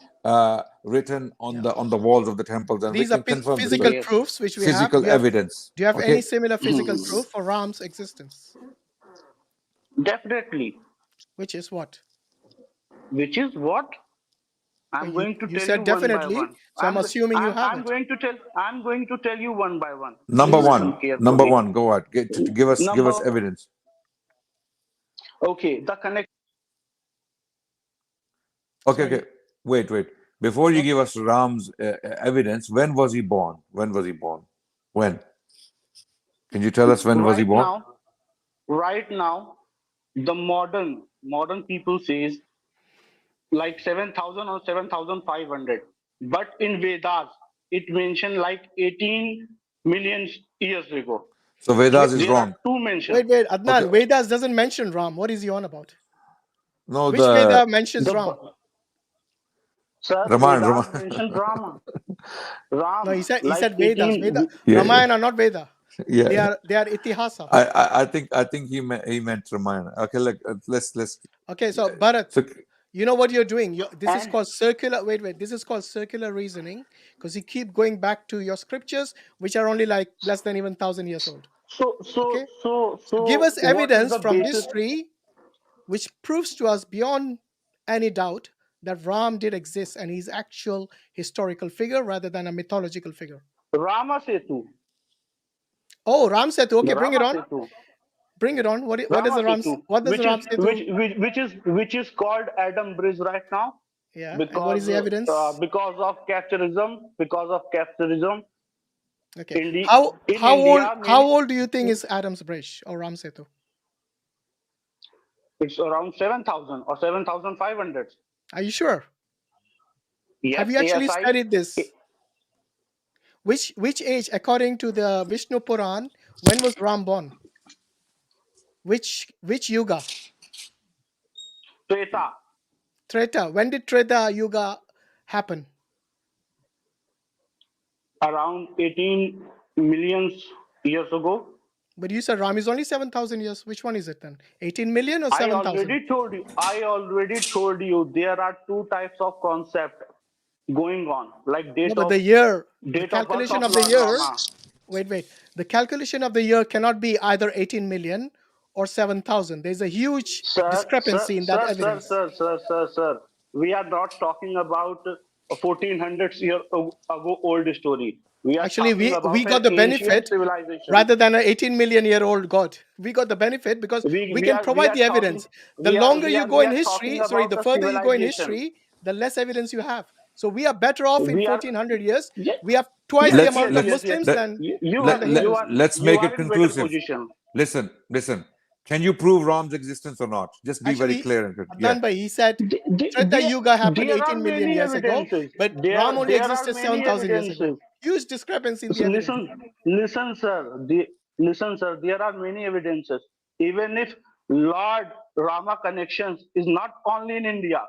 written on the walls of the temples, and These we are can confirm this physical Yes. proofs which we have. physical evidence. Do you have Okay, any similar physical proof for Ram's existence? Definitely. Which is what? Which is what? I'm Well, going to you tell said you one by definitely, one. so I'm assuming you have I'm it. going to tell. I'm going to tell you one by one. number Please listen one, carefully. go ahead. Give us Number- evidence. Okay, the connect. Okay. Wait. Before you give us Ram's evidence, when was he born? When? Can you tell us when was he born? Right now, the modern people says like 7,000 or 7,500. But in Vedas, it mentioned like 18 million years ago. So Vedas is There wrong. are two mentions. Wait, Adnan, Okay. Vedas doesn't mention Ram. What is he on about? No, Which Veda mentions The- Ram? Sir, Ramayana. Vedas mentioned Rama. Ram. No, he said like Vedas. 18 Veda, Yeah. Ramayana, not Veda. Yeah. They are Itihasa. I think he meant Ramayana. Okay, let's. Okay, so Bharat, So, you know what you're doing. This is And- called circular. Wait. This is called circular reasoning because you keep going back to your scriptures, which are only like less than even 1,000 years old. So Give us what is evidence the from basis? history which proves to us beyond any doubt that Ram did exist and he's actual historical figure rather than a mythological figure. Rama Setu. Oh, Ram Setu. Okay, bring it Rama on. Setu. Bring it on. What does Rama the Ram? Setu, What does which the Ram is Setu? which is called Adam Bridge right now. Yeah. Because, And what is the evidence? Because of capitalism. Okay. How How old do you think is Adam's Bridge or Ram Setu? It's around 7,000 or 7,500. Are you sure? Yes, Have you actually ASI studied this? Which age, according to the Vishnu Puran, when was Ram born? Which yuga? Treta. Treta. When did Treta Yuga happen? Around 18 million years ago. But you said Ram is only 7,000 years. Which one is it then? 18 million or I 7,000? already told you there are two types of concept going on, like date No, but of the year, the date of birth calculation of of the Lord year. Rama. Wait. The calculation of the year cannot be either 18 million or 7,000. There's a huge discrepancy in that evidence. Sir. We are not talking about a 1400 year ago old story. We are Actually, talking about we got an the ancient benefit civilization. rather than an 18 million year old God. We got the benefit because we can provide the evidence. The longer you go in history, the further you go in history, the less evidence you have. So we are better off in 1400 years. We have twice the amount of Muslims than the Hindus. Let's make it conclusive. Listen. Can you prove Ram's existence or not? Just be very clear. Adnan Bhai, he said Treta Yuga happened 18 million years ago, but Ram only existed 7,000 years ago. Huge discrepancy in the evidence. Listen, sir. There are many evidences. Even if Lord Rama connections is not only in India,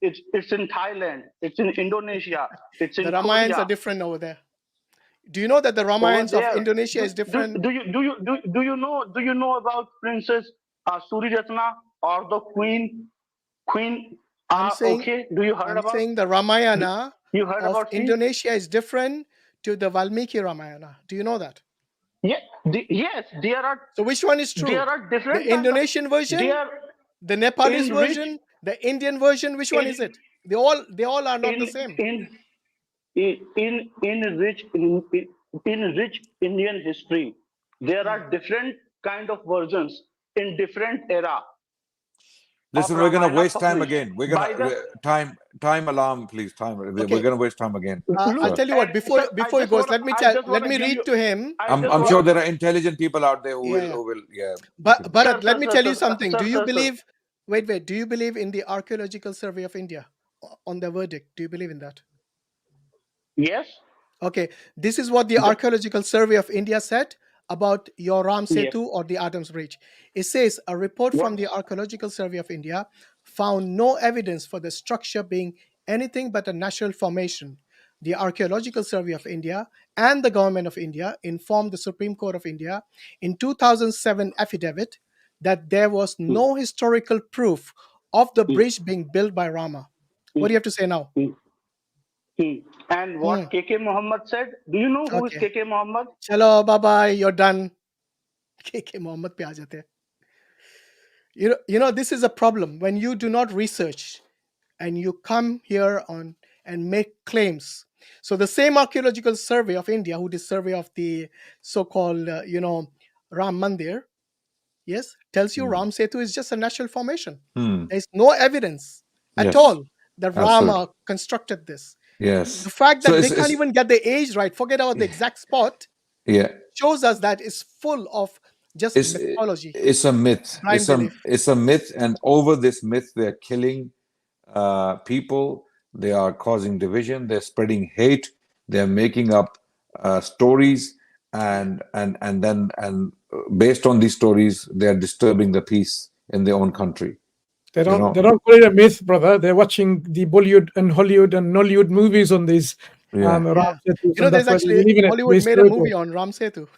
it's in Thailand, it's in Indonesia, it's in The Ramayans Korea. are different over there. Do you know that the Ramayans of Indonesia is different? Do you know about Princess Suriratna or the Queen? I'm saying the Ramayana You heard of about Indonesia is different to the Valmiki Ramayana. Do you know that? Yes, there are. So which one is true? There are different. The Indonesian version, the Nepalese version, the Indian version. Which one is it? They all are not the same. In rich Indian history, there are different kind of versions in different era. Listen, we're gonna waste time again. We're gonna time alarm, please. We're gonna waste time again. I'll tell you what. Before he goes, let me read to him. I'm sure there are intelligent people out there who will. But Bharat, let me tell you something. Do you believe? Wait. Do you believe in the Archaeological Survey of India on their verdict? Do you believe in that? Yes. Okay, this is what the Archaeological Survey of India said about your Ram Yes. Setu or the Adams Bridge. It says a report from What? the Archaeological Survey of India found no evidence for the structure being anything but a natural formation. The Archaeological Survey of India and the Government of India informed the Supreme Court of India in 2007 affidavit that there was Hmm. no historical proof of the Hmm. bridge being built by Rama. What do you have to say now? Hmm. Hmm. And what KK Mohammed said? Do you know who is Okay. KK Mohammed? Chalo, bye bye, you're done. KK Mohammed pe aa jate hain. You know, this is a problem when you do not research and you come here on and make claims. So the same Archaeological Survey of India, who did survey of the so-called, Ram Mandir, yes, tells you Ram Setu is just a natural formation. There's no evidence at Yes, all that absolutely. Rama constructed this. Yes. The fact So that they it's can't even get the age right, forget about the exact spot, yeah, shows us that it's full of just it's mythology, it's a myth. blind belief. It's a myth, and over this myth, they're killing people. They are causing division. They're spreading hate. They're making up stories, and based on these stories, they're disturbing the peace in their own country. They don't. You know? They don't call it a myth, brother. They're watching the Bollywood and Hollywood and Nollywood movies on these Yeah. Ram Yeah. Setus, You know, and there's that's why they actually believe in it. Hollywood It's made a historical. movie on Ram Setu.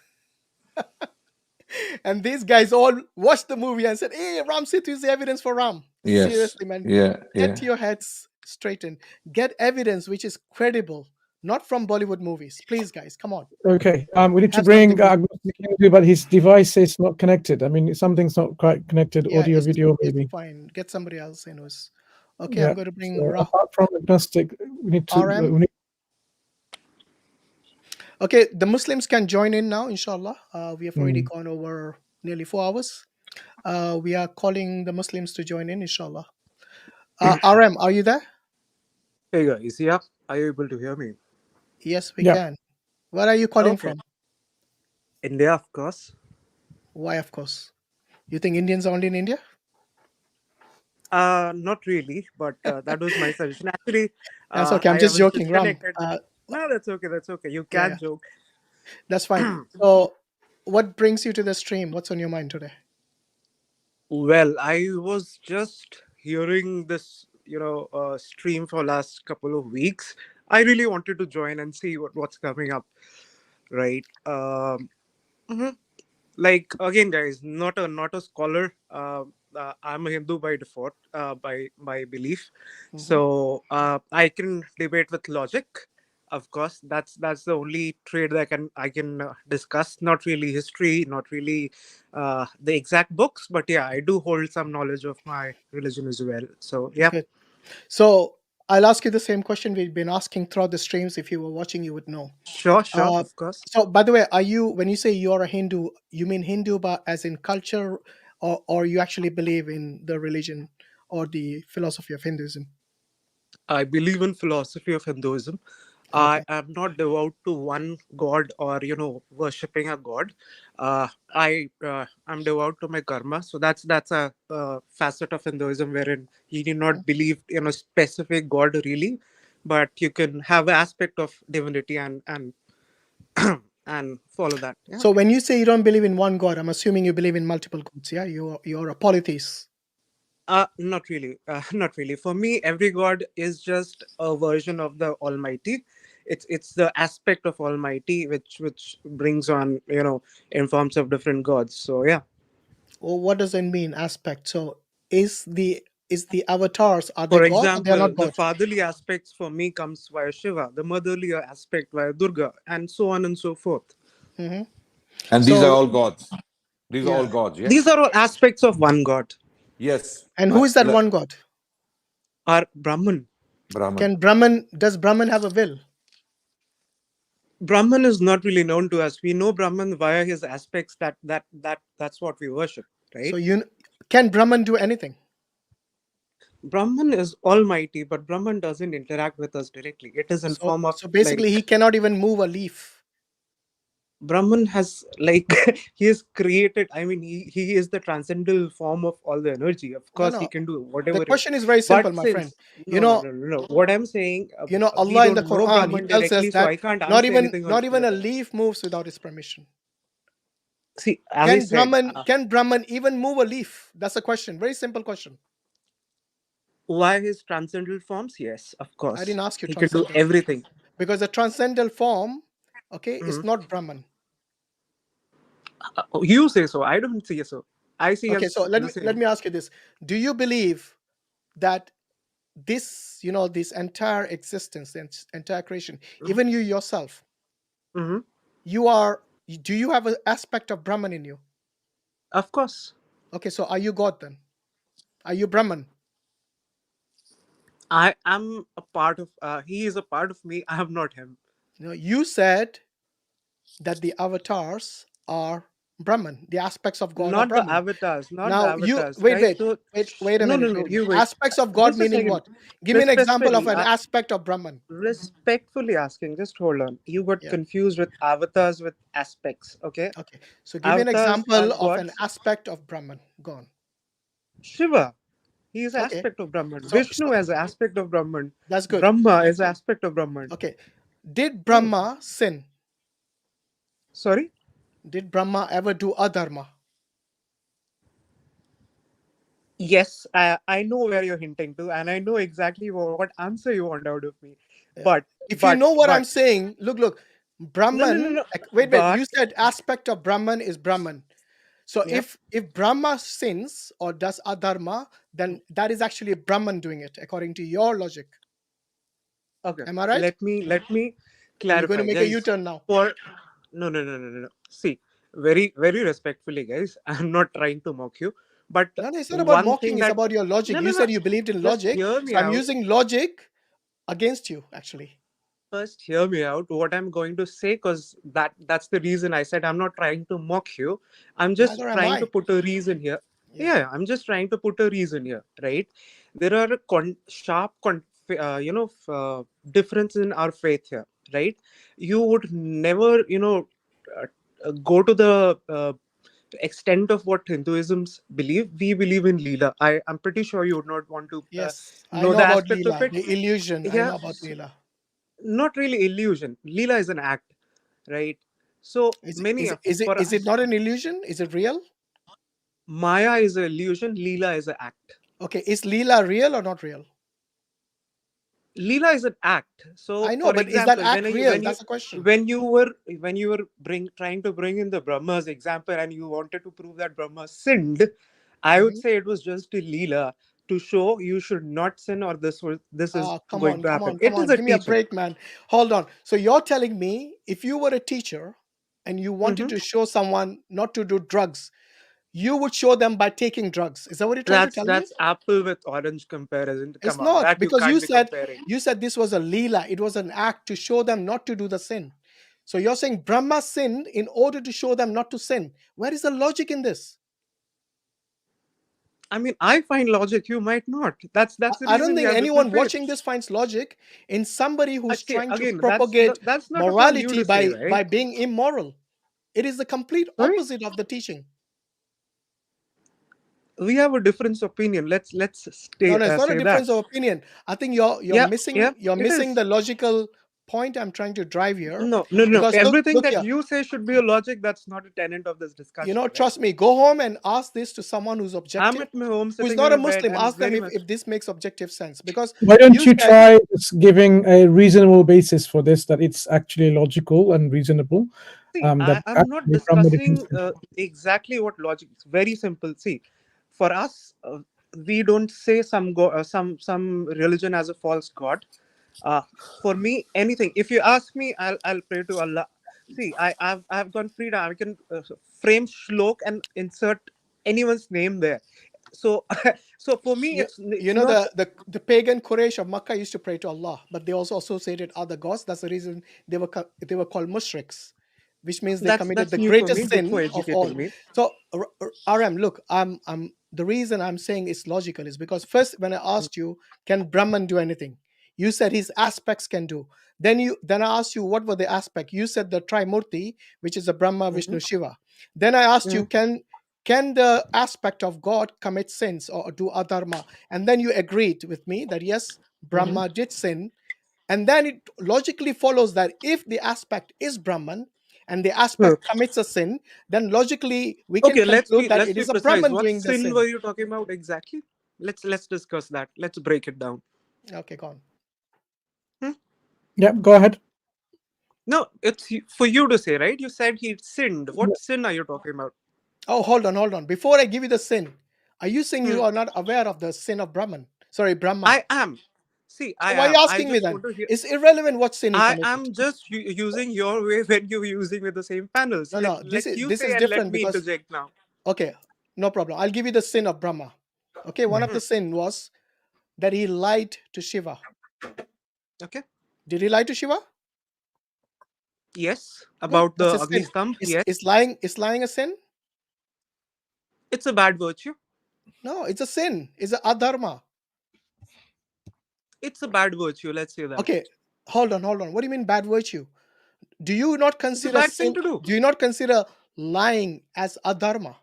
And these guys all watched the movie and said, hey, Ram Setu is the evidence for Ram. Yes. Seriously, man. Yeah. Yeah. Get your heads straightened. Get evidence which is credible, not from Bollywood movies. Please, guys, come on. Okay. We need to Have bring something. Agnostic into, but his device is not connected. I mean, something's not quite connected. Yeah, Audio, video, maybe. it's fine. Get somebody else in who's okay. Yeah. I'm going to bring So Rahul. apart from Agnostic, we need to. RM. Okay, the Muslims can join in now, inshallah. We have already gone over nearly 4 hours. We are calling the Muslims to join in, inshallah. RM, are you there? Hey guys, yeah, are you able to hear me? Yes, we can. Where are you calling from? India, of course. Why, of course? You think Indians are only in India? Not really, but that was my suggestion. Actually, That's okay. I'm I just was joking, Ram. disconnected. No, that's okay. That's okay. You can joke. That's fine. So, what brings you to the stream? What's on your mind today? Well, I was just hearing this, stream for last couple of weeks. I really wanted to join and see what's coming up, right? Like again, guys, not a scholar. I'm a Hindu by default, by my belief. So I can debate with logic. Of course, that's the only trade that I can discuss. Not really history, not really the exact books, but yeah, I do hold some knowledge of my religion as well. So yeah. Good. So I'll ask you the same question we've been asking throughout the streams. If you were watching, you would know. Sure, of course. So, by the way, when you say you're a Hindu, you mean Hindu, but as in culture, or you actually believe in the religion or the philosophy of Hinduism? I believe in philosophy of Hinduism. I am not devout to one god or worshipping a god. I am devout to my karma. So that's a facet of Hinduism wherein you do not believe in a specific god really, but you can have an aspect of divinity and and follow that. Yeah. So when you say you don't believe in one god, I'm assuming you believe in multiple gods. Yeah, you're a polytheist. Not really. Not really. For me, every god is just a version of the Almighty. It's the aspect of Almighty which brings on in forms of different gods. So yeah. Well, what does it mean, aspect? So is the avatars, are they For gods or they are example, not the gods? fatherly aspects for me comes via Shiva, the motherly aspect via Durga, and so on and so forth. Mm-hmm. And these are all gods. These are all gods. Yes. These are all aspects of one god. Yes. And who is that one god? Our Brahman. Does Brahman have a will? Brahman is not really known to us. We know Brahman via his aspects. That's what we worship, right? So can Brahman do anything? Brahman is almighty, but Brahman doesn't interact with us directly. It is in form of. So basically, he cannot even move a leaf. Brahman has like he is created. I mean, he is the transcendental form of all the energy. Of No, course, he no. can do The whatever it. question is very simple, But my friend. since no. What I'm saying, we Allah in the don't know Quran, He Brahman tells us directly, so that I can't not answer even anything on not even a Brahman. leaf moves without His permission. See, as I said, Can Brahman even move a leaf? That's a question. Very simple question. why his transcendental forms? Yes, of I course, didn't ask you he can do transcendental everything. because the transcendental form, okay, is Mhm. not Brahman. You say so. I don't see so. I see Okay, as so the let same. me ask you this: do you believe that this, this entire existence, the entire creation, even you yourself, Hmm. do you have an aspect of Brahman in you? Of course, Okay, so are you God then? Are you Brahman? I am a part of. He is a part of me. I am not him. You said that the avatars are Brahman. The aspects of God are Not the Brahman. avatars. Not the Now you avatars, wait, guys. wait, So wait a no, no, minute, no. wait a You minute. wait. Aspects of God Just a meaning second. what? Give me an example of Respectfully, an aspect of Brahman. respectfully asking. Just hold on. You got Yeah. confused with avatars with aspects. Okay. Okay. So give me an Avatars are example of an gods. aspect of Brahman. Go on. Shiva, he is Okay. aspect of Brahman. So Vishnu is aspect of Brahman. that's good. Brahma is aspect of Brahman. Okay. Did Brahma sin? Sorry. Did Brahma ever do adharma? Yes, I know where you're hinting to, and I know exactly what answer you want out of me. Yeah. But If you know what I'm but saying, look, no. Brahman. Wait. But You said aspect of Brahman is Brahman. So yep. if Brahma sins or does adharma, then that is actually Brahman doing it, according to your logic. Okay. Am I right? Let me Or you're going to clarify, make a guys. U-turn now? For no. See, very respectfully, guys. I'm not trying to mock you, but No, it's not about one mocking. thing It's that about your logic. You no. said you believed in Just logic, hear so me I'm out. using logic against you, actually. First, hear me out. What I'm going to say, because that's the reason I said I'm not trying to mock you. I'm just Neither am trying to I. put a reason here. Yeah. Yeah, I'm just trying to put a reason here, right? There are difference in our faith here, right? You would never, go to the extent of what Hinduisms believe. We believe in Leela. I'm pretty sure you would not want to Yes, I know know the about aspect of Leela, it. the illusion. I Yeah, know about Leela. not really illusion. Leela is an act, right? So many of for Is it us, not an illusion? Is it real? Maya is an illusion. Leela is an act. Okay, is Leela real or not real? Leela is an act. So, I know, for but is that example, act real? That's the question. when you were trying to bring in the Brahma's example and you wanted to prove that Brahma sinned, I would say it was just a Leela to show you should not sin or this is Oh, come going on, to come happen. on, come It is on. a Give me a teaching. break, man. Hold on. So you're telling me if you were a teacher and you wanted to show someone not to do drugs, you would show them by taking drugs. Is that what you're trying to tell me? That's apple with orange comparison. It's Come on, not, that you because can't be comparing. you said this was a leela. It was an act to show them not to do the sin. So you're saying Brahma sinned in order to show them not to sin. Where is the logic in this? I mean, I find logic. You might not. That's the I don't reason we think have different anyone watching faiths. this finds logic in somebody who's Okay, trying to again, propagate that's not upon you morality to say, by right? being immoral. It is the complete Sorry, opposite of the teaching. we have a difference of opinion. Let's No, it's not a say that. difference of opinion. I think you're Yeah, missing it is. the logical point I'm trying to drive here. No. Because Everything look that here. you say should be a logic. That's not a tenet of this discussion, right? Trust me, go home and ask this to someone who's I'm objective, at my home, who's sitting not in a my bed, Muslim. and Ask them very much. if this makes objective sense. Because Why don't you you said, try just giving a reasonable basis for this, that it's actually logical and reasonable? See, That I'm not actually from a different discussing exactly what logic. It's very simple. See, for us, we don't say some religion as a false god. Uh, for me, anything. If you ask me, I'll pray to Allah. See, I've gone freedom. I can frame shlok and insert anyone's name there. So so for me, it's not. the pagan Quraysh of Makkah used to pray to Allah, but they also associated other gods. That's the reason they were called mushriks, which means they committed That's the new for me. greatest Good for sin of all. educating me. So RM, look, I'm the reason I'm saying it's logical is because first when I asked you, can Brahman do anything? You said his aspects can do. Then I asked you what were the aspect. You said the Trimurti, which is a Brahma, Vishnu, Shiva. Then I asked you, can the aspect of God commit sins or do adharma? And then you agreed with me that yes, Brahma did sin. And then it logically follows that if the aspect is Brahman and the aspect commits a sin, then logically we can Okay, conclude that let's it be is a precise. Brahman What doing the sin sin. were you talking about exactly? Let's discuss that. Let's break it down. Okay, go on. Yeah, go ahead. No, it's for you to say, right? You said he sinned. What sin are you talking about? Oh, hold on. Before I give you the sin, are you saying you are not aware of the sin of Brahman? Sorry, Brahma. I am. See, I So why are am. you I asking me just then? want to hear. It's irrelevant what sin he I committed. am just using your way when you're using with the same panels. No. Let you This say is and let different me because interject now. okay, no problem. I'll give you the sin of Brahma. Okay, one of the sin was that he lied to Shiva. Okay. Did he lie to Shiva? Yes. Good. About That's the a sin. Agnistamb. Yes. Is lying a sin? It's a bad virtue. No, it's a sin. It's a adharma. It's a bad virtue. Let's say that. Okay, hold on. What do you mean bad virtue? Do you not It's a consider bad sin? thing to do. Do you not consider lying as adharma?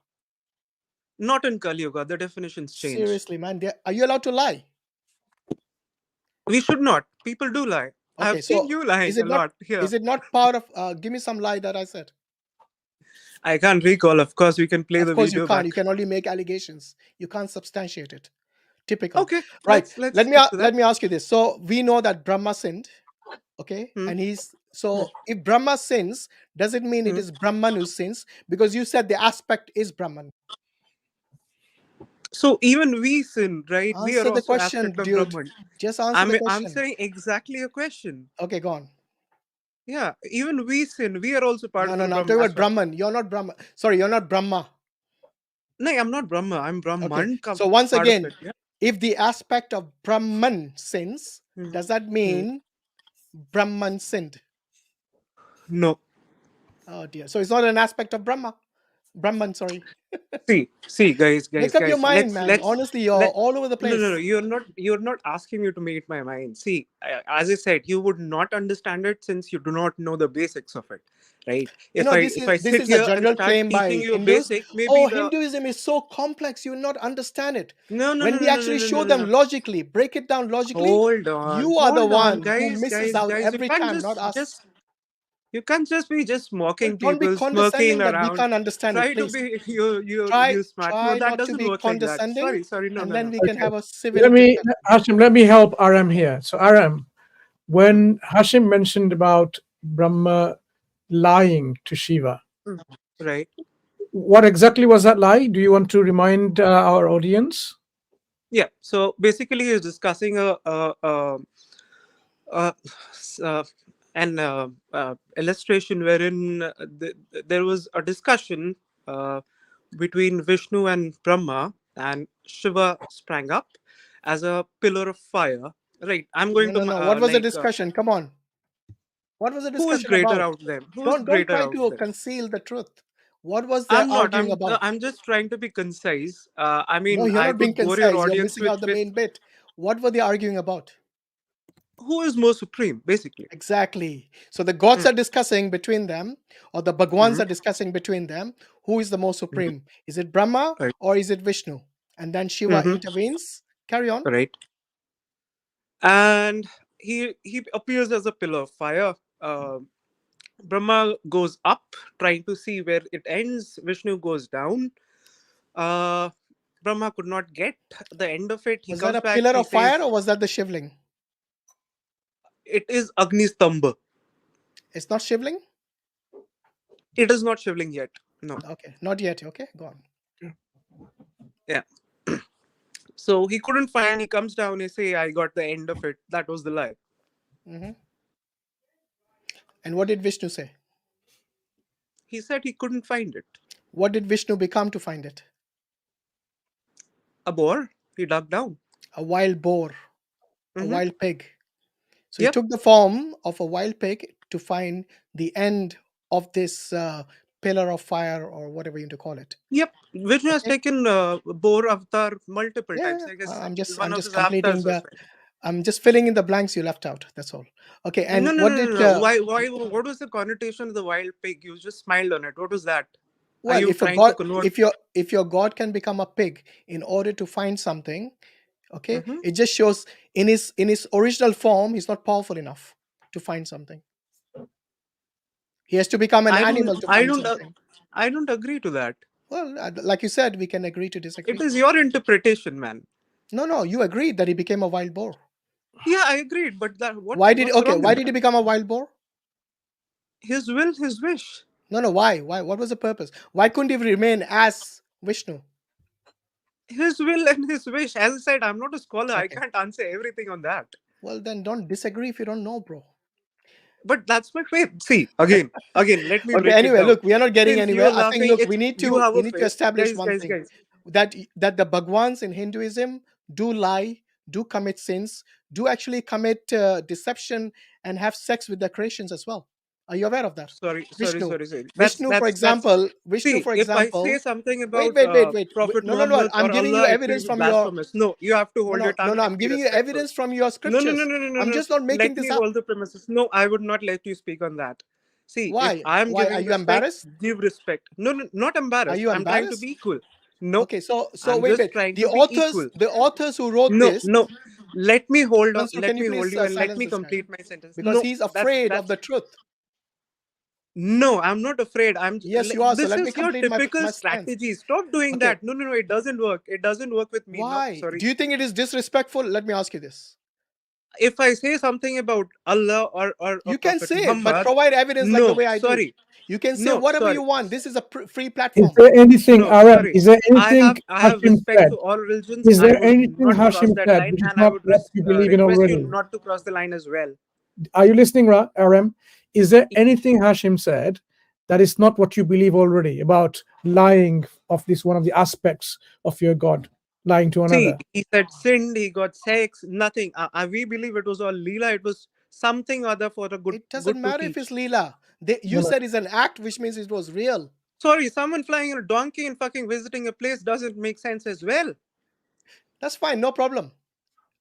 Not in Kali Yuga. The definitions change. Seriously, man, are you allowed to lie? We should not. People do lie. Okay, I've seen you lying a lot here. Is it not part of? Give me some lie that I said. I can't recall. Of course, we can play the Of course, video you can't. back. You can only make allegations. You can't substantiate it. Typical. Okay, Right. let's Let stick me ask you this. So we know that Brahma sinned. Okay, and if Brahma sins, does it mean it is Brahman who sins? Because you said the aspect is Brahman. So even we sin, right? We are Answer the also question, aspect of dude. Brahman. Just answer the I'm question. answering exactly a question. Okay, go on. Yeah, even we sin. We are also part of the No. I'm Brahman. talking about Brahman. You're not Brahman. Sorry, you're not Brahma. No, I'm not Brahma. I'm Brahman. Okay. So once part again, of it, yeah? if the aspect of Brahman sins, does that mean Brahman sinned? No. Oh dear. So it's not an aspect of Brahman, sorry. See, guys. Make up your mind, man. Honestly, you're all over the place. No. You're not asking me to make my mind. See, as I said, you would not understand it since you do not know the basics of it, right? If I this sit is a here and general start claim by teaching you a Hindus. basic, maybe Hinduism is so complex, you will not understand it. No. When we actually show them logically, break it down logically, Hold on. you are the one guys, who misses out guys. every time, not us. You can't just be mocking Don't be people, condescending smirking that we around. can't understand Try it, to please. be you smart. No, Try that not to doesn't be work like that. condescending. Sorry. No. Then we can have a civil. Hashim, let me help Aram here. So Aram, when Hashim mentioned about Brahma lying to Shiva, right? What exactly was that lie? Do you want to remind our audience? Yeah. So basically, he's discussing an illustration wherein there was a discussion between Vishnu and Brahma, and Shiva sprang up as a pillar of fire. Right. I'm going to. No. What was the discussion? Come on. What was the discussion Who is greater about? out of them? Who is Don't greater try out to of them? conceal the truth. What was they I'm not. arguing about? I'm just trying to be concise. I No, mean, you're I not being could bore your concise. You're audience missing out the main bit. What were they arguing about? Who is more supreme, basically. Exactly. So the gods are discussing between them, or the Bhagwans are discussing between them, who is the most supreme? Is it Brahma or is it Vishnu? And then Shiva intervenes. Carry on. Right. And he appears as a pillar of fire. Brahma goes up, trying to see where it ends. Vishnu goes down. Brahma could not get the end of it. He Was comes that a back. pillar He of says, fire or was that the Shivling? it is Agnistamb. It's not Shivling? It is not Shivling yet. No. Okay, not yet. Okay, go on. Yeah. So he couldn't find. He comes down. He say, "I got the end of it." That was the lie. And what did Vishnu say? He said he couldn't find it. What did Vishnu become to find it? A boar. He dug down. A wild boar, a wild pig. So he Yep. took the form of a wild pig to find the end of this pillar of fire, or whatever you want to call it. Yep. Vishnu has taken boar avatar multiple times. I guess I'm just one of his completing avatars as the. well. I'm just filling in the blanks you left out. That's all. Okay. And No, no, what no, did? no, no. Why? What was the connotation of the wild pig? You just smiled on it. What was that? Are Well, you if a trying to god, convert? if your god can become a pig in order to find something, okay, Mhm. it just shows in his original form he's not powerful enough to find something. He has to become an I don't. animal to I find don't. something. I don't agree to that. Well, like you said, we can agree to It disagree. is your interpretation, man. No, you agreed that he became a wild boar. Yeah, I agreed. But that what? Why What's wrong why in did he that? become a wild boar? His will, his wish. No, why? What was the purpose? Why couldn't he remain as Vishnu? His will and his wish. As I said, I'm not a scholar. I Okay. can't answer everything on that. Well, then don't disagree if you don't know, bro. But that's my faith. See, again, let me Okay, break it anyway, down. look, we are not getting Since anywhere. you're I think, laughing, look, we need you have a to faith. establish one thing, Guys. that the Bhagwans in Hinduism do lie, do commit sins, do actually commit deception and have sex with their creations as well. Are you aware of that? Sorry. Vishnu, for example, See, if I say something about wait. Prophet No. Muhammad I'm or giving you Allah, it will evidence be from your blasphemous. No, you have to hold your tongue no. and I'm be giving you respectful. evidence from your No. scriptures. I'm just not making Let this me up. hold the premises. No, I would not let you speak on that. See, if Why? I'm Why? Are giving you respect, embarrassed? give respect. No, not Are embarrassed. you I'm trying to embarrassed? be equal. No, Okay, so I'm wait. just trying The to be equal. authors who wrote No. this. Let me hold on. Mansur, Let can you me hold please you and let silence me this guy? complete my sentence. Because No, he's afraid of that's the truth. no, I'm not afraid. Yes, you are. So This let me is your complete typical my stance. strategy. Stop doing Okay. that. No, it doesn't work. It doesn't work with me. No, Why? sorry. Do you think it is disrespectful? Let me ask you this. If I say something about Allah or You can Prophet say it, Muhammad, but provide evidence like the way I do. sorry. You can say No, whatever sorry. you want. This is a free Is platform. there anything, No, Aram? sorry. Is there anything I have Hashim respect said? to all religions. Is I there would anything not cross Hashim that said line, which is and I not would what you believe in request you already? not to cross the line as well. Are you listening, Aram? Is there anything Hashim said that is not what you believe already about lying of this one of the aspects of your God, lying to another? See, he said sinned, he got sex, nothing. We believe it was all Leela. It was something other for a good It doesn't to matter if teach. it's Leela. You said it's an act, which means it was real. Sorry, someone flying on a donkey and fucking visiting a place doesn't make sense as well. That's fine, no problem.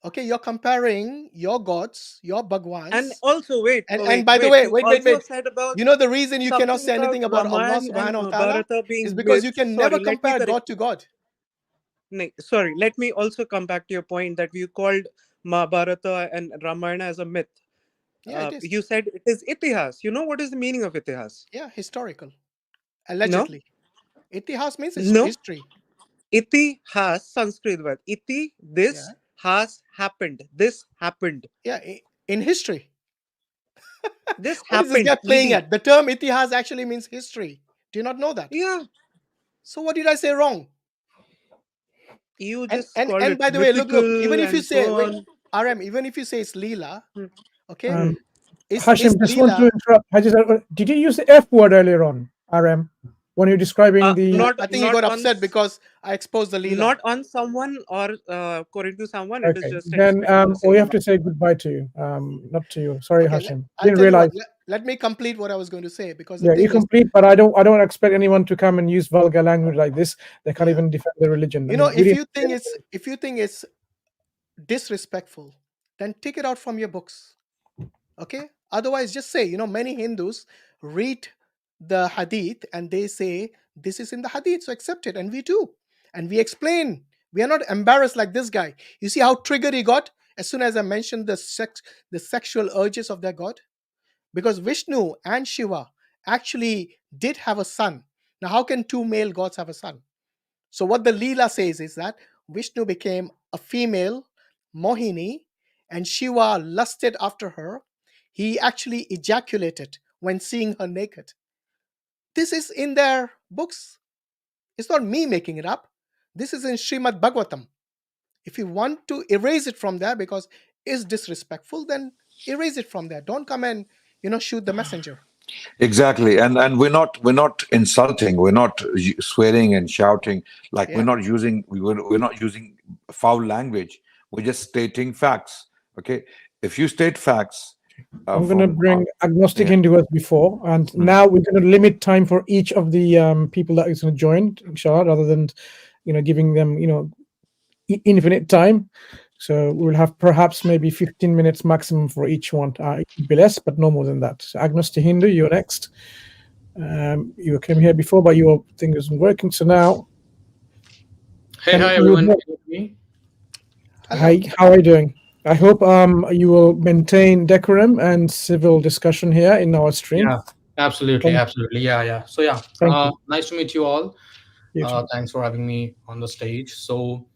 Okay, you're comparing your gods, your Bhagwans. And also, and by the way, wait. Said about You know the reason you cannot say something anything about Allah Ramayana and subhanahu wa ta'ala Bharata being is because myths. you can Sorry, never let me compare correct. God to God. Sorry, let me also come back to your point that you called Mahabharata and Ramayana as a myth. Yeah, it is. You said it is itihas. You know what is the meaning of itihas? Yeah, historical. Allegedly. No? Itihas means history. Iti has Sanskrit word. Iti, this has happened. This happened. Yeah, in history. This What is this happened. guy playing at? The term itihas actually means history. Do you not know that? Yeah. So what did I say wrong? You just called and it by the way, look, even if you say, so wait, RM, even if you say it's Leela, okay? Hashim, just want to interrupt. Did you use the F word earlier on, RM, when you're describing the... I think he got upset because I exposed the Leela. Not on someone or according to someone. Okay, it is just then we have to say goodbye to you, not to you. Sorry, Okay, Hashim. I'll tell you what, let me complete what I was going to say, because the thing you complete, but I don't expect anyone to come and use vulgar language like this. They can't even defend their religion. You know, if you think it's disrespectful, then take it out from your books. Okay? Otherwise, just say, many Hindus read the hadith and they say this is in the hadith, so accept it, and we do, and we explain. We are not embarrassed like this guy. You see how triggered he got as soon as I mentioned the sexual urges of their god? Because Vishnu and Shiva actually did have a son. Now, how can two male gods have a son? So what the Leela says is that Vishnu became a female, Mohini, and Shiva lusted after her. He actually ejaculated when seeing her naked. This is in their books. It's not me making it up. This is in Srimad Bhagavatam. If you want to erase it from there because it's disrespectful, then erase it from there. Don't come and shoot the messenger. Exactly, and we're not insulting, we're not swearing and shouting, like we're not using foul language. We're just stating facts. Okay, if you state facts, I'm going to bring Agnostic into us before, and now we're going to limit time for each of the people that is going to join, inshallah, rather than giving them infinite time. So we'll have perhaps maybe 15 minutes maximum for each one. It could be less, but no more than that. So Agnostic Hindu, you're next. You came here before, but your thing isn't working. So now, Hey, hi you everyone. would- Can you hear me? Hi, how are you doing? I hope you will maintain decorum and civil discussion here in our stream. Yeah, absolutely, absolutely. Yeah. So yeah, Thank you. nice to meet you all. You too. Thanks for having me on the stage. So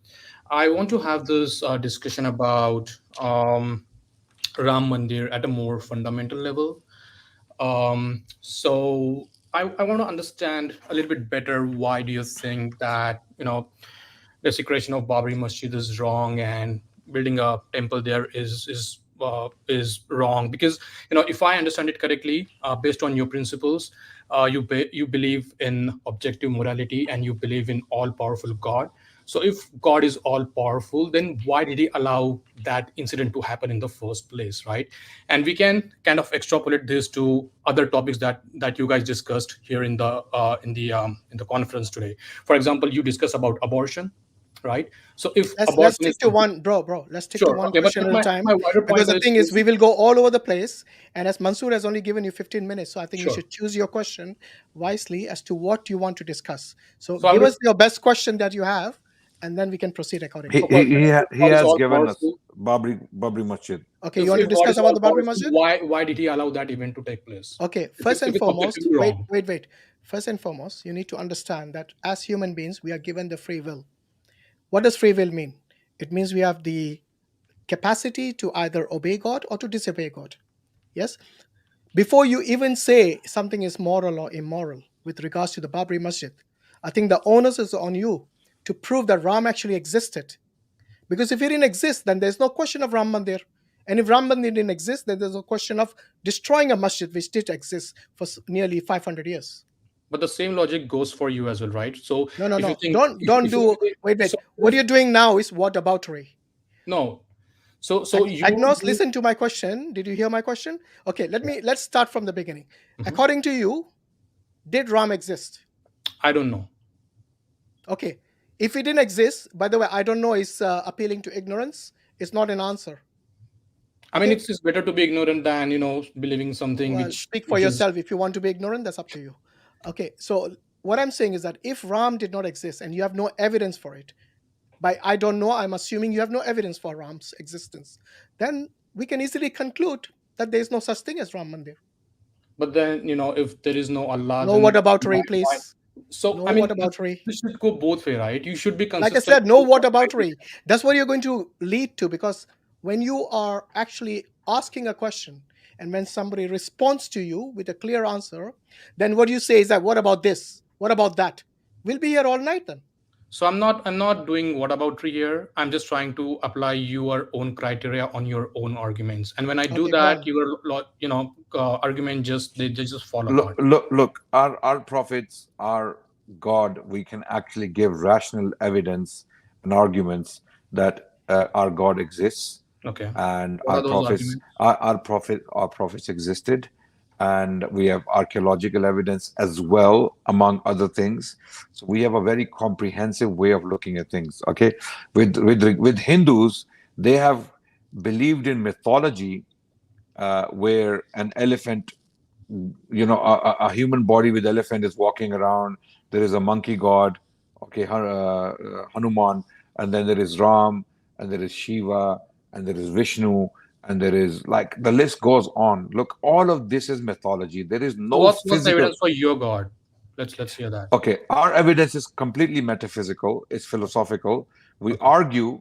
I want to have this discussion about Ram Mandir at a more fundamental level. So I want to understand a little bit better, why do you think that, desecration of Babri Masjid is wrong and building a temple there is wrong? Because if I understand it correctly, based on your principles, you believe in objective morality and you believe in all powerful God. So if God is all powerful, then why did he allow that incident to happen in the first place, right? And we can kind of extrapolate this to other topics that you guys discussed here in the conference today. For example, you discussed about abortion, right? So if Let's abortion stick is to one, bro. Let's stick to sure, one okay, but question at a time, my wider because point the thing is, is we will go all over the place. And as Mansoor has only given you 15 minutes, so I think you sure. should choose your question wisely as to what you want to discuss. So So I'm give us your best question that you have, and then we can proceed accordingly. He God is has all given us powerful. Babri Masjid. Okay, you If want to God discuss is about all the Babri powerful, Masjid? why did he allow that event to take place? Okay, If first and it's foremost, objectively wrong. wait. First and foremost, you need to understand that as human beings, we are given the free will. What does free will mean? It means we have the capacity to either obey God or to disobey God. Yes? Before you even say something is moral or immoral with regards to the Babri Masjid, I think the onus is on you to prove that Ram actually existed. Because if he didn't exist, then there's no question of Ram Mandir. And if Ram Mandir didn't exist, then there's a question of destroying a masjid which did exist for nearly 500 years. But the same logic goes for you as well, right? So No. if you think Don't if you do. think, Wait. so What you're doing now is whataboutery. no. So you Agnost, listen to my question. Did you hear my question? Okay, let's start from the beginning. According to you, did Ram exist? I don't know. Okay, if he didn't exist, by the way, I don't know is appealing to ignorance. It's not an answer. I mean, it's better to be ignorant than believing something Well, which speak for is yourself. If you want to be ignorant, that's up to you. Okay, so what I'm saying is that if Ram did not exist and you have no evidence for it, by I don't know, I'm assuming you have no evidence for Ram's existence, then we can easily conclude that there is no such thing as Ram Mandir. But then if there is no Allah, No then whataboutery, please. So No I mean, whataboutery. this should go both way, right? You should be Like I consistent. said, no whataboutery. That's what you're going to lead to, because when you are actually asking a question and when somebody responds to you with a clear answer, then what you say is that, what about this? What about that? We'll be here all night then. So I'm not doing whataboutery here. I'm just trying to apply your own criteria on your own arguments. And when I do Okay, go that, on. your argument they just fall apart. Look. Our prophets, our God, we can actually give rational evidence and arguments that our God exists. Okay. And What our are those prophets, arguments? our prophets existed, and we have archaeological evidence as well, among other things. So we have a very comprehensive way of looking at things. Okay, with Hindus, they have believed in mythology, where an elephant, a human body with elephant is walking around. There is a monkey god, okay, Hanuman, and then there is Ram, and there is Shiva, and there is Vishnu, and there is, like, the list goes on. Look, all of this is mythology. There is So no what's the physical. evidence for your God? Let's hear that. Okay, our evidence is completely metaphysical. It's philosophical. We argue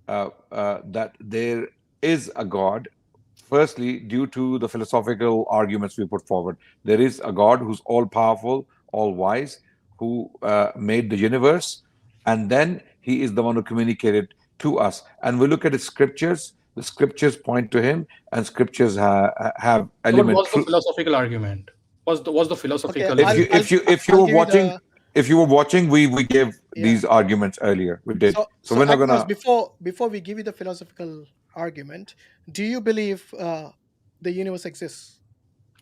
that there is a God. Firstly, due to the philosophical arguments we put forward, there is a God who's all powerful, all wise, who made the universe, and then he is the one who communicated to us. And we look at the scriptures. The scriptures point to him, and scriptures have So what element. was the philosophical argument? What's the philosophical? Okay, If you were watching, we gave these arguments earlier. We did. So we're not Agnost, gonna. before we give you the philosophical argument, do you believe the universe exists?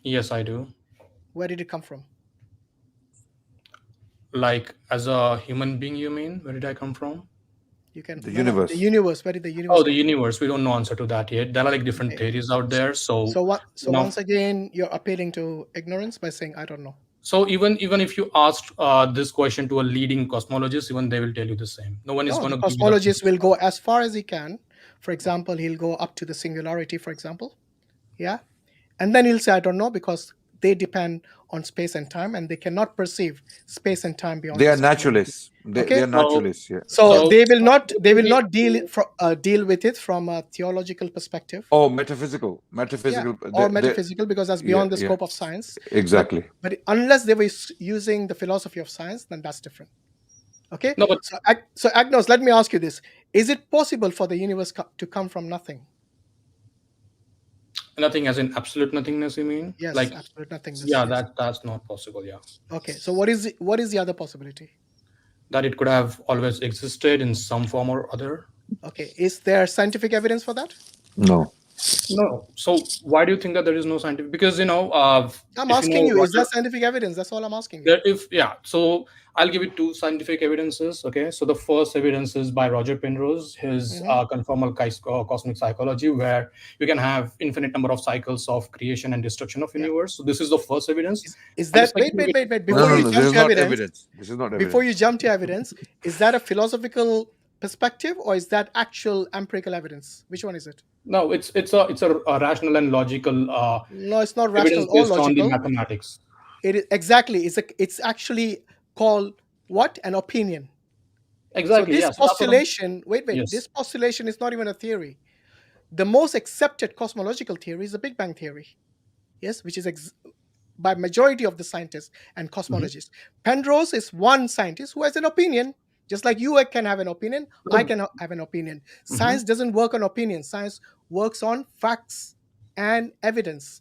Yes, I do. Where did it come from? Like, as a human being, you mean? Where did I come from? You can The universe. The universe. Where did the universe? Oh, the universe. We don't know answer to that yet. There are like different theories out there. So once again, you're appealing to ignorance by saying I don't know. So even if you asked this question to a leading cosmologist, even they will tell you the same. No one is going to. The cosmologist will go as far as he can. For example, he'll go up to the singularity, for example. Yeah. And then he'll say, I don't know, because they depend on space and time, and they cannot perceive space and time beyond. They are naturalists. They are naturalists. Yeah. So they will not deal with it from a theological perspective. Or metaphysical. Or metaphysical, because that's beyond the scope of science. Exactly. But unless they were using the philosophy of science, then that's different. Okay. No, but so Agnost, let me ask you this: is it possible for the universe to come from nothing? Nothing as in absolute nothingness, you mean? Yes, like absolute nothingness. Yeah, that's not possible. Yeah. Okay, so what is the other possibility? That it could have always existed in some form or other. Okay, is there scientific evidence for that? No. No. So why do you think that there is no scientific? Because I'm asking you, is there scientific evidence? That's all I'm asking you. So I'll give you two scientific evidences. Okay, so the first evidence is by Roger Penrose, his conformal cosmic psychology, where you can have infinite number of cycles of creation and destruction of universe. So this is the first evidence. Is that wait? Before you jump to evidence, this is not evidence. Before you jump to evidence, is that a philosophical perspective or is that actual empirical evidence? Which one is it? No, it's a rational and logical. No, it's not rational or logical. On the mathematics. It is exactly. It's actually called what? An opinion. Exactly. So this postulation. Wait. Yes. This postulation is not even a theory. The most accepted cosmological theory is the Big Bang theory. Yes, which is by majority of the scientists and cosmologists. Penrose is one scientist who has an opinion. Just like you can have an opinion, I can have an opinion. Science doesn't work on opinion. Science works on facts and evidence.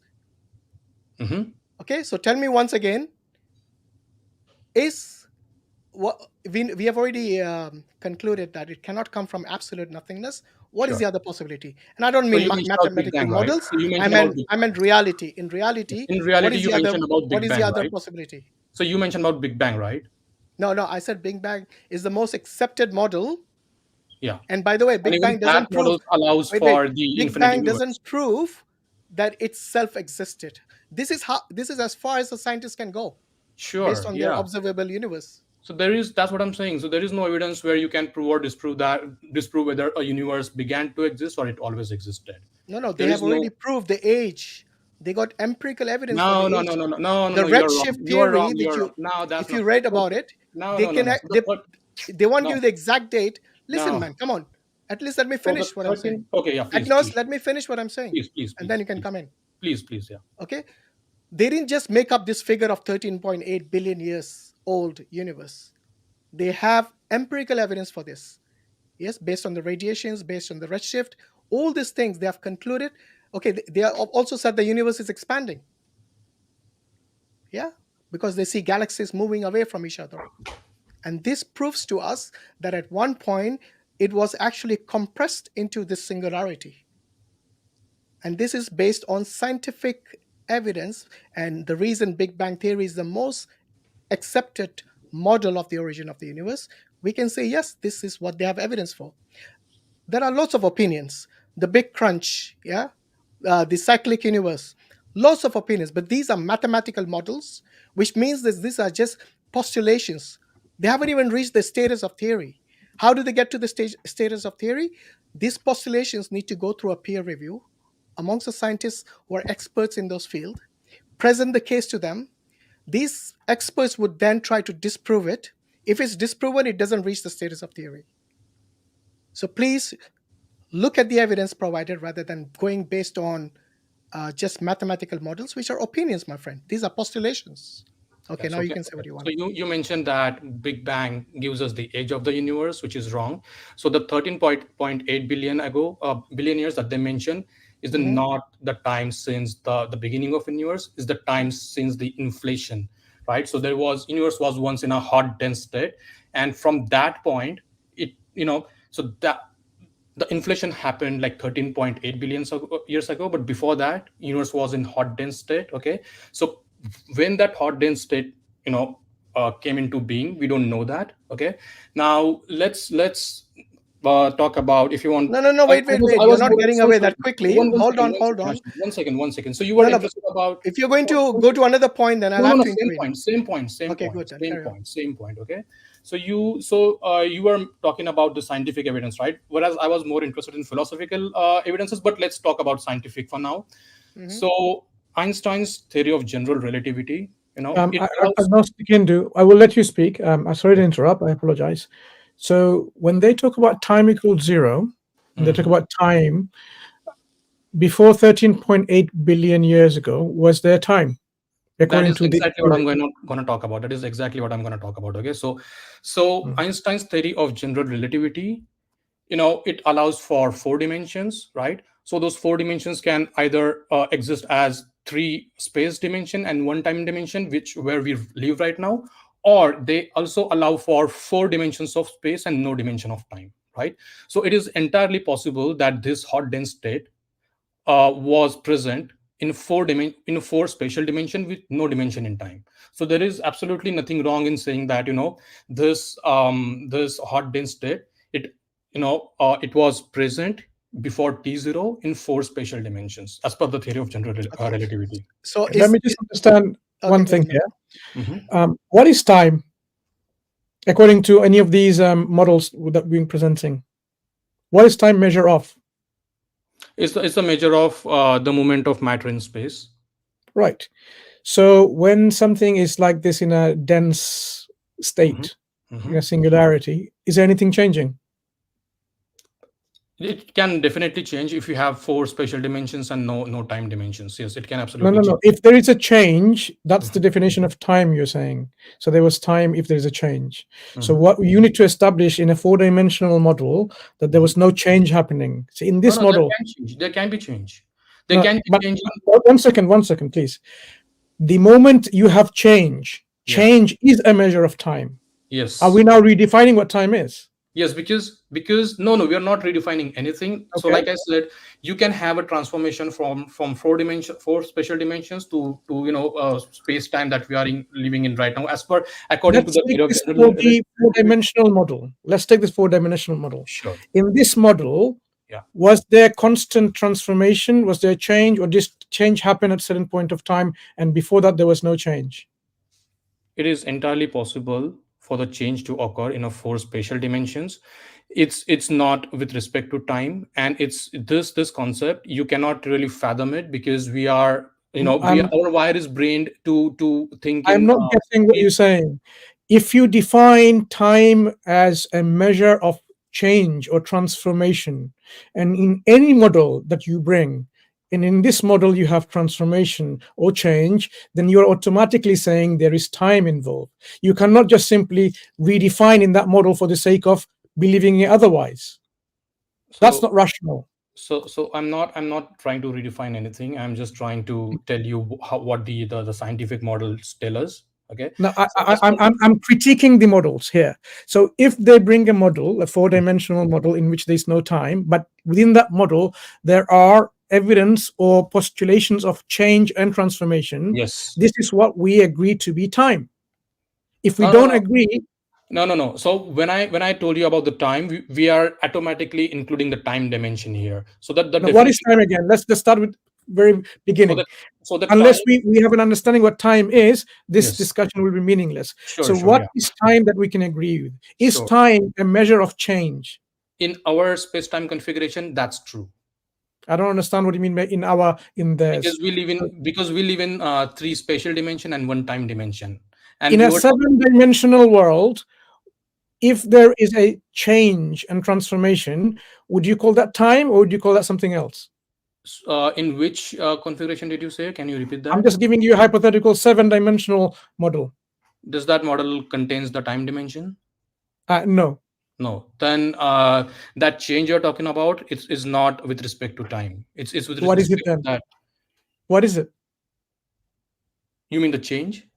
Okay, so tell me once again, we have already concluded that it cannot come from absolute nothingness. What is the other possibility? And I don't mean mathematical models. Right? I meant reality. In reality, you mentioned about Big Bang. What is the other possibility? So you mentioned about Big Bang, right? No, I said Big Bang is the most accepted model. Yeah. And by the way, Big Bang doesn't prove Big Bang doesn't prove that it self-existed. This is as far as the scientists can go. Sure. Based on their observable universe. So that's what I'm saying. So there is no evidence where you can prove or disprove whether a universe began to exist or it always existed. No, they have already proved the age. They got empirical evidence. No. The redshift theory, if you read about it, they won't give you the exact date. Listen, man, come on. At least let me finish what I'm saying. Okay, yeah. Agnost, let me finish what I'm saying. Please. And then you can come in. Please, yeah. Okay. They didn't just make up this figure of 13.8 billion years old universe. They have empirical evidence for this. Yes, based on the radiations, based on the redshift, all these things they have concluded. Okay, they have also said the universe is expanding. Yeah, because they see galaxies moving away from each other. And this proves to us that at one point, it was actually compressed into this singularity. And this is based on scientific evidence. And the reason Big Bang theory is the most accepted model of the origin of the universe, we can say, yes, this is what they have evidence for. There are lots of opinions. The Big Crunch, the cyclic universe, lots of opinions, but these are mathematical models, which means that these are just postulations. They haven't even reached the status of theory. How do they get to the status of theory? These postulations need to go through a peer review amongst the scientists who are experts in those fields, present the case to them. These experts would then try to disprove it. If it's disproven, it doesn't reach the status of theory. So please look at the evidence provided rather than going based on just mathematical models, which are opinions, my friend. These are postulations. Okay, now you can say what you want. So you mentioned that Big Bang gives us the age of the universe, which is wrong. So the 13.8 billion years that they mentioned is not the time since the beginning of the universe, is the time since the inflation, right? So universe was once in a hot, dense state. And from that point, so that the inflation happened like 13.8 billion years ago. But before that, universe was in hot, dense state, okay? So when that hot, dense state, came into being, we don't know that, okay? Now let's talk about, if you want. No. Wait. I You're was not more, getting sorry, away sorry. that quickly. Hold on. One second. So you were No, but interested about. if you're going to go to another point, then I'll have No, to intervene. same point. Okay, good. Then carry on. Same point. Okay. So you were talking about the scientific evidence, right? Whereas I was more interested in philosophical evidences, but let's talk about scientific for now. Mhm. So Einstein's theory of general relativity, it Agnostic I will let you speak. I'm sorry to interrupt. I apologize. So when they talk about time equals zero, and they talk about time, before 13.8 billion years ago, was there time? That is exactly what I'm going to talk about. That is exactly what I'm going to talk about. Okay, so Einstein's theory of general relativity, it allows for 4 dimensions, right? So those 4 dimensions can either exist as 3 space dimension and 1 time dimension, where we live right now, or they also allow for 4 dimensions of space and no dimension of time, right? So it is entirely possible that this hot dense state was present in 4 spatial dimension with no dimension in time. So there is absolutely nothing wrong in saying that this hot dense state, it was present before T0 in 4 spatial dimensions as per the theory of general relativity. So let me just understand one thing here. What is time according to any of these models that we've been presenting? What is time measure of? It's a measure of the movement of matter in space. Right. So when something is like this in a dense state, in a singularity, is there anything changing? It can definitely change if you have 4 spatial dimensions and no time dimensions. Yes, it can absolutely No. If there is a change, that's the definition of time you're saying. So there was time if there's a change. So what you need to establish in a 4-dimensional model that there was no change happening. So in this model, there can be change. There can be change. One second, please. The moment you have change is a measure of time. Yes. Are we now redefining what time is? Yes, because no, we are not redefining anything. Okay. So like I said, you can have a transformation from 4 spatial dimensions to space time that we are living in right now, according to the theory of general relativity. 4-dimensional model. Let's take this 4-dimensional model. Sure. In this model, was there constant transformation? Was there change, or did change happen at a certain point of time, and before that there was no change? It is entirely possible for the change to occur in 4 spatial dimensions. It's not with respect to time, and it's this concept you cannot really fathom it, because we are our wire is brained to think. I'm not getting what you're saying. If you define time as a measure of change or transformation, and in any model that you bring, and in this model you have transformation or change, then you're automatically saying there is time involved. You cannot just simply redefine in that model for the sake of believing it otherwise. That's not rational. So I'm not trying to redefine anything. I'm just trying to tell you what the scientific models tell us. Okay. Now I'm critiquing the models here. So if they bring a model, a 4-dimensional model in which there's no time, but within that model there are evidence or postulations of change and transformation, yes, this is what we agree to be time. If we don't agree, no. So when I told you about the time, we are automatically including the time dimension here. So that what is time again? Let's just start with very beginning. So unless we have an understanding what time is, this discussion will be meaningless. What is time that we can agree with? Is time a measure of change? In our space-time configuration, that's true. I don't understand what you mean by because we live in 3 spatial dimension and 1 time dimension. And in a 7-dimensional world, if there is a change and transformation, would you call that time, or would you call that something else? In which configuration did you say? Can you repeat that? I'm just giving you a hypothetical 7-dimensional model. Does that model contains the time dimension? No. No. Then that change you're talking about is not with respect to time. It's with respect what is it then? To that. What is it? You mean the change?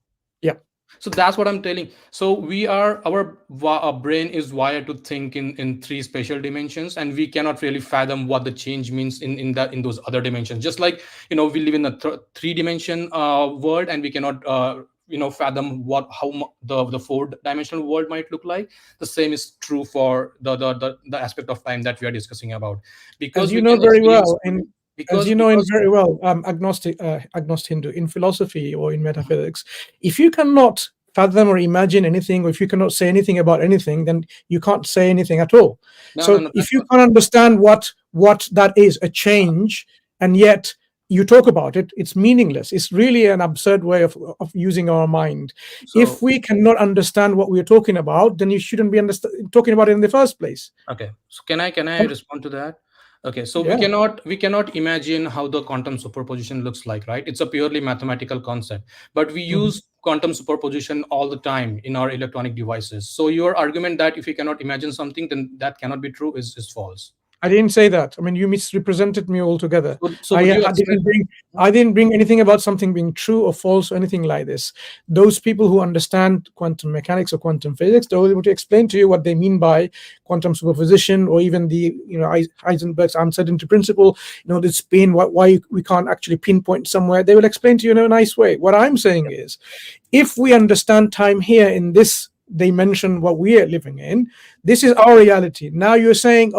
Yeah. So that's what I'm telling. So our brain is wired to think in 3 spatial dimensions, and we cannot really fathom what the change means in those other dimensions. Just like we live in a 3-dimension world, and we cannot fathom the four-dimensional world might look like. The same is true for the aspect of time that we are discussing about, because as you know very well agnostic Hindu, in philosophy or in metaphysics, if you cannot fathom or imagine anything, or if you cannot say anything about anything, then you can't say anything at all. If you can't understand what that is, a change, and yet you talk about it, it's meaningless. It's really an absurd way of using our mind. If we cannot understand what we're talking about, then you shouldn't be talking about it in the first place. Okay, so can I respond to that? Okay, so we cannot imagine how the quantum superposition looks like, right? It's a purely mathematical concept, but we use quantum superposition all the time in our electronic devices. So your argument that if you cannot imagine something, then that cannot be true is false. I didn't say that. I mean, you misrepresented me altogether. I didn't bring anything about something being true or false or anything like this. Those people who understand quantum mechanics or quantum physics, they're able to explain to you what they mean by quantum superposition, or even the Heisenberg's uncertainty principle. This spin, why we can't actually pinpoint somewhere. They will explain to you in a nice way. What I'm saying is, if we understand time here in this dimension, what we are living in, this is our reality. Now you're saying,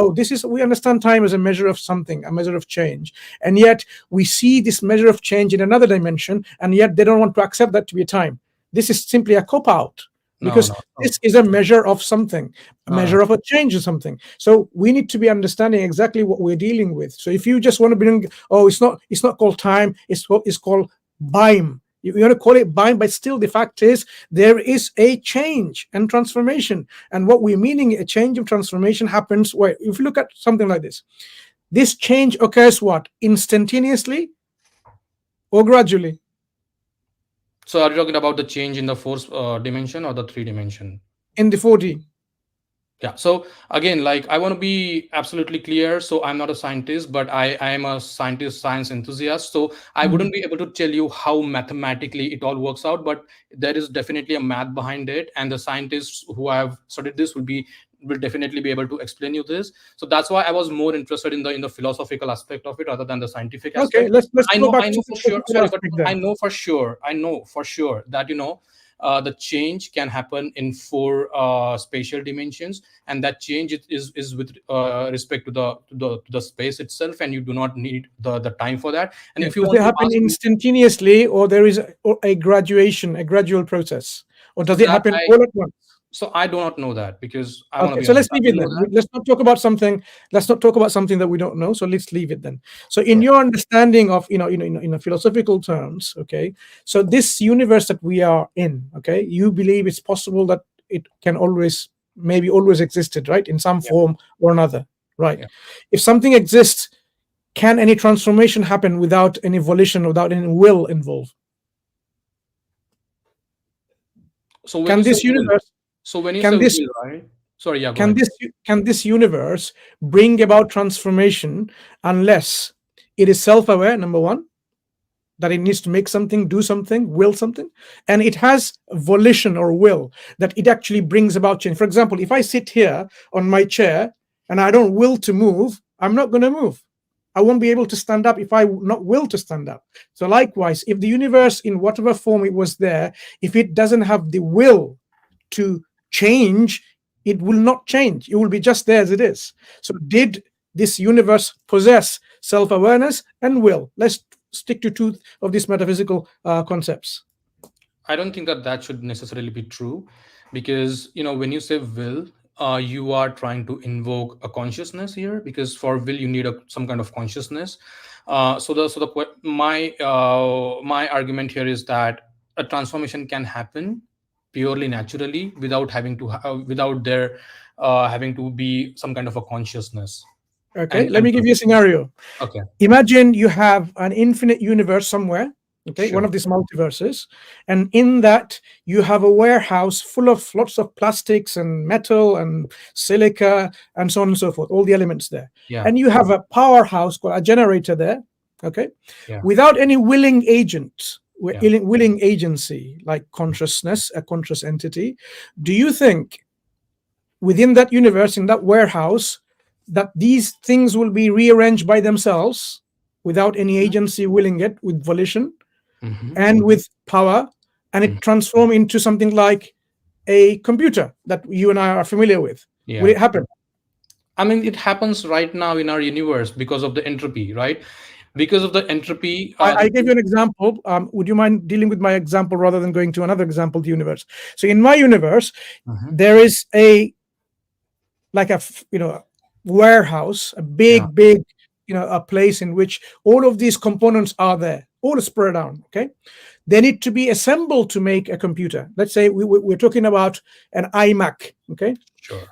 we understand time as a measure of something, a measure of change, and yet we see this measure of change in another dimension, and yet they don't want to accept that to be a time. This is simply a cop-out, because this is a measure of something, a measure of a change or something. So we need to be understanding exactly what we're dealing with. So if you just want to bring, it's not called time, it's called BIME. You want to call it bind, but still the fact is there is a change and transformation. And what we're meaning, a change of transformation happens where, if you look at something like this change occurs what? Instantaneously or gradually? So are you talking about the change in the fourth dimension or the 3 dimension? In the 4D. Yeah. So again, I want to be absolutely clear. So I'm not a scientist, but I am a science enthusiast. So I wouldn't be able to tell you how mathematically it all works out, but there is definitely a math behind it. And the scientists who have studied this will definitely be able to explain you this. So that's why I was more interested in the philosophical aspect of it rather than the scientific aspect. Okay, let's go back to for sure. Sorry, but I know for sure that the change can happen in 4 spatial dimensions, and that change is with respect to the space itself, and you do not need the time for that. And if you want to happen instantaneously, or there is a gradual process, or does it happen all at once? So I do not know that, because I want to be. So let's leave it then. Let's not talk about something that we don't know. So let's leave it then. So in your understanding of in philosophical terms, okay. So this universe that we are in, okay, you believe it's possible that it can always existed, right, in some form or another, right? Yeah. If something exists, can any transformation happen without any volition, without any will involved? So can this universe? So when you say will, right? Sorry, yeah. Can this universe bring about transformation unless it is self-aware? Number one, that it needs to make something, do something, will something, and it has volition or will that it actually brings about change. For example, if I sit here on my chair and I don't will to move, I'm not going to move. I won't be able to stand up if I not will to stand up. So likewise, if the universe in whatever form it was there, if it doesn't have the will to change, it will not change. It will be just there as it is. So did this universe possess self-awareness and will? Let's stick to 2 of these metaphysical concepts. I don't think that should necessarily be true, because when you say will, you are trying to invoke a consciousness here, because for will you need some kind of consciousness. My argument here is that a transformation can happen purely naturally without having to be some kind of a consciousness. Okay, let me give you a scenario. Okay, imagine you have an infinite universe somewhere, okay, one of these multiverses, and in that you have a warehouse full of lots of plastics and metal and silica and so on and so forth, all the elements there. And you have a powerhouse called a generator there, okay, without any willing agent, willing agency like consciousness, a conscious entity. Do you think within that universe, in that warehouse, that these things will be rearranged by themselves without any agency willing it, with volition and with power and it transform into something like a computer that you and I are familiar with. Will it happen? I mean, it happens right now in our universe because of the entropy, right? Because of the entropy. I gave you an example. Would you mind dealing with my example rather than going to another example of the universe? So in my universe, there is a warehouse, a big, a place in which all of these components are there, all spread down. Okay, they need to be assembled to make a computer. Let's say we're talking about an iMac. Okay,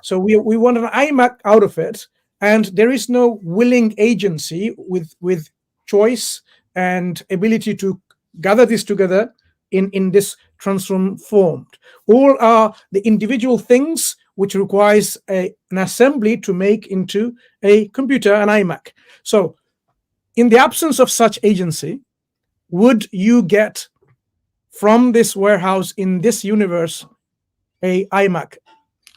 so we want an iMac out of it, and there is no willing agency with choice and ability to gather this together in this transformed. All are the individual things which requires an assembly to make into a computer, an iMac. So in the absence of such agency, would you get from this warehouse in this universe a iMac?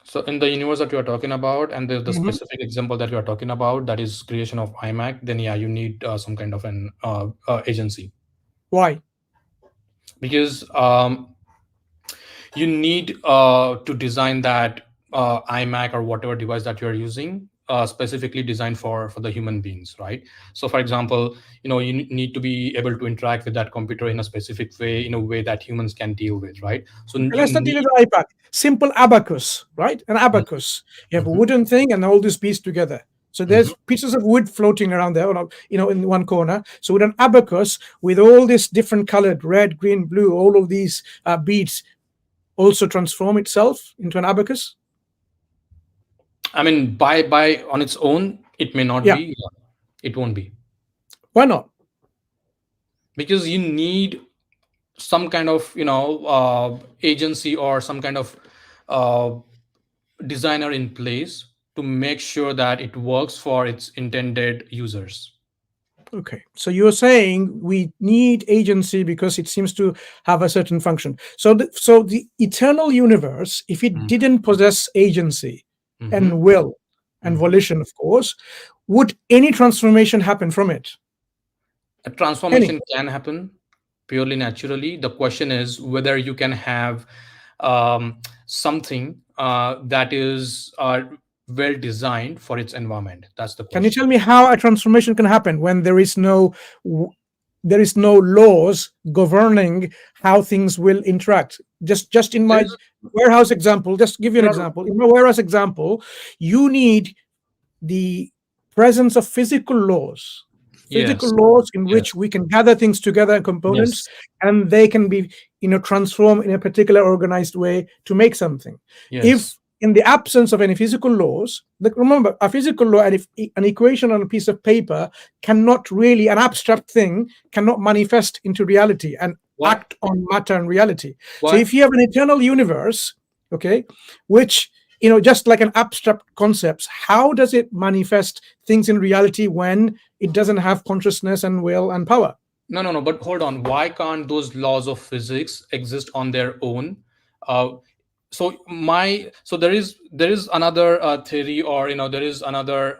So in the universe that you are talking about, and the specific example that you are talking about, that is creation of iMac, then yeah, you need some kind of an agency. Why? Because you need to design that iMac or whatever device that you are using specifically designed for the human beings, right? So for example, you need to be able to interact with that computer in a specific way, in a way that humans can deal with, right? So let's not deal with the iPad. Simple abacus, right? An abacus. You have a wooden thing and all these pieces together. So there's pieces of wood floating around there, in one corner. So with an abacus, with all this different colored, red, green, blue, all of these beads also transform itself into an abacus? I mean, by on its own, it may not be. It won't be. Why not? Because you need some kind of agency or some kind of designer in place to make sure that it works for its intended users. Okay, so you're saying we need agency because it seems to have a certain function. So the eternal universe, if it didn't possess agency and will and volition, of course, would any transformation happen from it? A transformation can happen purely naturally. The question is whether you can have something that is well designed for its environment. That's the question. Can you tell me how a transformation can happen when there is no laws governing how things will interact? Just in my warehouse example, just give you an example. In my warehouse example, you need the presence of physical laws. Laws in which we can gather things together in components, and they can be transformed in a particular organized way to make something. If in the absence of any physical laws, remember, a physical law and if an equation on a piece of paper cannot really, an abstract thing cannot manifest into reality and act on matter and reality. So if you have an eternal universe, okay, which just like an abstract concepts, how does it manifest things in reality when it doesn't have consciousness and will and power? No, but hold on. Why can't those laws of physics exist on their own? So there is another theory, or there is another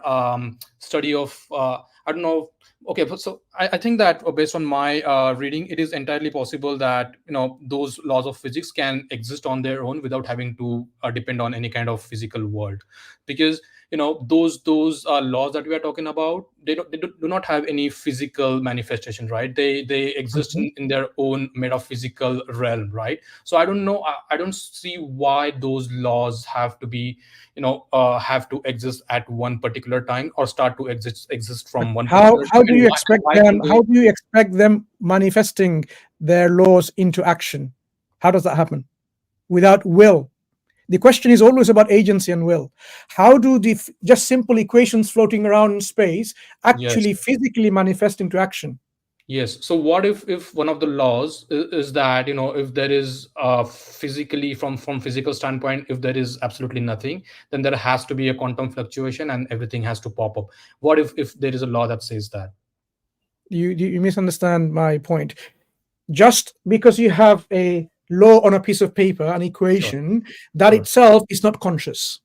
study of I don't know. Okay, so I think that based on my reading, it is entirely possible that those laws of physics can exist on their own without having to depend on any kind of physical world, because those laws that we are talking about, they do not have any physical manifestation, right? They exist in their own metaphysical realm, right? So I don't know, I don't see why those laws have to be have to exist at one particular time or start to exist from one how do you expect them how do you expect them manifesting their laws into action? How does that happen without will? The question is always about agency and will. How do the just simple equations floating around in space actually physically manifest into action? Yes. So what if one of the laws is that if there is physically from physical standpoint, if there is absolutely nothing, then there has to be a quantum fluctuation and everything has to pop up. What if there is a law that says that? You misunderstand my point. Just because you have a law on a piece of paper, an equation, that itself is not conscious.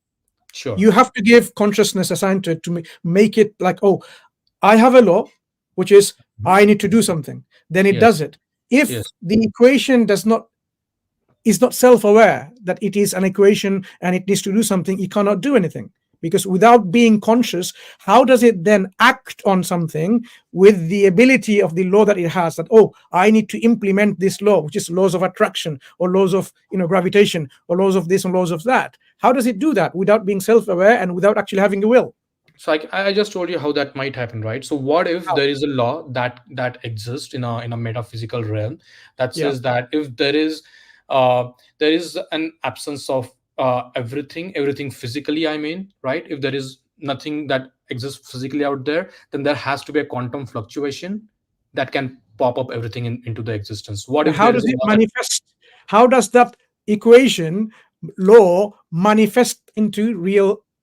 You have to give consciousness assigned to it to make it like, oh, I have a law, which is I need to do something. Then it does it. If the equation does not is not self-aware that it is an equation and it needs to do something, it cannot do anything. Because without being conscious, how does it then act on something with the ability of the law that it has, that, oh, I need to implement this law, which is laws of attraction or laws of gravitation or laws of this and laws of that? How does it do that without being self-aware and without actually having a will? So I just told you how that might happen, right? So what if there is a law that exists in a metaphysical realm that says that if there is an absence of everything physically, I mean, right? If there is nothing that exists physically out there, then there has to be a quantum fluctuation that can pop up everything into the existence. What if how does it manifest? How does that equation law manifest into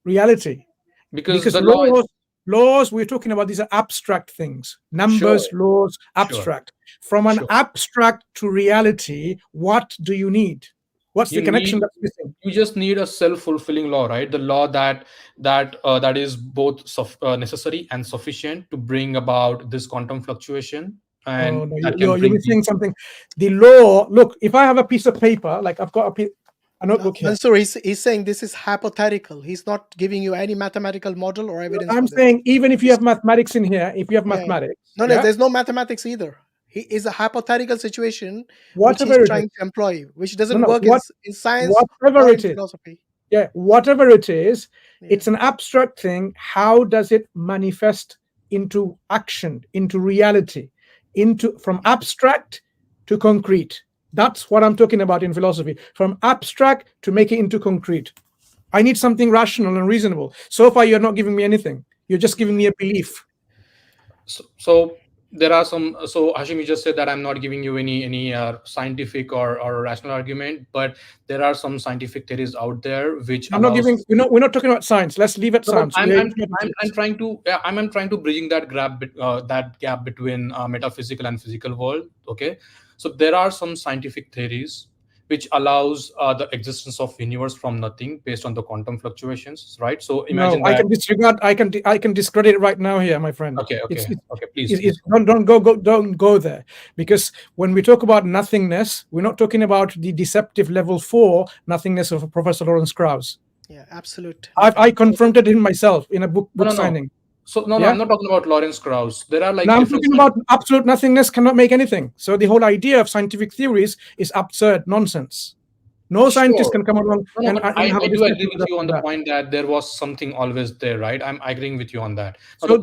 reality? Because the laws we're talking about, these are abstract things, numbers, laws, abstract. From an abstract to reality, what do you need? What's the connection that's missing? You just need a self-fulfilling law, right? The law that is both necessary and sufficient to bring about this quantum fluctuation. And you're missing something. The law. Look, if I have a piece of paper, like I've got a notebook here. Mansur, he's saying this is hypothetical. He's not giving you any mathematical model or evidence. I'm saying even if you have mathematics in here, if you have mathematics. No, there's no mathematics either. He is a hypothetical situation which he's trying to employ, which doesn't work in science or in philosophy. Yeah, whatever it is, it's an abstract thing. How does it manifest into action, into reality, from abstract to concrete? That's what I'm talking about in philosophy. From abstract to make it into concrete. I need something rational and reasonable. So far, you're not giving me anything. You're just giving me a belief. So there are some. So Hashim, you just said that I'm not giving you any scientific or rational argument, but there are some scientific theories out there which I'm not giving. We're not talking about science. Let's leave it science. I'm trying to bridging that gap between metaphysical and physical world. Okay, so there are some scientific theories which allows the existence of universe from nothing based on the quantum fluctuations, right? So imagine I can disregard. I can discredit it right now here, my friend. Okay, please. Don't go there, because when we talk about nothingness, we're not talking about the deceptive level 4 nothingness of Professor Lawrence Krauss. Yeah, absolute. I confronted him myself in a book signing. So no, I'm not talking about Lawrence Krauss. There are I'm talking about absolute nothingness cannot make anything. So the whole idea of scientific theories is absurd nonsense. No scientist can come along I do agree with you on the point that there was something always there, right? I'm agreeing with you on that. So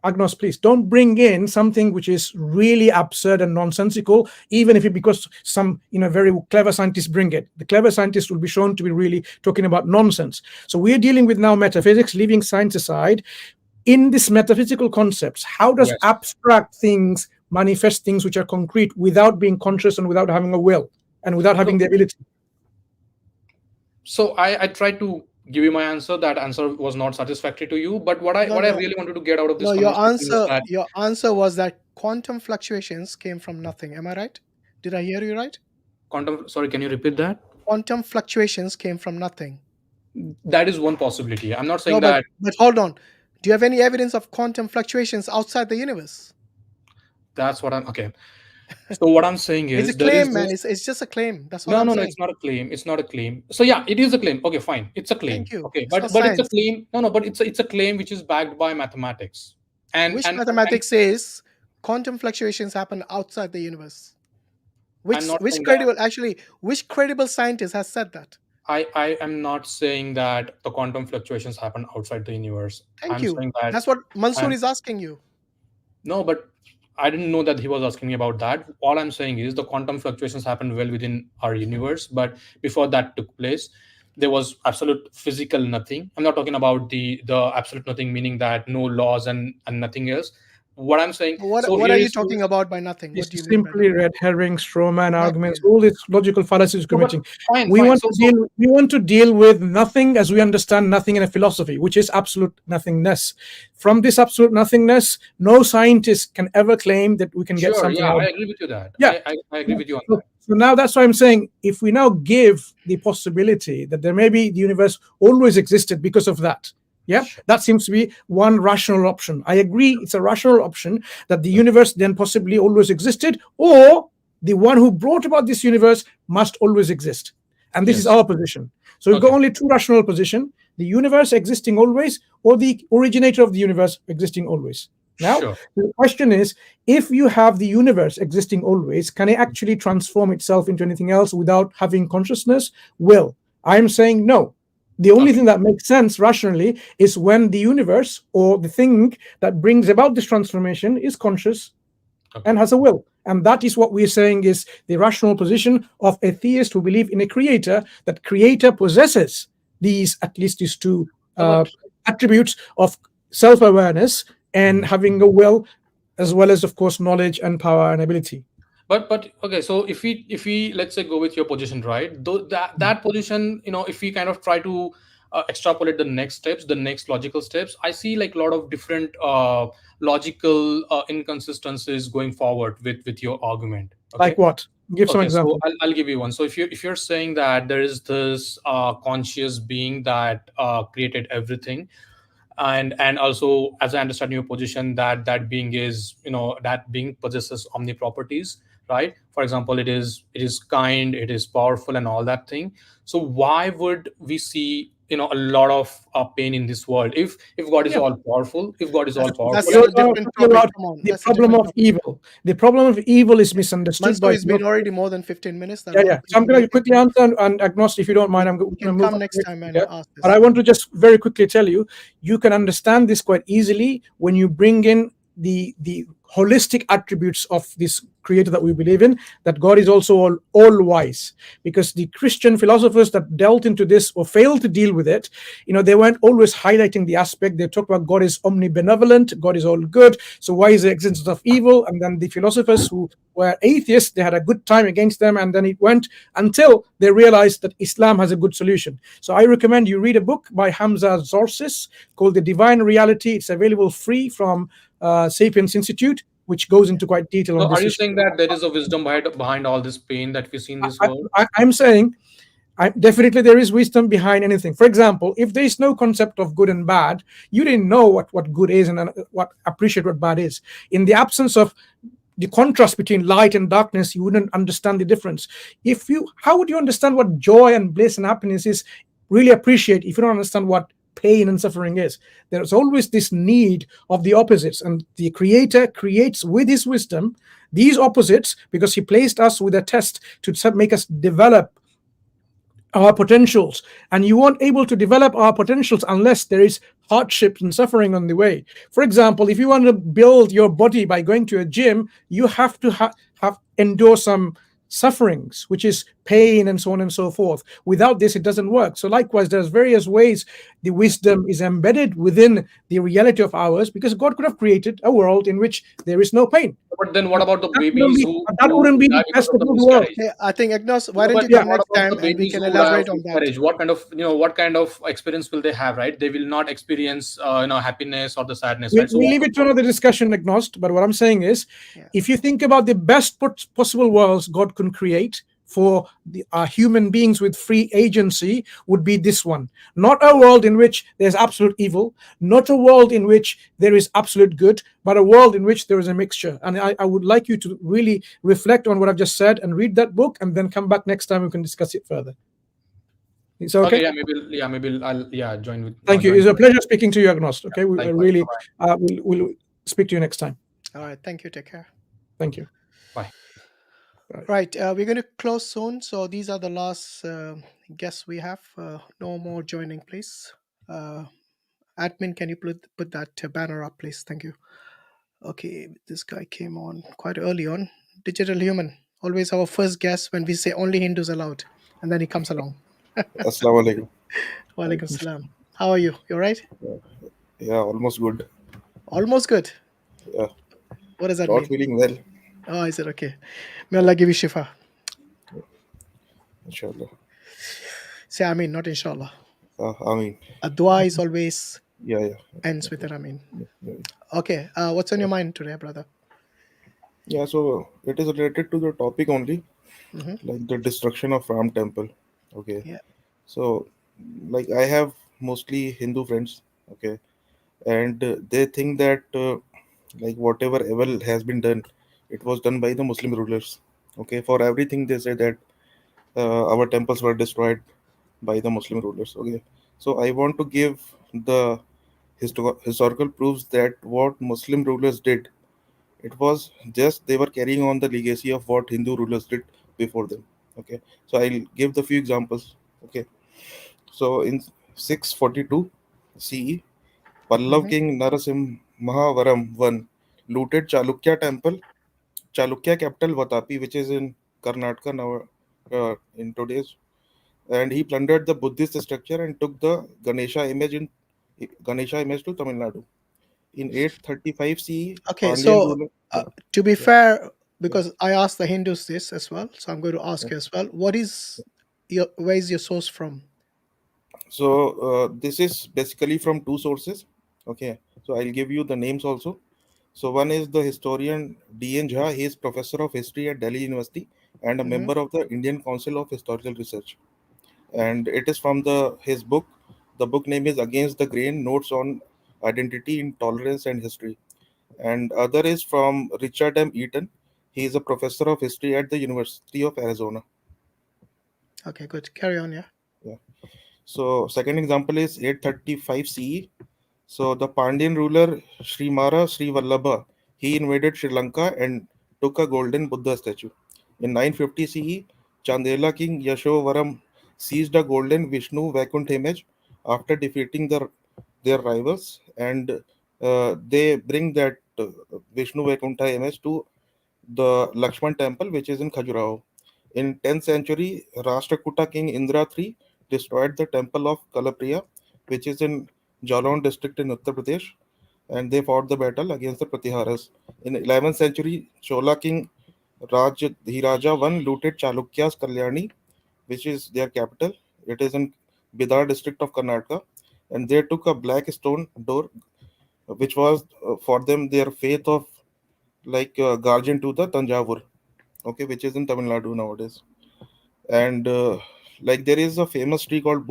Agnost, please don't bring in something which is really absurd and nonsensical, even if because some very clever scientists bring it. The clever scientists will be shown to be really talking about nonsense. So we're dealing with now metaphysics, leaving science aside. In this metaphysical concepts, how does abstract things manifest things which are concrete without being conscious and without having a will and without having the ability? So I tried to give you my answer. That answer was not satisfactory to you, but what I really wanted to get out of this your answer was that quantum fluctuations came from nothing. Am I right? Did I hear you right? Sorry, can you repeat that? Quantum fluctuations came from nothing. That is one possibility. I'm not saying that. But hold on. Do you have any evidence of quantum fluctuations outside the universe? That's what I'm So what I'm saying is, it's a claim, man. It's just a claim. That's what I'm saying. No, it's not a claim. It's not a claim. So yeah, it is a claim. Okay, fine. It's a claim. Thank you. Okay, but it's a claim. No, but it's a claim which is backed by mathematics. Which mathematics says quantum fluctuations happen outside the universe? Which credible scientist has said that? I am not saying that the quantum fluctuations happen outside the universe. Thank you. That's what Mansur is asking you. No, but I didn't know that he was asking me about that. All I'm saying is the quantum fluctuations happened well within our universe, but before that took place, there was absolute physical nothing. I'm not talking about the absolute nothing, meaning that no laws and nothing else. What I'm saying. What are you talking about by nothing? What do you simply red herring, straw man arguments, all these logical fallacies committing. We want to deal with nothing as we understand nothing in a philosophy, which is absolute nothingness. From this absolute nothingness, no scientist can ever claim that we can get something out. I agree with you that. Yeah, I agree with you on that. So now that's why I'm saying, if we now give the possibility that there may be the universe always existed because of that. Yeah, that seems to be one rational option. I agree, it's a rational option that the universe then possibly always existed, or the one who brought about this universe must always exist. And this is Yes. our position. So we've got Okay. only two rational position: the universe existing always, or the originator of the universe existing always. Now, Sure. the question is, if you have the universe existing always, can it actually transform itself into anything else without having consciousness? Will. I'm saying no. The only Okay. thing that makes sense rationally is when the universe or the thing that brings about this transformation is conscious Okay. and has a will. And that is what we're saying is the rational position of atheists who believe in a creator, that creator possesses these, at least these two But attributes of self-awareness and Mhm. having a will, as well as, of course, knowledge and power and ability. but okay, so if we let's say go with your position, right? Though that position, if we kind of try to extrapolate the next steps, the next logical steps, I see like a lot of different logical inconsistencies going forward with your argument. Okay. Like what? Give some Okay, so example. I'll give you one. So if you're saying that there is this conscious being that created everything, and also, as I understand your position, that being is, that being possesses omni properties, right? For example, it is kind, it is powerful, and all that thing. So why would we see, a lot of pain in this world if God is Yeah. all powerful, if God is all That's powerful? a You're different talking topic. about Come on, the that's a problem different of topic. evil. The problem of evil is misunderstood Mansur, by it's been already more than 15 minutes. There are a lot Yeah. of So I'm people going to waiting. quickly answer and Agnost, if you don't mind, I'm going You to can move come on next time and here. ask But I this. want to just very quickly tell you, you can understand this quite easily when you bring in the holistic attributes of this creator that we believe in, that God is also all wise. Because the Christian philosophers that dealt into this or failed to deal with it, they weren't always highlighting the aspect. They talk about God is omnibenevolent, God is all good, so why is the existence of evil? And then the philosophers who were atheists, they had a good time against them, and then it went until they realized that Islam has a good solution. So I recommend you read a book by Hamza Zorsis called The Divine Reality. It's available free from Sapiens Institute, which goes into quite detail So on are this you issue. saying that there is a wisdom behind all this pain that we see in this world? I'm saying definitely there is wisdom behind anything. For example, if there is no concept of good and bad, you didn't know what good is and what appreciate what bad is. In the absence of the contrast between light and darkness, you wouldn't understand the difference. How would you understand what joy and bliss and happiness is? Really appreciate if you don't understand what pain and suffering is. There's always this need of the opposites, and the creator creates with his wisdom these opposites because he placed us with a test to make us develop our potentials, and you weren't able to develop our potentials unless there is hardship and suffering on the way. For example, if you want to build your body by going to a gym, you have to have endure some sufferings, which is pain and so on and so forth. Without this, it doesn't work. So likewise, there's various ways the wisdom is embedded within the reality of ours, because God could have created a world in which there is no pain. But then what about the That wouldn't babies be, who that wouldn't be die the because best of of the good world. miscarriage? Okay, I think Agnos, why No, don't but you then come what next about the time and we babies can who die of elaborate on that? miscarriage? What kind of experience will they have, right? They will not experience, happiness or the sadness, right? So We'll what leave it to another discussion, Agnost. But what I'm saying is, Yeah. if you think about the best possible worlds God can create for human beings with free agency, would be this one. Not a world in which there's absolute evil, not a world in which there is absolute good, but a world in which there is a mixture. And I would like you to really reflect on what I've just said and read that book, and then come back next time we can discuss it further. Is that okay? Yeah, maybe I'll join with. Thank you. Join It's a with- pleasure speaking to you, Agnost. Okay, we Likewise. really Bye-bye. we'll speak to you next time. All right. Thank you. Take care. Thank you. Bye. Right. We're going to close soon. So these are the last guests we have. No more joining, please. Admin, can you put that banner up, please? Thank you. Okay. This guy came on quite early on. Digital Human. Always our first guest when we say only Hindus allowed. And then he comes along. Assalamu alaikum. Walaikum salam. How are you? You all right? Yeah, almost good. Almost good. Yeah. What does that Not mean? feeling well, Oh, is it okay? May Allah give you shifa. inshallah. Say Ameen, not inshallah. I mean, A dua is always yeah. ends with an Ameen. Yeah. Okay. What's on your mind today, brother? Yeah, so it is related to the topic only, Mm-hmm. like the destruction of Ram temple. Okay. Yeah. So, like, I have mostly Hindu friends. Okay. And they think that, like, whatever evil has been done, it was done by the Muslim rulers. Okay, for everything they say that our temples were destroyed by the Muslim rulers. Okay, so I want to give the historical proofs that what Muslim rulers did, it was just they were carrying on the legacy of what Hindu rulers did before them. Okay, so I'll give the few examples. Okay, so in 642 CE, Pallav Hmm. king Narasimhavaram I looted Chalukya capital Vatapi, which is in Karnataka now, in today's, and he plundered the Buddhist structure and took the Ganesha image to Tamil Nadu. In 835 CE, Okay, Pandyan so ruler. to be Yeah, fair, yeah, because I asked the Hindus this as well, so I'm going to ask yeah. you as well. Where is your source from? So this is basically from two sources. Okay, so I'll give you the names also. So one is the historian D.N. Jha. He is professor of history at Delhi University and a Hmm. member of the Indian Council of Historical Research. And it is from his book. The book name is Against the Grain: Notes on Identity, Intolerance, and History. And other is from Richard M. Eaton. He is a professor of history at the University of Arizona. Okay, good. Carry on, yeah. Yeah. So second example is 835 CE. So the Pandyan ruler Srimara Srivallabha, he invaded Sri Lanka and took a golden Buddha statue. In 950 CE, Chandela king Yashovaram seized a golden Vishnu Vaikuntha image after defeating their rivals, and they bring that Vishnu Vaikuntha image to the Lakshman temple, which is in Khajuraho. In 10th century, Rashtrakuta king Indra III destroyed the temple of Kalapriya, which is in Jalon district in Uttar Pradesh, and they fought the battle against the Pratiharas. In 11th century, Chola king Rajadhiraja I looted Chalukya's Kalyani, which is their capital. It is in Bidar district of Karnataka, and they took a black stone door, which was for them their faith of like guardian to the Tanjavur, okay, which is in Tamil Nadu nowadays. And like there is a famous tree called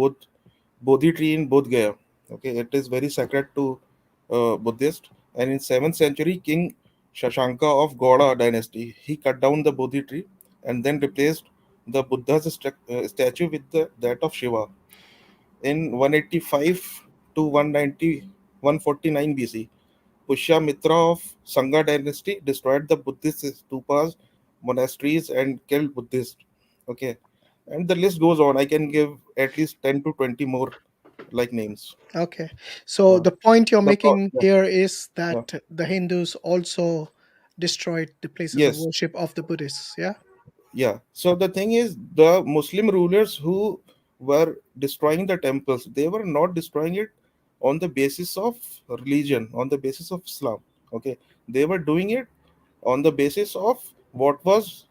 Bodhi tree in Bodh Gaya. Okay, it is very sacred to Buddhist. And in 7th century, King Shashanka of Gauda dynasty, he cut down the Bodhi tree and then replaced the Buddha's statue with that of Shiva. In 185 to 190, 149 BC, Pushyamitra of Sangha dynasty destroyed the Buddhist stupas, monasteries, and killed Buddhists. Okay, and the list goes on. I can give at least 10 to 20 more like names. Okay, so Uh, the point you're the pro- making yeah, here is yeah. that the Hindus also destroyed the places of Yes, worship of the Buddhists. Yeah. yeah. So the thing is, the Muslim rulers who were destroying the temples, they were not destroying it on the basis of religion, on the basis of Islam. Okay, they were doing it on the basis of what was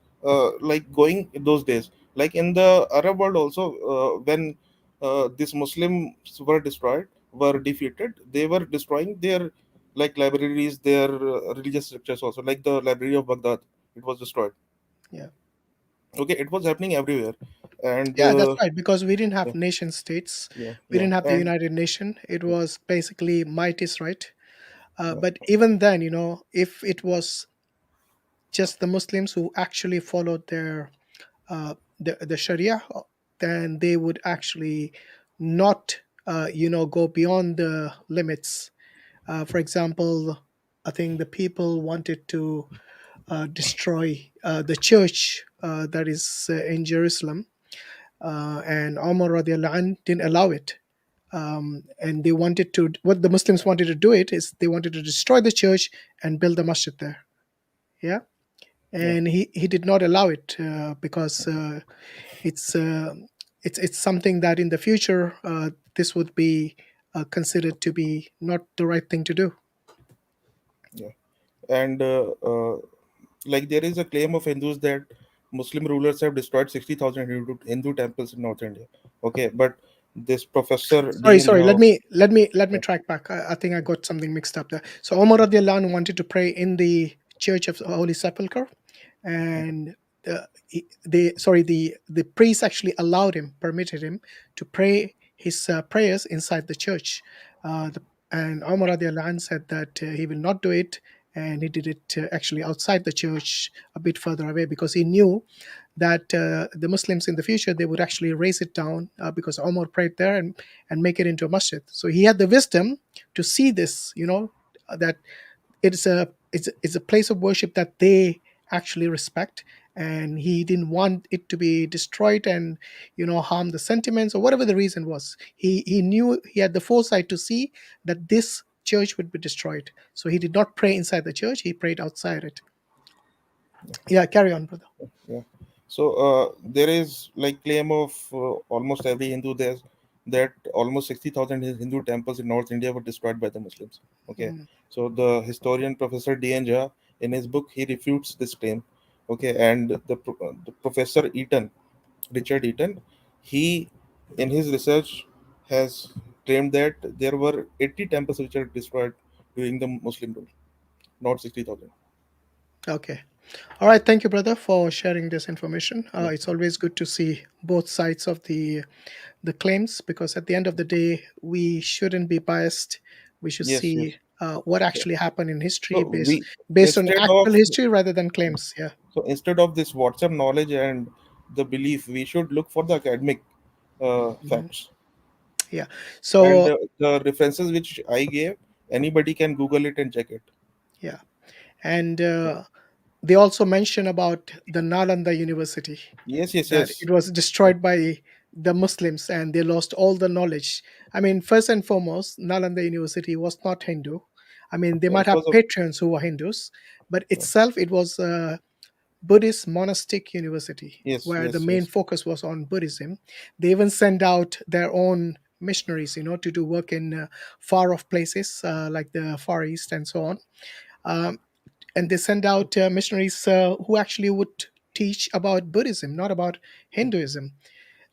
like going in those days. Like in the Arab world also, when these Muslims were destroyed, were defeated, they were destroying their like libraries, their religious structures also, like the library of Baghdad. It was destroyed. Yeah. Okay, it was happening everywhere. And Yeah, that's right. Because we didn't have yeah, nation states, yeah, we yeah, didn't have the and United Nation. It was basically might is right. yeah, But even then, if it was just the Muslims who actually followed the Sharia, then they would actually not, go beyond the limits. For example, I think the people wanted to destroy the church that is in Jerusalem, and Umar radiallahu anh didn't allow it. And they wanted to, what the Muslims wanted to do it is they wanted to destroy the church and build a masjid there. Yeah. yeah, And he did not allow it because it's uh, it's something that in the future this would be considered to be not the right thing to do. yeah. And like there is a claim of Hindus that Muslim rulers have destroyed 60,000 Hindu temples in North India. Okay, but this professor Sorry, D.N. sorry. Let Jha, me let me let me yeah, track back. I think I got something mixed up there. So Omar radiallahu anhu wanted to pray in the Church of Holy Sepulchre, and the priest actually allowed him, permitted him to pray his prayers inside the church. And Omar radiallahu anhu said that he will not do it, and he did it actually outside the church, a bit further away, because he knew that the Muslims in the future, they would actually raise it down, because Omar prayed there, and make it into a masjid. So he had the wisdom to see this, that it's a place of worship that they actually respect, and he didn't want it to be destroyed and harm the sentiments, or whatever the reason was. He knew, he had the foresight to see that this church would be destroyed, so he did not pray inside the church, he prayed outside it. Yeah, carry on, brother. Yeah. So there is like claim of almost every Hindu there that almost 60,000 Hindu temples in North India were destroyed by the Muslims. Okay. So the historian Professor D.N. Jha, in his book, he refutes this claim. Okay. And the Professor Eaton, Richard Eaton, he in his research has claimed that there were 80 temples which are destroyed during the Muslim rule, not 60,000. Okay. All right. Thank you, brother, for sharing this information. It's always good to see both sides of the claims, because at the end of the day, we shouldn't be biased. We should Yes, yes. see what actually happened in history, So based on actual history rather than claims. Yeah. So instead of this WhatsApp knowledge and the belief, we should look for the academic facts. Yeah. And So the references which I gave, anybody can Google it and check it. yeah, and they also mention about the Nalanda University. Yes, yes, That yes. it was destroyed by the Muslims and they lost all the knowledge. I mean, first and foremost, Nalanda University was not Hindu. I mean, they might It have was a patrons who were Hindus, but itself it was a Buddhist monastic university yes, where the yes, main yes. focus was on Buddhism. They even send out their own missionaries, to do work in far off places like the Far East and so on. And they send out missionaries who actually would teach about Buddhism, not about Hinduism.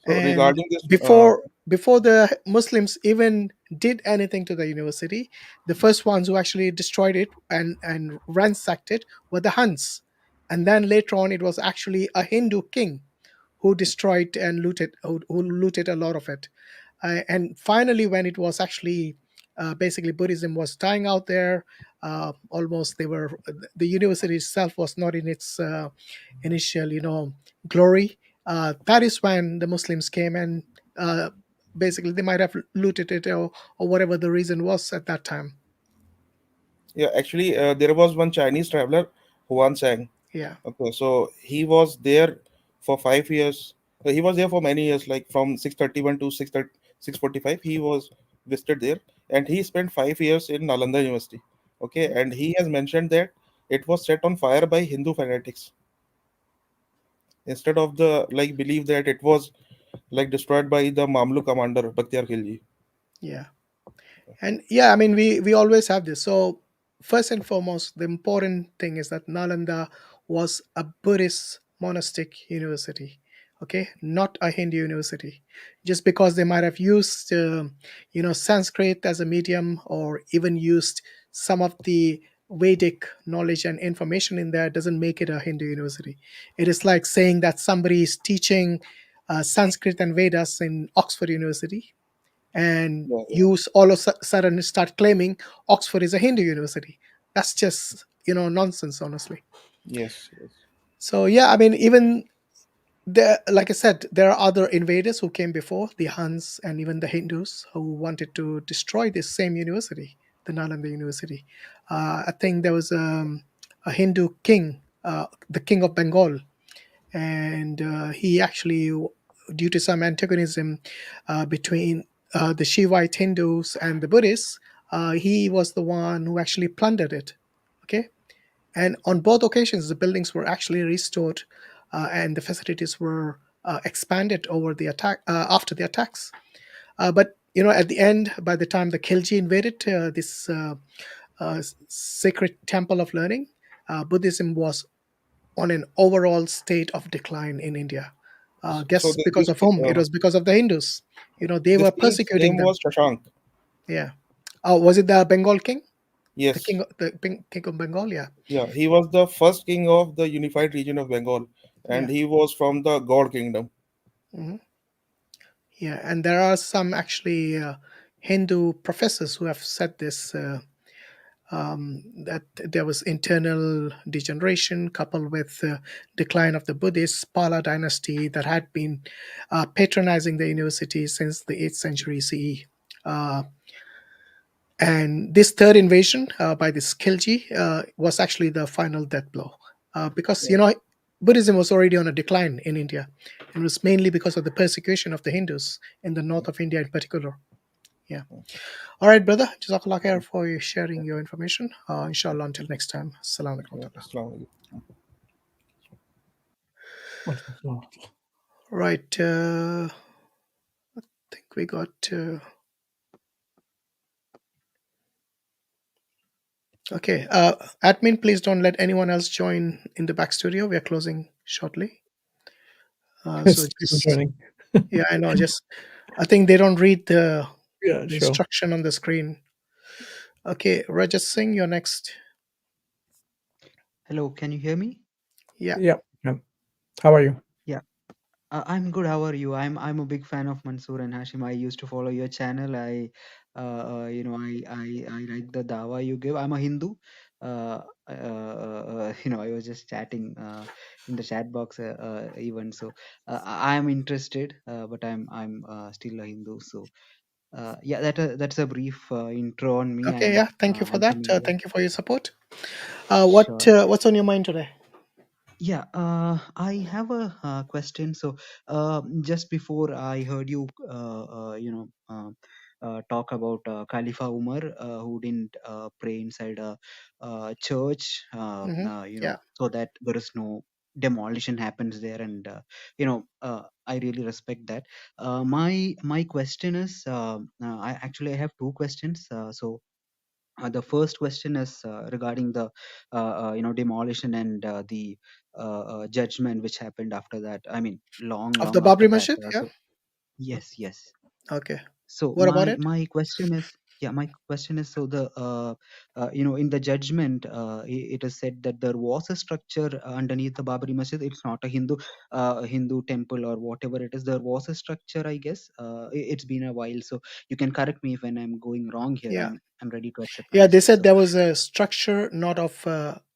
So And regarding this, before the Muslims even did anything to the university, the first ones who actually destroyed it and ransacked it were the Huns. And then later on, it was actually a Hindu king who destroyed and looted, who looted a lot of it. And finally, when it was actually basically Buddhism was dying out there, almost the university itself was not in its initial, glory. That is when the Muslims came and basically they might have looted it, or whatever the reason was at that time. yeah, actually, there was one Chinese traveler, Huan Sang. Yeah. Okay, so he was there for 5 years. He was there for many years, like from 631 to 645. He was visited there, and he spent 5 years in Nalanda University. Okay, and he has mentioned that it was set on fire by Hindu fanatics instead of the like belief that it was like destroyed by the Mamluk commander Bakhtiyar Khilji. Yeah. And yeah, I mean, we always have this. So first and foremost, the important thing is that Nalanda was a Buddhist monastic university, okay, not a Hindu university. Just because they might have used Sanskrit as a medium, or even used some of the Vedic knowledge and information in there, doesn't make it a Hindu university. It is like saying that somebody is teaching Sanskrit and Vedas in Oxford University, and Yeah, yeah. you all of a sudden start claiming Oxford is a Hindu university. That's just nonsense, honestly. Yes, yes. So yeah, I mean, even there, like I said, there are other invaders who came before the Huns and even the Hindus who wanted to destroy this same university, the Nalanda University. I think there was a Hindu king, the king of Bengal, and he actually, due to some antagonism between the Shivite Hindus and the Buddhists, he was the one who actually plundered it. Okay, and on both occasions, the buildings were actually restored, and the facilities were expanded over the attack after the attacks. But at the end, by the time the Khilji invaded this sacred temple of learning, Buddhism was on an overall state of decline in India. So Guess because of whom? It was because of the Hindus. They this were king's persecuting name them. was Shashank. Yeah. Was it the Bengal king? Yes. King of Bengal. Yeah. Yeah, he was the first king of the unified region of Bengal, and he was from the God kingdom. Mm-hmm. Yeah, and there are some actually Hindu professors who have said this that there was internal degeneration coupled with decline of the Buddhist Pala dynasty that had been patronizing the university since the 8th century CE. And this third invasion by this Khilji was actually the final death blow, because Buddhism was already on a decline in India. It was mainly because of the persecution of the Hindus in the north of India in particular. Yeah. All right, brother. Jazakallah khair for sharing your information. Inshallah, until next time. Assalamu alaikum. Right. I think we got. Okay. Admin, please don't let anyone else join in the back studio. We are closing shortly. So People just, joining. yeah, I know. I think they don't read the Yeah, sure. instruction on the screen. Okay, Rajat Singh, you're next. Hello, can you hear me? Yeah. Yeah. How are you? Yeah, I'm good. How are you? I'm a big fan of Mansur and Hashim. I used to follow your channel. I like the dawa you give. I'm a Hindu. I was just chatting in the chat box even. So I am interested, but I'm still a Hindu. So yeah, that's a brief intro on me. Okay, yeah. Thank you for I'm that. from India. Thank you for your support. Sure. What's on your mind today? Yeah, I have a question. So, just before I heard you, talk about Khalifa Umar, who didn't pray inside a church, Yeah. so that there is no demolition happens there, and I really respect that. My question is, I have two questions. The first question is regarding the demolition and the judgment which happened after that. I mean, Of the long after Babri that. Masjid? Yeah. So yes. Okay. So What about it? my question is, so the in the judgment, it is said that there was a structure underneath the Babri Masjid. It's not a Hindu temple or whatever it is. There was a structure, I guess. It's been a while, so you can correct me when I'm going wrong here. Yeah. I'm ready to accept my Yeah, they mistake. said So there was a structure not of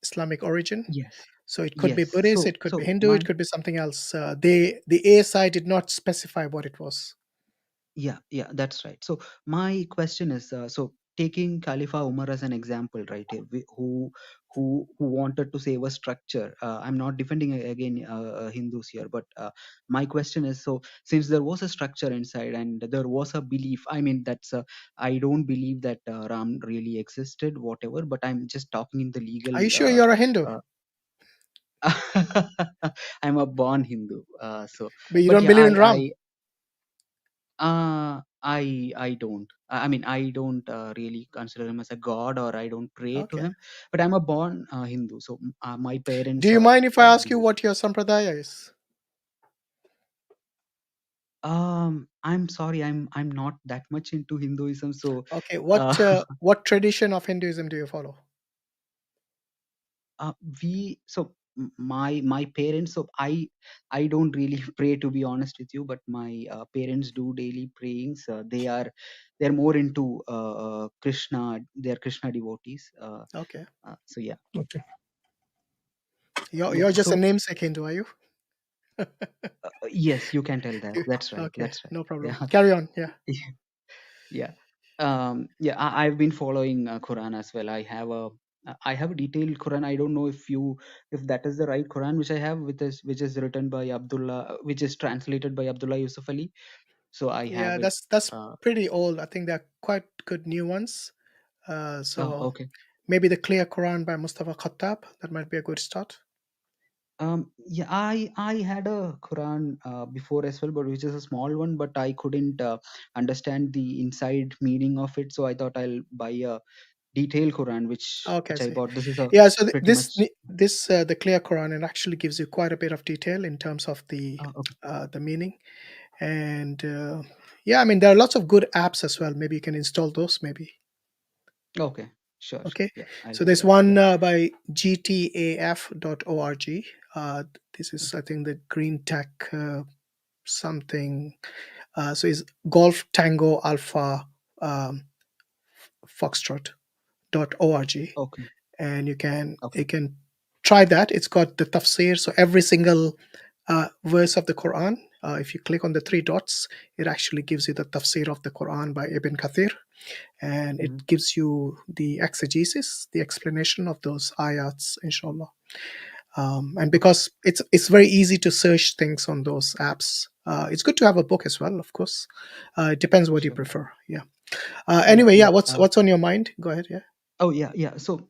Islamic origin. yes, So it could be Buddhist, it could be so Hindu, it could be something else. The ASI did not specify what it was. yeah, that's right. So my question is, so taking Khalifa Umar as an example, right? Who wanted to save a structure. I'm not defending again Hindus here, but my question is, so since there was a structure inside and there was a belief, I mean, I don't believe that Ram really existed, whatever, but I'm just talking in the Are you legal. sure you're a Hindu? I'm a born Hindu, But you but don't yeah, believe in Ram? I don't. I mean, I don't really consider him as a god, or I don't pray to Okay. him. But I'm a born Hindu, so my parents. Do you mind if I ask you Hindu. what your sampradaya is? I'm sorry, I'm not that much into Hinduism, so. Okay. What tradition of Hinduism do you follow? My parents. So I don't really pray, to be honest with you, but my parents do daily prayings. They're more into Krishna. They're Krishna devotees. Okay. So yeah. Okay. You're just a namesake Hindu, are you? Yes, you can tell that. That's right. Okay. That's right. No problem. Yeah. Carry on. Yeah. Yeah. I've been following Quran as well. I have a detailed Quran. I don't know if that is the right Quran which I have, which is written by Abdullah, which is translated by Abdullah Yusuf Ali. So I Yeah, have it. that's pretty old. I think they're quite good new ones. Okay. Maybe the Clear Quran by Mustafa Khattab. That might be a good start. Yeah, I had a Quran before as well, but which is a small one, but I couldn't understand the inside meaning of it, so I thought I'll buy a detailed Quran, which Okay, I I see. bought. This is a Yeah, so pretty much. the Clear Quran, it actually gives you quite a bit of detail in terms of the meaning, and yeah, I mean there are lots of good apps as well. Maybe you can install those. Maybe. Okay, sure. Okay, Yeah, I'll so do there's that. one by gtaf.org. This is, I think, the green tech something. So it's Golf Tango Alpha Foxtrot Okay. and you can Okay. try that. It's got the tafsir, so every single verse of the Quran. If you click on the three dots, it actually gives you the tafsir of the Quran by Ibn Kathir, and it Mhm. gives you the exegesis, the explanation of those ayats, inshallah. And because it's very easy to search things on those apps, it's good to have a book as well, of course. It depends what you Sure. prefer. Yeah. Yeah. Anyway, yeah. Yeah. What's on your mind? Go ahead. Yeah. Oh yeah, yeah. So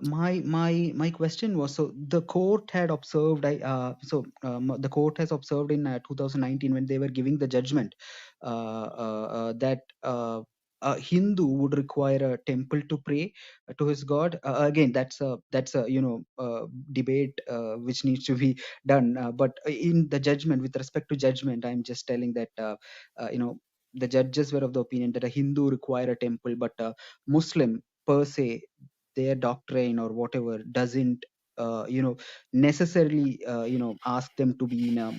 my question was, so the court had observed, the court has observed in 2019 when they were giving the judgment that a Hindu would require a temple to pray to his god. Again, that's a debate which needs to be done. But in the judgment, with respect to judgment, I'm just telling that the judges were of the opinion that a Hindu require a temple, but a Muslim per se, their doctrine or whatever doesn't necessarily ask them to be in a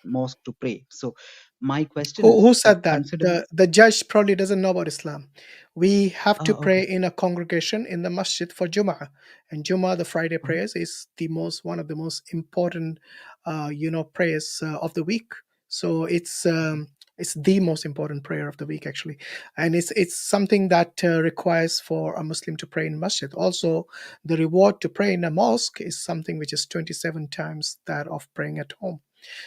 mosque to pray. So my question Who is, said that? considering The judge probably doesn't know about Islam. We have to pray okay. in a congregation in the masjid for Jummah, and Jummah, the Friday Mhm. prayers, is one of the most important, prayers of the week. So it's the most important prayer of the week actually, and it's something that requires for a Muslim to pray in masjid. Also, the reward to pray in a mosque is something which is 27 times that of praying at home.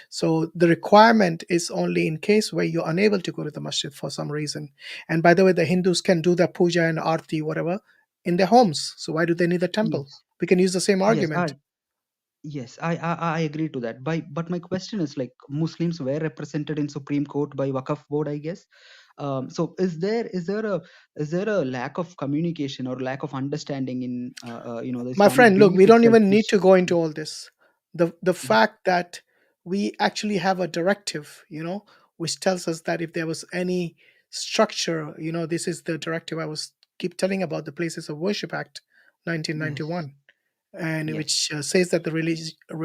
So the requirement is only in case where you're unable to go to the masjid for some reason. And by the way, the Hindus can do their puja and arti, whatever, in their homes. So why do they need a temple? Yes, We can use the same yes, argument. I agree to that. But my question is, like, Muslims were represented in Supreme Court by Waqf board, I guess. So is there a lack of communication or lack of understanding in the My Islamic friend, look, we belief don't itself, even need which to go into all this. The Mhm. fact that we actually have a directive, which tells us that if there was any structure, this is the directive I was keep telling about, the Places of Worship Act Yes, 1991, and yes, which says that the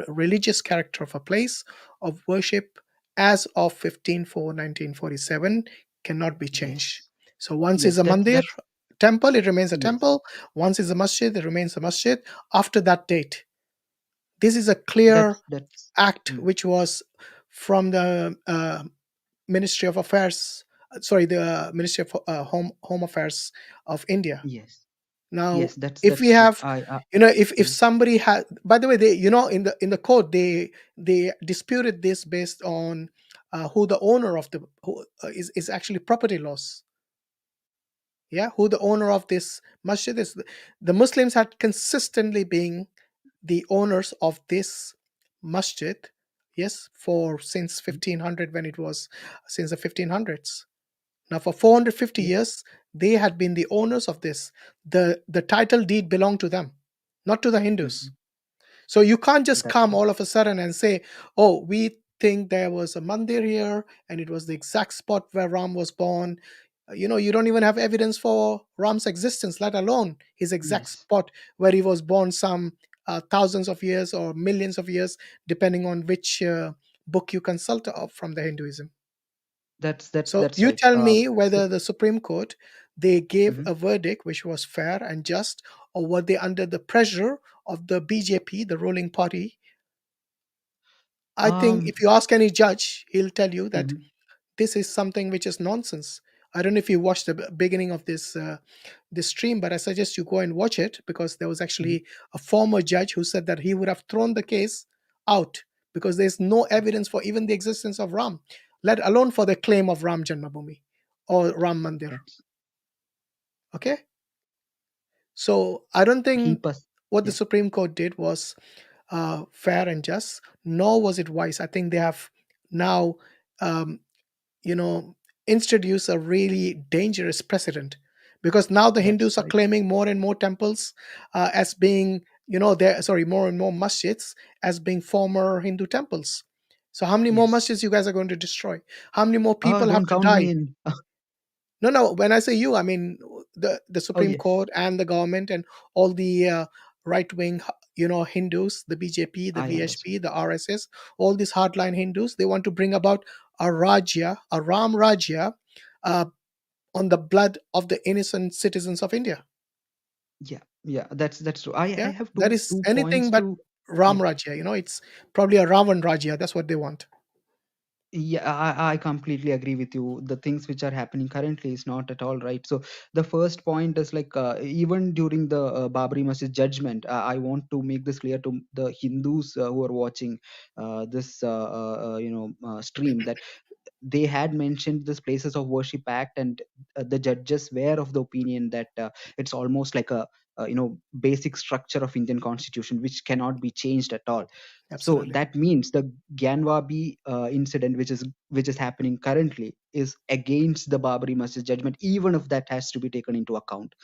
religious character of a place of worship as of 15/4/1947 cannot be changed. yes, So once is yes. a That's mandir that's temple, it remains a yes, temple. Once is a masjid, it remains a masjid after that date. This is a that's clear that's act mm, which was from the Ministry of Affairs, the Ministry of Home Affairs of India. yes, Now, yes. That's if we that's true. have, if Mhm. somebody had, by the way, they, in the court, they disputed this based on who the owner of the who is actually property laws. Yeah, who the owner of this masjid is. The Muslims had consistently been the owners of this masjid, yes, for since 1500, when it was since the 1500s. Now, for 450 Yeah. years, they had been the owners of this. The title deed belonged to them, not to the Hindus. Mhm. So you can't just come all That's of a sudden and say, "Oh, we think there was a mandir here, and it was the exact spot where Ram was born." You don't even have evidence for Ram's existence, let alone his exact yes. spot where he was born, some thousands of years or millions of years, depending on which book you consult of from the Hinduism. So That's you right. tell me So whether the Supreme Court, they gave mhm. a verdict which was fair and just, or were they under the pressure of the BJP, the ruling party? I think um if you ask any judge, he'll tell you that mhm. this is something which is nonsense. I don't know if you watched the beginning of this stream, but I suggest you go and watch it, because there was Mhm. actually a former judge who said that he would have thrown the case out because there's no evidence for even the existence of Ram, let alone for the claim of Ram Janmabhoomi or Ram Mandir. That's Okay, so I don't think keep us. what the Yeah. Supreme Court did was fair and just, nor was it wise. I think they have now, um, you know, introduced a really dangerous precedent, because now the That's Hindus are right. claiming more and more temples as being, more and more masjids as being former Hindu temples. So how many more Yes. masjids you guys are going to destroy? How many more people have Don't to count me die? in. No. When I say you, I mean the Oh Supreme yes. Court and the government and all the right wing, Hindus, the BJP, the I VHP, understand. the RSS, all these hardline Hindus. They want to bring about a Rajya, a Ram Rajya, uh, on the blood of the innocent citizens of India. Yeah, that's true. I Yeah, have that two is two anything points but to Ram yeah. Rajya. It's probably a Ravan Rajya. That's what they want. Yeah, I completely agree with you. The things which are happening currently is not at all right. So the first point is like even during the Babri Masjid judgment, I want to make this clear to the Hindus who are watching this stream, that they had mentioned this places of worship act, and the judges were of the opinion that it's almost like a basic structure of Indian constitution which cannot be changed at all. So Absolutely. that means the Gyanwabi incident, which is happening currently, is against the Babri Masjid judgment, even if that has to be taken into account,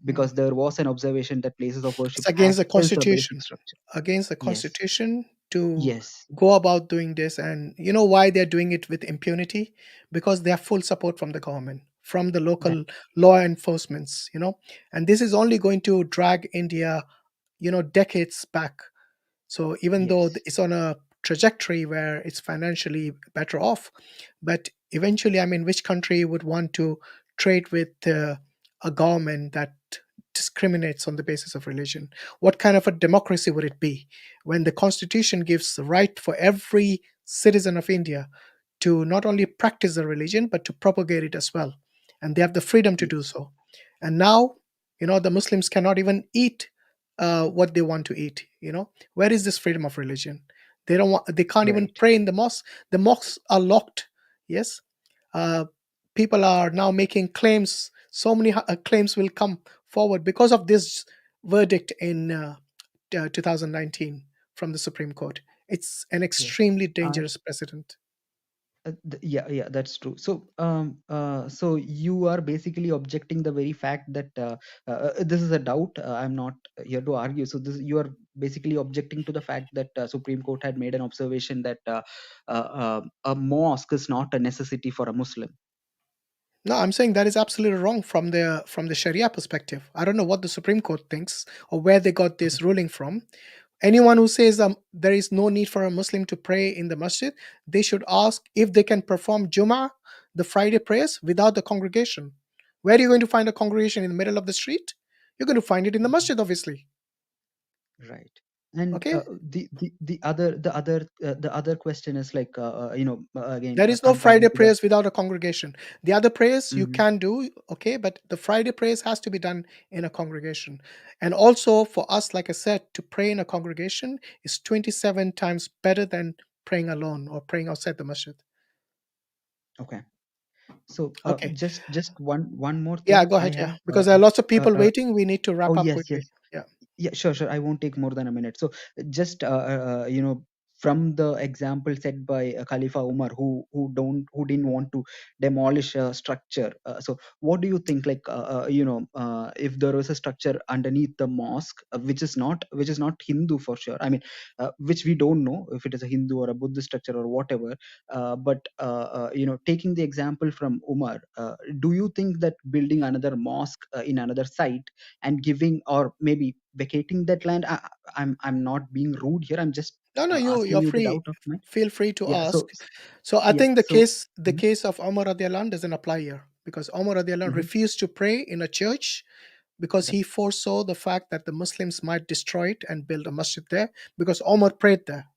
Mm. because there was an observation that places of It's worship against act the is a basic constitution. structure. Against the Yes, constitution to yes, go about doing this. And you know why they're doing it with impunity? Because they have full support from the government, from the that local law enforcements, and this is only going to drag India, decades back. So even though yes, it's on a trajectory where it's financially better off, but eventually, I mean, which country would want to trade with a government that discriminates on the basis of religion? What kind of a democracy would it be when the constitution gives the right for every citizen of India to not only practice the religion but to propagate it as well, and they have the freedom to do yes, so? And now, the Muslims cannot even eat what they want to eat. Where is this freedom of religion? They don't want. They can't even right. pray in the mosque. The mosques are locked. Yes, uh, people are now making claims. So many claims will come forward because of this verdict in 2019 from the Supreme Court. It's an Yes. extremely I dangerous precedent. Yeah, that's true. So you are basically objecting the very fact that this is a doubt. I'm not here to argue. So this you are basically objecting to the fact that Supreme Court had made an observation that a mosque is not a necessity for a Muslim. No, I'm saying that is absolutely wrong from the Sharia perspective. I don't know what the Supreme Court thinks or where they got Okay. this ruling from. Anyone who says there is no need for a Muslim to pray in the masjid, they should ask if they can perform Jummah, the Friday prayers, without the congregation. Where are you going to find a congregation in the middle of the street? You're going to find it in the masjid, obviously. Right. And Okay? the other question is like again There is no comparing Friday to the prayers without a congregation. The other prayers you Mhm. can do, okay, but the Friday prayers has to be done in a congregation. And also for us, like I said, to pray in a congregation is 27 times better than praying alone or praying outside the masjid. Okay. So Okay. just one more Yeah, thing go I ahead. Yeah, have. because there are lots of Uh, people uh, waiting. We need to oh wrap up yes, quickly. yes. Yeah. Yeah, sure. I won't take more than a minute. So just from the example set by Khalifa Umar, who didn't want to demolish a structure. So what do you think? Like if there was a structure underneath the mosque, which is not Hindu for sure. I mean, which we don't know if it is a Hindu or a Buddhist structure or whatever. But taking the example from Umar, do you think that building another mosque in another site and giving, or maybe vacating that land, I'm not being rude here, I'm just No, asking you're you the free. doubt of mine. Feel free to Yeah, ask. so So I yeah, think the so case the mhm, case of Omar radiallahu anh doesn't apply here because Omar radiallahu anh mhm, refused to pray in a church because that, he foresaw the fact that the Muslims might destroy it and build a masjid there because Omar prayed there.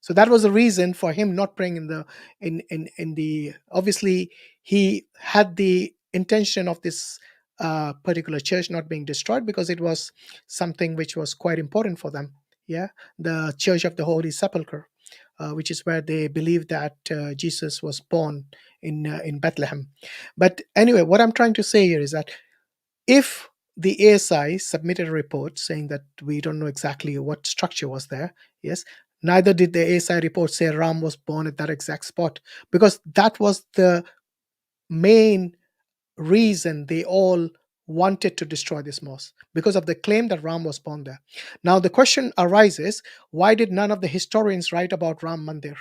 So that was the reason for him not praying in the obviously he had the intention of this particular church not being destroyed because it was something which was quite important for them. Yeah, the Church of the Holy Sepulchre, which is where they believe that Jesus was born in Bethlehem. But anyway, what I'm trying to say here is that if the ASI submitted a report saying that we don't know exactly what structure was there, yes, neither did the ASI report say Ram was born at that exact spot because that was the main reason they all wanted to destroy this mosque because of the claim that Ram was born there. Now the question arises, why did none of the historians write about Ram Mandir?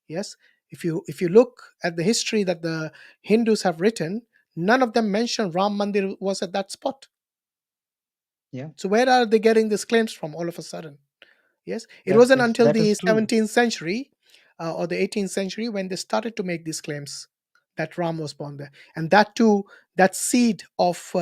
Yes, if you look at the history that the Hindus have written, none of them mention Ram Mandir was at that spot. yeah, So where are they getting these claims from all of a sudden? Yes, it that wasn't is until that is the true. 17th century or the 18th century when they started to make these claims that Ram was born there, and that too, that seed of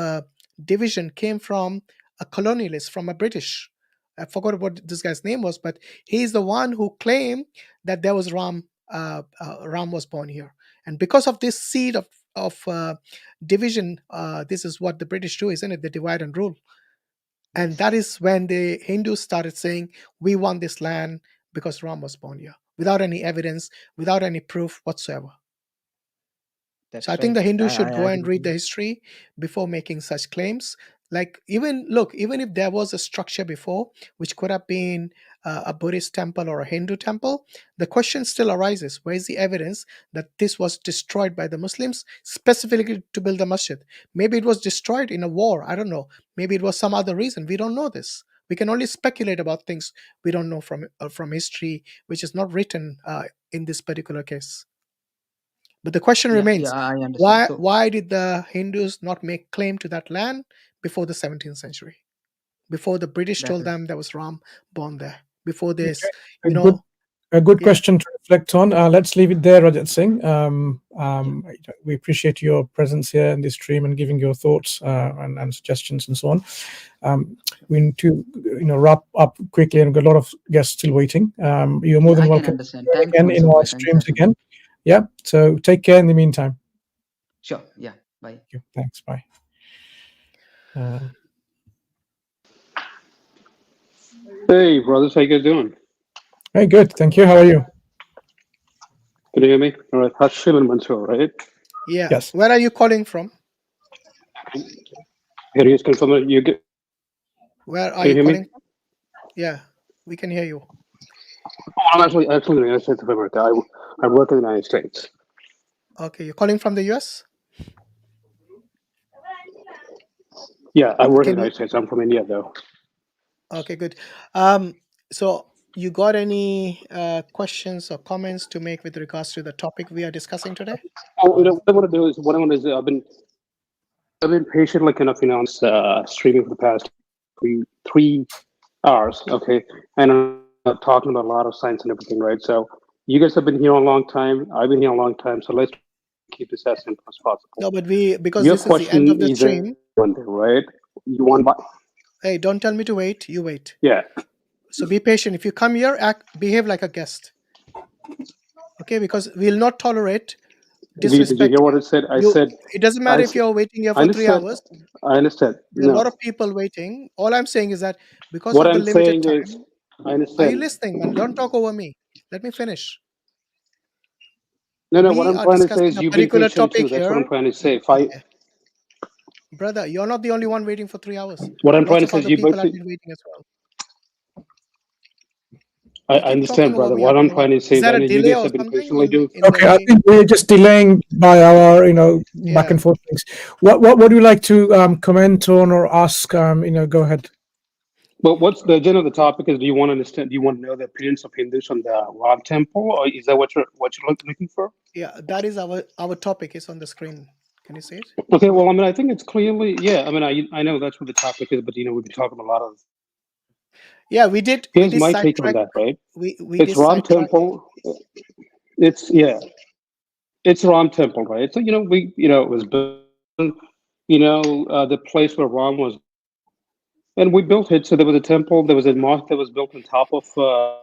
division came from a colonialist from a British. I forgot what this guy's name was, but he's the one who claimed that there was Ram. Ram was born here, and because of this seed of division, this is what the British do, isn't it? They divide and rule. And Yes, that is when the Hindus started saying, we want this land because Ram was born here, without any evidence, without any proof whatsoever. So I that's think right. the Hindus I should go and agree with read the you. history before making such claims. Like, even if there was a structure before, which could have been a Buddhist temple or a Hindu temple, the question still arises: where is the evidence that this was destroyed by the Muslims specifically to build a masjid? Maybe it was destroyed in a war. I don't know. Maybe it was some other reason. We don't know this. We can only speculate about things we don't know from history, which is not written in this particular case. But the question Yeah, remains: yeah, I understand. why did the Hindus not make claim to that land before the 17th century? Before the British That told is them there was Ram born there. Before Okay. this, A good, a good yeah. question to reflect on. Let's leave it there, Rajat Singh. We appreciate your presence here in this stream and giving your thoughts and suggestions and so on. We need to wrap up quickly, and we've got a lot of guests still waiting. You're more Yeah, than I can welcome understand. to join Thanks, again in Mansur our bhai. Thanks, streams Hashim. again. Yeah. So take care in the meantime. Sure. Yeah. Bye. Thank you. Thanks. Bye. Hey, brothers, how you guys doing? Very good. Thank you. How are you? Can you hear me? All right, Hashim and Mansur, right? Yeah. Yes. Where are you calling from? Here he is confirming you get. Where are Can you you hear calling me? from? Yeah, we can hear you. Oh, I'm actually in the United States of America. I work in the United States. Okay, you're calling from the US? Yeah, I work in Can the you? United States. I'm from India, though. Okay, good. So you got any questions or comments to make with regards to the topic we are discussing today? Oh, what I want to do is I've been patiently enough, on streaming for the past three hours, okay, and I'm talking about a lot of science and everything, right? So you guys have been here a long time. I've been here a long time. So let's keep this as simple as possible. No, but because Your this is the end of question the is stream. one thing, right? You want my Hey, don't tell me to wait. You wait. yeah. So be patient. If you come here, behave like a guest. Okay, because we'll not tolerate Did you disrespect hear what here. I said? I said It doesn't matter if you're waiting here I for 3 understand. hours. I understand. There are a lot No, of people waiting. All I'm saying is that because what of the I'm limited saying is time, I are you understand. listening, man? Don't talk over me. Let me finish. No, what We I'm are trying to say discussing is a you've been particular patient too. topic That's what I'm here. trying to say. Okay. Brother, you're not the only one waiting for 3 hours. What I'm trying Lots to of say is other you people both. have been waiting as well. I You keep talking understand, over brother. me. I What don't I'm know what. trying to say Is is there I a know you delay guys or have been something patiently doing. in the Okay, I way? think we're just delaying by our, back Yeah. and forth things. What would you like to comment on or ask? Go ahead. But what's the agenda of the topic is? Do you want to understand? Do you want to know the appearance of Hindus on the Ram temple, or is that what you're looking for? Yeah, that is our topic. It's on the screen. Can you see it? Okay, well, I think it's clearly, yeah. I know that's what the topic is, but we've been talking a lot of. Yeah, we did Here's my take on sidetrack. that, right? We It's did Ram sidetrack. temple. It's Ram temple, right? So it was built, the place where Ram was, and we built it. So there was a temple, there was a mosque that was built on top of, of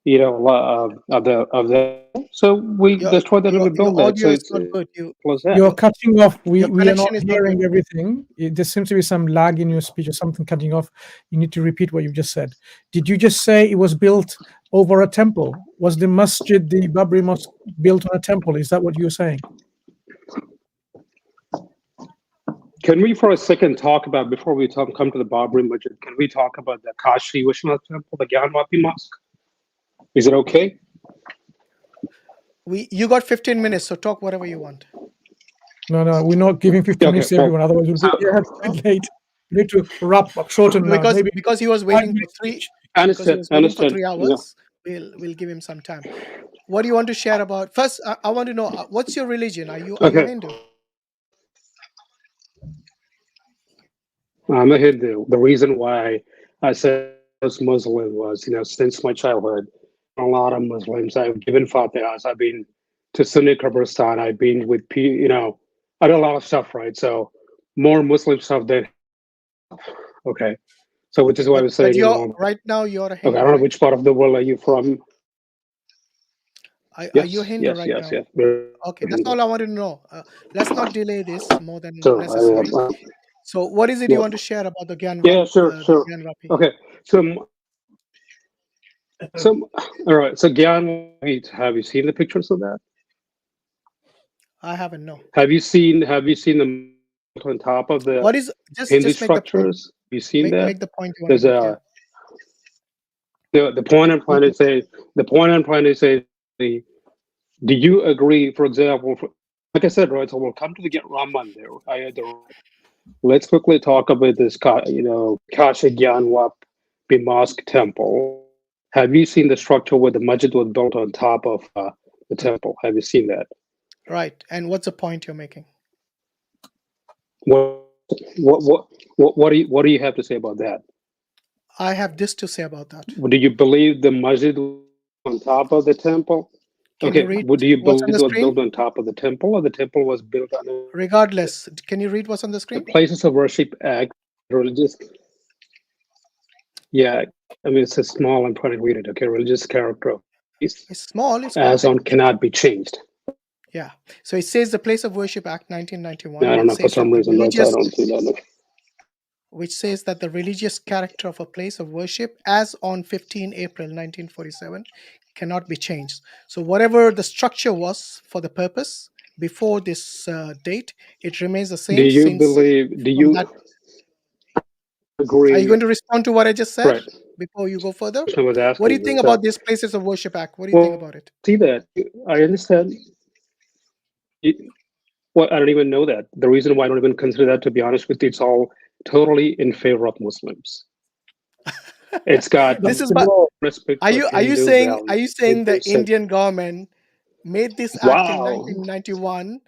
the. So we destroyed that and we Your built that. audio So is it's not good. close that. You're cutting off. Your We are not connection is not good. hearing everything. There seems to be some lag in your speech or something cutting off. You need to repeat what you just said. Did you just say it was built over a temple? Was the Masjid, the Babri Mosque, built on a temple? Is that what you're saying? Can we for a second talk about, before we come to the Babri Masjid, can we talk about the Kashi Vishwanath temple, the Gyanwati Mosque? Is it okay? You got 15 minutes, so talk whatever you want. No, we're not giving 15 minutes to everyone. Otherwise, we'll be a bit late. We need to wrap up shorten now. Maybe Because he was 5 waiting for minutes three. each. Because he was waiting for 3 hours. Yeah. We'll give him some time. What do you want to share about? First, I want to know what's your religion? Are you Hindu? I'm a Hindu. The reason why I said I was Muslim was, since my childhood, a lot of Muslims. I've given Fatehs. I've been to Sunni Kabristan. I've been with, I do a lot of stuff, right? So more Muslim stuff than Okay, so which is why I was But saying, you're right now you're a okay, I Hindu, don't know right? which part of the world are you from? Are you a Hindu Yes, right yes, now? yes. Very Okay, that's Hindu. all I wanted to know. Let's not delay this more than So necessary. So, what is it you yeah, want to share about the Gyan yeah, sure, the sure. Gyan Rapi? Okay, so all right. So Gyan, have you seen the pictures of that? I haven't. No. Have you seen the on top of the What is Hindu just make the point? structures? Have you seen that? Make the point you want to There's make. Yeah. the point I'm trying to say. The point I'm trying to say. Do you agree? For example, like I said, right? So we'll come to the Get Ram Mandir, Ayodhya. Let's quickly talk about this, Kashi Gyanwap Mosque temple. Have you seen the structure where the masjid was built on top of the temple? Have you seen that? Right. And what's the point you're making? What do you have to say about that? I have this to say about that. Do you believe the masjid was on top of the temple? Can you read Do you what's on believe the it was screen? built on top of the temple, or the temple was built on Regardless, can you read what's on the the screen? Places of Worship Act, religious? Yeah, I mean it's a small. I'm trying to read it. Okay, religious character of peace It's small. It's as big. on cannot be changed. Yeah. So it says the Place of Worship Act 1991, I don't know, for some reason I don't see that. which says that the religious character of a place of worship as on 15 April 1947 cannot be changed. So whatever the structure was for the purpose before this date, it remains the same. Do you That, agree? are you going to respond to what I just said Right. before you go further? I was asking. What do you think about this Places of Worship Act? What do you think about it? See that? I understand. Well, I don't even know that. The reason why I don't even consider that, to be honest with you, it's all totally in favor of Muslims. It's got This is no respect. Are you saying the Indian government made this act in 1991 in favor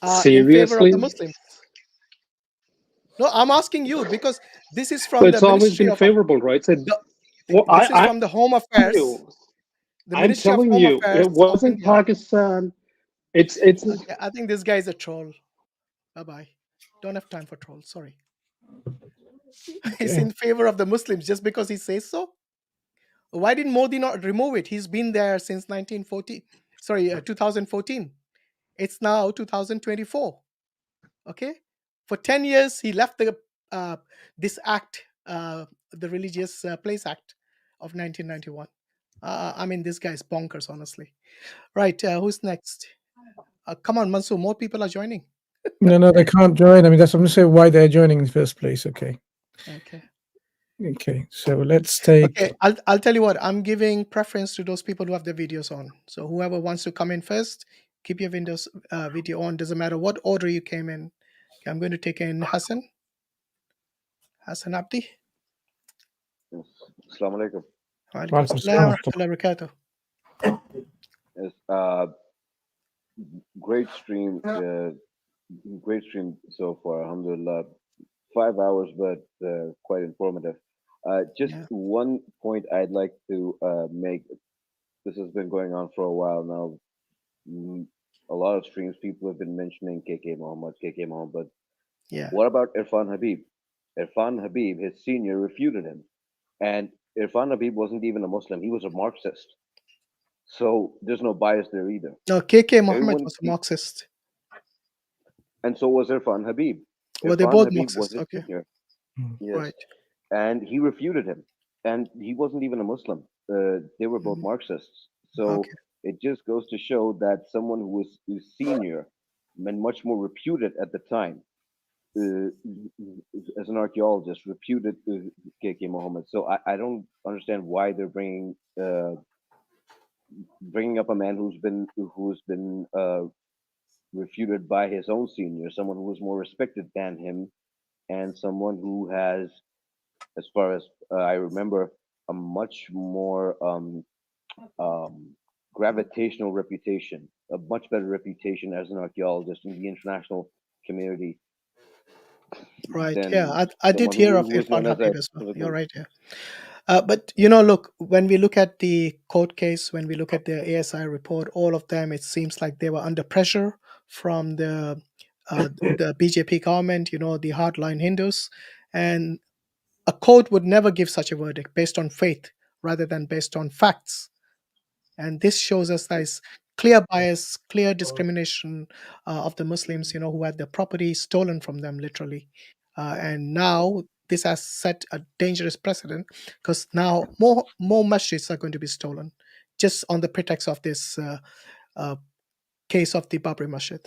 of the Seriously? Muslims? No, I'm asking you because this is But from it's the always Ministry been of favorable, right? So, this is from the Home Affairs. The I'm Ministry of telling Home you, Affairs it wasn't of India. Pakistan. It's. Okay, I think this guy is a troll. Bye bye. Don't have time for trolls. Sorry. He's in favor of the Muslims just because he says so. Why didn't Modi not remove it? He's been there since 2014. It's now 2024. Okay, for 10 years he left this act, the Religious Place Act of 1991. I mean, this guy's bonkers, honestly. Right, who's next? Come on, Mansur, more people are joining. No, they can't join. I mean, that's I'm going to say why they're joining in the first place. Okay, so let's take. Okay, I'll tell you what, I'm giving preference to those people who have their videos on. So whoever wants to come in first, keep your Windows video on. Doesn't matter what order you came in. Okay, I'm going to take in Hassan Abdi. Assalamu alaikum. Walaikum assalam wa rahmatullahi wa barakatuh. Yes, great stream so far, alhamdulillah. 5 hours, but quite informative. Just one point I'd like to make. This has been going on for a while now. A lot of streams, people have been mentioning KK Mohammad, but what about Irfan Habib? Irfan Habib, his senior, refuted him. And Irfan Habib wasn't even a Muslim. He was a Marxist. So there's no bias there either. No, KK Mohammed was a Marxist. And so was Irfan Habib. Well, they're both Marxists. Okay. Senior. Yes. Right. And he refuted him. And he wasn't even a Muslim. They were both Marxists. So it just goes to show that someone who was senior and much more reputed at the time, as an archaeologist, reputed KK Mohammed. So I don't understand why they're bringing up a man who's been refuted by his own senior, someone who was more respected than him, and someone who has, as far as I remember, a much more gravitational reputation, a much better reputation as an archaeologist in the international community. Right. Yeah, I did hear of Irfan Habib as well. You're right. Yeah. But look, when we look at the court case, when we look at the ASI report, all of them, it seems like they were under pressure from the BJP government, the hardline Hindus, and a court would never give such a verdict based on faith rather than based on facts. And this shows us that is clear bias, clear discrimination of the Muslims, who had their property stolen from them, literally. And now this has set a dangerous precedent, because now more masjids are going to be stolen, just on the pretext of this case of the Babri Masjid.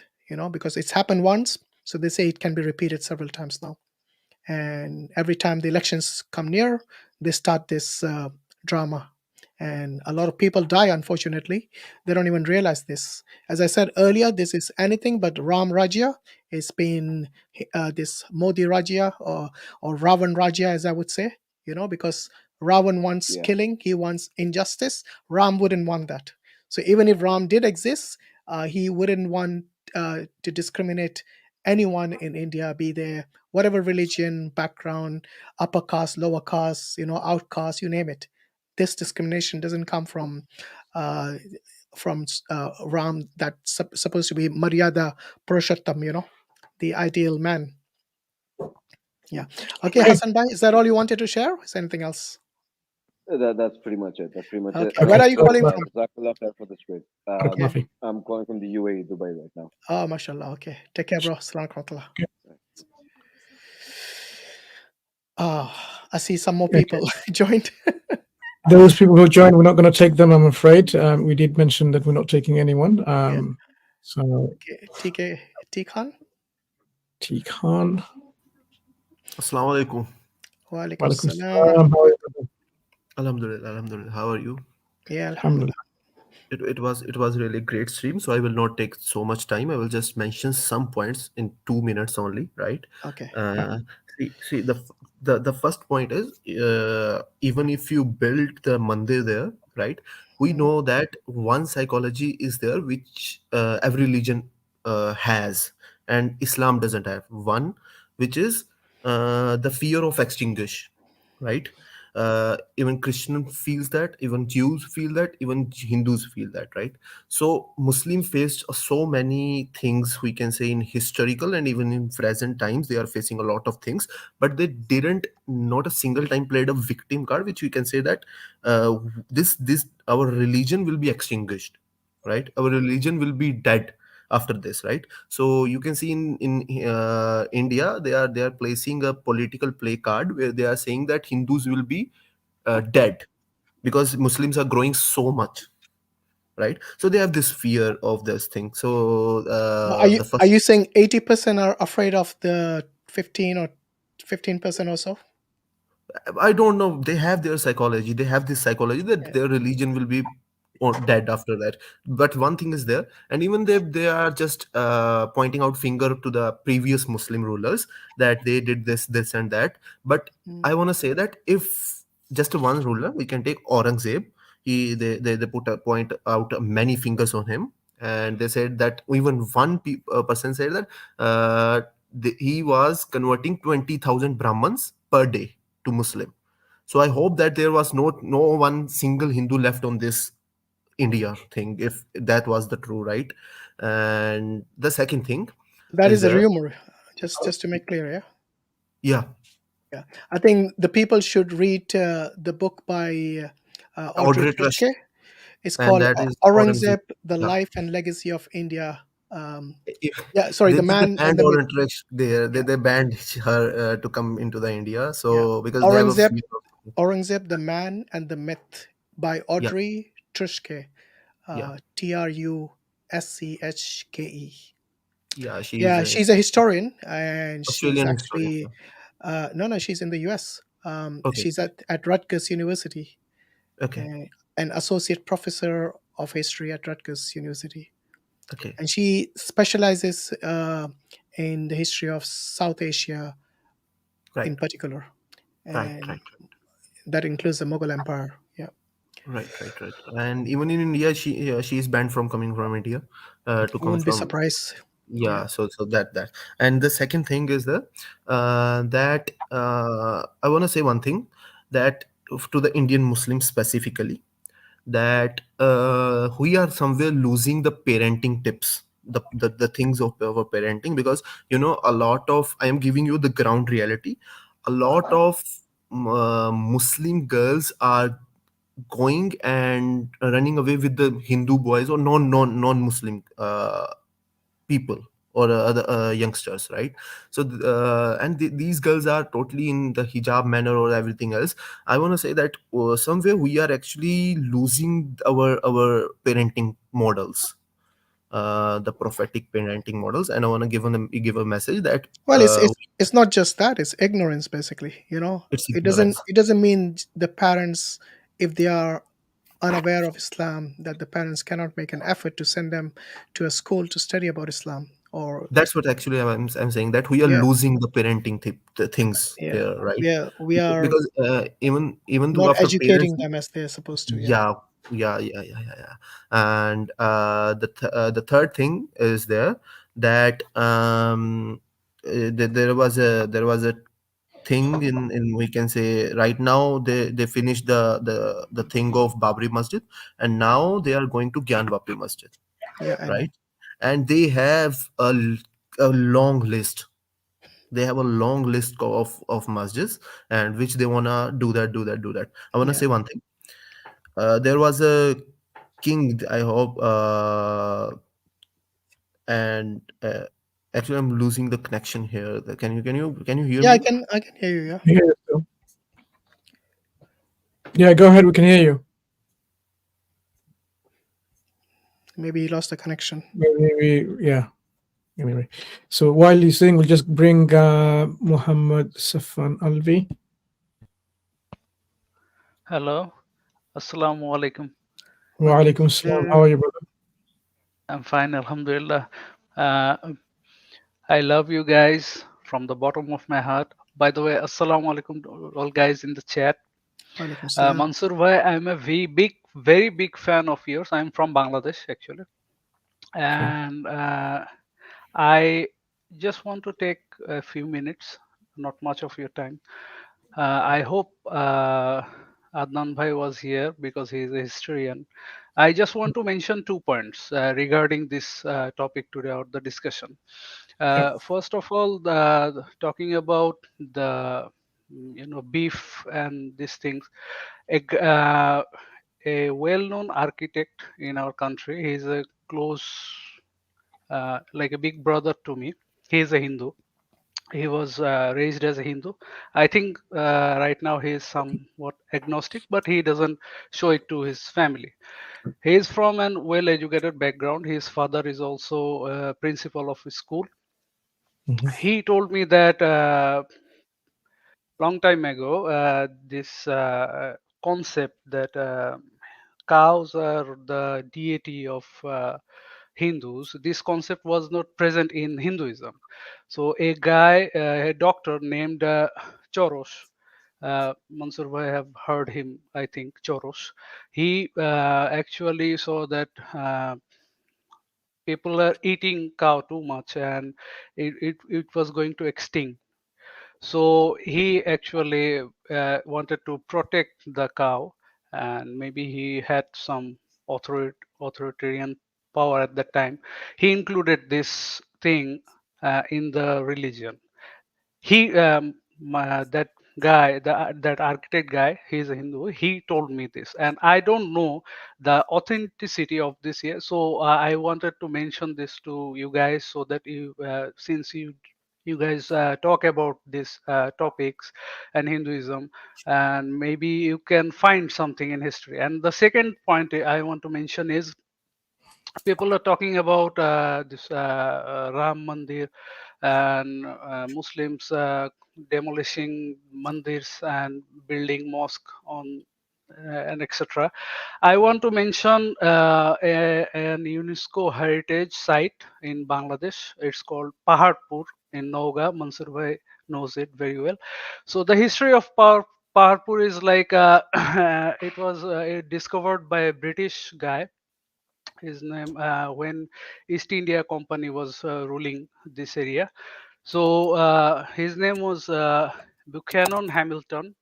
Because it's happened once, so they say it can be repeated several times now. And every time the elections come near, they start this drama, and a lot of people die, unfortunately. They don't even realize this. As I said earlier, this is anything but Ram Rajya. It's been this Modi Rajya, or Ravan Rajya, as I would say, because Ravan wants killing, he wants injustice. Ram wouldn't want that. So even if Ram did exist, he wouldn't want to discriminate anyone in India, be there whatever religion, background, upper caste, lower caste, outcast, you name it. This discrimination doesn't come from Ram, that's supposed to be Maryada Purushottam, the ideal man. Yeah. Okay, Hassan Bhai, is that all you wanted to share? Is there anything else? That's pretty much it. Okay. Where are you calling from? Jazakallah khair for the script. I'm calling from the UAE, Dubai right now. Oh, mashallah. Okay. Take care, bro. Assalamu alaikum. I see some more people joined. Those people who joined, we're not going to take them, I'm afraid. We did mention that we're not taking anyone. So TK T-Khan? T-Khan. Assalamu alaikum. Wa alaikum salam. Alhamdulillah. How are you? Yeah, alhamdulillah. It was really great stream, so I will not take so much time. I will just mention some points in 2 minutes only, right? Okay. See the first point is, even if you build the mandir there, right? We know that one psychology is there which every religion has, and Islam doesn't have one, which is the fear of extinguish, right? Even Christian feels that, even Jews feel that, even Hindus feel that, right? So Muslim faced so many things, we can say, in historical and even in present times they are facing a lot of things, but they didn't not a single time played a victim card, which we can say that this our religion will be extinguished, right? Our religion will be dead after this, right? So you can see in India they are placing a political play card where they are saying that Hindus will be dead because Muslims are growing so much, right? So they have this fear of this thing. So are you saying 80% are afraid of the 15% or so? I don't know. They have their psychology. They have this psychology that their religion will be dead after that. But one thing is there, and even they are just pointing out finger to the previous Muslim rulers that they did this and that. But I want to say that if just one ruler, we can take Aurangzeb. They put a point out many fingers on him, and they said that even one person said that he was converting 20,000 Brahmins per day to Muslim. So I hope that there was no one single Hindu left on this India thing, if that was the true, right? And the second thing that is a rumor, just to make clear. Yeah. I think the people should read the book by Audrey Truschke. It's called Aurangzeb, The Life and Legacy of India. The man and the myth. They banned her to come into the India. So because Aurangzeb, The Man and the Myth by Audrey Truschke. Truschke. She's a historian, and she's actually she's in the US. She's at Rutgers University. An associate professor of history at Rutgers University. And she specializes in the history of South Asia in particular. And that includes the Mughal Empire. Right. And even in India, she is banned from coming from India to come. Wouldn't be surprised. So that. And the second thing is that I want to say one thing, that to the Indian Muslims specifically, that we are somewhere losing the parenting tips, the things of our parenting, because a lot of, I am giving you the ground reality, a lot of Muslim girls are going and running away with the Hindu boys or non-Muslim people or other youngsters, right? So and these girls are totally in the hijab manner or everything else. I want to say that somewhere we are actually losing our parenting models, the prophetic parenting models, and I want to give a message that Well, it's not just that; it's ignorance, basically. it's It doesn't ignorance. it doesn't mean the parents, if they are unaware of Islam, that the parents cannot make an effort to send them to a school to study about Islam. Or That's what actually I'm saying, that we are yeah, losing the parenting the things yeah, here, right? we are Because even though not after parents, educating them as they're supposed to. Yeah, yeah, yeah. And the third thing is there that there was a thing in we can say right now they finished the thing of Babri Masjid, and now they are going to Gyan Babri Masjid, yeah, I know. right? And they have a long list. They have a long list of masjids, and which they wanna do that. I wanna Yeah, say one thing. There was a king, I hope, and actually I'm losing the connection here. Can you hear yeah, I me? can I can hear you. Yeah, Yeah, so- yeah, go ahead. We can hear you. maybe he lost the connection. Maybe, yeah. Anyway, so while you sing, we'll just bring Muhammad Safan Alvi. Hello. Assalamu alaikum. Wa alaikum salam. How are you, brother? I'm fine, Alhamdulillah. I love you guys from the bottom of my heart. By the way, Assalamu alaikum to all guys in the chat. Walaikum salam. Mansur bhai, I'm a very big fan of yours. I'm from Bangladesh, actually. And I just want to take a few minutes, not much of your time. I hope Adnan bhai was here because he is a historian. I just want to mention 2 points regarding this topic today or the discussion. First of all, talking about the beef and these things. A well-known architect in our country. He's a close, like a big brother to me. He is a Hindu. He was raised as a Hindu. I think right now he is somewhat agnostic, but he doesn't show it to his family. He is from an well-educated background. His father is also a principal of a school. He told me that long time ago, this concept that cows are the deity of Hindus, this concept was not present in Hinduism. So a guy, a doctor named Choros, Mansur bhai have heard him, I think, Choros. He actually saw that people are eating cow too much and it was going to extinct. So he actually wanted to protect the cow, and maybe he had some authoritarian power at that time. He included this thing in the religion. He that guy, that architect guy, he's a Hindu. He told me this, and I don't know the authenticity of this here. So I wanted to mention this to you guys so that you, since you guys talk about these topics and Hinduism, and maybe you can find something in history. And the second point I want to mention is people are talking about this Ram Mandir and Muslims demolishing mandirs and building mosque on and etc. I want to mention an UNESCO heritage site in Bangladesh. It's called Paharpur in Nougat. Mansur bhai knows it very well. So the history of Paharpur is like it was discovered by a British guy. His name when East India Company was ruling this area. So his name was Buchanan Hamilton,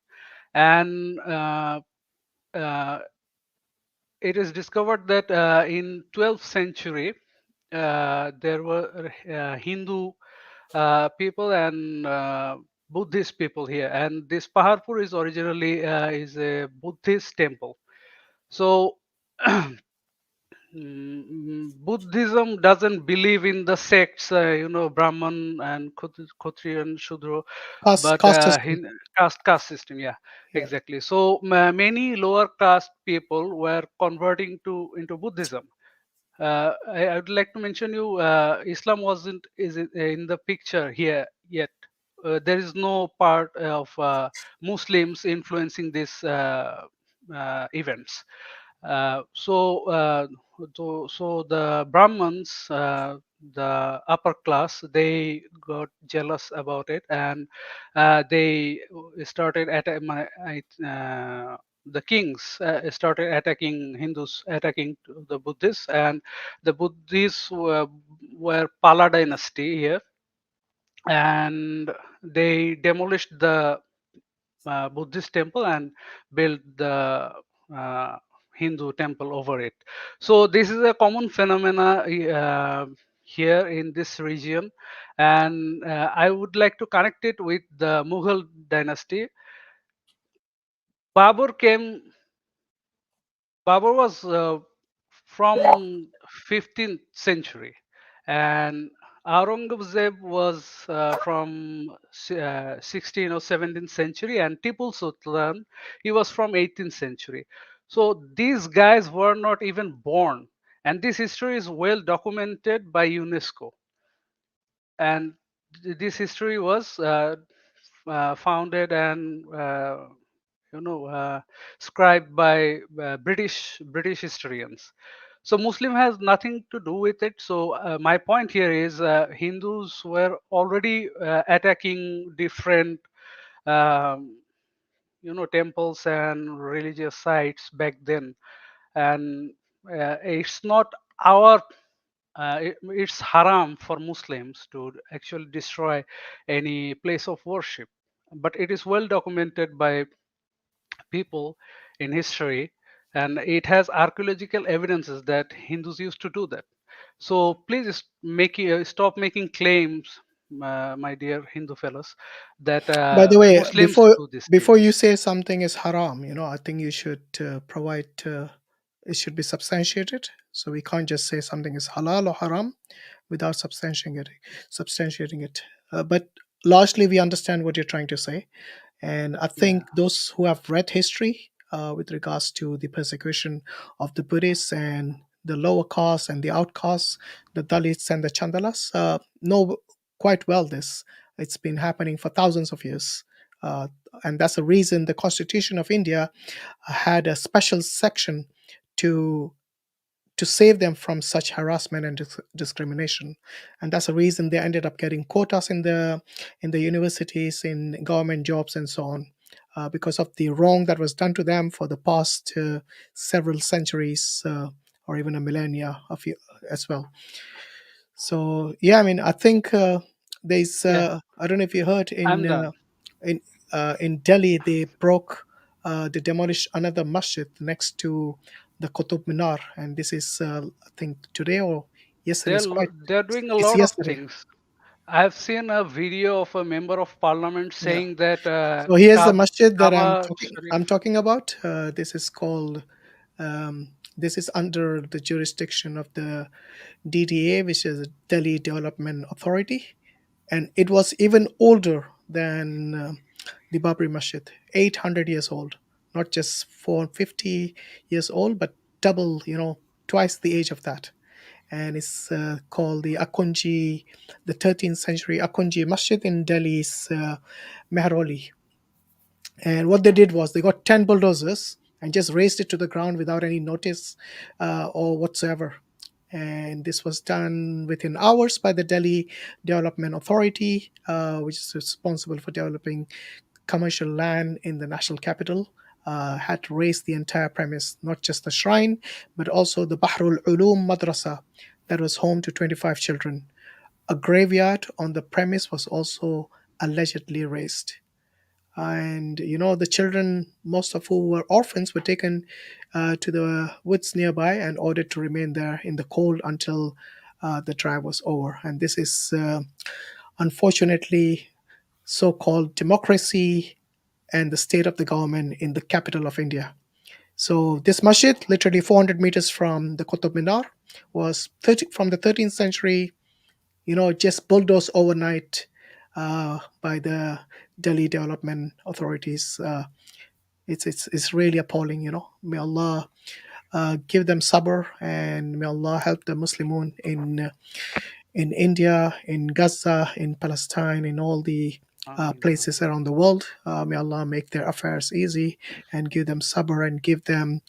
and uh, it is discovered that in 12th century there were Hindu people and Buddhist people here, and this Paharpur is originally is a Buddhist temple. So Buddhism doesn't believe in the sects, Brahman and Kshatriya and Shudra, but Caste system. caste system. Yeah, Yeah. exactly. So many lower caste people were converting into Buddhism. I would like to mention you, Islam wasn't is in the picture here yet. There is no part of Muslims influencing these events. So the Brahmins, the upper class, they got jealous about it, and they started the kings started attacking Hindus, attacking the Buddhists, and the Buddhists were Pala dynasty here, and they demolished the Buddhist temple and built the Hindu temple over it. So this is a common phenomena here in this region, and I would like to connect it with the Mughal dynasty. Babur was from 15th century, and Aurangzeb was from 16th or 17th century, and Tipu Sultan, he was from 18th century. So these guys were not even born, and this history is well documented by UNESCO. And this history was founded and scribed by British historians. So Muslim has nothing to do with it. So my point here is Hindus were already attacking different temples and religious sites back then, and it's not our it's haram for Muslims to actually destroy any place of worship, but it is well documented by people in history, and it has archaeological evidences that Hindus used to do that. So please stop making claims, my dear Hindu fellows, that By the way, Muslims do this thing. before you say something is haram, I think you should provide. It should be substantiated. So we can't just say something is halal or haram without substantiating it. But largely, we understand what you're trying to say, and I think those who have read history with regards to the persecution of the Buddhists and the lower castes and the outcasts, the Dalits and the Chandalas, know quite well this. It's been happening for thousands of years. And that's the reason the Constitution of India had a special section to save them from such harassment and discrimination. And that's the reason they ended up getting quotas in the universities, in government jobs, and so on, because of the wrong that was done to them for the past several centuries or even a millennia as well. So yeah, I mean, I think there's I don't know if you heard in Delhi they demolished another masjid next to the Qutub Minar, and this is I think today or yesterday. They're doing a It's lot of yesterday. things. I've seen a video of a member of parliament saying that. So here's the masjid that I'm talking about. This is called. This is under the jurisdiction of the DDA, which is Delhi Development Authority, and it was even older than the Babri Masjid, 800 years old, not just 450 years old, but double, twice the age of that. And it's called the 13th century Akunji Masjid in Delhi's Mehroli. And what they did was they got 10 bulldozers and just razed it to the ground without any notice or whatsoever. And this was done within hours by the Delhi Development Authority, which is responsible for developing commercial land in the national capital. Had to raise the entire premise, not just the shrine, but also the Bahrul Ulum Madrasa that was home to 25 children. A graveyard on the premise was also allegedly raised. And the children, most of who were orphans, were taken to the woods nearby and ordered to remain there in the cold until the drive was over. And this is unfortunately so-called democracy and the state of the government in the capital of India. So this masjid, literally 400 meters from the Qutub Minar, was from the 13th century, just bulldozed overnight by the Delhi development authorities. It's really appalling. May Allah give them sabr, and may Allah help the Muslimun in India, in Gaza, in Palestine, in all the places around the world. May Allah make their affairs easy and give them sabr and give them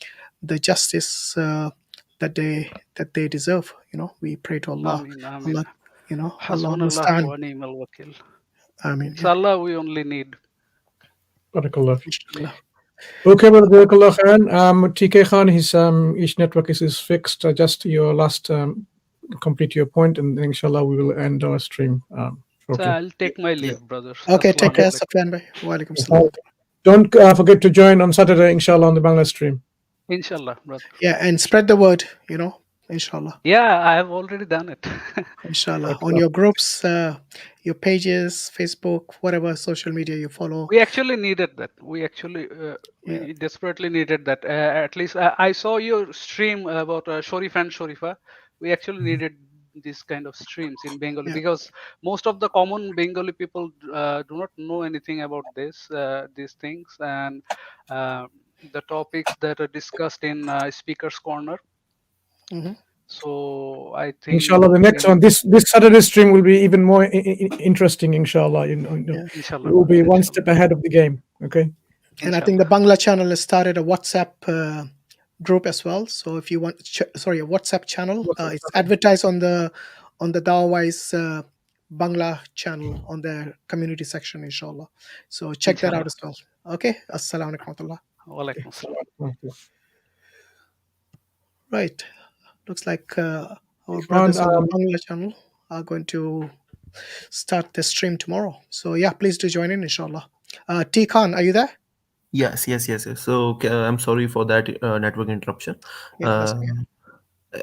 the justice that they deserve. We pray to Allah. Ameen, ameen. Allah, Allah Hasbunallah understand. wa ni'mal wakil. I mean, It's Allah we only need. Barakallah. Inshallah. Okay, well, Barakallah Khan. TK Khan, his network is fixed. Just your last complete your point, and then inshallah we will end our stream So shortly. I'll take my leave, brothers. Okay, take care, Assalamu Safwan bhai. Wa alaikum salam. Don't forget to join on Saturday, inshallah, on the Bangla stream. Inshallah, brother. Yeah, and spread the word. Inshallah. Yeah, I have already done it. Inshallah. On your groups, your pages, Facebook, whatever social media you follow. We actually needed that. We actually we desperately needed that. At least I saw your stream about Sharif and Sharifa. We actually needed these kind of streams in Bengali because most of the common Bengali people do not know anything about these things, and the topics that are discussed in Speaker's Corner. So I think Inshallah, the next one, this Saturday stream will be even more interesting. Inshallah, Inshallah, we will be one step ahead of the game. Okay. And I think the Bangla channel has started a WhatsApp group as well. So if you want, a WhatsApp channel, it's advertised on the Dawawise Bangla channel on their community section, inshallah. So check that out as well. Okay. Assalamu alaikum. Wa alaikum assalam. Right. Looks like our brothers on the Bangla channel are going to start the stream tomorrow. So yeah, please do join in, inshallah. T Khan, are you there? Yes. So I'm sorry for that network interruption.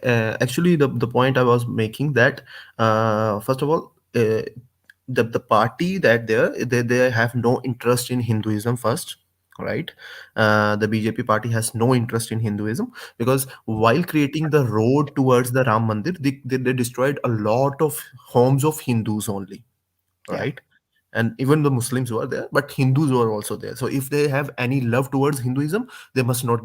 Actually, the point I was making that first of all, the party that they have no interest in Hinduism first, right? The BJP party has no interest in Hinduism because while creating the road towards the Ram Mandir, they destroyed a lot of homes of Hindus only, right? And even the Muslims were there, but Hindus were also there. So if they have any love towards Hinduism, they must not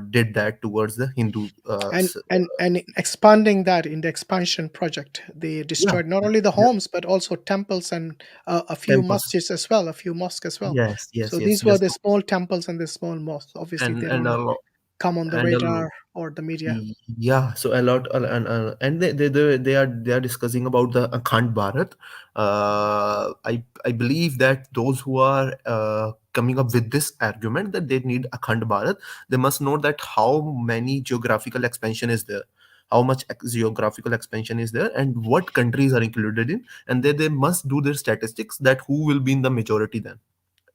did that towards the Hindu. And expanding that in the expansion project, they destroyed not only the homes but also temples and a few masjids as well, a few mosques as well. Yes. So these were the small temples and the small mosques. Obviously, they don't come on the radar or the media. Yeah, so a lot, and they are discussing about the Akhand Bharat. I believe that those who are coming up with this argument that they need Akhand Bharat, they must know that how many geographical expansion is there, how much geographical expansion is there, and what countries are included in, and they must do their statistics that who will be in the majority then.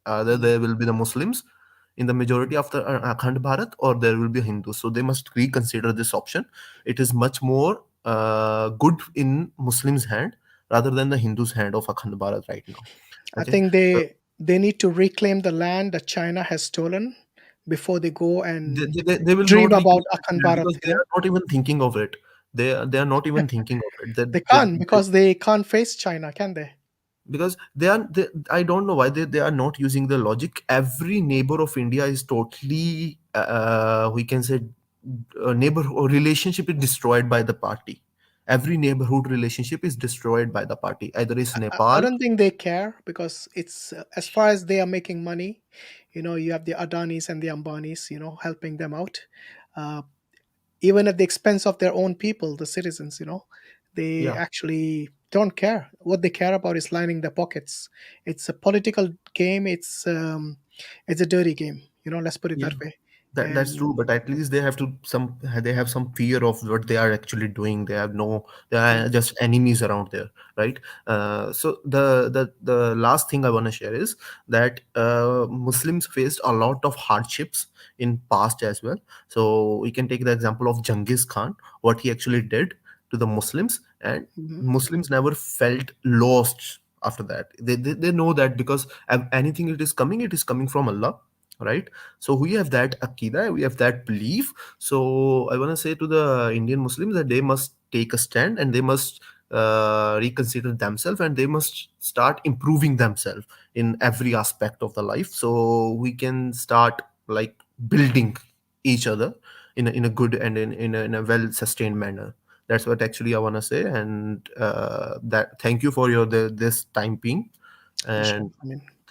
Either there will be the Muslims in the majority after Akhand Bharat, or there will be Hindus. So they must reconsider this option. It is much more good in Muslims' hand rather than the Hindus' hand of Akhand Bharat right now. I think they need to reclaim the land that China has stolen before they go and they will dream not about Akhand Bharat. Because they are not even thinking of it. They are not even thinking of it. They can't because they can't face China, can they? Because I don't know why they are not using the logic. Every neighbor of India is totally we can say neighbor relationship is destroyed by the party. Every neighborhood relationship is destroyed by the party. Either it's Nepal. I don't think they care because it's as far as they are making money, you have the Adanis and the Ambanis, helping them out, even at the expense of their own people, the citizens. They actually don't care. What they care about is lining their pockets. It's a political game. It's a dirty game. Let's put it that way. That's true, but at least they have some fear of what they are actually doing. They are just enemies around there, right? So the last thing I want to share is that Muslims faced a lot of hardships in past as well. So we can take the example of Genghis Khan, what he actually did to the Muslims, and Muslims never felt lost after that. They know that because anything it is coming from Allah, right? So we have that akida, we have that belief. So I want to say to the Indian Muslims that they must take a stand, and they must reconsider themselves, and they must start improving themselves in every aspect of the life, so we can start like building each other in a good and in a well sustained manner. That's what actually I want to say. And that thank you for your this time being, and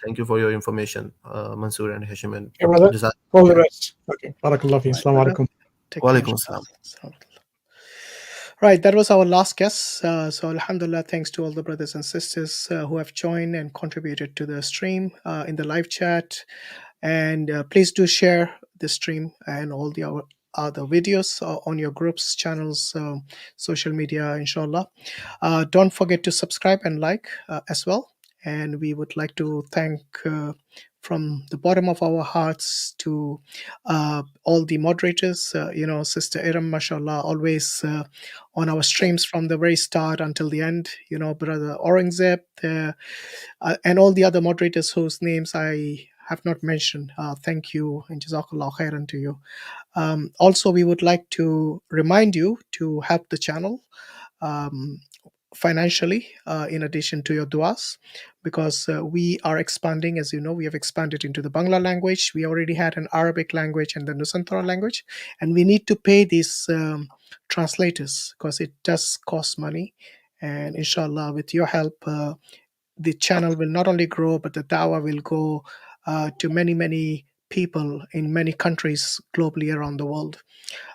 thank you for your information, Mansur and Hashim. And Okay, brother. Jazak- All the yeah. best. Okay. Barakallah fi. Assalamu alaikum. Walaikum assalam. Right, that was our last guest. So, alhamdulillah, thanks to all the brothers and sisters who have joined and contributed to the stream in the live chat. And please do share the stream and all the other videos on your groups, channels, social media, inshallah. Don't forget to subscribe and like as well. And we would like to thank from the bottom of our hearts to all the moderators, Sister Iram, mashallah, always on our streams from the very start until the end, Brother Aurangzeb, and all the other moderators whose names I have not mentioned. Thank you, and Jazakallah khairan to you. Also, we would like to remind you to help the channel financially, in addition to your duas, because we are expanding. As you know, we have expanded into the Bangla language. We already had an Arabic language and the Nusantara language, and we need to pay these translators because it does cost money. And inshallah, with your help, the channel will not only grow, but the dawah will go to many people in many countries globally around the world.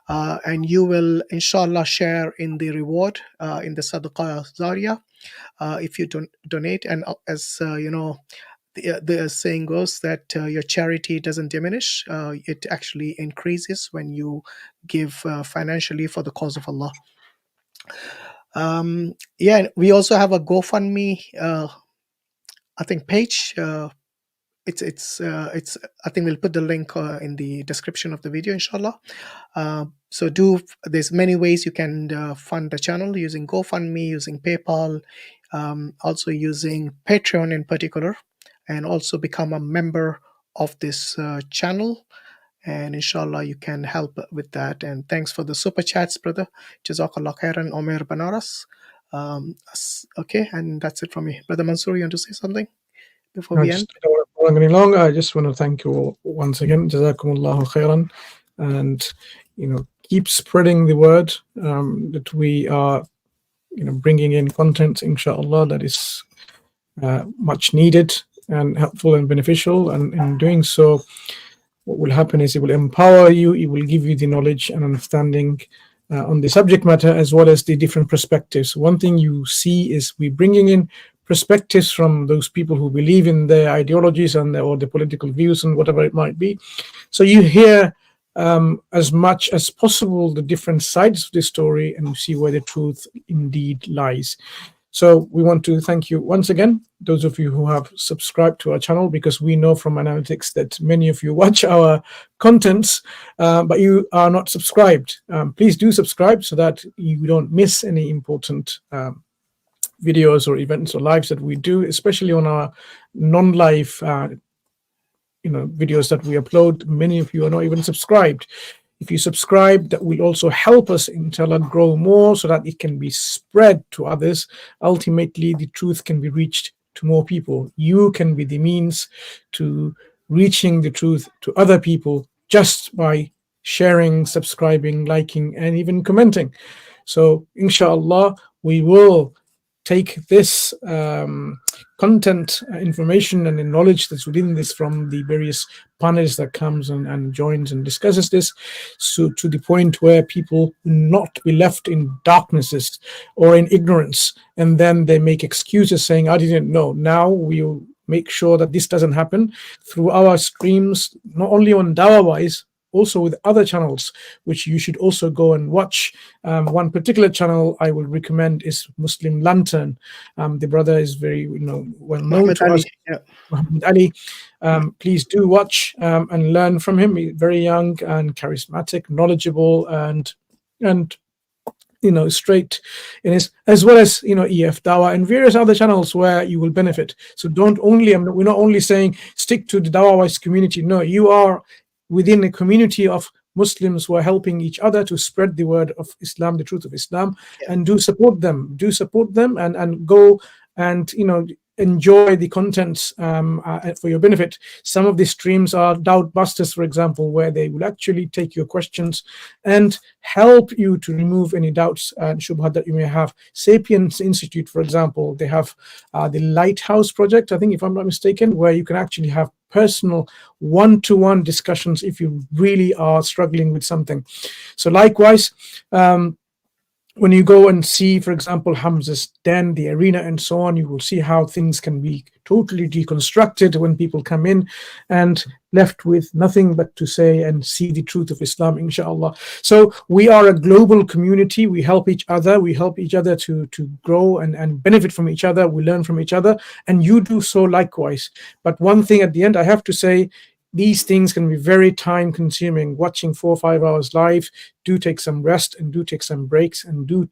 And you will inshallah share in the reward in the Sadaqah Zaria if you donate. And as the saying goes that your charity doesn't diminish, it actually increases when you give financially for the cause of Allah. We also have a GoFundMe I think page. It's I think we'll put the link in the description of the video, inshallah. So there's many ways you can fund the channel, using GoFundMe, using PayPal, also using Patreon in particular, and also become a member of this channel. And inshallah, you can help with that. And thanks for the super chats, brother. Jazakallah khairan, Omer Banaras. Okay, and that's it from me. Brother Mansur, you want to say something before we end? I don't want to prolong any longer. I just want to thank you all once again. Jazakumullahu khairan. And, keep spreading the word that we are, bringing in content, inshallah, that is much needed and helpful and beneficial. And in doing so, what will happen is it will empower you, it will give you the knowledge and understanding on the subject matter, as well as the different perspectives. One thing you see is we bringing in perspectives from those people who believe in their ideologies and or the political views and whatever it might be. So you hear as much as possible the different sides of the story, and you see where the truth indeed lies. So we want to thank you once again, those of you who have subscribed to our channel, because we know from analytics that many of you watch our contents, but you are not subscribed. Please do subscribe so that you don't miss any important videos or events or lives that we do, especially on our non-live videos that we upload. Many of you are not even subscribed. If you subscribe, that will also help us inshallah grow more, so that it can be spread to others. Ultimately, the truth can be reached to more people. You can be the means to reaching the truth to other people just by sharing, subscribing, liking, and even commenting. So inshallah, we will take this content, information, and the knowledge that's within this from the various panels that comes and joins and discusses this, so to the point where people will not be left in darknesses or in ignorance, and then they make excuses saying, I didn't know. Now we'll make sure that this doesn't happen through our streams, not only on Dawah-wise, also with other channels, which you should also go and watch. One particular channel I will recommend is Muslim Lantern. The brother is very well known to us, Muhammad Ali. Please do watch and learn from him. He's very young and charismatic, knowledgeable, and straight in his, as well as EF Dawa and various other channels where you will benefit. So don't only, we're not only saying stick to the Dawa-wise community. No, you are within a community of Muslims who are helping each other to spread the word of Islam, the truth of Islam, and do support them and go and enjoy the contents for your benefit. Some of the streams are doubt busters, for example, where they will actually take your questions and help you to remove any doubts and shubha that you may have. Sapiens Institute, for example, they have the Lighthouse project, I think, if I'm not mistaken, where you can actually have personal one-to-one discussions if you really are struggling with something. So likewise, when you go and see, for example, Hamza's den, the arena, and so on, you will see how things can be totally deconstructed when people come in and left with nothing but to say and see the truth of Islam, inshallah. So we are a global community. We help each other. We help each other to grow and benefit from each other. We learn from each other, and you do so likewise. But one thing at the end, I have to say, these things can be very time consuming. Watching 4 or 5 hours live, do take some rest and do take some breaks and do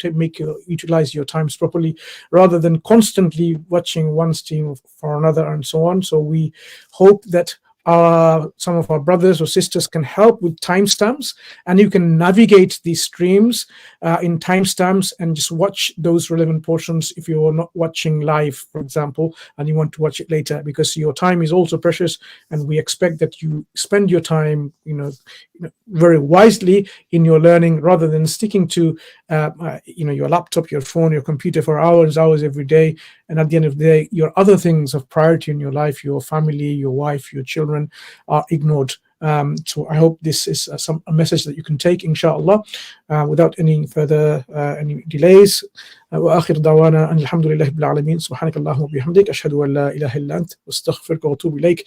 utilize your times properly, rather than constantly watching one stream for another and so on. So we hope that some of our brothers or sisters can help with timestamps, and you can navigate these streams in timestamps and just watch those relevant portions if you're not watching live, for example, and you want to watch it later, because your time is also precious, and we expect that you spend your time very wisely in your learning, rather than sticking to your laptop, your phone, your computer for hours every day, and at the end of the day your other things of priority in your life, your family, your wife, your children, are ignored. So I hope this is a message that you can take, inshallah, without any further any delays. وآخر دعوانا أن الحمد لله رب العالمين سبحانك اللهم وبحمدك أشهد أن لا إله إلا أنت واستغفرك وأتوب إليك